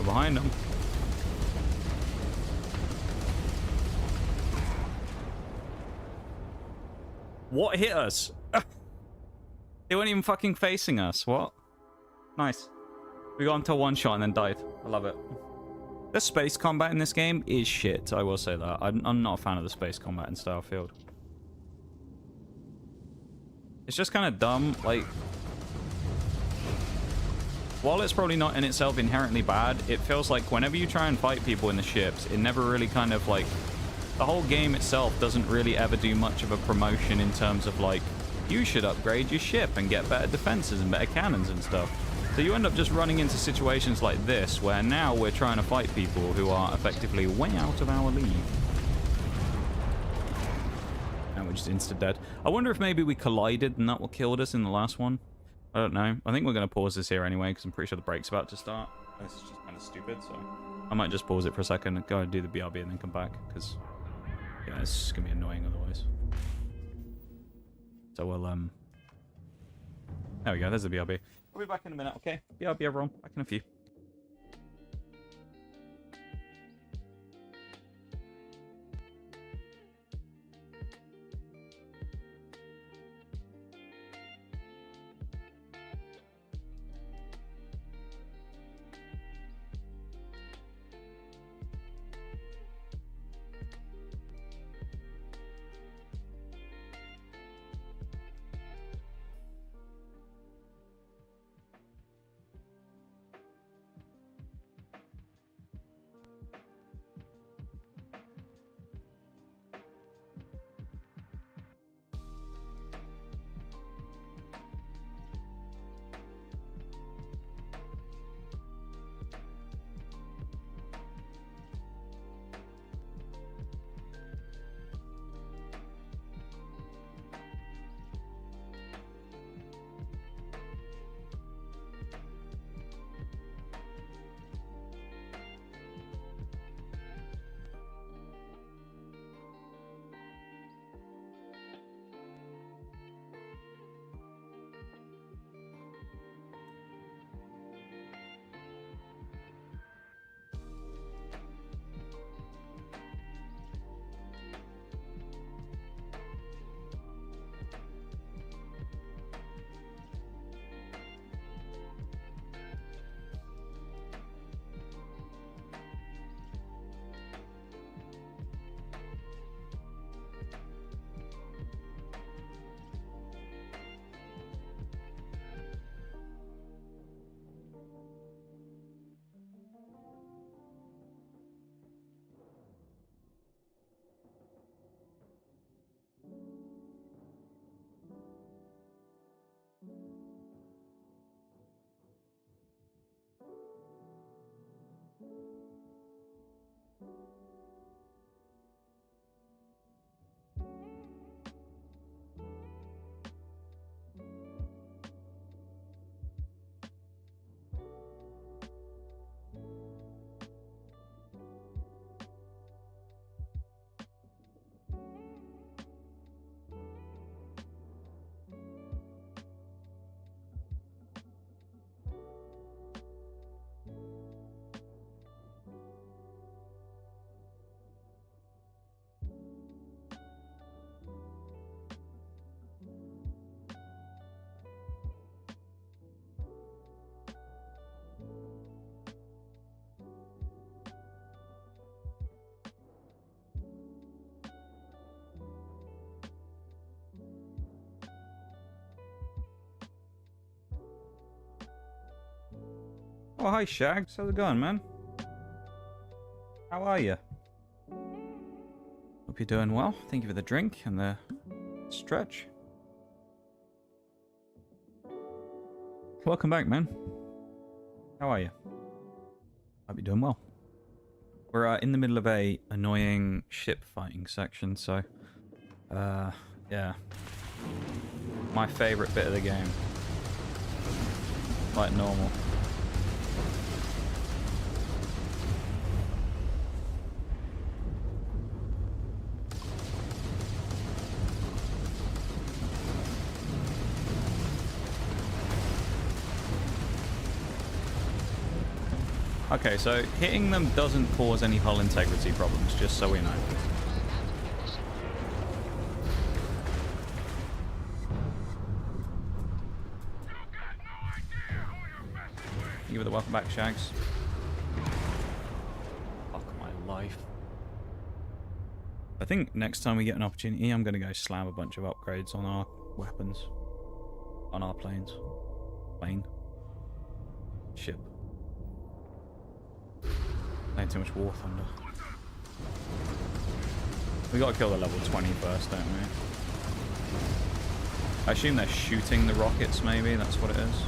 Behind them. What hit us? They weren't even fucking facing us. What? Nice. We got into one shot and then died. I love it. The space combat in this game is shit. I will say that. I'm not a fan of the space combat in Starfield. It's just kind of dumb. Like, while it's probably not in itself inherently bad, it feels like whenever you try and fight people in the ships, it never really kind of like, the whole game itself doesn't really ever do much of a promotion in terms of like, you should upgrade your ship and get better defenses and better cannons and stuff. So you end up just running into situations like this, where now we're trying to fight people who are effectively way out of our league. And we're just insta-dead. I wonder if maybe we collided and that what killed us in the last one. I don't know. I think we're going to pause this here anyway, because I'm pretty sure the break's about to start. This is just kind of stupid, so I might just pause it for a second and go and do the BRB and then come back, because yeah, it's just going to be annoying otherwise. So we'll, there we go, there's the BRB. We'll be back in a minute, okay? BRB everyone, back in a few. Oh, hi, Shags. How's it going, man? How are you? Hope you're doing well. Thank you for the drink and the stretch. Welcome back, man. How are you? Hope you're doing well. We're in the middle of a annoying ship fighting section, so yeah. My favorite bit of the game. Like normal. Okay, so hitting them doesn't cause any hull integrity problems, just so we know. Thank you for the welcome back, Shags. Fuck my life. I think next time we get an opportunity, I'm going to go slam a bunch of upgrades on our weapons. On our planes. Plane. Ship. Ain't too much War Thunder. We gotta kill the level 20 first, don't we? I assume they're shooting the rockets, maybe? That's what it is.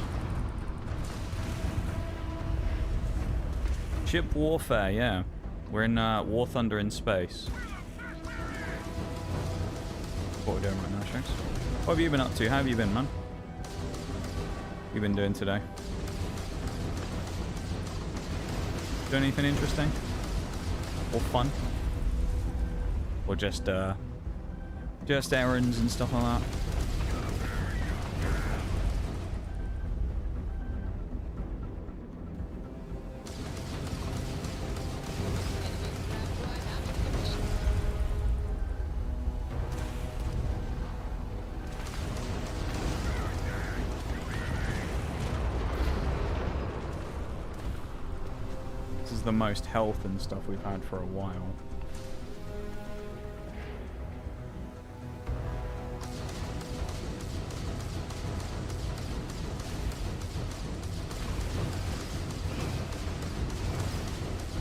Ship warfare, yeah. We're in War Thunder in space. What we're doing right now, Shanks. What have you been up to? How have you been, man? What have you been doing today? Doing anything interesting? Or fun? Or just errands and stuff like that? The most health and stuff we've had for a while.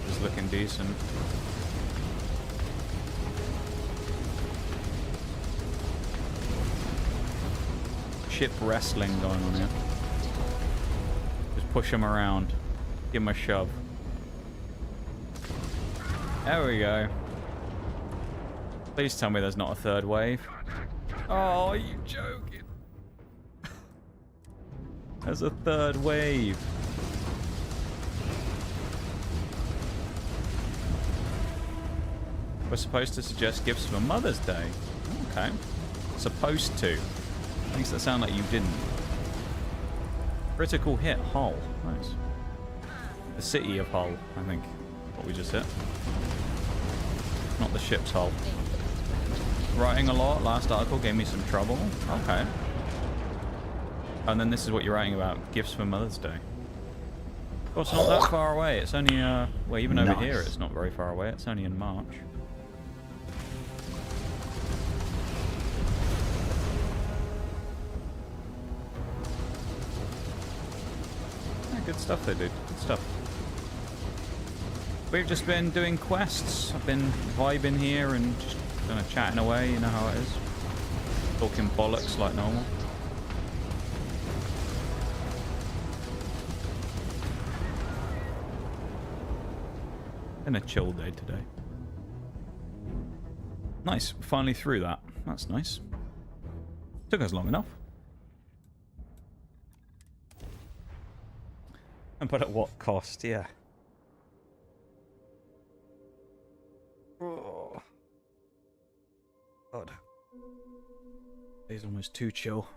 Just looking decent. Ship wrestling going on here. Just push him around. Give him a shove. There we go. Please tell me there's not a third wave. Oh, are you joking? There's a third wave. We're supposed to suggest gifts for Mother's Day. Okay. Supposed to. Makes that sound like you didn't. Critical hit, Hull. Nice. The city of Hull, I think. What we just hit. Not the ship's hull. Writing a lot. Last article gave me some trouble. Okay. And then this is what you're writing about. Gifts for Mother's Day. Of course, not that far away. It's only, well, even over here, it's not very far away. It's only in March. Yeah, good stuff they do. Good stuff. We've just been doing quests. I've been vibing here and just kind of chatting away, you know how it is. Talking bollocks like normal. Been a chill day today. Nice, finally through that. That's nice. Took us long enough. But at what cost, yeah. Oh. God. Day's almost too chill.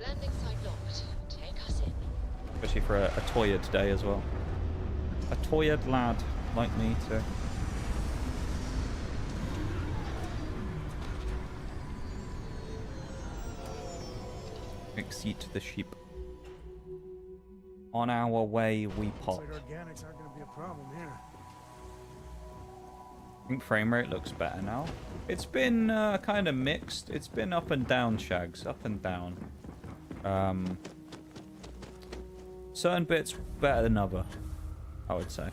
Landing site locked. Take us in. Especially for a toyed day as well. A toyed lad like me too. Exit the sheep. On our way we pop. Looks like organics aren't going to be a problem here. I think frame rate looks better now. It's been kind of mixed. It's been up and down, Shags. Up and down. Certain bits better than other, I would say.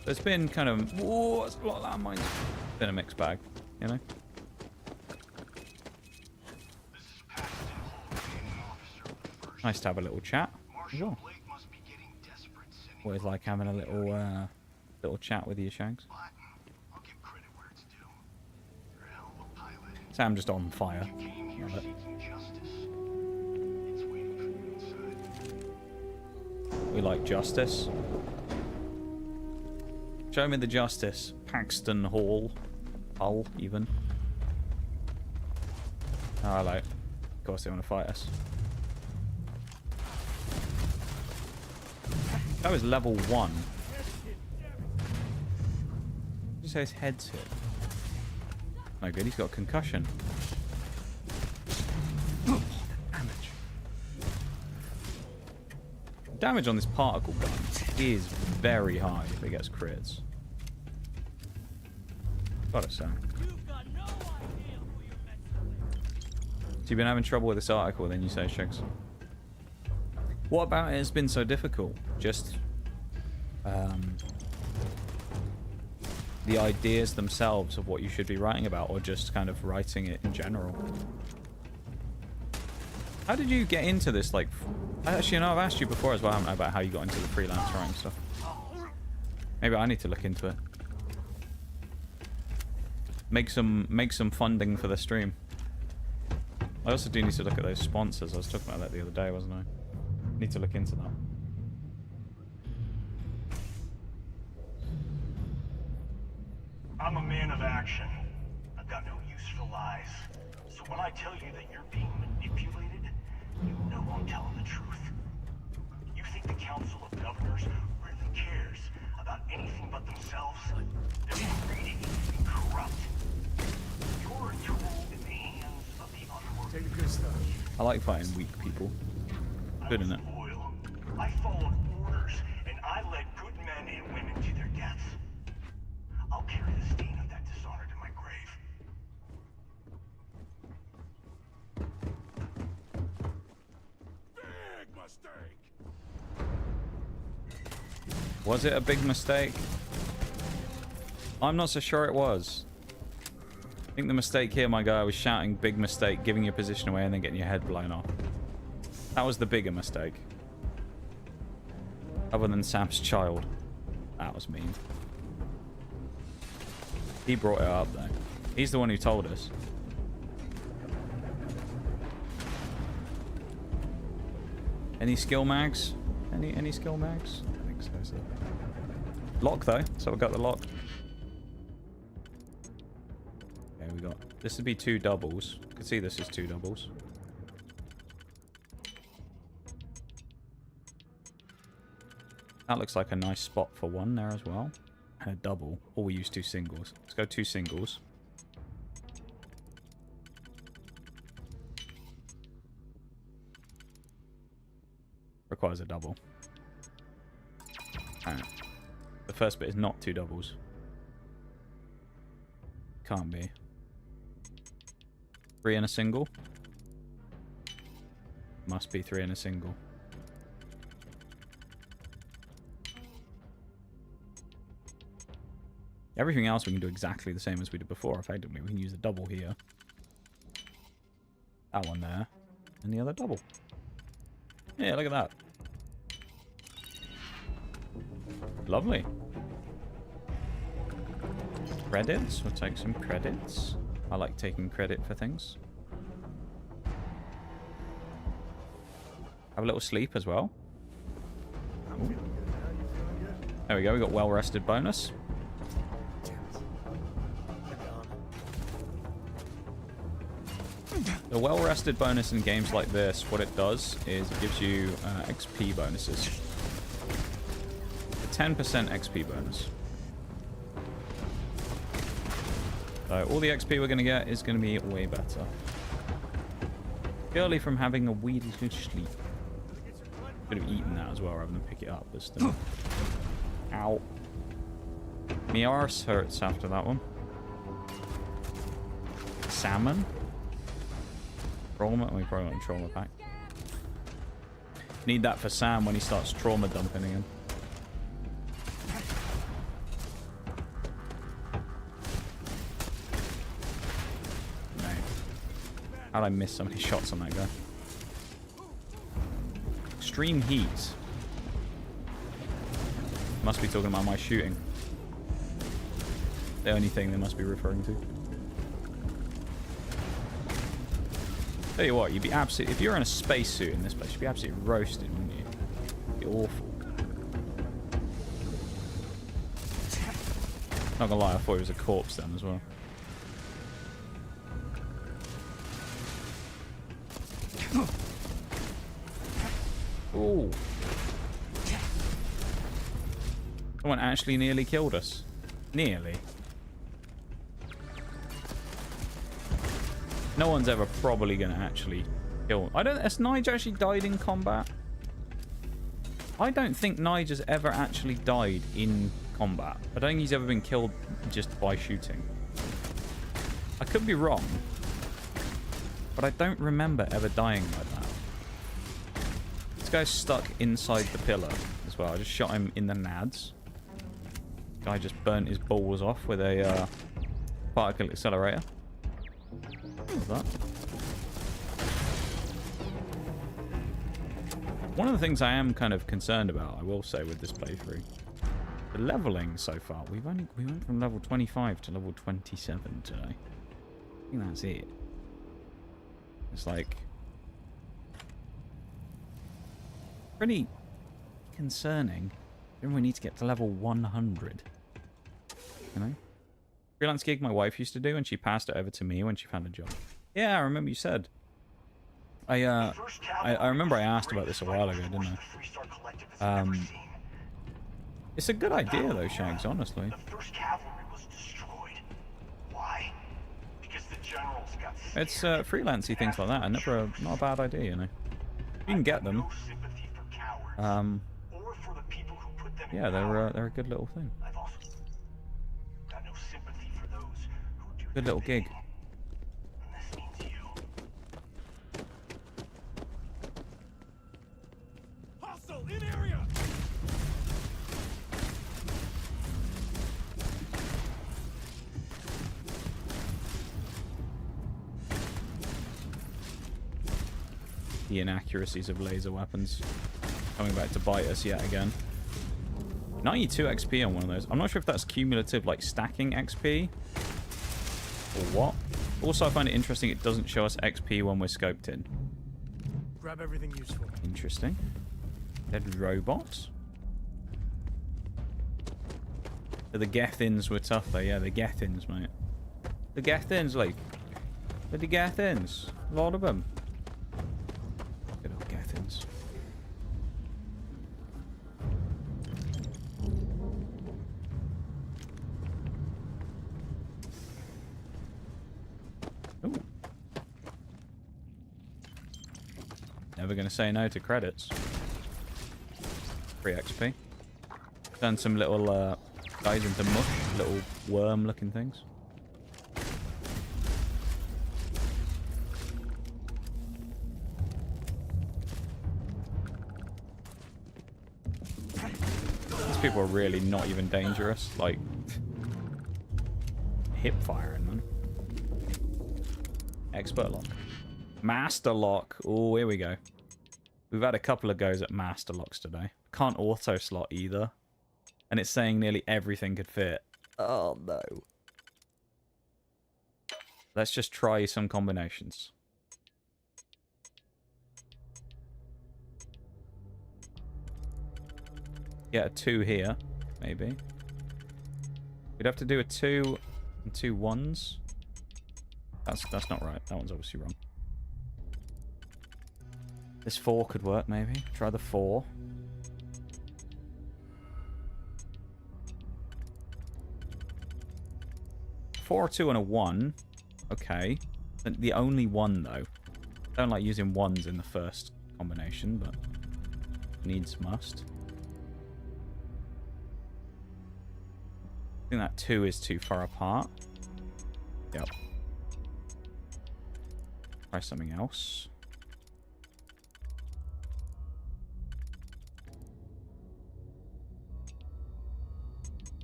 It's been kind of... Whoa, that's a lot of landmines. It's been a mixed bag, you know? Nice to have a little chat as well. Always like having a little little chat with you, Shags. Sam just on fire. We like justice. Show me the justice. Paxton Hall. Hull, even. Oh, hello. Of course they want to fight us. That was level 1. Did you say his head's hit? No good, he's got a concussion. Damage. Damage on this particle gun is very high if it gets crits. Got it, Sam. So you've been having trouble with this article, then you say, Shags? What about it has been so difficult? Just the ideas themselves of what you should be writing about, or just kind of writing it in general? How did you get into this? Like, actually, I've asked you before as well, haven't I, about how you got into the freelance writing stuff. Maybe I need to look into it. Make some funding for the stream. I also do need to look at those sponsors. I was talking about that the other day, wasn't I? Need to look into that. I'm a man of action. I've got no use for lies. So when I tell you that you're being manipulated, you know I'm telling the truth. You think the Council of Governors really cares about anything but themselves? They're greedy and corrupt. You're a tool in the hands of the unworthy. Take the good stuff. I like fighting weak people. Good, isn't it? Loyal. I followed orders, and I led good men and women to their deaths. I'll carry the stain of that dishonor to my grave. Big mistake. Was it a big mistake? I'm not so sure it was. I think the mistake here, my guy, was shouting big mistake, giving your position away, and then getting your head blown off. That was the bigger mistake. Other than Sam's child. That was mean. He brought it up, though. He's the one who told us. Any skill mags? Any skill mags? I think so. Lock, though. So we got the lock. Okay, we got... This would be 2 doubles. You can see this is 2 doubles. That looks like a nice spot for 1 there as well. And a double. Or we use 2 singles. Let's go 2 singles. Requires a double. Alright. The first bit is not 2 doubles. Can't be. 3 and a single. Must be 3 and a single. Everything else we can do exactly the same as we did before, effectively. We can use the double here. That one there. And the other double. Yeah, look at that. Lovely. Credits. We'll take some credits. I like taking credit for things. Have a little sleep as well. Ooh. There we go. We got well-rested bonus. The well-rested bonus in games like this, what it does is it gives you XP bonuses. A 10% XP bonus. So all the XP we're going to get is going to be way better. Purely from having a wee little sleep. Could have eaten that as well rather than pick it up, but still. Ow. My arse hurts after that one. Salmon. Trauma? We probably want a trauma pack. Need that for Sam when he starts trauma dumping again. No. How'd I miss so many shots on that guy? Extreme heat. Must be talking about my shooting. The only thing they must be referring to. Tell you what, you'd be absolutely... If you're in a spacesuit in this place, you'd be absolutely roasted, wouldn't you? It'd be awful. Not gonna lie, I thought it was a corpse then as well. Ooh. Someone actually nearly killed us. Nearly. No one's ever probably going to actually kill... Has Nige actually died in combat? I don't think Nige has ever actually died in combat. I don't think he's ever been killed just by shooting. I could be wrong. But I don't remember ever dying like that. It's guy's stuck inside the pillar as well. I just shot him in the nads. Guy just burnt his balls off with a particle accelerator. What's that? One of the things I am kind of concerned about, I will say, with this playthrough, the leveling so far. We went from level 25 to level 27 today. I think that's it. It's like pretty concerning. Then we need to get to level 100. You know? Freelance gig my wife used to do, and she passed it over to me when she found a job. Yeah, I remember you said. I remember I asked about this a while ago, didn't I? It's a good idea though, Shags, honestly. The first cavalry was destroyed. Why? Because the generals got scared. It's freelancey things like that, and not a bad idea, you know. You can get them. Yeah, they're a good little thing. I've also got no sympathy for those who do Good little gig. And this means you. Hostile in area. The inaccuracies of laser weapons coming back to bite us yet again. 92 XP on one of those. I'm not sure if that's cumulative, like stacking XP or what. Also, I find it interesting it doesn't show us XP when we're scoped in. Grab everything useful. Interesting. Dead robots. The Gethins were tough though. Yeah, the Gethins, mate. The Gethins, like. The Gethins. A lot of them. Good old Gethins. Ooh. Never gonna say no to credits. Free XP. Done some little guys into mush, little worm-looking things. These people are really not even dangerous. Like hip firing them. Expert lock. Master lock. Oh, here we go. We've had a couple of goes at master locks today. Can't auto slot either. And it's saying nearly everything could fit. Oh no. Let's just try some combinations. Get a 2 here, maybe. We'd have to do a 2 and 2 1s. That's not right. That one's obviously wrong. This 4 could work, maybe. Try the 4. Four, 2, and a 1. Okay. The only 1, though. Don't like using 1s in the first combination, but needs must. I think that 2 is too far apart. Yep. Try something else.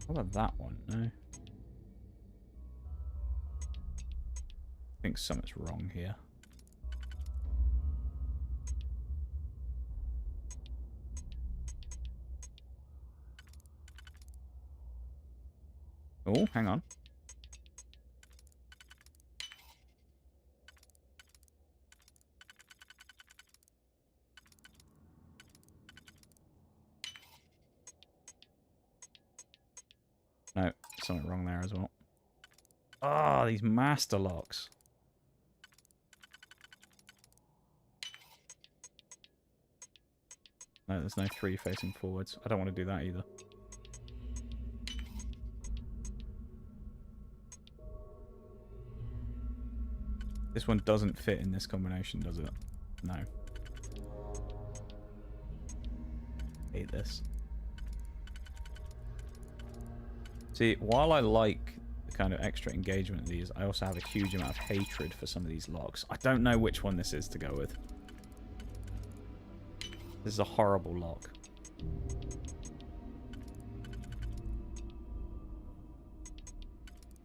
What about that one? No. I think something's wrong here. Oh, hang on. No, something wrong there as well. Ah, these master locks. No, there's no 3 facing forwards. I don't want to do that either. This one doesn't fit in this combination, does it? No. Hate this. See, while I like the kind of extra engagement of these, I also have a huge amount of hatred for some of these locks. I don't know which one this is to go with. This is a horrible lock.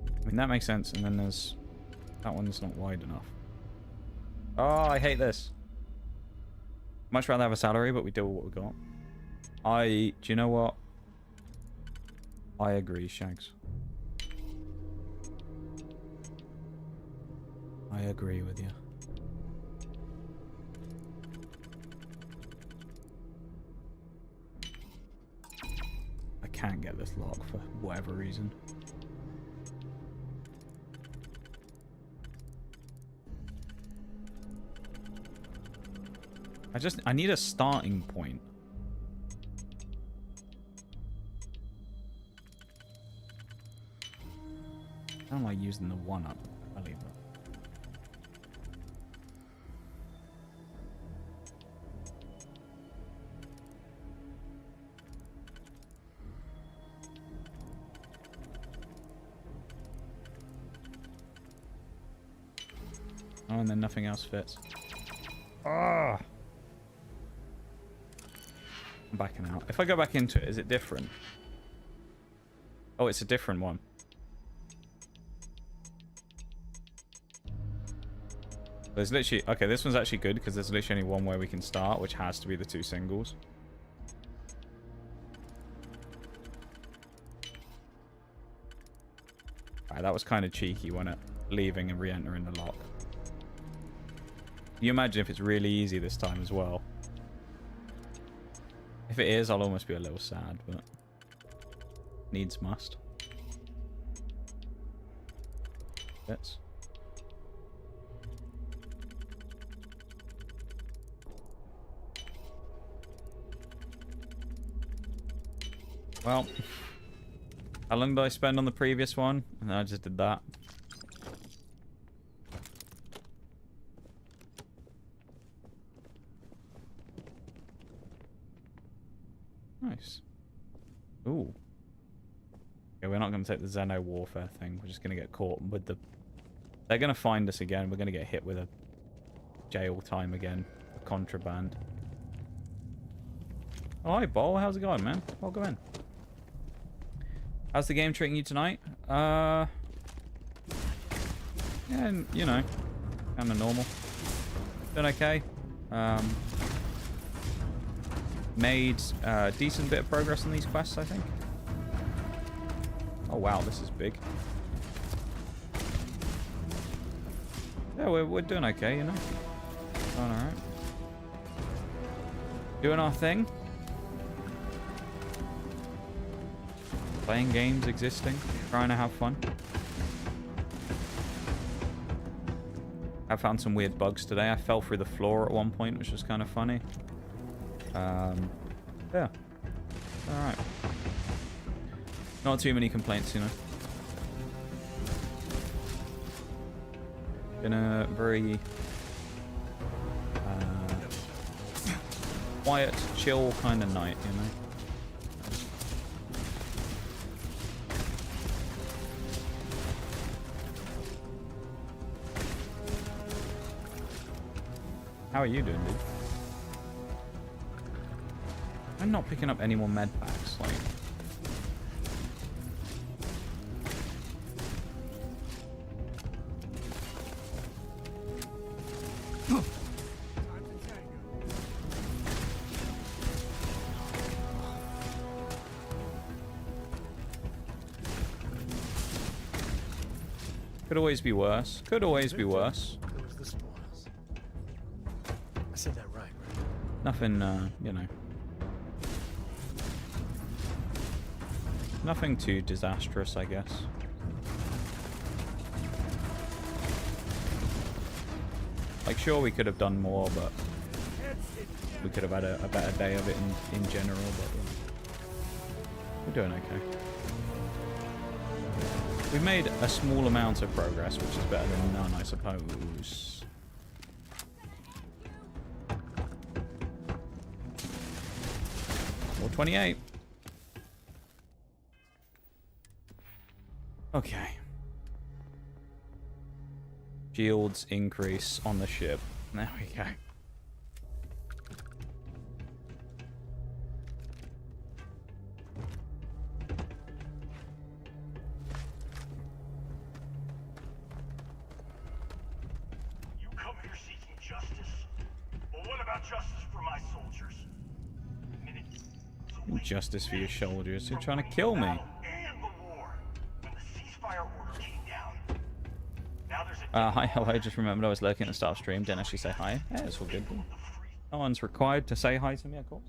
I mean, that makes sense, and then there's... That one's not wide enough. Oh, I hate this. Much rather have a salary, but we deal with what we got. Do you know what? I agree, Shags. I agree with you. I can't get this lock for whatever reason. I need a starting point. I don't like using the 1-up. I'll leave that. Oh, and then nothing else fits. Ah! I'm backing out. If I go back into it, is it different? Oh, it's a different one. There's literally... Okay, this one's actually good because there's literally only one way we can start, which has to be the 2 singles. Alright, that was kind of cheeky, wasn't it? Leaving and re-entering the lock. Can you imagine if it's really easy this time as well? If it is, I'll almost be a little sad, but... Needs must. Fits. Well, how long did I spend on the previous one? And then I just did that. Nice. Ooh. Okay, we're not going to take the Xeno warfare thing. We're just going to get caught with the... They're going to find us again. We're going to get hit with a jail time again. A contraband. Oh, hi, Bol. How's it going, man? Welcome in. How's the game treating you tonight? Yeah, you know, kind of normal. Been okay. Made a decent bit of progress on these quests, I think. Oh wow, this is big. Yeah, we're doing okay, you know. Doing alright. Doing our thing. Playing games, existing, trying to have fun. I found some weird bugs today. I fell through the floor at one point, which was kind of funny. Yeah. Alright. Not too many complaints, you know. Been a very quiet, chill kind of night, you know. How are you doing, dude? I'm not picking up any more med packs, like... Could always be worse. Could always be worse. I said that right? Nothing, you know. Nothing too disastrous, I guess. Like, sure, we could have done more, but we could have had a better day of it in general, but we're doing okay. We've made a small amount of progress, which is better than none, I suppose. 428. Okay. Shields increase on the ship. There we go. soldiers. The minute Justice for your soldiers. You're trying to kill me. and the war, when the ceasefire order came down, now there's a Hi, hello. Just remembered I was lurking at the start of stream. Didn't actually say hi. Yeah, it's all good. No one's required to say hi to me, of course.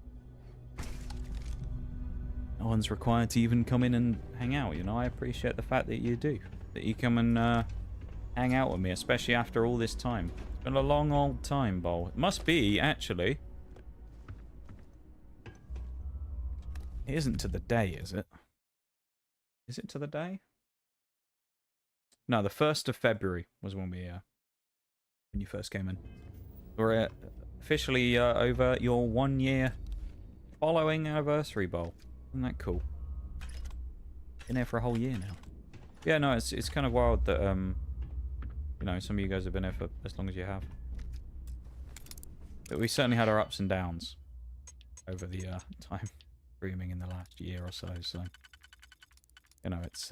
No one's required to even come in and hang out, you know. I appreciate the fact that you do. That you come and hang out with me, especially after all this time. It's been a long old time, Bol. It must be, actually. It isn't to the day, is it? Is it to the day? No, the 1st of February was when we, when you first came in. We're officially over your 1 year following anniversary, Bol. Isn't that cool? Been there for a whole year now. Yeah, no, it's kind of wild that, you know, some of you guys have been there for as long as you have. But we certainly had our ups and downs over the time streaming in the last year or so, you know, it's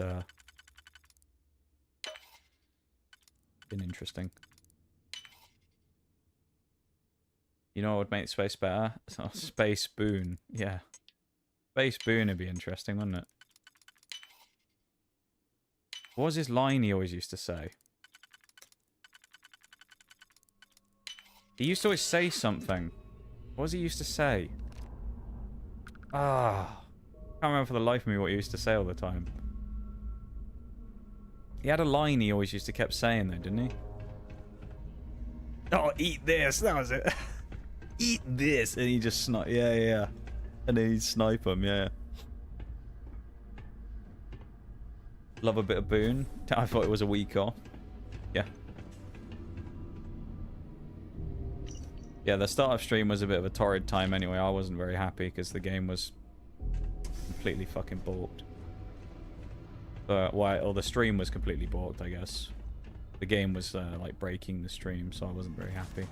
been interesting. You know what would make space better? Oh, Space Boon. Yeah. Space Boon would be interesting, wouldn't it? What was his line he always used to say? He used to always say something. What was he used to say? Ah. Can't remember for the life of me what he used to say all the time. He had a line he always used to keep saying though, didn't he? Oh, eat this. That was it. Eat this. And he just snipe. Yeah, yeah. And then he'd snipe him, yeah. Love a bit of Boon. I thought it was a week off. Yeah. Yeah, the start of stream was a bit of a torrid time anyway. I wasn't very happy because the game was completely fucking balked. But, or the stream was completely balked, I guess. The game was, like, breaking the stream, so I wasn't very happy.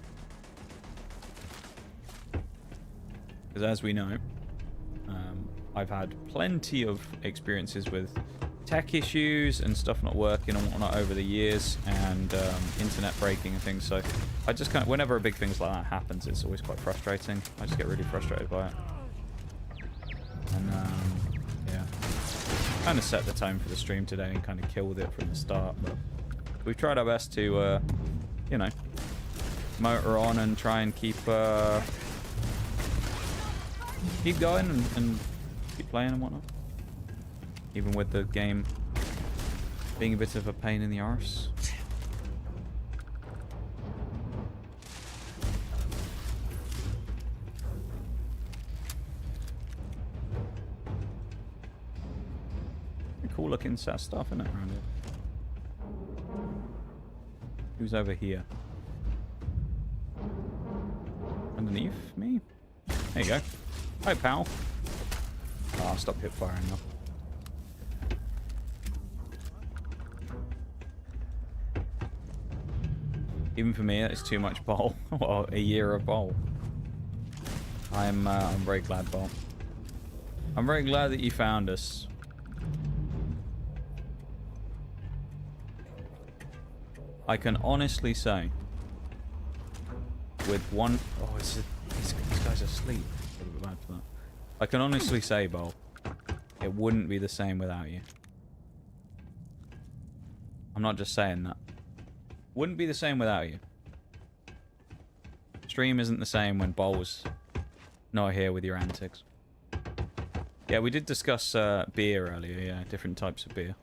Because as we know, I've had plenty of experiences with tech issues and stuff not working and whatnot over the years, and internet breaking and things, so I just kind of, whenever a big things like that happens, it's always quite frustrating. I just get really frustrated by it. And, yeah. Kind of set the tone for the stream today and kind of killed it from the start, but we've tried our best to, you know, motor on and try and keep going and keep playing and whatnot. Even with the game being a bit of a pain in the arse. Cool looking set of stuff, isn't it, around here? Who's over here? Underneath me? There you go. Hi, pal. Oh, I'll stop hip firing now. Even for me, it's too much bowl. Well, a year of bowl. I'm very glad, Bowl. I'm very glad that you found us. I can honestly say, with one... Oh, these guys are asleep. A little bit bad for that. I can honestly say, Bowl, it wouldn't be the same without you. I'm not just saying that. Wouldn't be the same without you. Stream isn't the same when Bowl's not here with your antics. Yeah, we did discuss beer earlier, yeah, different types of beer.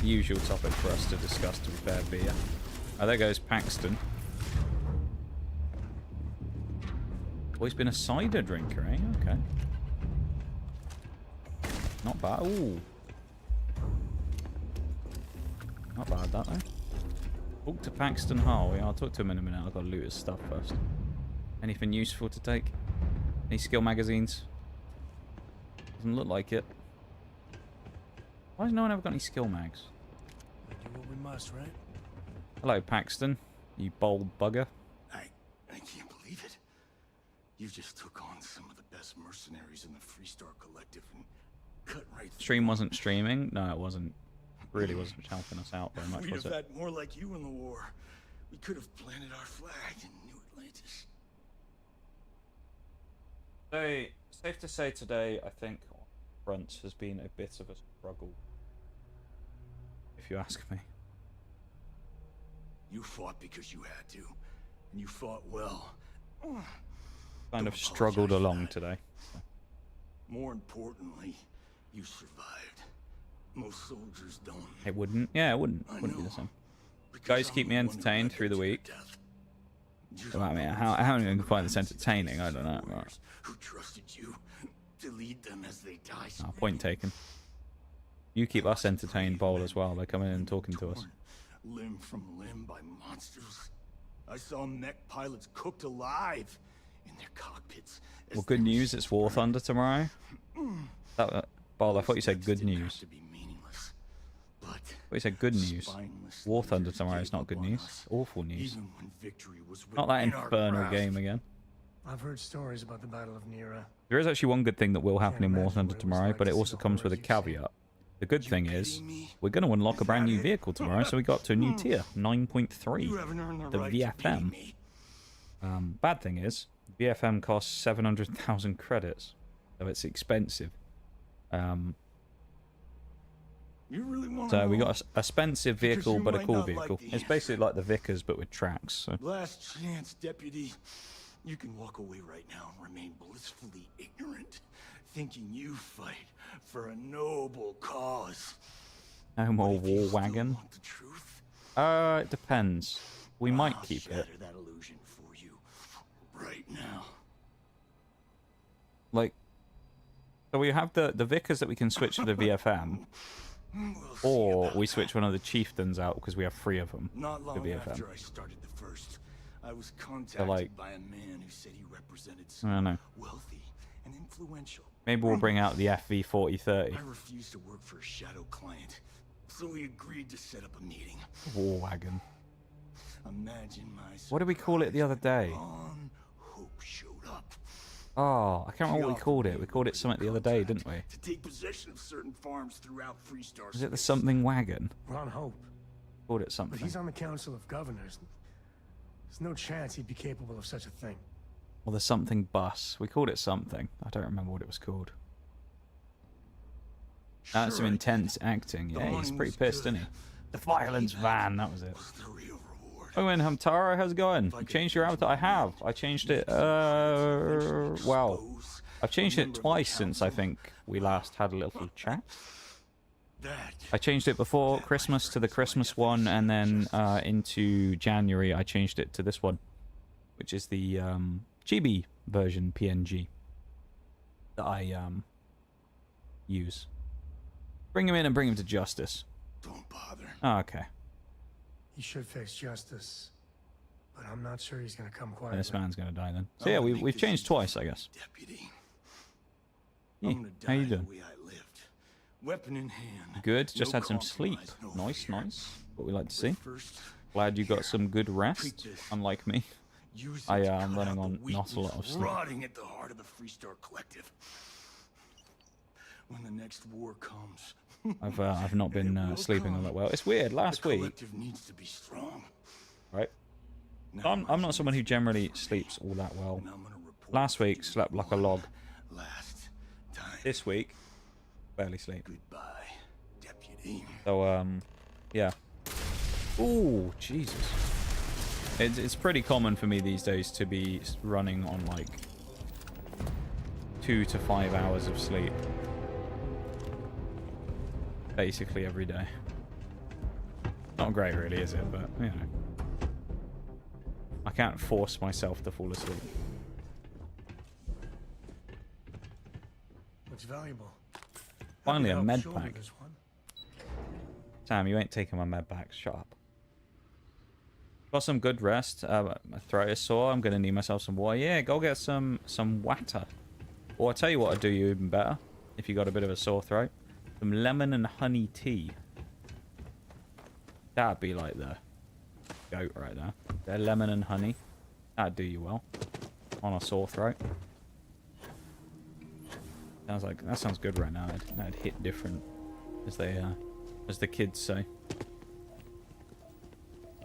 The usual topic for us to discuss, to be fair, beer. Oh, there goes Paxton. Always been a cider drinker, eh? Okay. Not bad. Ooh. Not bad, that, though. Talk to Paxton Hall. Yeah, I'll talk to him in a minute. I've got to loot his stuff first. Anything useful to take? Any skill magazines? Doesn't look like it. Why has no one ever got any skill mags? We do what we must, right? Hello, Paxton. You bold bugger. I can't believe it. You just took on some of the best mercenaries in the Freestar Collective and cut right through. Stream wasn't streaming? No, it wasn't. Really wasn't helping us out very much, We'd was have it? had more like you in the war. We could have planted our flag in New Atlantis. So, safe to say today, I think fronts has been a bit of a struggle, if you ask me. You fought because you had to, and you fought well. Kind of struggled along today. More importantly, you survived. Most soldiers don't. It wouldn't. Yeah, it wouldn't. Wouldn't be the same. Guys keep me entertained through the week. I mean, how even can find this entertaining? I don't know. But... Who trusted you to lead them as they die? Point taken. You keep us entertained, Bowl, as well by coming in and talking to us. Limb from limb by monsters. I saw mech pilots cooked alive in their cockpits. Well, good news. It's War Thunder tomorrow. Bowl, I thought you said good news. I thought you said good news. War Thunder tomorrow is not good news. Awful news. Not that infernal game again. I've heard stories about the Battle of Nera. There is actually one good thing that will happen in War Thunder tomorrow, but it also comes with a caveat. The good thing is, we're going to unlock a brand new vehicle tomorrow, so we got to a new tier, 9.3, the VFM. Bad thing is, VFM costs 700,000 credits, so it's expensive. So we got a expensive vehicle, but a cool vehicle. It's basically like the Vickers, but with tracks. So. Last chance, Deputy. You can walk away right now and remain blissfully ignorant, thinking you fight for a noble cause. No more war wagon. It depends. We might keep it. That illusion for you right now. Like, so we have the Vickers that we can switch to the VFM, or we switch one of the chieftains out because we have 3 of them. Not long the VFM. after I started the first, I was contacted by a man who said he represented I don't know. wealthy and influential. Maybe we'll bring out the FV4030. I refused to work for a shadow client, so we agreed to set up a meeting. War wagon. Imagine my What did we call it the other day? Hope showed up. Oh, I can't remember what we called it. We called it something the other day, didn't we? To take possession of certain farms throughout Freestar. Was it the something wagon? Ron Hope. Called it something. But he's on the Council of Governors. There's no chance he'd be capable of such a thing. Or the something bus. We called it something. I don't remember what it was called. That's some intense acting. Yeah, he's pretty pissed, isn't he? The violence van, that was it. Oh, and Hamtaro, how's it going? You changed your avatar? I have. I changed it, well, I've changed it twice since I think we last had a little chat. I changed it before Christmas to the Christmas one, and then into January I changed it to this one, which is the chibi version PNG that I use. Bring him in and bring him to justice. Don't bother. Oh, okay. He should face justice, but I'm not sure he's going to come quietly. This man's going to die then. So yeah, we've changed twice, I guess. Deputy. Yeah. How you doing? Weapon in hand. Good. Just had some sleep. Nice, nice. What we like to see. Glad you got some good rest. Unlike me, I am running on not a lot of sleep. Rotting at the heart of the Freestar Collective. When the next war comes, I've not been sleeping all that well. It's weird. Last week, needs to be strong. right? I'm not someone who generally sleeps all that well. Last week slept like a log. This week, barely sleep. Goodbye, Deputy. So yeah. Ooh, Jesus. It's pretty common for me these days to be running on like 2 to 5 hours of sleep. Basically every day. Not great really, is it? But, you know. I can't force myself to fall asleep. Looks valuable. Finally, a med pack. Sam, you ain't taking my med pack. Shut up. Got some good rest. My throat is sore. I'm going to need myself some water. Yeah, go get some water. Or I'll tell you what I'd do you even better. If you got a bit of a sore throat. Some lemon and honey tea. That'd be like the goat right there. They're lemon and honey. That'd do you well. On a sore throat. Sounds like that sounds good right now. That'd hit different, as the kids say.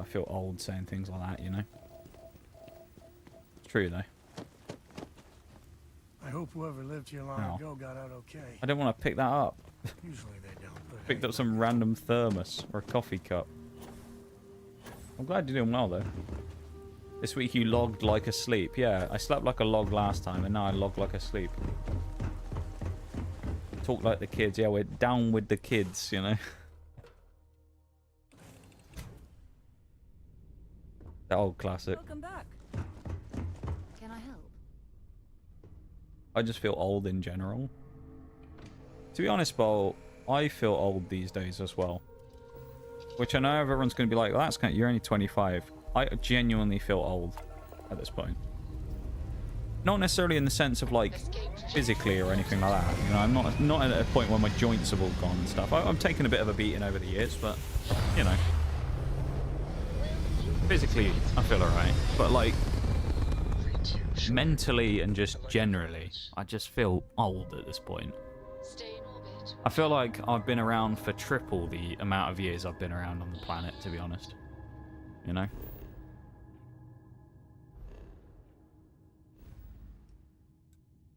I feel old saying things like that, you know. It's true though. I hope whoever lived here long ago got out okay. I didn't want to pick that up. Usually they don't. But Picked up some random thermos or a coffee cup. I'm glad you're doing well, though. This week you logged like asleep. Yeah, I slept like a log last time, and now I log like asleep. Talk like the kids. Yeah, we're down with the kids, you know. That old classic. Welcome back. Can I help? I just feel old in general. To be honest, Bo, I feel old these days as well. Which I know everyone's going to be like, well, that's kind of, you're only 25. I genuinely feel old at this point. Not necessarily in the sense of like physically or anything like that. You know, I'm not at a point where my joints have all gone and stuff. I'm taking a bit of a beating over the years, but you know, physically I feel alright. But like mentally and just generally, I just feel old at this point. I feel like I've been around for triple the amount of years I've been around on the planet, to be honest. You know?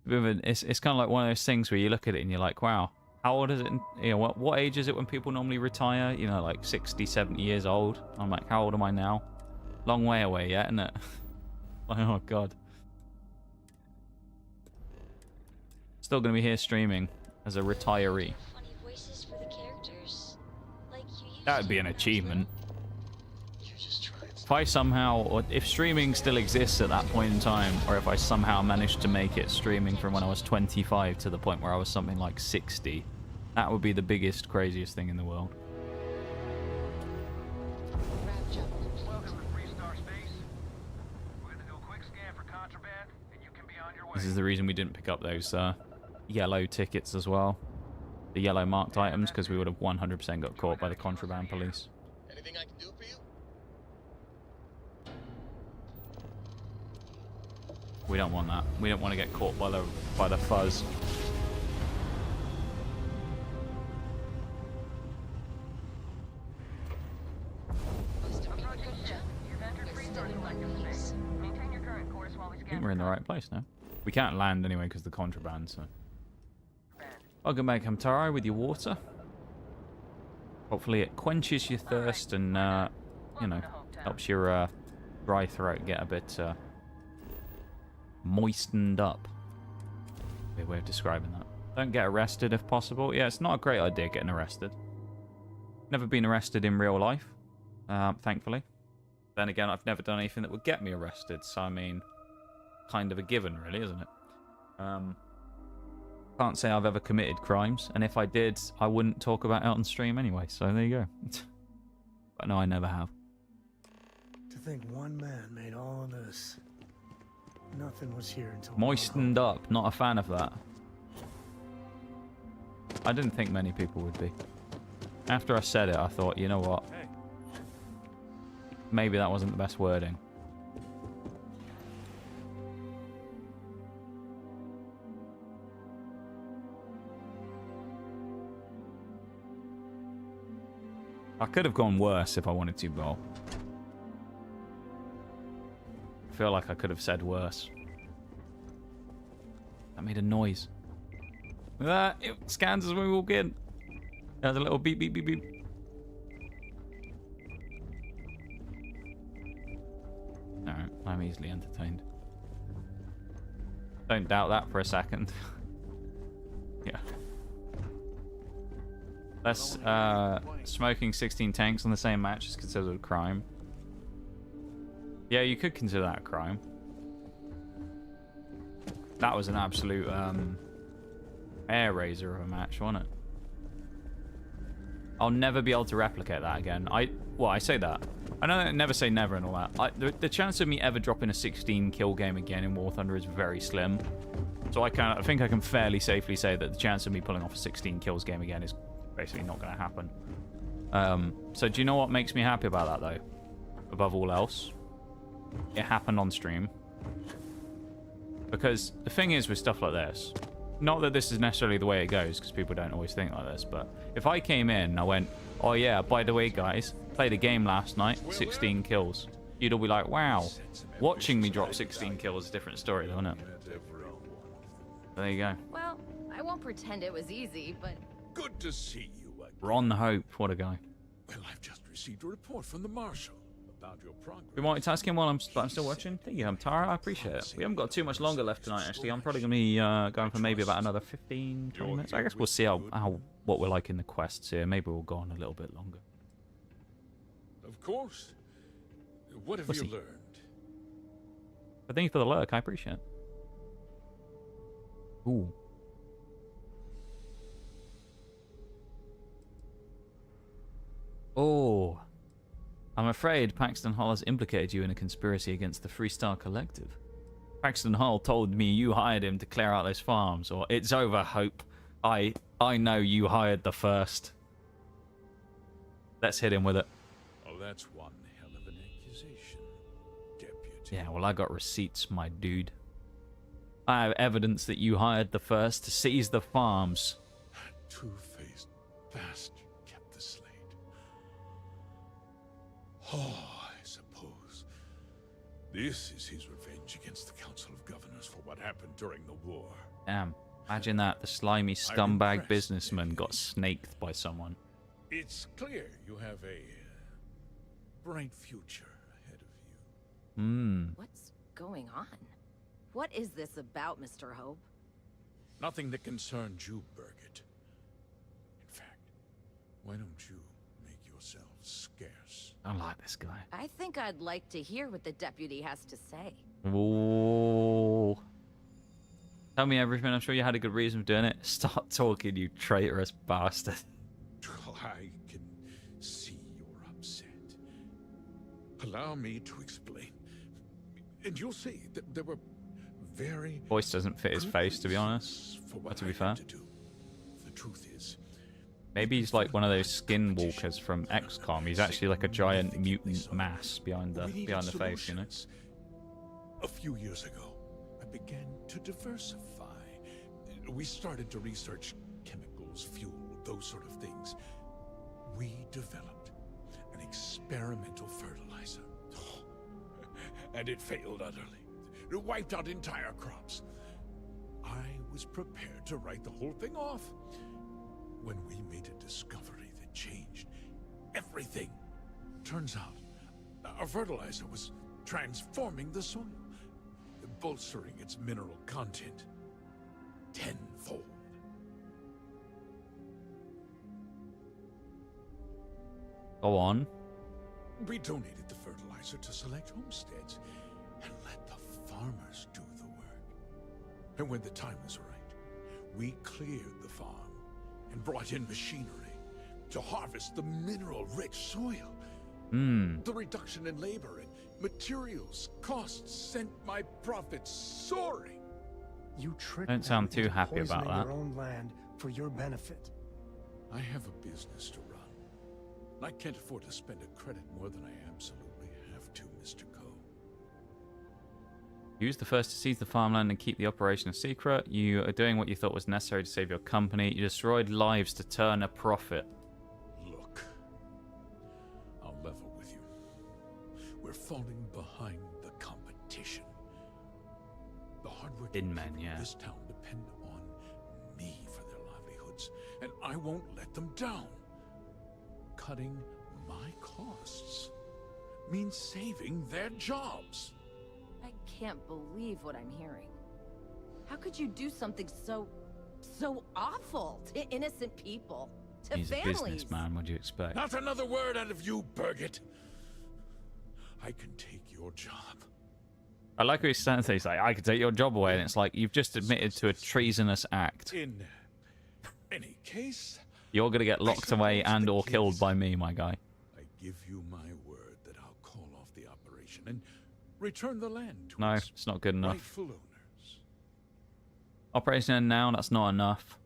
It's kind of like one of those things where you look at it and you're like, wow, how old is it? You know, what age is it when people normally retire? You know, like 60, 70 years old. I'm like, how old am I now? Long way away yet, isn't it? Oh, God. Still going to be here streaming as a retiree. That would be an achievement. If I somehow, or if streaming still exists at that point in time, or if I somehow managed to make it streaming from when I was 25 to the point where I was something like 60, that would be the biggest, craziest thing in the world. Welcome to Freestar Space. We're gonna do a quick scan for contraband, and you can be on your way. This is the reason we didn't pick up those yellow tickets as well. The yellow marked items, because we would have 100% got caught by the contraband police. Anything I can do for you? We don't want that. We don't want to get caught by the fuzz. I think we're in the right place now. We can't land anyway because of the contraband, so. Welcome back, Hamtaro, with your water. Hopefully it quenches your thirst and, you know, helps your dry throat get a bit moistened up. Weird way of describing that. Don't get arrested if possible. Yeah, it's not a great idea getting arrested. Never been arrested in real life, thankfully. Then again, I've never done anything that would get me arrested, so I mean, kind of a given, really, isn't it? Can't say I've ever committed crimes, and if I did, I wouldn't talk about it on stream anyway, so there you go. But no, I never have. To think one man made all of this. Nothing was here until Moistened up, not a fan of that. I didn't think many people would be. After I said it, I thought, you know what? Maybe that wasn't the best wording. I could have gone worse if I wanted to, Bo. I feel like I could have said worse. That made a noise. It scans as we walk in. There's a little beep, beep, beep, beep. Alright, I'm easily entertained. Don't doubt that for a second. Yeah. Less, smoking 16 tanks on the same match is considered a crime. Yeah, you could consider that a crime. That was an absolute, air raiser of a match, wasn't it? I'll never be able to replicate that again. Well, I say that. I know I never say never and all that. The chance of me ever dropping a 16 kill game again in War Thunder is very slim. So I think I can fairly safely say that the chance of me pulling off a 16 kills game again is basically not going to happen. So do you know what makes me happy about that, though? Above all else? It happened on stream. Because the thing is with stuff like this, not that this is necessarily the way it goes, because people don't always think like this, but if I came in and I went, oh yeah, by the way, guys, played a game last night, 16 kills, you'd all be like, wow. Watching me drop 16 kills is a different story, though, isn't it? There you go. Well, I won't pretend it was easy, but... Good to see you again. Ron Hope, what a guy. Well, I've just received a report from the Marshal about your progress. Be multitasking while I'm still watching. Thank you, Tara. I appreciate it. We haven't got too much longer left tonight, actually. I'm probably going to be going for maybe about another 15, 20 minutes. I guess we'll see what we're like in the quests here. Maybe we'll go on a little bit longer. Of course. What have you learned? But thank you for the lurk. I appreciate it. Ooh. Oh. I'm afraid Paxton Hall has implicated you in a conspiracy against the Freestar Collective. Paxton Hall told me you hired him to clear out those farms, or it's over, Hope. I know you hired the first. Let's hit him with it. Oh, that's one hell of an accusation, Deputy. Yeah, well, I got receipts, my dude. I have evidence that you hired the first to seize the farms. That two-faced bastard kept the slate. Oh, I suppose this is his revenge against the Council of Governors for what happened during the war. Damn. Imagine that. The slimy scumbag businessman got snaked by someone. It's clear you have a bright future ahead of you. Hmm. What's going on? What is this about, Mr. Hope? Nothing that concerns you, Birgit. In fact, why don't you make yourself scarce? I like this guy. I think I'd like to hear what the deputy has to say. Ooh. Tell me everything. I'm sure you had a good reason for doing it. Stop talking, you traitorous bastard. I can see you're upset. Allow me to explain. And you'll see that there were very... Voice doesn't fit his face, to be honest. To be fair. The truth is... Maybe he's like one of those skinwalkers from XCOM. He's actually like a giant mutant mass behind the face, you know? A few years ago, I began to diversify. We started to research chemicals, fuel, those sort of things. We developed an experimental fertilizer. And it failed utterly. It wiped out entire crops. I was prepared to write the whole thing off when we made a discovery that changed everything. Turns out, our fertilizer was transforming the soil, bolstering its mineral content tenfold. Go on. We donated the fertilizer to select homesteads and let the farmers do the work. And when the time was right, we cleared the farm and brought in machinery to harvest the mineral-rich soil. The reduction in labor and materials costs sent my profits soaring. You tricked Don't sound too happy about that. Your own land for your benefit. I have a business to run. I can't afford to spend a credit more than I absolutely have to, Mr. Coe. You used the first to seize the farmland and keep the operation a secret. You are doing what you thought was necessary to save your company. You destroyed lives to turn a profit. Look, I'll level with you. We're falling behind the competition. The hardworking people of this town depend on me for their livelihoods, and I won't let them down. Cutting my costs means saving their jobs. I can't believe what I'm hearing. How could you do something so awful to innocent people, to He's families? a businessman, what do you expect? Not another word out of you, Birgit. I can take your job. I like what he's saying. He's like, I could take your job away, and it's like, you've just admitted to a treasonous act. In any case, You're going to get locked away and or killed by me, my guy. I give you my word that I'll call off the operation and return the land to No, its it's not good enough. rightful owners. Operation end now, that's not enough.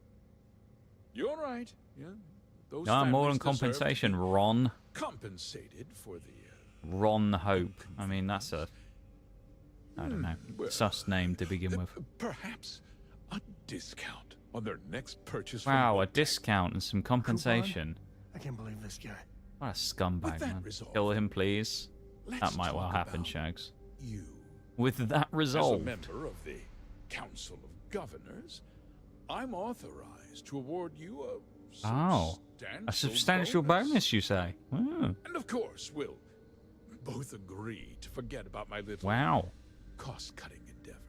You're right. Yeah, those No, more than families deserve to compensation, be Ron. compensated for the Ron Hope. I mean, that's a... I don't know. Sus name to begin with. perhaps a discount on their next purchase. Wow, a discount and some compensation. I can't believe this guy. What a scumbag, man. result, Kill him, please. let's That might well talk happen, about Shags. you. With that As a result. member of the Council of Governors, I'm authorized to award you Oh, a substantial bonus, you say? Oh. And of course, we'll both agree to forget about my little Wow. cost-cutting endeavor.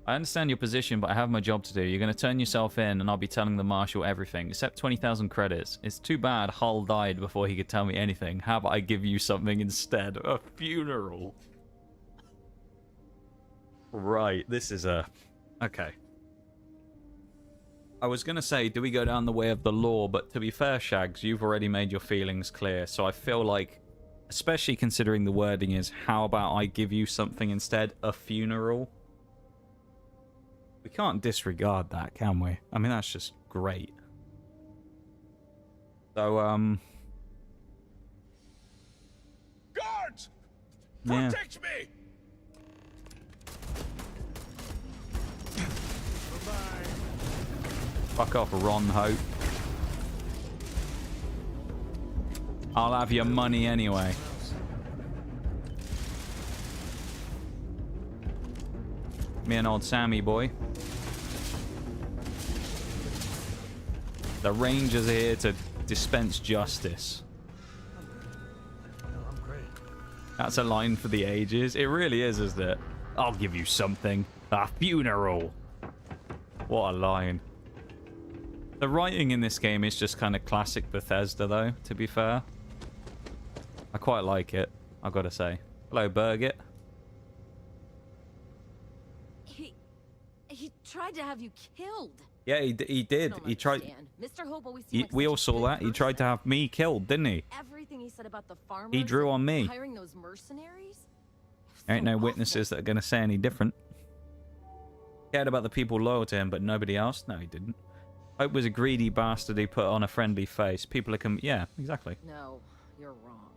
I understand your position, but I have my job to do. You're going to turn yourself in, and I'll be telling the Marshal everything, except 20,000 credits. It's too bad Hull died before he could tell me anything. How about I give you something instead? A funeral. Right, this is a... Okay. I was going to say, do we go down the way of the law? But to be fair, Shags, you've already made your feelings clear. So I feel like, especially considering the wording is, how about I give you something instead? A funeral? We can't disregard that, can we? I mean, that's just great. So, Guards! yeah. Protect me! Fuck off, Ron Hope. I'll have your money anyway. Me and old Sammy boy. The Rangers are here to dispense justice. That's a line for the ages. It really is, isn't it? I'll give you something. A funeral. What a line. The writing in this game is just kind of classic Bethesda, though, to be fair. I quite like it, I've got to say. Hello, Birgit. He tried to have you killed. Yeah, he did. He tried... Mr. Hope always seemed like We all such a saw good that. He tried to have me killed, didn't he? Everything he said about the farmers. He drew on me. Hiring those mercenaries. There ain't no witnesses that are going to say any different. Cared about the people loyal to him, but nobody else? No, he didn't. Hope was a greedy bastard who put on a friendly face. People are yeah, exactly. No, you're wrong.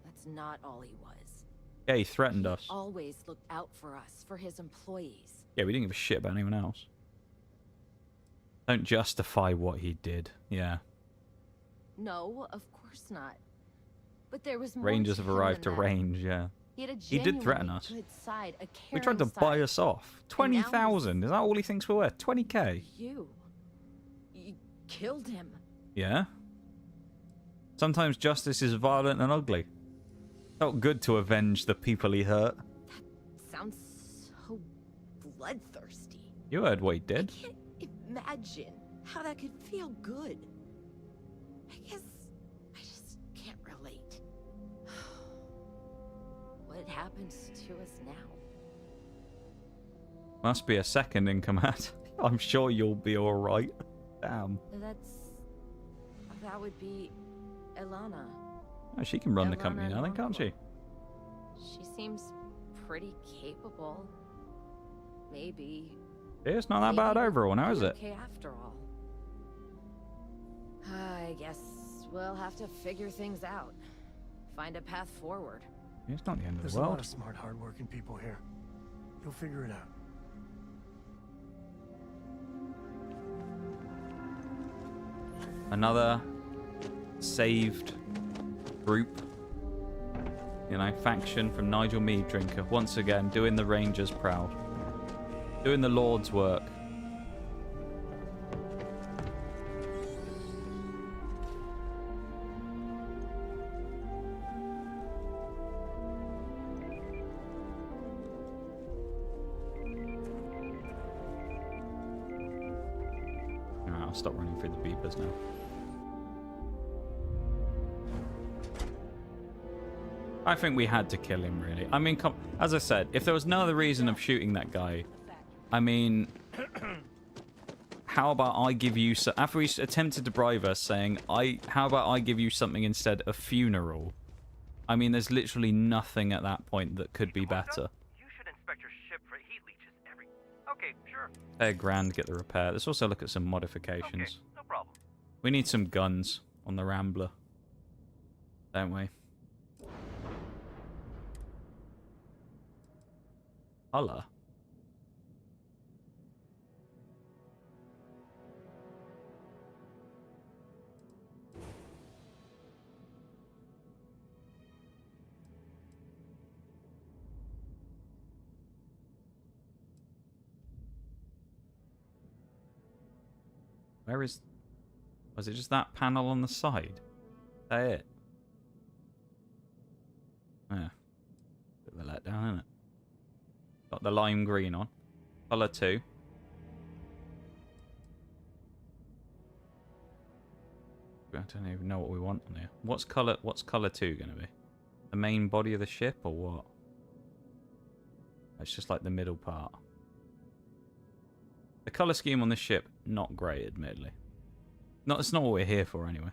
That's not all he was. Yeah, he threatened us. Always looked out for us, for his employees. Yeah, we didn't give a shit about anyone else. Don't justify what he did. Yeah. No, of course not. But there was more Rangers to have him arrived to than that. range, yeah. He did threaten us. Good side, a We tried to caring buy side. us off. 20,000. Is that all he thinks we're worth? 20k? You killed him. Yeah. Sometimes justice is violent and ugly. Felt good to avenge the people he hurt. Sounds so bloodthirsty. You heard what he did. I can't imagine how that could feel good. I guess I just can't relate. What happens to us now? Must be a second in command. I'm sure you'll be alright. Damn. That would be Ilana. Oh, she can run the company now, then, can't she? She seems pretty capable. Maybe. Yeah, it's not that bad overall now, is it? Okay, after all. I guess we'll have to figure things out. Find a path forward. Yeah, it's not the end of There's the a world. lot of smart, hard-working people here. You'll figure it out. Another saved group, you know, faction from Nigel Mead Drinker. Once again, doing the Rangers proud. Doing the Lord's work. Alright, I'll stop running through the beepers now. I think we had to kill him, really. I mean, as I said, if there was no other reason of shooting that guy, I mean, how about I give you... after he attempted to bribe us, saying, how about I give you something instead, a funeral? I mean, there's literally nothing at that point that could be better. You should inspect your ship for heat leeches every... Okay, sure. Pay $1,000 to get the repair. Let's also look at some modifications. Okay, no problem. We need some guns on the Rambler. Don't we? Holla. Where is... Was it just that panel on the side? Is that it? Yeah. Bit of a letdown, isn't it? Got the lime green on. Colour 2. I don't even know what we want on here. What's colour 2 gonna be? The main body of the ship or what? It's just like the middle part. The colour scheme on this ship, not great, admittedly. It's not what we're here for anyway.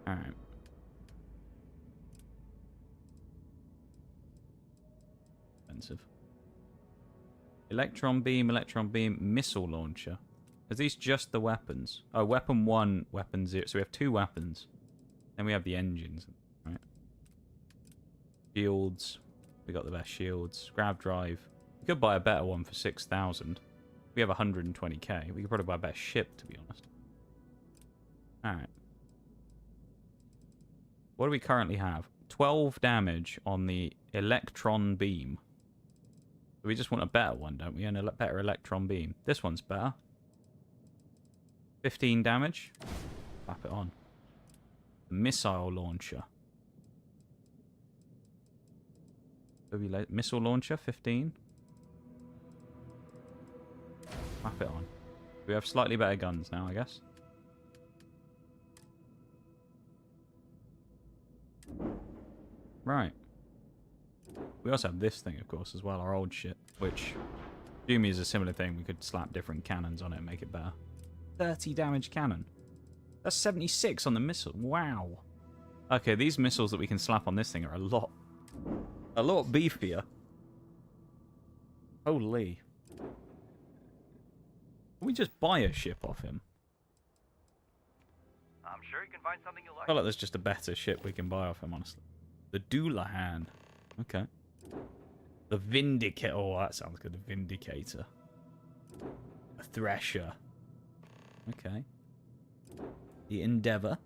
Alright. Expensive. Electron beam, missile launcher. Are these just the weapons? Oh, weapon 1, weapon 0. So we have 2 weapons. Then we have the engines. Right. Shields. We got the best shields. Grav drive. We could buy a better one for 6,000. We have 120k. We could probably buy a better ship, to be honest. Alright. What do we currently have? 12 damage on the electron beam. We just want a better one, don't we? And a better electron beam. This one's better. 15 damage. Slap it on. Missile launcher. Missile launcher, 15. Slap it on. We have slightly better guns now, I guess. Right. We also have this thing, of course, as well, our old ship, which Jumi is a similar thing. We could slap different cannons on it and make it better. 30 damage cannon. That's 76 on the missile. Wow. Okay, these missiles that we can slap on this thing are a lot beefier. Holy. Can we just buy a ship off him? I'm sure you can find something you I like. feel like there's just a better ship we can buy off him, honestly. The Doulahan. Okay. The Vindicator. Oh, that sounds good. The Vindicator. A Thresher. Okay. The Endeavour.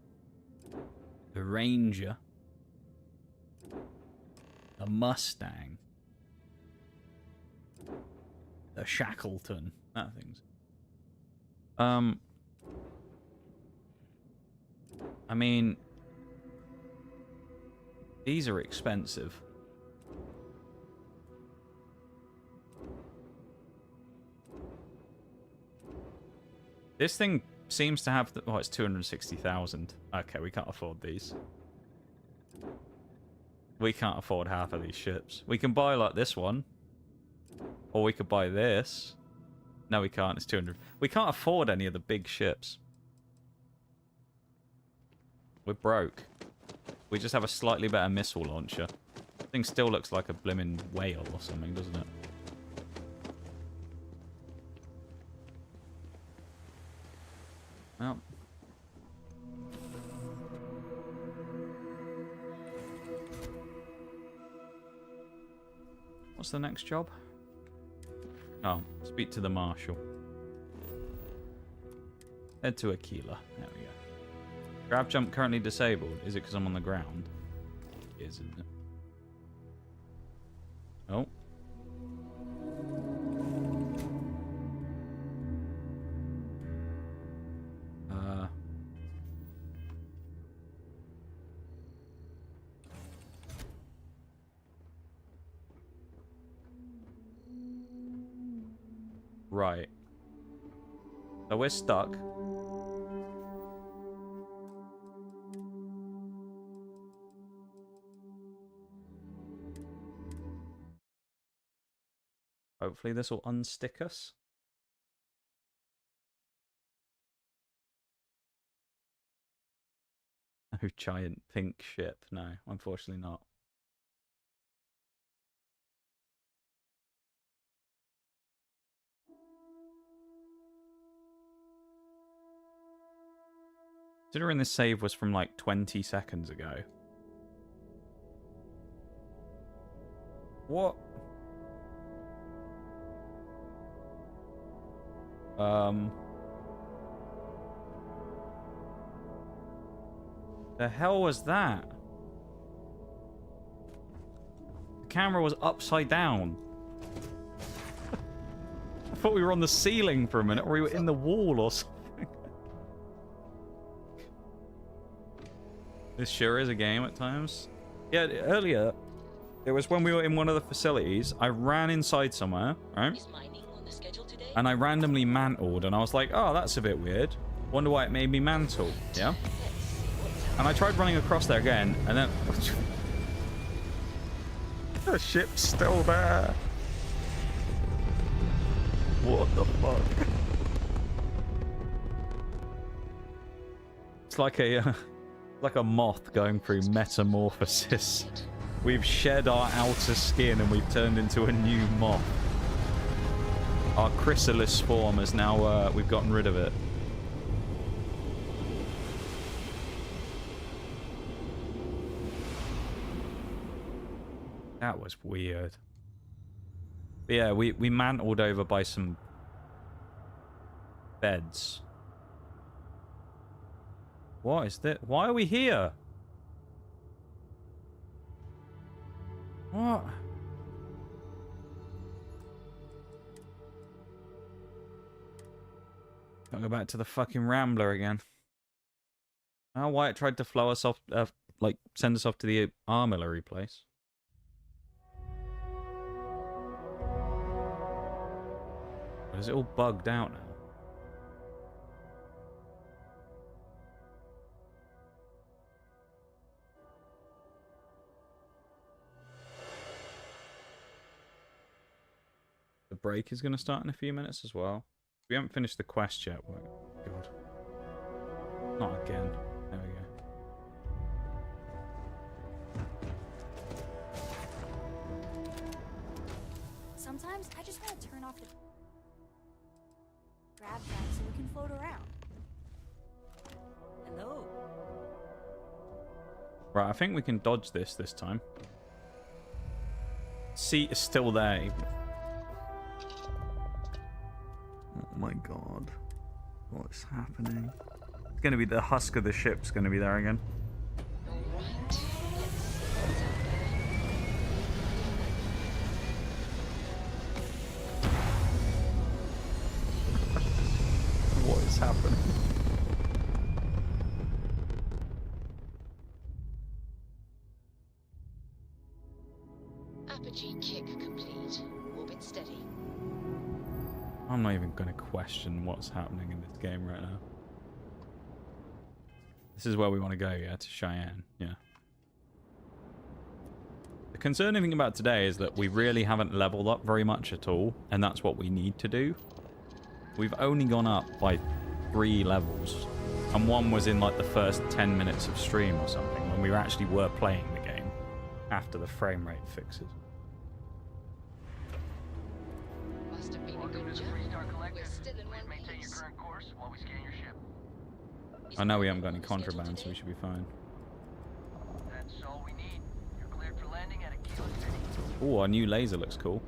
The Ranger. The Mustang. The Shackleton. That thing's... I mean... These are expensive. This thing seems to have... Oh, it's 260,000. Okay, we can't afford these. We can't afford half of these ships. We can buy, like, this one. Or we could buy this. No, we can't. It's 200. We can't afford any of the big ships. We're broke. We just have a slightly better missile launcher. This thing still looks like a blimmin' whale or something, doesn't it? Well. What's the next job? Oh, speak to the marshal. Head to Aquila. There we go. Grab jump currently disabled. Is it because I'm on the ground? It is, isn't it? Oh. Right. So we're stuck. Hopefully this will unstick us. No giant pink ship. No, unfortunately not. Considering this save was from like 20 seconds ago. What? The hell was that? camera was upside down. I thought we were on the ceiling for a minute, or we were in the wall or something. This sure is a game at times. Yeah, earlier, it was when we were in one of the facilities. I ran inside somewhere, right? And I randomly mantled, and I was like, oh, that's a bit weird. Wonder why it made me mantle, yeah? And I tried running across there again, and then... the ship's still there. What the fuck? It's like a moth going through metamorphosis. We've shed our outer skin and we've turned into a new moth. Our chrysalis form is now, we've gotten rid of it. That was weird. But yeah, we mantled over by some beds. What is that? Why are we here? What? Gotta go back to the fucking Rambler again. Oh, Wyatt tried to flow us off, like, send us off to the armillary place. Is it all bugged out now? The break is going to start in a few minutes as well. We haven't finished the quest yet. God. Not again. There we go. Sometimes I just want to turn off the grab bag so we can float around. Hello. Right, I think we can dodge this time. Seat is still there. Oh my god. What's happening? It's going to be the husk of the ship's going to be there again. What is happening? Apogee kick complete. Orbit steady. I'm not even going to question what's happening in this game right now. This is where we want to go, yeah, to Cheyenne, yeah. The concerning thing about today is that we really haven't leveled up very much at all, and that's what we need to do. We've only gone up by 3 levels, and one was in like the first 10 minutes of stream or something, when we actually were playing the game after the frame rate fixes. Must have been a good job. We're still in one Maintain your current course while we scan your ship. I know we haven't got any contraband, so we should be fine. That's all we need. You're cleared for landing at Aquila City. Oh, our new laser looks cool.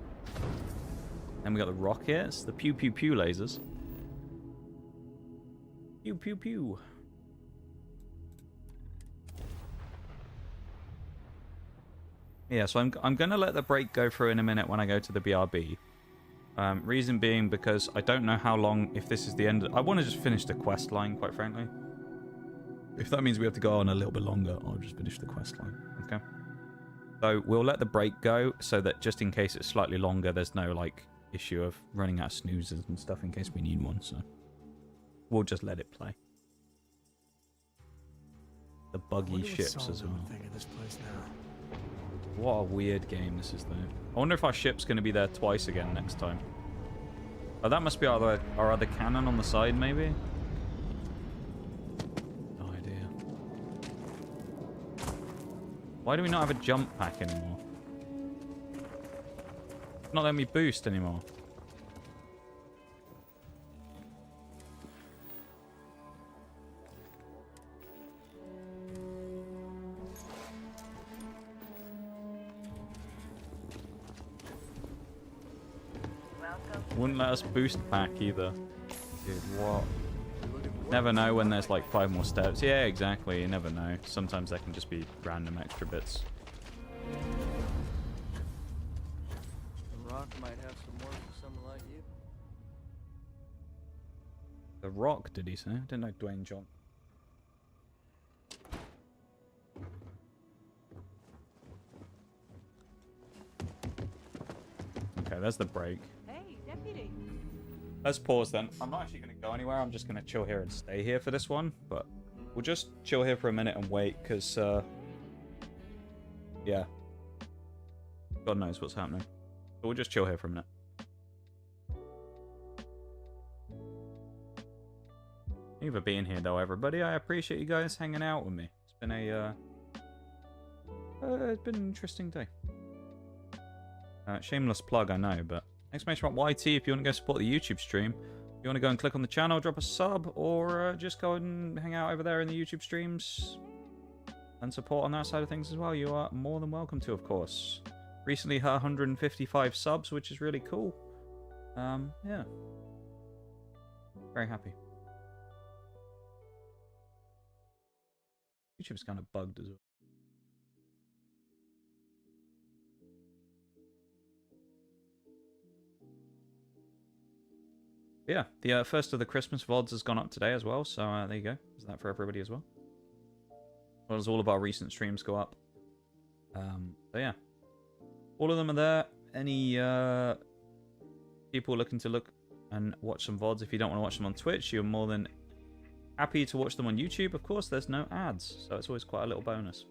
Then we got the rockets, the pew pew pew lasers. Pew pew pew. Yeah, so I'm gonna let the break go through in a minute when I go to the BRB. Reason being because I don't know how long, if this is the end. I want to just finish the quest line, quite frankly. If that means we have to go on a little bit longer, I'll just finish the quest line. Okay. So we'll let the break go so that just in case it's slightly longer, there's no like issue of running out of snoozes and stuff in case we need one. So we'll just let it play. The buggy ships as well. This place now. What a weird game this is, though. I wonder if our ship's going to be there twice again next time. Oh, that must be our other cannon on the side, maybe? No idea. Why do we not have a jump pack anymore? It's not letting me boost anymore. Wouldn't let us boost back either. Dude, what? Never know when there's like 5 more steps. Yeah, exactly. You never know. Sometimes there can just be random extra bits. Might have some work for someone like you. The Rock, did he say? I didn't know Dwayne Johnson. Okay, there's the break. Hey, deputy. Let's pause then. I'm not actually going to go anywhere. I'm just going to chill here and stay here for this one. But we'll just chill here for a minute and wait, because, yeah. God knows what's happening. But we'll just chill here for a minute. Thank you for being here, though, everybody. I appreciate you guys hanging out with me. It's been it's been an interesting day. Shameless plug, I know, but exclamation mark YT if you want to go support the YouTube stream. If you want to go and click on the channel, drop a sub, or just go and hang out over there in the YouTube streams and support on that side of things as well. You are more than welcome to, of course. Recently hit 155 subs, which is really cool. Yeah. Very happy. YouTube's kind of bugged as well. Yeah, the first of the Christmas VODs has gone up today as well, so there you go. Is that for everybody as well? Well, as all of our recent streams go up. So yeah. All of them are there. Any people looking to look and watch some VODs, if you don't want to watch them on Twitch, you're more than happy to watch them on YouTube. Of course, there's no ads, so it's always quite a little bonus.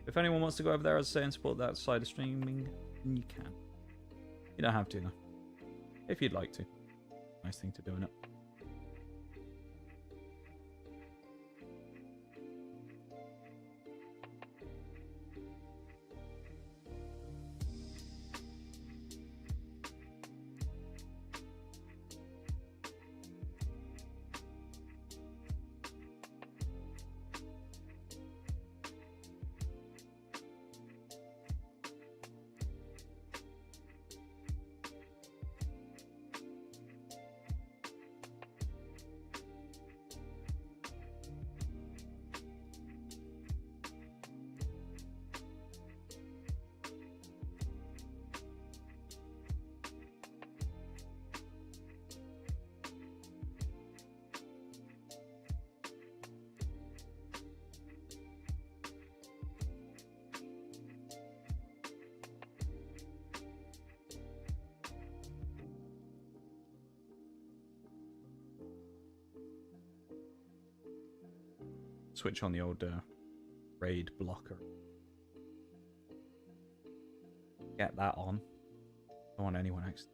If anyone wants to go over there, as I say, and support that side of streaming, then you can. You don't have to, though. If you'd like to. Nice thing to do, innit? Switch on the old raid blocker. Get that on. Don't want anyone next.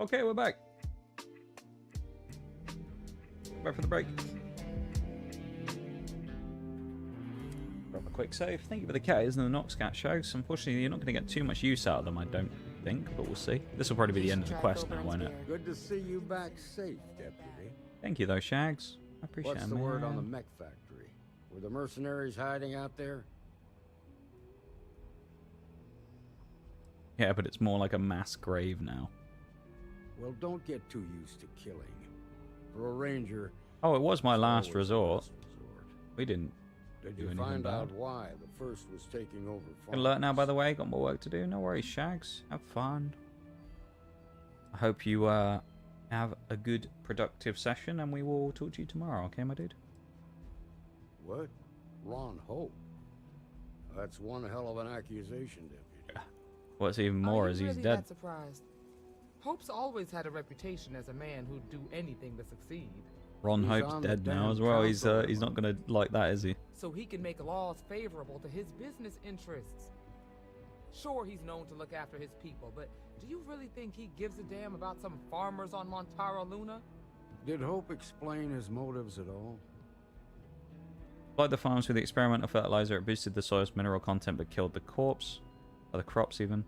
Okay, we're back. Back for the break. Grab a quick save. Thank you for the K's and the Noxcat shows. Unfortunately, you're not going to get too much use out of them, I don't think, but we'll see. This will probably be the end of the quest now, won't it? Good to see you back safe, Deputy. Thank you, though, Shags. I appreciate it, What's the word on the mech factory? Were the mercenaries hiding out there? Yeah, but it's more like a mass grave now. Well, don't get too used to killing. For a ranger... Oh, it was my last resort. We didn't Did do you anything find bad. out why the first was taking over Can alert now, by the way. Got more work to do. No worries, Shags. Have fun. I hope you have a good, productive session, and we will talk to you tomorrow, okay, my dude? What? Ron Hope? That's one hell of an accusation, Deputy. What's even more Are is you he's really dead. that surprised? Hope's always had a reputation as a man who'd do anything to succeed. Ron He's Hope's on the dead now damn as well. He's council, not gonna like that, is he? So he can make laws favorable to his business interests. Sure, he's known to look after his people, but do you really think he gives a damn about some farmers on Montara Luna? Did Hope explain his motives at all? Like the farms with the experimental fertilizer, it boosted the soil's mineral content but killed the crops even.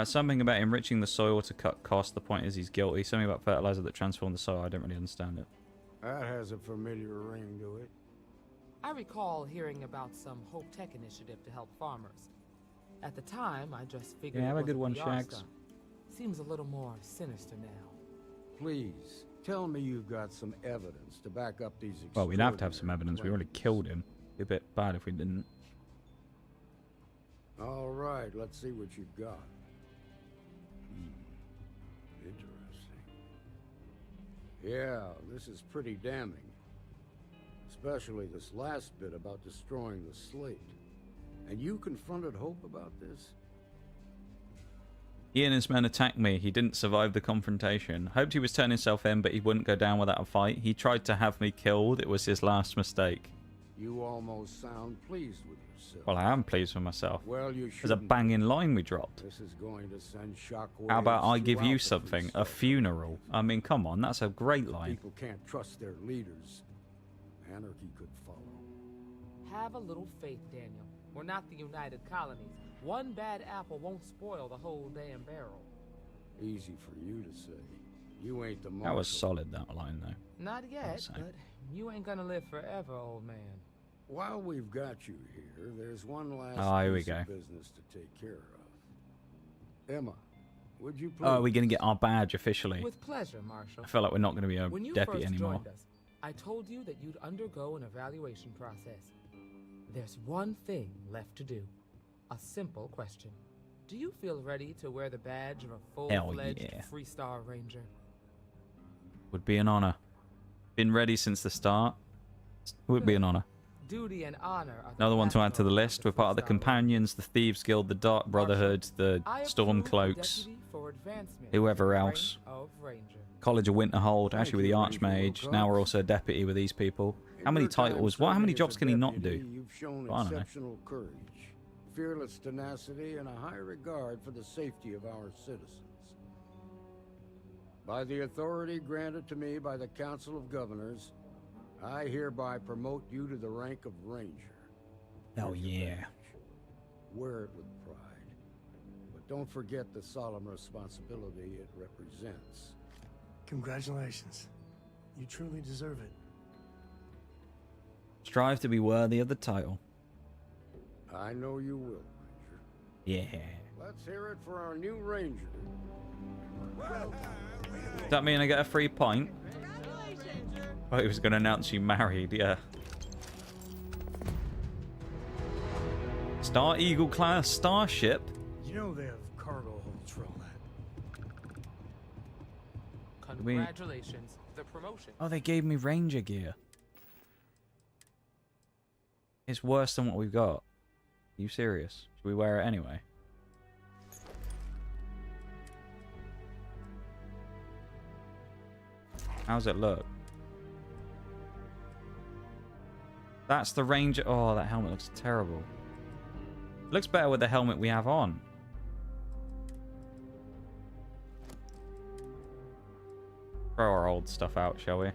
Something about enriching the soil to cut costs. The point is he's guilty. Something about fertilizer that transformed the soil. I don't really understand it. That has a familiar ring to it. I recall hearing about some Hope Tech initiative to help farmers. At the time, I just figured Yeah, have it a was good one, PR Shags. stunt. Seems a little more sinister now. Please, tell me you've got some evidence to back up these Well, we'd have to have some extraordinary evidence. We already claims. killed him. Be a bit bad if we didn't. All right, let's see what you've got. Interesting. Yeah, this is pretty damning. Especially this last bit about destroying the slate. And you confronted Hope about this? He and his men attacked me. He didn't survive the confrontation. Hoped he was turning himself in, but he wouldn't go down without a fight. He tried to have me killed. It was his last mistake. You almost sound pleased with yourself. Well, I am pleased with myself. Well, you There's a shouldn't. banging line we dropped. This is going to send shockwaves. How about I give throughout you the something? Free A Star. funeral. I mean, come on. That's a great line. People can't trust their leaders. Anarchy could follow. Have a little faith, Daniel. We're not the United Colonies. One bad apple won't spoil the whole damn barrel. Easy for you to say. You ain't the That was marshal. solid, that line, though. Not yet, but you ain't gonna live forever, old man. While we've got you here, there's one last Here we piece go. of business to take care of. Emma, would you please? Oh, are we going to get our badge officially? With pleasure, Marshal. I feel like we're not going to be a When you deputy first anymore. joined us, I told you that you'd undergo an evaluation process. There's one thing left to do. A simple question. Do you feel ready to wear the badge of a full-fledged yeah. Free Star Ranger? Would be an honor. Been ready since the start. Would be an honor. Duty and honor are the Another one to add to the backbone of list. We're part of the Free Star Companions, the Thieves Guild, the Dark Brotherhood, the I Storm approve the Cloaks, deputy for advancement whoever to the else. rank of Ranger. College of Winterhold, Thank actually with the you, Ranger Archmage. Now we're also a deputy with these people. In How many your time titles? How serving many as jobs a can he not deputy, do? You've shown I don't know. exceptional courage, fearless tenacity, and a high regard for the safety of our citizens. By the authority granted to me by the Council of Governors, I hereby promote you to the rank of Ranger. Oh, Here's your yeah. badge. Wear it with pride. But don't forget the solemn responsibility it represents. Congratulations. You truly deserve it. Strive to be worthy of the title. I know you will, Ranger. Yeah. Let's hear it for our new Ranger. Does that mean I get a free pint? Oh, he was going to announce you married, yeah. Star Eagle class starship? You know they have cargo holds for all that. Congratulations. The promotion. Oh, they gave me Ranger gear. It's worse than what we've got. Are you serious? Should we wear it anyway? How's it look? That's the Ranger. Oh, that helmet looks terrible. Looks better with the helmet we have on. Throw our old stuff out, shall we?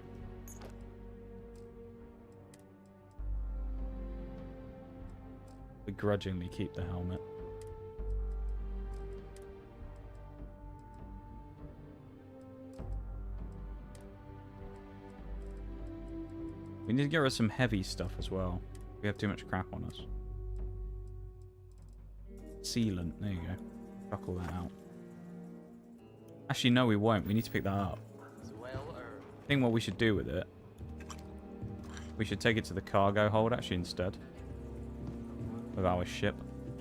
Begrudgingly keep the helmet. We need to get rid of some heavy stuff as well. We have too much crap on us. Sealant, there you go. Chuck all that out. Actually, no, we won't. We need to pick that up. I think what we should do with it, we should take it to the cargo hold actually instead of our ship.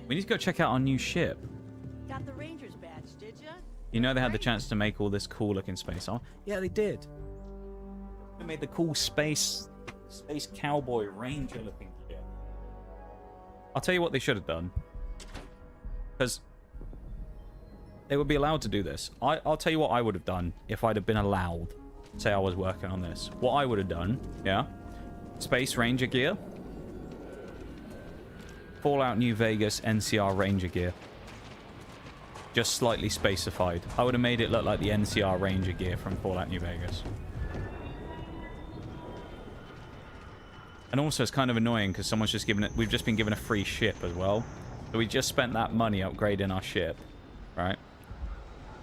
We need to go check out our new ship. Got the Ranger's badge, did ya? You know they had the chance to make all this cool looking space armor? Yeah, they did. They made the cool space cowboy ranger looking gear. I'll tell you what they should have done. Because they would be allowed to do this. I'll tell you what I would have done if I'd have been allowed. Say I was working on this. What I would have done, yeah? Space Ranger gear. Fallout New Vegas NCR Ranger gear. Just slightly spacified. I would have made it look like the NCR Ranger gear from Fallout New Vegas. And also it's kind of annoying because someone's just given it... We've just been given a free ship as well. So we just spent that money upgrading our ship. Right?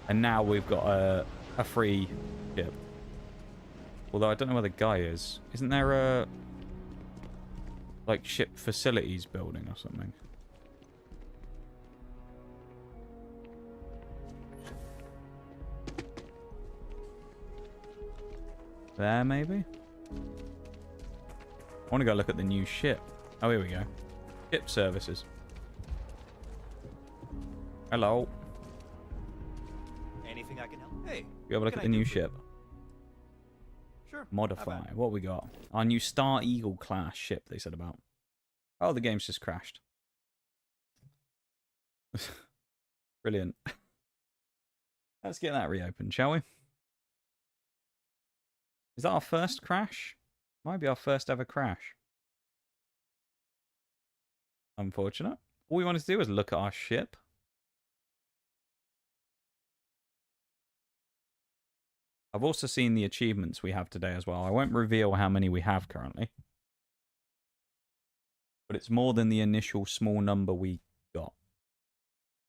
And now we've got a free ship. Although I don't know where the guy is. Isn't there a... Like ship facilities building or something. There, maybe? I want to go look at the new ship. Oh, here we go. Ship services. Hello. Anything I can help? Hey. You have a look at the new ship. Sure. Modify. What we got? Our new Star Eagle class ship, they said about. Oh, the game's just crashed. Brilliant. Let's get that reopened, shall we? Is that our first crash? Might be our first ever crash. Unfortunate. All we wanted to do was look at our ship. I've also seen the achievements we have today as well. I won't reveal how many we have currently. But it's more than the initial small number we got.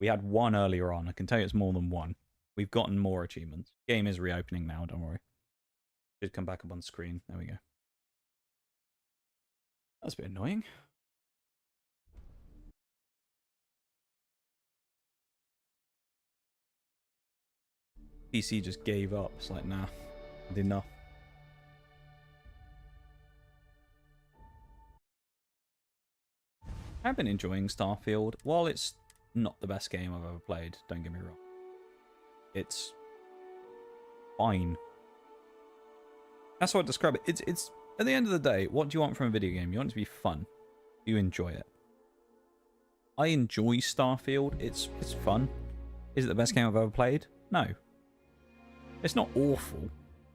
We had one earlier on. I can tell you it's more than one. We've gotten more achievements. Game is reopening now, don't worry. Should come back up on screen. There we go. That's a bit annoying. PC just gave up. It's like, nah, I did enough. I've been enjoying Starfield. While it's not the best game I've ever played, don't get me wrong. It's fine. That's how I describe it. It's at the end of the day, what do you want from a video game? You want it to be fun. You enjoy it. I enjoy Starfield. It's fun. Is it the best game I've ever played? No. It's not awful,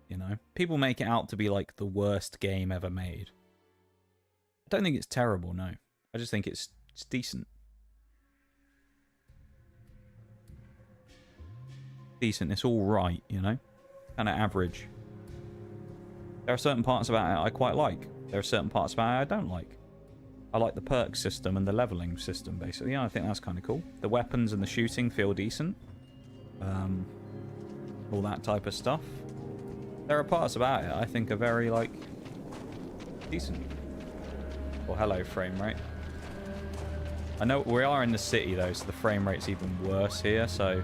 you know. People make it out to be like the worst game ever made. I don't think it's terrible, no. I just think it's decent. Decent, it's alright, you know. Kind of average. There are certain parts about it I quite like. There are certain parts about it I don't like. I like the perk system and the leveling system, basically. Yeah, I think that's kind of cool. The weapons and the shooting feel decent. All that type of stuff. There are parts about it I think are very, like, decent. Well, hello, frame rate. I know we are in the city, though, so the frame rate's even worse here, so...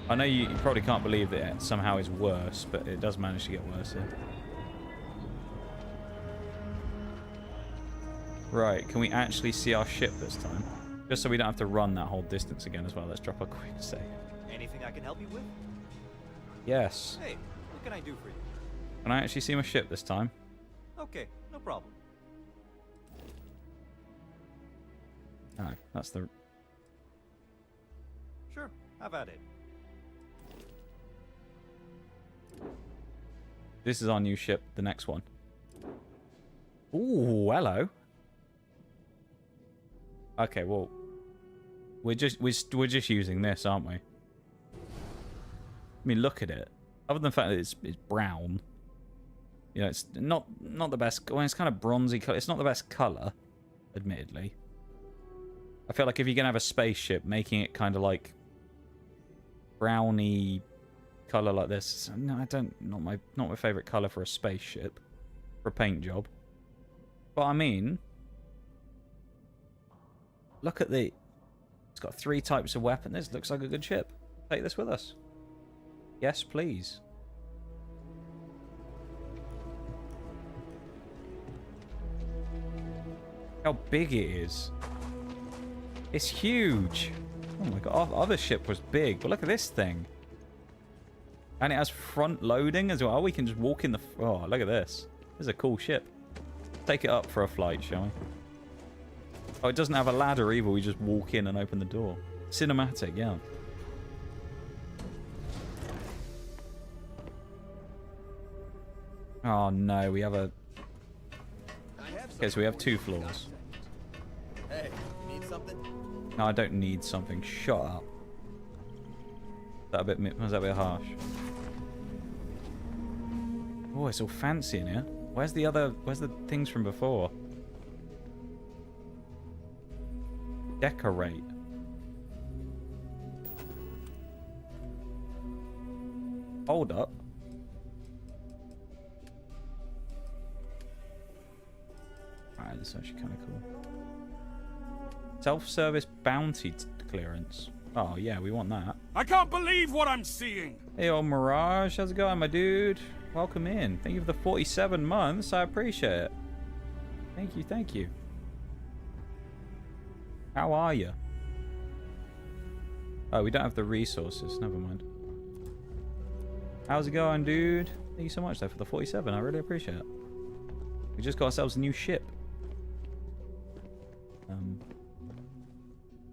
I know you probably can't believe that it somehow is worse, but it does manage to get worse here. Right, can we actually see our ship this time? Just so we don't have to run that whole distance again as well. Let's drop a quick save. Anything I can help you with? Yes. Hey, what can I do for you? Can I actually see my ship this time? Okay, no problem. Oh, that's the... Sure, have at it. This is our new ship, the next one. Ooh, hello. Okay, well, we're just using this, aren't we? I mean, look at it. Other than the fact that it's brown, you know, it's not the best. Well, it's kind of bronzy color. It's not the best color, admittedly. I feel like if you're gonna have a spaceship, making it kind of like browny color like this, no, not my favorite color for a spaceship, for a paint job. But I mean, look at the. It's got 3 types of weapon. This looks like a good ship. Take this with us. Yes, please. How big it is. It's huge. Oh my god, our other ship was big, but look at this thing. And it has front loading as well. We can just walk in the... Oh, look at this. This is a cool ship. Take it up for a flight, shall we? Oh, it doesn't have a ladder either. We just walk in and open the door. Cinematic, yeah. Oh no, we have a... Okay, so we have 2 floors. Hey, need something? No, I don't need something. Shut up. Was that a bit harsh? Oh, it's all fancy in here. Where's the things from before? Decorate. Hold up. Alright, This is actually kind of cool. Self-service bounty clearance. Oh, yeah, we want that. I can't believe what I'm seeing! Hey, old Mirage. How's it going, my dude? Welcome in. Thank you for the 47 months. I appreciate it. Thank you, thank you. How are you? Oh, we don't have the resources. Never mind. How's it going, dude? Thank you so much, though, for the 47. I really appreciate it. We just got ourselves a new ship.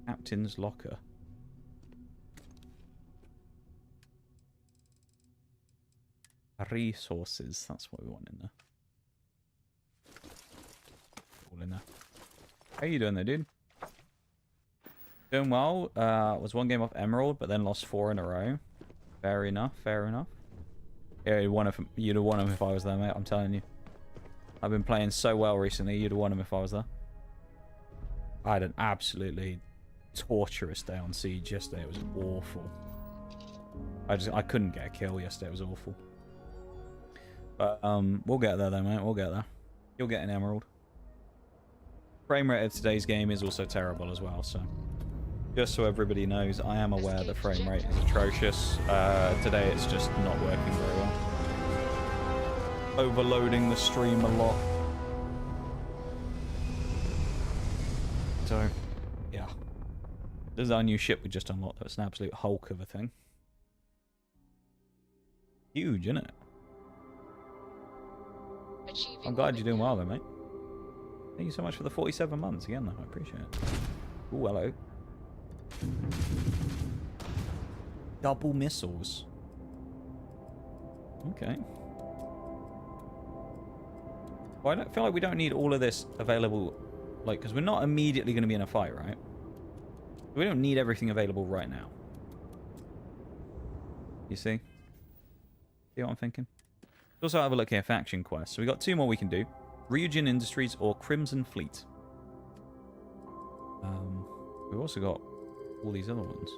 Captain's locker. Resources. That's what we want in there. All in there. How you doing there, dude? Doing well. Was one game off Emerald, but then lost 4 in a row. Fair enough. Fair enough. Yeah, you'd have won them if I was there, mate. I'm telling you. I've been playing so well recently. You'd have won them if I was there. I had an absolutely torturous day on Siege yesterday. It was awful. I couldn't get a kill yesterday. It was awful. But we'll get there though, mate. We'll get there. You'll get an Emerald. Frame rate of today's game is also terrible as well, so just so everybody knows, I am aware the frame rate is atrocious. Today it's just not working very well. Overloading the stream a lot. So, yeah. This is our new ship we just unlocked. That's an absolute hulk of a thing. Huge, isn't it? I'm glad you're doing well though, mate. Thank you so much for the 47 months again, though. I appreciate it. Ooh, hello. Double missiles. Okay. Well, I don't feel like we don't need all of this available, like, because we're not immediately going to be in a fight, right? We don't need everything available right now. You see? See what I'm thinking? Let's also have a look here, faction quests. So we got 2 more we can do. Ryujin Industries or Crimson Fleet. We've also got all these other ones.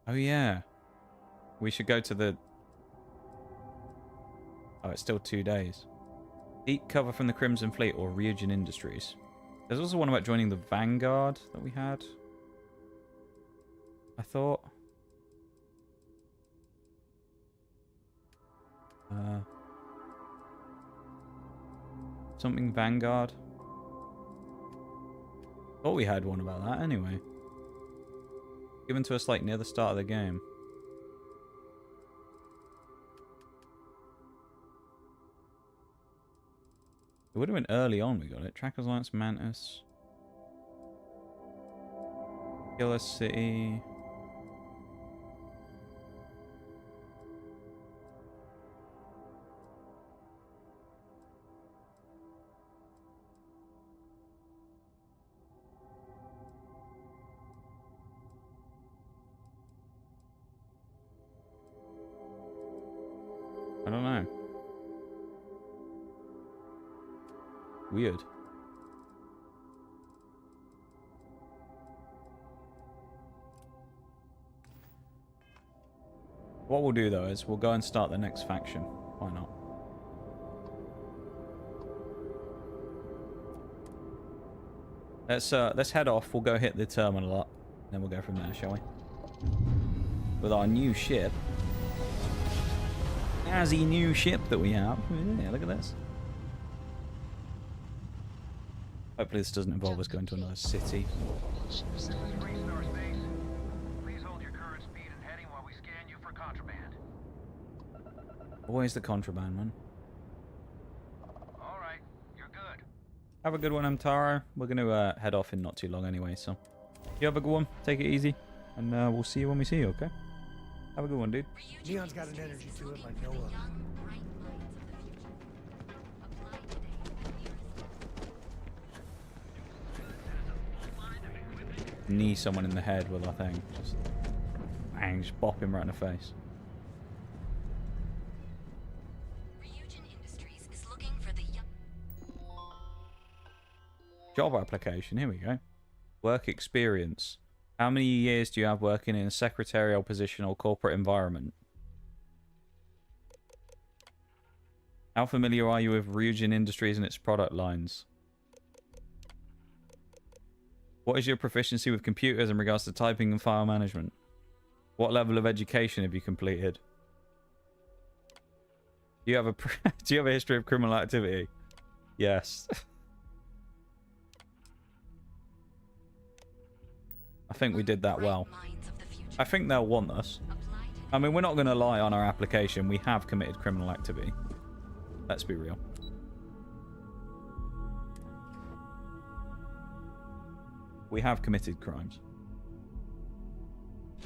Oh yeah. We should go to the... Oh, it's still 2 days. Seek cover from the Crimson Fleet or Ryujin Industries. There's also one about joining the Vanguard that we had. I thought. Something Vanguard. Thought we had one about that anyway. Given to us like near the start of the game. It would have been early on we got it. Trackers Alliance, Mantis. Killer City. I don't know. Weird. What we'll do though is we'll go and start the next faction. Why not? Let's head off. We'll go hit the terminal up, then we'll go from there, shall we? With our new ship. Azzy new ship that we have. Yeah, look at this. Hopefully this doesn't involve us going to another city. This is 3-star space. Please hold your current speed and heading while we scan you for contraband. Always the contraband, man. Alright, you're good. Have a good one, Amtaro. We're going to head off in not too long anyway, so... You have a good one. Take it easy. And we'll see you when we see you, okay? Have a good one, dude. Neon's got an energy to it like no other. Knee someone in the head with our thing. Just bang, just bop him right in the face. Job application, here we go. Work experience. How many years do you have working in a secretarial position or corporate environment? How familiar are you with Ryujin Industries and its product lines? What is your proficiency with computers in regards to typing and file management? What level of education have you completed? Do you have a do you have a history of criminal activity? Yes. I think we did that well. I think they'll want us. I mean, we're not going to lie on our application. We have committed criminal activity. Let's be real. We have committed crimes.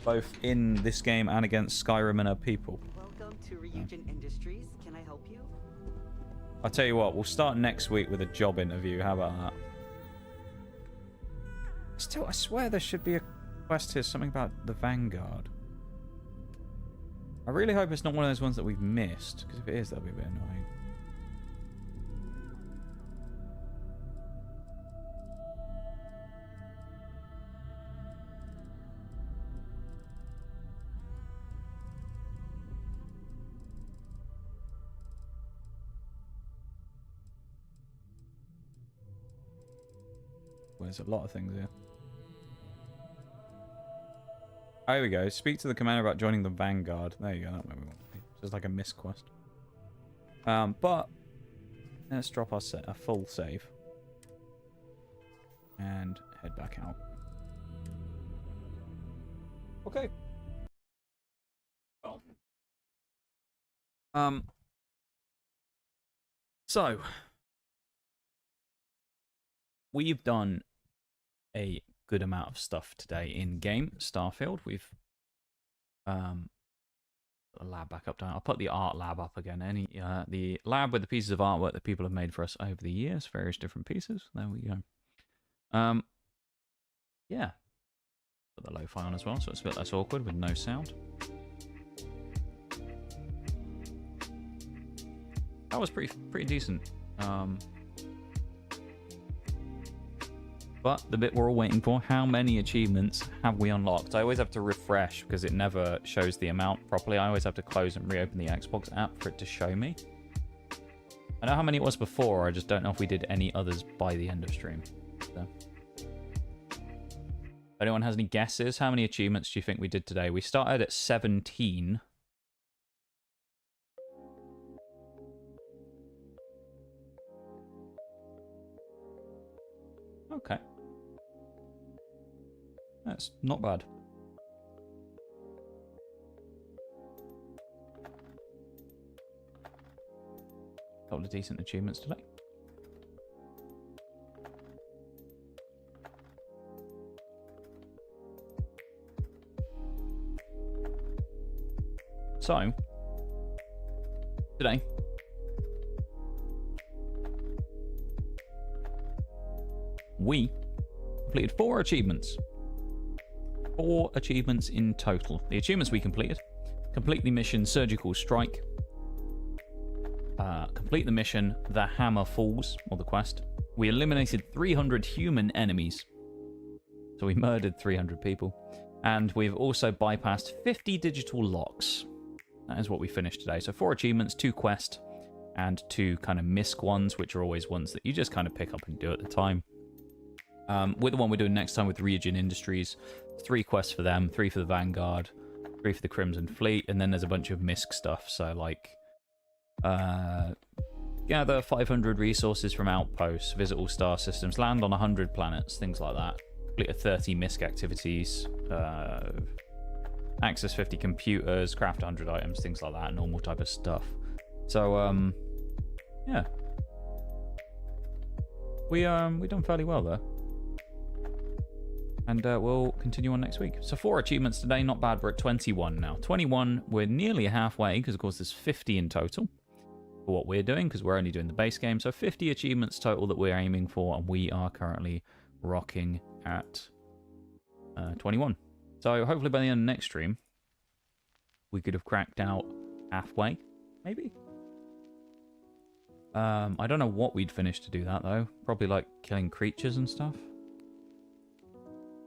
Both in this game and against Skyrim and her people. Welcome to Ryujin Industries. Can I help you? I'll tell you what, we'll start next week with a job interview. How about that? Still, I swear there should be a quest here, something about the Vanguard. I really hope it's not one of those ones that we've missed, because if it is, that'll be a bit annoying. Well, there's a lot of things here. Oh, here we go. Speak to the commander about joining the Vanguard. There you go. That way we want to be. Just like a missed quest. But let's drop our a full save and head back out. Okay. Well. So we've done a good amount of stuff today in game Starfield. We've the lab back up down. I'll put the art lab up again. The lab with the pieces of artwork that people have made for us over the years, various different pieces. There we go. Yeah. Put the lo-fi on as well, so it's a bit less awkward with no sound. That was pretty decent. But the bit we're all waiting for, how many achievements have we unlocked? I always have to refresh because it never shows the amount properly. I always have to close and reopen the Xbox app for it to show me. I know how many it was before, I just don't know if we did any others by the end of stream. So. If anyone has any guesses, how many achievements do you think we did today? We started at 17. Okay. That's not bad. Couple of decent achievements today. So, today, we completed 4 achievements. 4 achievements in total. The achievements we completed: complete the mission Surgical Strike, complete the mission The Hammer Falls, or the quest. We eliminated 300 human enemies, so we murdered 300 people, and we've also bypassed 50 digital locks. That is what we finished today. So 4 achievements, 2 quests, and 2 kind of misc ones, which are always ones that you just kind of pick up and do at the time. With the one we're doing next time with Ryujin Industries, 3 quests for them, 3 for the Vanguard, 3 for the Crimson Fleet, and then there's a bunch of misc stuff. So like, gather 500 resources from outposts, visit all star systems, land on 100 planets, things like that. Complete a 30 misc activities, access 50 computers, craft 100 items, things like that, normal type of stuff. So yeah, we done fairly well there. And we'll continue on next week. So 4 achievements today, not bad. We're at 21 now. 21, we're nearly halfway, because of course there's 50 in total for what we're doing, because we're only doing the base game. So 50 achievements total that we're aiming for, and we are currently rocking at 21. So hopefully by the end of next stream, we could have cracked out halfway, maybe. I don't know what we'd finish to do that, though. Probably like killing creatures and stuff.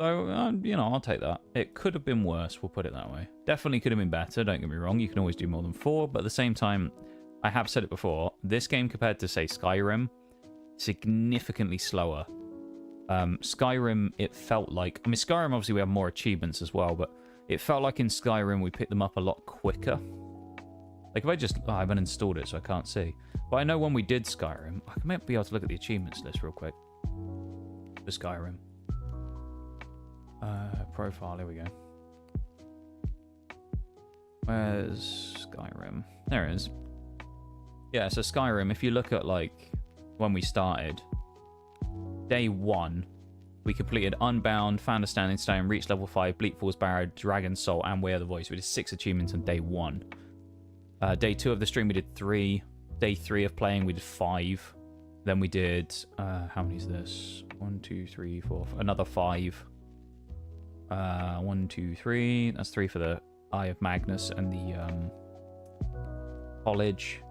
So, you know, I'll take that. It could have been worse, we'll put it that way. Definitely could have been better, don't get me wrong. You can always do more than 4, but at the same time, I have said it before, this game compared to, say, Skyrim, significantly slower. Skyrim, it felt like... I mean, Skyrim, obviously, we have more achievements as well, but it felt like in Skyrim, we picked them up a lot quicker. Like, if I just... Oh, I haven't installed it, so I can't see. But I know when we did Skyrim... I might be able to look at the achievements list real quick. For Skyrim. Profile, here we go. Where's Skyrim? There it is. Yeah, so Skyrim, if you look at, like, when we started... Day 1, we completed Unbound, Found a Standing Stone, reached level 5, Bleak Falls Barrow, Dragon's Soul, and We Are the Voice. We did 6 achievements on day 1. Day 2 of the stream, we did 3. Day 3 of playing, we did 5. Then we did... how many is this? 1, 2, 3, 4... Another 5. 1, 2, 3... That's 3 for the Eye of Magnus and the college.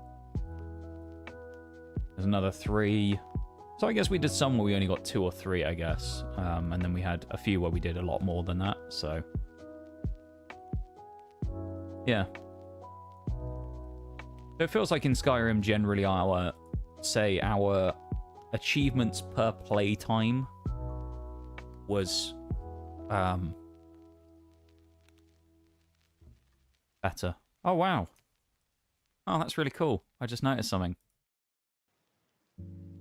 There's another 3... So I guess we did some where we only got 2 or 3, I guess. And then we had a few where we did a lot more than that, so... Yeah. So it feels like in Skyrim, generally our achievements per playtime was... better. Oh, wow. Oh, that's really cool. I just noticed something.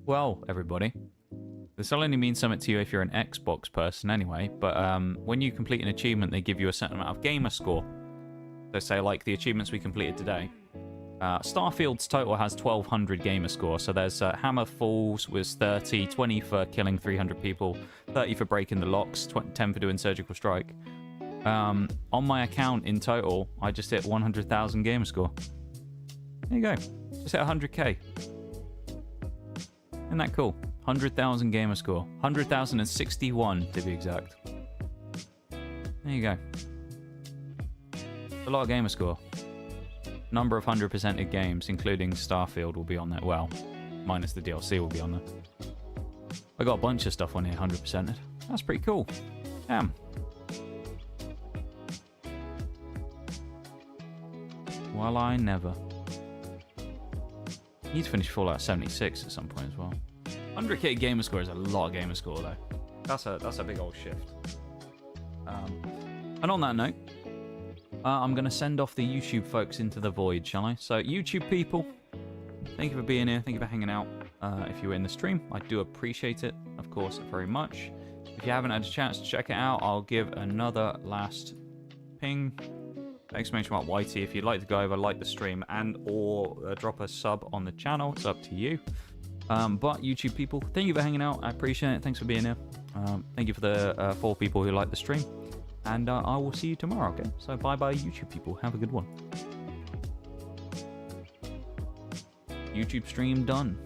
Well, everybody, this will only mean something to you if you're an Xbox person anyway, but when you complete an achievement, they give you a certain amount of gamer score. So say, like, the achievements we completed today. Starfield's total has 1,200 gamer score, so there's Hammer Falls was 30, 20 for killing 300 people, 30 for breaking the locks, 10 for doing Surgical Strike. On my account in total, I just hit 100,000 gamer score. There you go. Just hit 100k. Isn't that cool? 100,000 gamer score. 100,061 to be exact. There you go. A lot of gamer score. Number of 100%ed games, including Starfield, will be on there. Well, minus the DLC will be on there. I got a bunch of stuff on here 100%ed. That's pretty cool. Damn. Well, I never. Need to finish Fallout 76 at some point as well. 100k gamer score is a lot of gamer score though. That's a big old shift. And on that note, I'm going to send off the YouTube folks into the void, shall I? So YouTube people, thank you for being here. Thank you for hanging out. If you were in the stream, I do appreciate it, of course, very much. If you haven't had a chance to check it out, I'll give another last ping. Exclamation mark YT if you'd like to go over, like the stream, and or drop a sub on the channel. It's up to you. But YouTube people, thank you for hanging out. I appreciate it. Thanks for being here. Thank you for the 4 people who like the stream. And I will see you tomorrow, okay? So bye-bye, YouTube people. Have a good one. YouTube stream done.